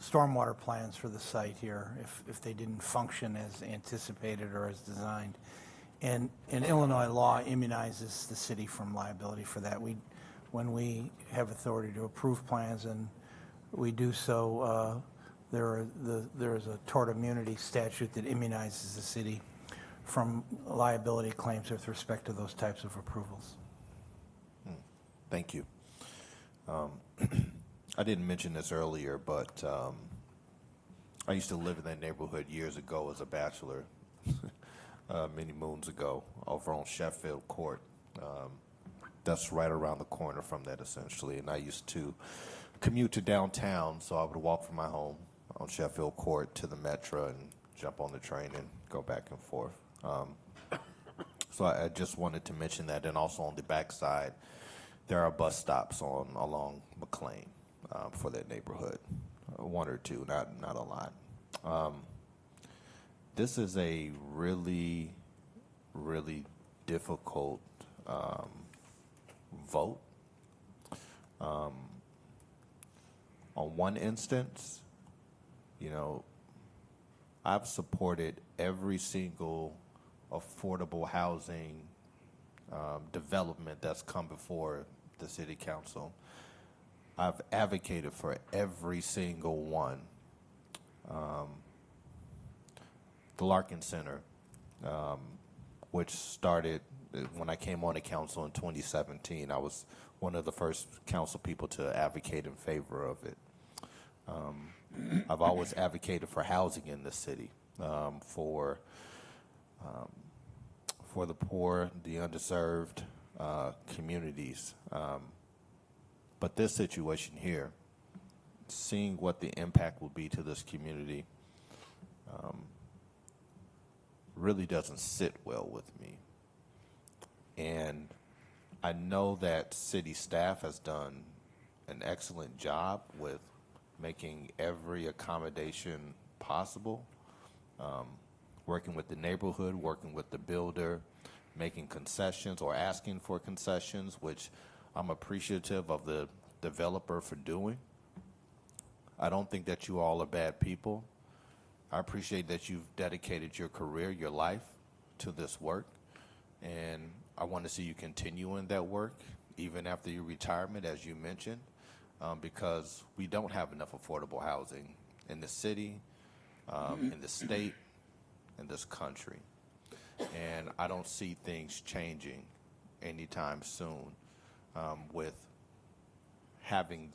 stormwater plans for the site here if they didn't function as anticipated or as designed. And Illinois law immunizes the city from liability for that. When we have authority to approve plans and we do so, there is a tort immunity statute that immunizes the city from liability claims with respect to those types of approvals. Thank you. I didn't mention this earlier, but I used to live in that neighborhood years ago as a bachelor, many moons ago, over on Sheffield Court. That's right around the corner from that, essentially. And I used to commute to downtown, so I would walk from my home on Sheffield Court to the Metro and jump on the train and go back and forth. So I just wanted to mention that. And also on the backside, there are bus stops along McLean for that neighborhood, one or two, not a lot. This is a really, really difficult vote. On one instance, you know, I've supported every single affordable housing development that's come before the city council. I've advocated for every single one. The Larkin Center, which started when I came on the council in 2017. I was one of the first council people to advocate in favor of it. I've always advocated for housing in the city, for the poor, the underserved communities. But this situation here, seeing what the impact will be to this community, really doesn't sit well with me. And I know that city staff has done an excellent job with making every accommodation possible, working with the neighborhood, working with the builder, making concessions or asking for concessions, which I'm appreciative of the developer for doing. I don't think that you all are bad people. I appreciate that you've dedicated your career, your life to this work, and I want to see you continue in that work even after your retirement, as you mentioned, because we don't have enough affordable housing in the city, in the state, in this country. And I don't see things changing anytime soon with having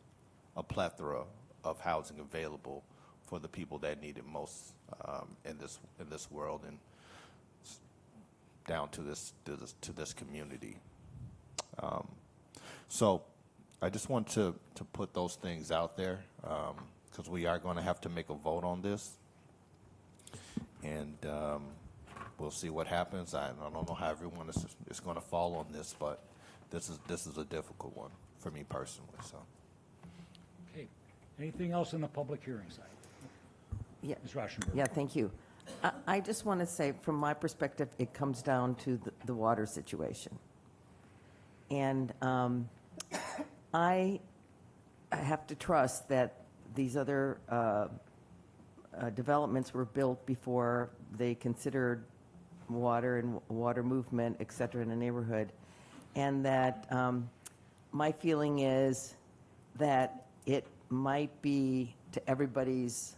a plethora of housing available for the people that need it most in this world and down to this community. So I just want to put those things out there. because we are going to have to make a vote on this. And we'll see what happens. I don't know how everyone is going to fall on this, but this is a difficult one for me personally, so. Okay. Anything else in the public hearing side? Yeah. Ms. Rauschenberg? Yeah, thank you. I just want to say, from my perspective, it comes down to the water situation. And I have to trust that these other developments were built before they considered water and water movement, et cetera, in the neighborhood. And that my feeling is that it might be to everybody's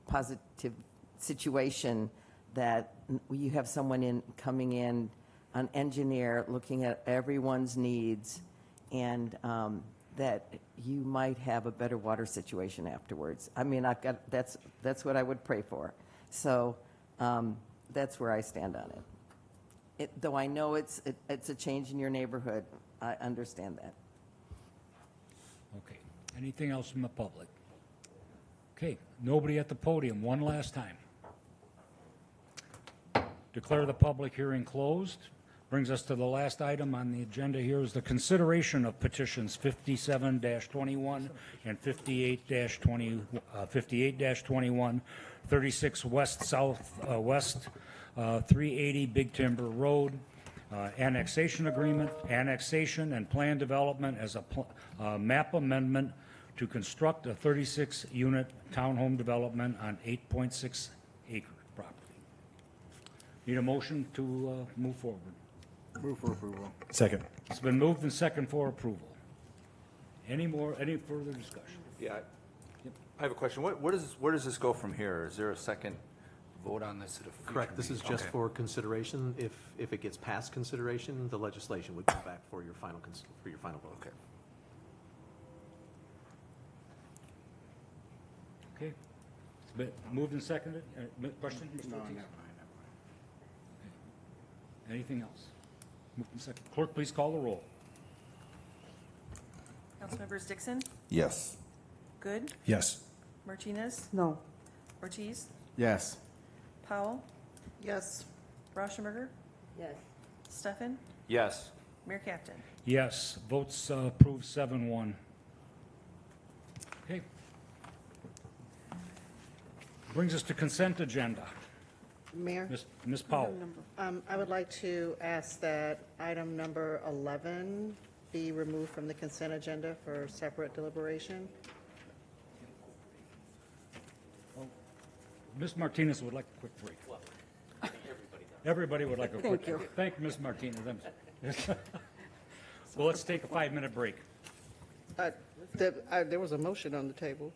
positive situation that you have someone coming in, an engineer looking at everyone's needs, and that you might have a better water situation afterwards. I mean, that's what I would pray for. So that's where I stand on it. Though I know it's a change in your neighborhood, I understand that. Okay. Anything else from the public? Okay, nobody at the podium. One last time. Declare the public hearing closed. Brings us to the last item on the agenda here is the consideration of petitions 57-21 and 58-21, 36 West South West 380 Big Timber Road, annexation agreement, annexation and plan development as a map amendment to construct a 36-unit townhome development on 8.6 acre property. Need a motion to move forward. Move for approval. Second. It's been moved and second for approval. Any further discussion? Yeah, I have a question. Where does this go from here? Is there a second vote on this at a future Correct, this is meeting? just Okay. for consideration. If it gets past consideration, the legislation would come back for your final vote. Okay. Okay. It's been moved and seconded. Question, Mr. No, Ortiz? never mind. Anything else? Moved and seconded. Clerk, please call the roll. Councilmembers Dixon, Yes. Good, Yes. Martinez, No. Ortiz, Yes. Powell, Yes. Rauschenberger, Yes. Steffen, Yes. Mayor Captain. Yes, votes approved 7-1. Okay. Brings us to consent agenda. Mayor? Ms. Powell. I would like to ask that item number 11 be removed from the consent agenda for separate deliberation. Ms. Martinez would like a quick break. Everybody would like a quick break. Thank you, Ms. Martinez. Well, let's take a 5-minute break. There was a motion on the table.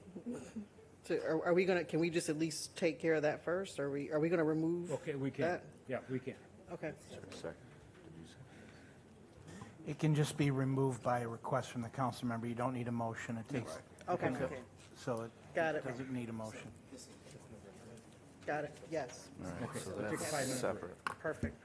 So are we going to, can we just at least take care of that first? Are we going to remove Okay, we can. that? Yeah, we can. Okay. It can just be removed by a request from the council member. You don't need a motion. It takes. Okay. So it Got it. doesn't need a motion. Got it, yes. Okay, So we'll take a that's 5-minute break. separate. Perfect.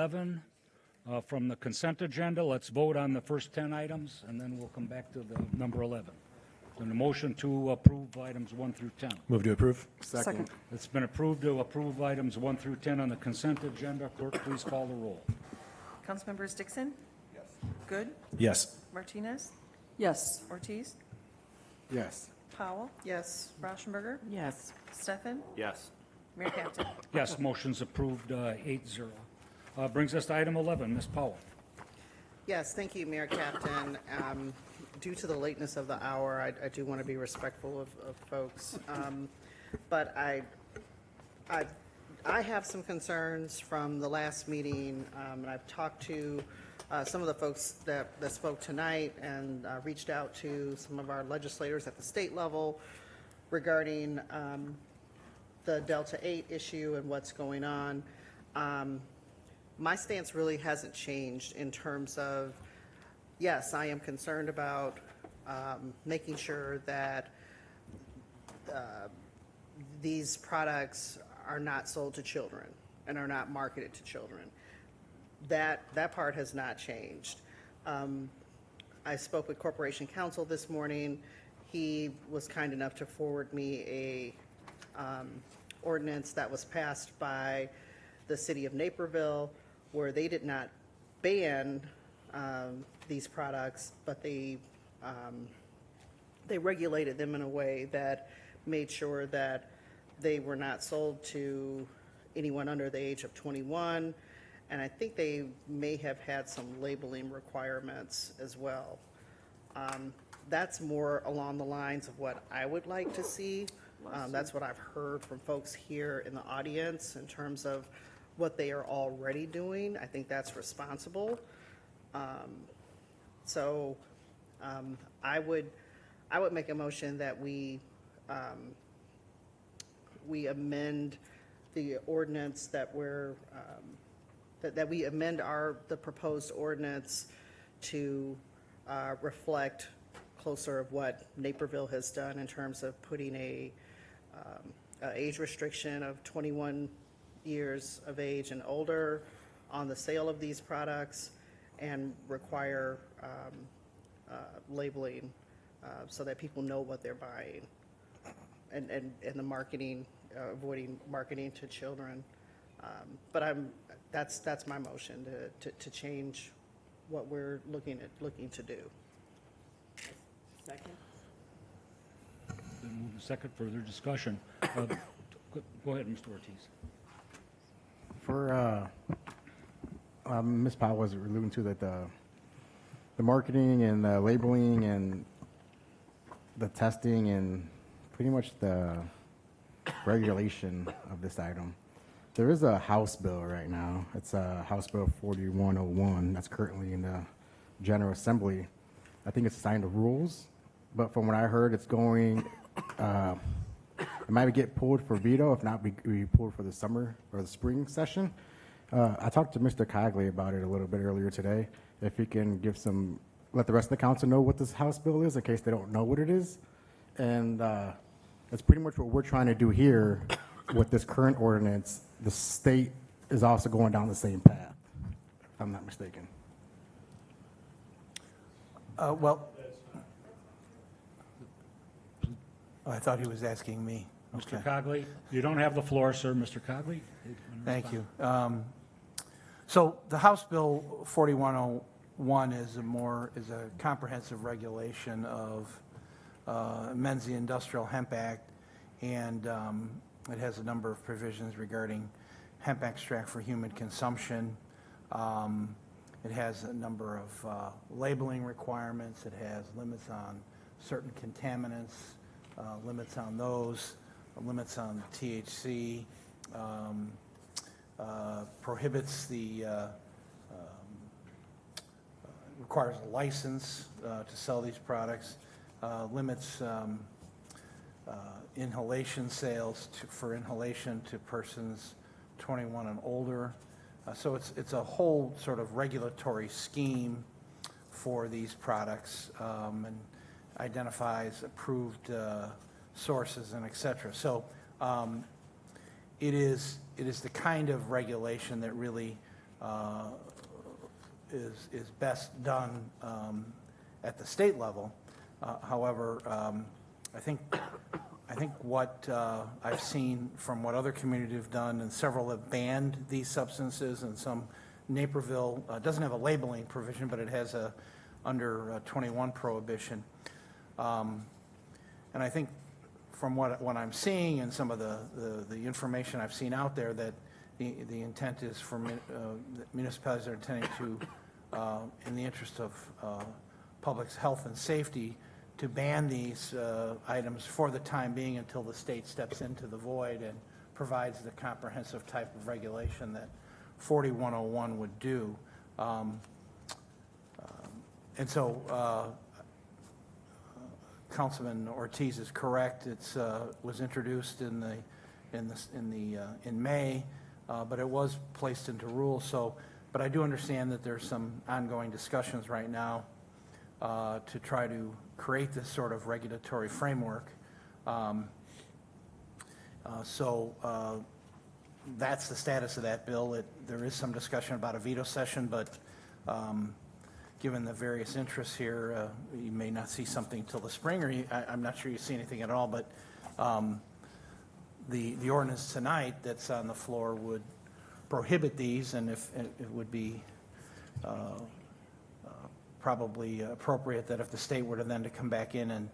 11 from the consent agenda. Let's vote on the first 10 items, and then we'll come back to the number 11. So the motion to approve items 1 through 10. Move to approve. Second. It's been approved to approve items 1 through 10 on the consent agenda. Clerk, please call the roll. Councilmembers Dixon? Yes. Good? Yes. Martinez? Yes. Ortiz? Yes. Powell? Yes. Rauschenberger? Yes. Steffen? Yes. Mayor Captain? Yes, motion's approved 8-0. Brings us to item 11. Ms. Powell. Yes, thank you, Mayor Captain. Due to the lateness of the hour, I do want to be respectful of folks. But I have some concerns from the last meeting, and I've talked to some of the folks that spoke tonight and reached out to some of our legislators at the state level regarding the Delta 8 issue and what's going on. My stance really hasn't changed in terms of, yes, I am concerned about making sure that these products are not sold to children and are not marketed to children. That part has not changed. I spoke with Corporation Counsel this morning. He was kind enough to forward me a ordinance that was passed by the city of Naperville, where they did not ban these products, but they regulated them in a way that made sure that they were not sold to anyone under the age of 21, and I think they may have had some labeling requirements as well. That's more along the lines of what I would like to see. That's what I've heard from folks here in the audience in terms of what they are already doing. I think that's responsible. So I would make a motion that we amend the ordinance that we're that we amend the proposed ordinance to reflect closer of what Naperville has done in terms of putting a age restriction of 21 years of age and older on the sale of these products, and require labeling so that people know what they're buying, and the marketing, avoiding marketing to children. But that's my motion to change what we're looking to do. Second. Been moved and second. Further discussion. Go ahead, Mr. Ortiz. For Ms. Powell was alluding to that the marketing and the labeling and the testing and pretty much the regulation of this item. There is a House bill right now. It's House Bill 4101 that's currently in the General Assembly. I think it's assigned to rules, but from what I heard, it's going, it might get pulled for veto, if not be pulled for the summer or the spring session. I talked to Mr. Cogley about it a little bit earlier today. If he can let the rest of the council know what this House bill is in case they don't know what it is. And that's pretty much what we're trying to do here with this current ordinance. The state is also going down the same path, if I'm not mistaken. Well, I thought he was asking me. Mr. Okay. Cogley, you don't have the floor, sir. Mr. Cogley? Thank you. So the House Bill 4101 is a comprehensive regulation of amends the Industrial Hemp Act, and it has a number of provisions regarding hemp extract for human consumption. It has a number of labeling requirements. It has limits on certain contaminants, limits on those, limits on THC, prohibits requires a license to sell these products, limits inhalation sales for inhalation to persons 21 and older. So it's a whole sort of regulatory scheme for these products, and identifies approved sources and et cetera. So it is the kind of regulation that really is best done at the state level. However, I think what I've seen from what other communities have done, and several have banned these substances, and some, Naperville doesn't have a labeling provision, but it has a under 21 prohibition. And I think from what I'm seeing and some of the information I've seen out there, that the intent is for municipalities are intending to, in the interest of public health and safety, to ban these items for the time being until the state steps into the void and provides the comprehensive type of regulation that 4101 would do. And so Councilman Ortiz is correct. It's was introduced in May, but it was placed into rules. So, but I do understand that there's some ongoing discussions right now to try to create this sort of regulatory framework. That's the status of that bill. There is some discussion about a veto session, but given the various interests here, you may not see something till the spring, or I'm not sure you see anything at all, but the ordinance tonight that's on the floor would prohibit these, and if it would be probably appropriate that if the state were to then to come back in and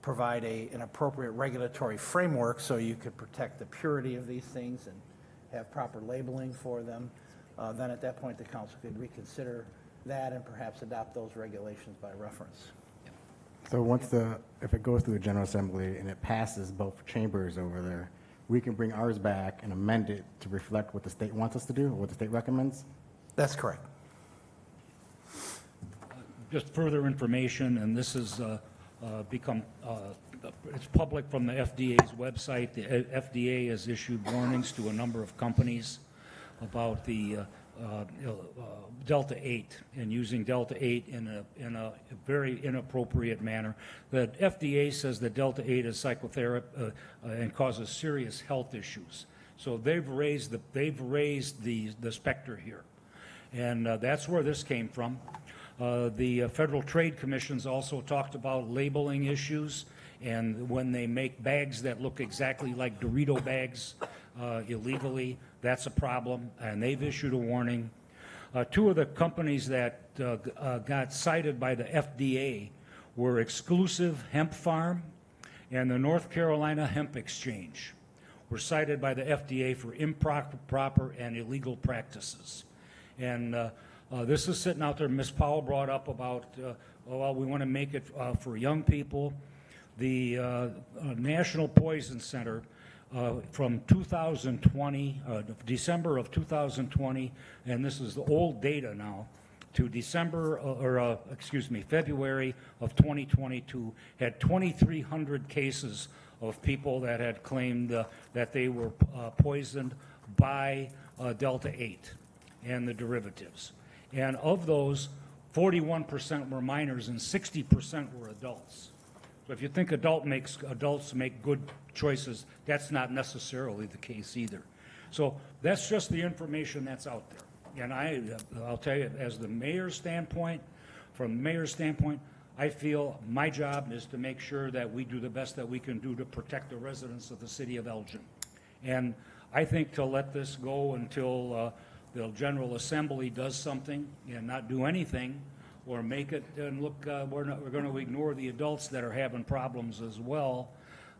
provide an appropriate regulatory framework so you could protect the purity of these things and have proper labeling for them, then at that point the council could reconsider that and perhaps adopt those regulations by reference. So if it goes through the General Assembly and it passes both chambers over there, we can bring ours back and amend it to reflect what the state wants us to do, or what the state recommends? That's correct. Just further information, and this has become, it's public from the FDA's website. The FDA has issued warnings to a number of companies about the Delta 8 and using Delta 8 in a very inappropriate manner. The FDA says that Delta 8 is psychotherapy and causes serious health issues. So they've raised the specter here, and that's where this came from. The Federal Trade Commission's also talked about labeling issues, and when they make bags that look exactly like Dorito bags illegally, that's a problem, and they've issued a warning. Two of the companies that got cited by the FDA were Exclusive Hemp Farm and the North Carolina Hemp Exchange, were cited by the FDA for improper and illegal practices. And this is sitting out there. Ms. Powell brought up about, well, we want to make it for young people. The National Poison Center from 2020, December of 2020, and this is the old data now, to February of 2022, had 2,300 cases of people that had claimed that they were poisoned by Delta 8 and the derivatives. And of those, 41% were minors and 60% were adults. So if you think adults make good choices, that's not necessarily the case either. So that's just the information that's out there. And I'll tell you, as the mayor's standpoint, from the mayor's standpoint, I feel my job is to make sure that we do the best that we can do to protect the residents of the city of Elgin. And I think to let this go until the General Assembly does something and not do anything, or make it and look, we're going to ignore the adults that are having problems as well.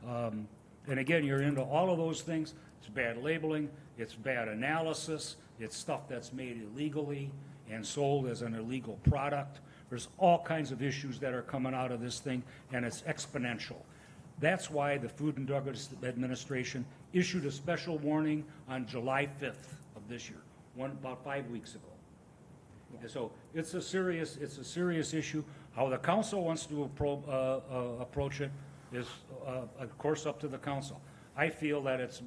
And again, you're into all of those things. It's bad labeling, it's bad analysis, it's stuff that's made illegally and sold as an illegal product. There's all kinds of issues that are coming out of this thing, and it's exponential. That's why the Food and Drug Administration issued a special warning on July 5th of this year, about 5 weeks ago. So it's a serious issue. How the council wants to approach it is, of course, up to the council. I feel that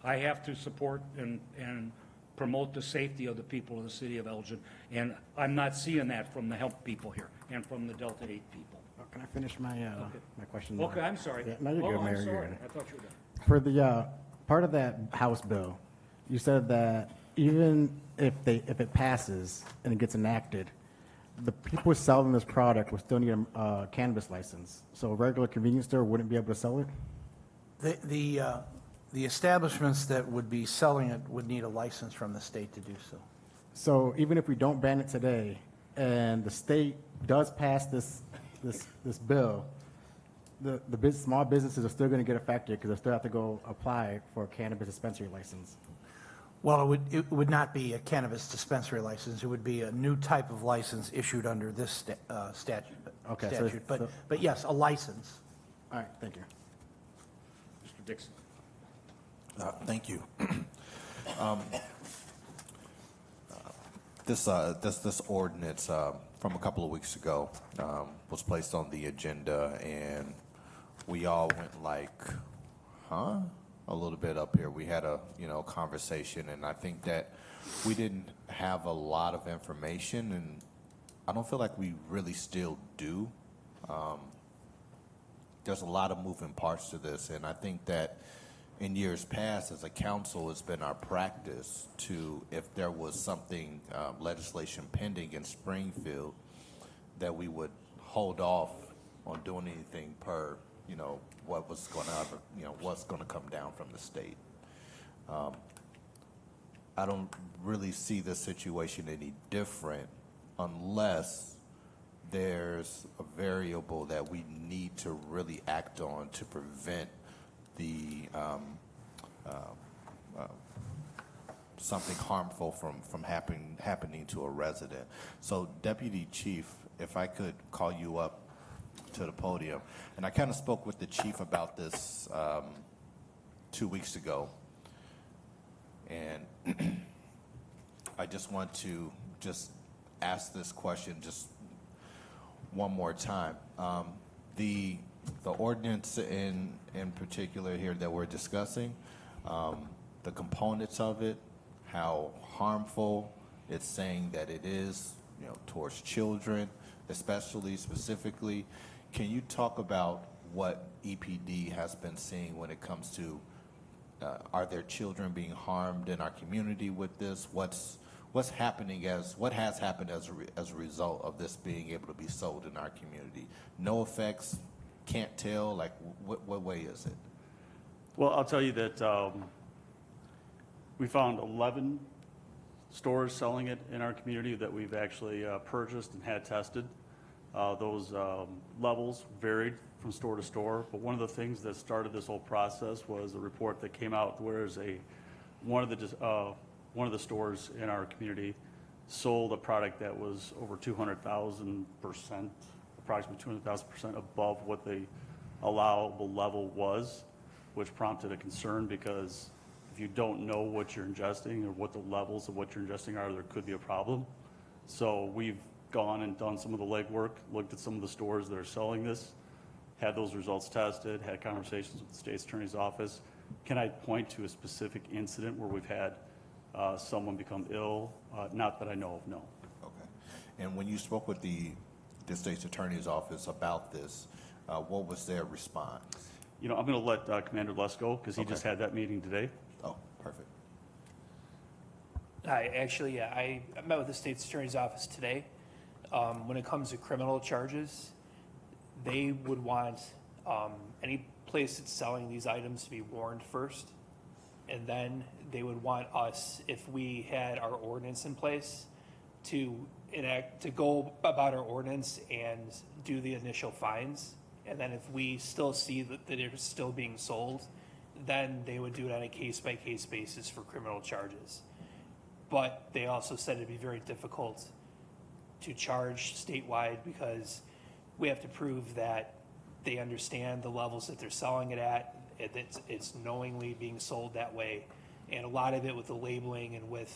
I have to support and promote the safety of the people of the city of Elgin, and I'm not seeing that from the hemp people here and from the Delta 8 people. Can I finish my question? Okay, I'm sorry. Yeah, no, you're good, Mayor. I'm sorry. You're good. I thought you were done. For the part of that House bill, you said that even if it passes and it gets enacted, the people selling this product will still need a cannabis license. So a regular convenience store wouldn't be able to sell it? The establishments that would be selling it would need a license from the state to do so. So even if we don't ban it today, and the state does pass this bill, the small businesses are still going to get affected because they still have to go apply for a cannabis dispensary license. Well, it would not be a cannabis dispensary license. It would be a new type of license issued under this statute. Okay, statute. But yes, a license. All right, thank you. Mr. Dixon. Thank you. This ordinance from a couple of weeks ago was placed on the agenda, and we all went like, huh? A little bit up here. We had a conversation, and I think that we didn't have a lot of information, and I don't feel like we really still do. There's a lot of moving parts to this, and I think that in years past, as a council, it's been our practice to, if there was something, legislation pending in Springfield, that we would hold off on doing anything per, what was going to, what's going to come down from the state. I don't really see the situation any different unless there's a variable that we need to really act on to prevent the something harmful from happening to a resident. So, Deputy Chief, if I could call you up to the podium, and I kind of spoke with the chief about this 2 weeks ago, and I just want to just ask this question just one more time. The ordinance in particular here that we're discussing, the components of it, how harmful it's saying that it is, towards children, especially specifically. Can you talk about what EPD has been seeing when it comes to are there children being harmed in our community with this? What's happening what has happened as a result of this being able to be sold in our community? No effects, can't tell, like what way is it? Well, I'll tell you that we found 11 stores selling it in our community that we've actually purchased and had tested. Those levels varied from store to store, but one of the things that started this whole process was a report that came out where one of the stores in our community sold a product that was over 200,000%, approximately 200,000% above what the allowable level was, which prompted a concern because if you don't know what you're ingesting or what the levels of what you're ingesting are, there could be a problem. So we've gone and done some of the legwork, looked at some of the stores that are selling this, had those results tested, had conversations with the state's attorney's office. Can I point to a specific incident where we've had someone become ill? Not that I know of, no. Okay. And when you spoke with the state's attorney's office about this, what was their response? I'm going to let Commander Lesko, because he just had that meeting today. Oh, perfect. I met with the state's attorney's office today. When it comes to criminal charges, they would want any place that's selling these items to be warned first. And then they would want us, if we had our ordinance in place, to go about our ordinance and do the initial fines. And then if we still see that they're still being sold, then they would do it on a case-by-case basis for criminal charges. But they also said it'd be very difficult to charge statewide because we have to prove that they understand the levels that they're selling it at, it's knowingly being sold that way. And a lot of it with the labeling and with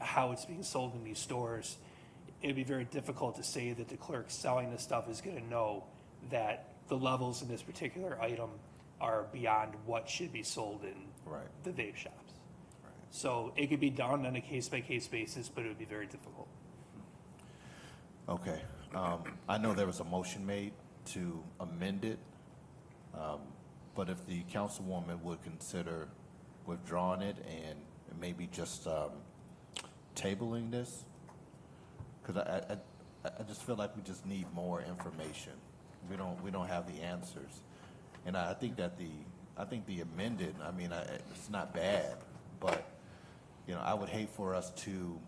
how it's being sold in these stores, it'd be very difficult to say that the clerk selling this stuff is going to know that the levels in this particular item are beyond what should be sold in the vape shops. Right. So it could be done on a case-by-case basis, but it would be very difficult. Okay. I know there was a motion made to amend it, but if the councilwoman would consider withdrawing it and maybe just tabling this, because I just feel like we just need more information. We don't have the answers. And I think that the amended, I mean, it's not bad, but, you know, I would hate for us to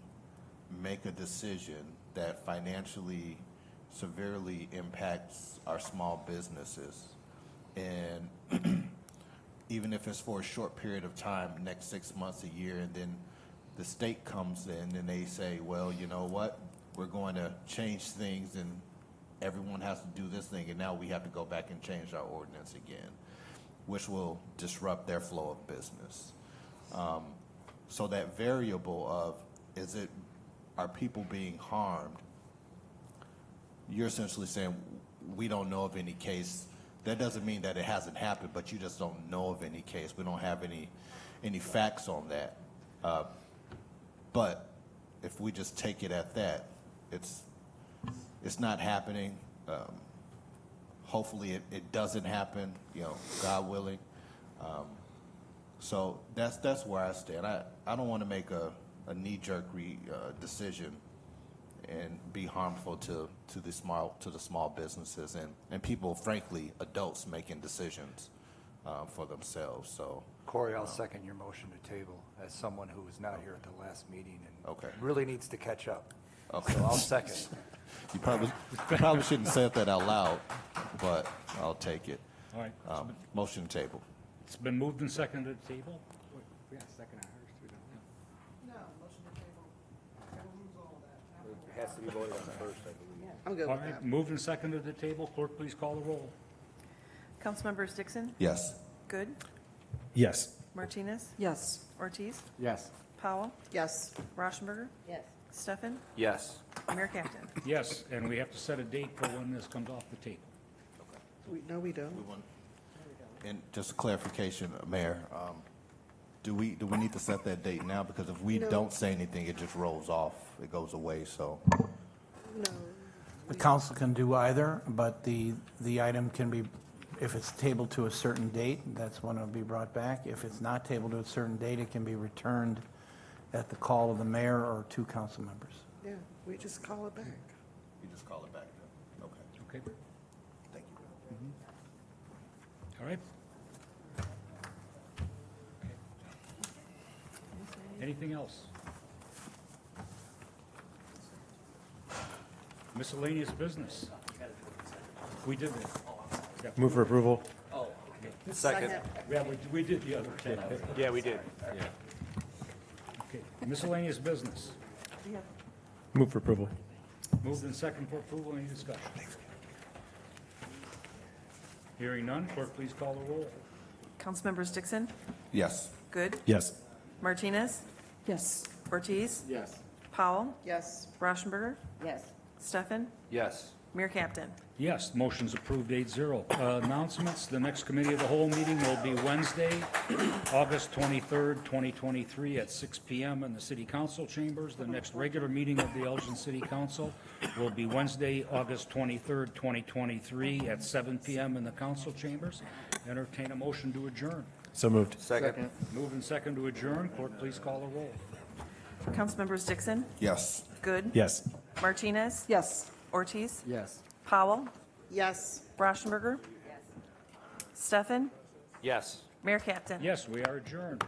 make a decision that financially severely impacts our small businesses. And even if it's for a short period of time, next 6 months, a year, and then the state comes in and they say, well, you know what, we're going to change things and everyone has to do this thing, and now we have to go back and change our ordinance again, which will disrupt their flow of business. So that variable of, are people being harmed? You're essentially saying, we don't know of any case. That doesn't mean that it hasn't happened, but you just don't know of any case. We don't have any facts on that. But if we just take it at that, it's not happening. Hopefully it doesn't happen, you know, God willing. So that's where I stand. I don't want to make a knee-jerk decision and be harmful to the small businesses and people, frankly, adults making decisions for themselves. So Corey, I'll second your motion to table as someone who was not here at the last meeting and okay. really needs to catch up. Okay. So I'll second. You probably shouldn't say that out loud, but I'll take it. All right. Motion to table. It's been moved and seconded to table. We got a second on hers, too, don't we? No, motion to table. Table moves all that. It has to be voted on first, I believe. I'm good All with right, that. moved and seconded to table. Clerk, please call the roll. Councilmembers Dixon? Yes. Good? Yes. Martinez? Yes. Ortiz? Yes. Powell? Yes. Rauschenberger? Yes. Stefan? Yes. Mayor Captain? Yes, and we have to set a date for when this comes off the table. No, we don't. And just a clarification, Mayor, do we need to set that date now? Because if we don't say anything, it just rolls off, it goes away, so. No. The council can do either, but the item can be, if it's tabled to a certain date, that's when it'll be brought back. If it's not tabled to a certain date, it can be returned at the call of the mayor or two council members. Yeah, we just call it back. You just call it back then? Okay. Okay, Thank you. all right. Anything else? Miscellaneous business. We did that. Yeah. Move for approval. Second. Yeah, we did the other 10. Yeah, we did. Yeah. Okay, miscellaneous business. Move for approval. Moved and second for approval. Any discussion? Hearing none, clerk, please call the roll. Councilmembers Dixon? Yes. Good? Yes. Martinez? Yes. Ortiz? Yes. Powell? Yes. Rauschenberger? Yes. Stefan? Yes. Mayor Captain? Yes, motion's approved 8-0. Announcements, the next committee of the whole meeting will be Wednesday, August 23rd, 2023 at 6 p.m. in the city council chambers. The next regular meeting of the Elgin City Council will be Wednesday, August 23rd, 2023 at 7 p.m. in the council chambers. Entertain a motion to adjourn. So moved. Second. Move and second to adjourn. Clerk, please call the roll. Councilmembers Dixon? Yes. Good? Yes. Martinez? Yes. Ortiz? Yes. Powell? Yes. Rauschenberger? Stefan? Yes. Mayor Captain? Yes, we are adjourned.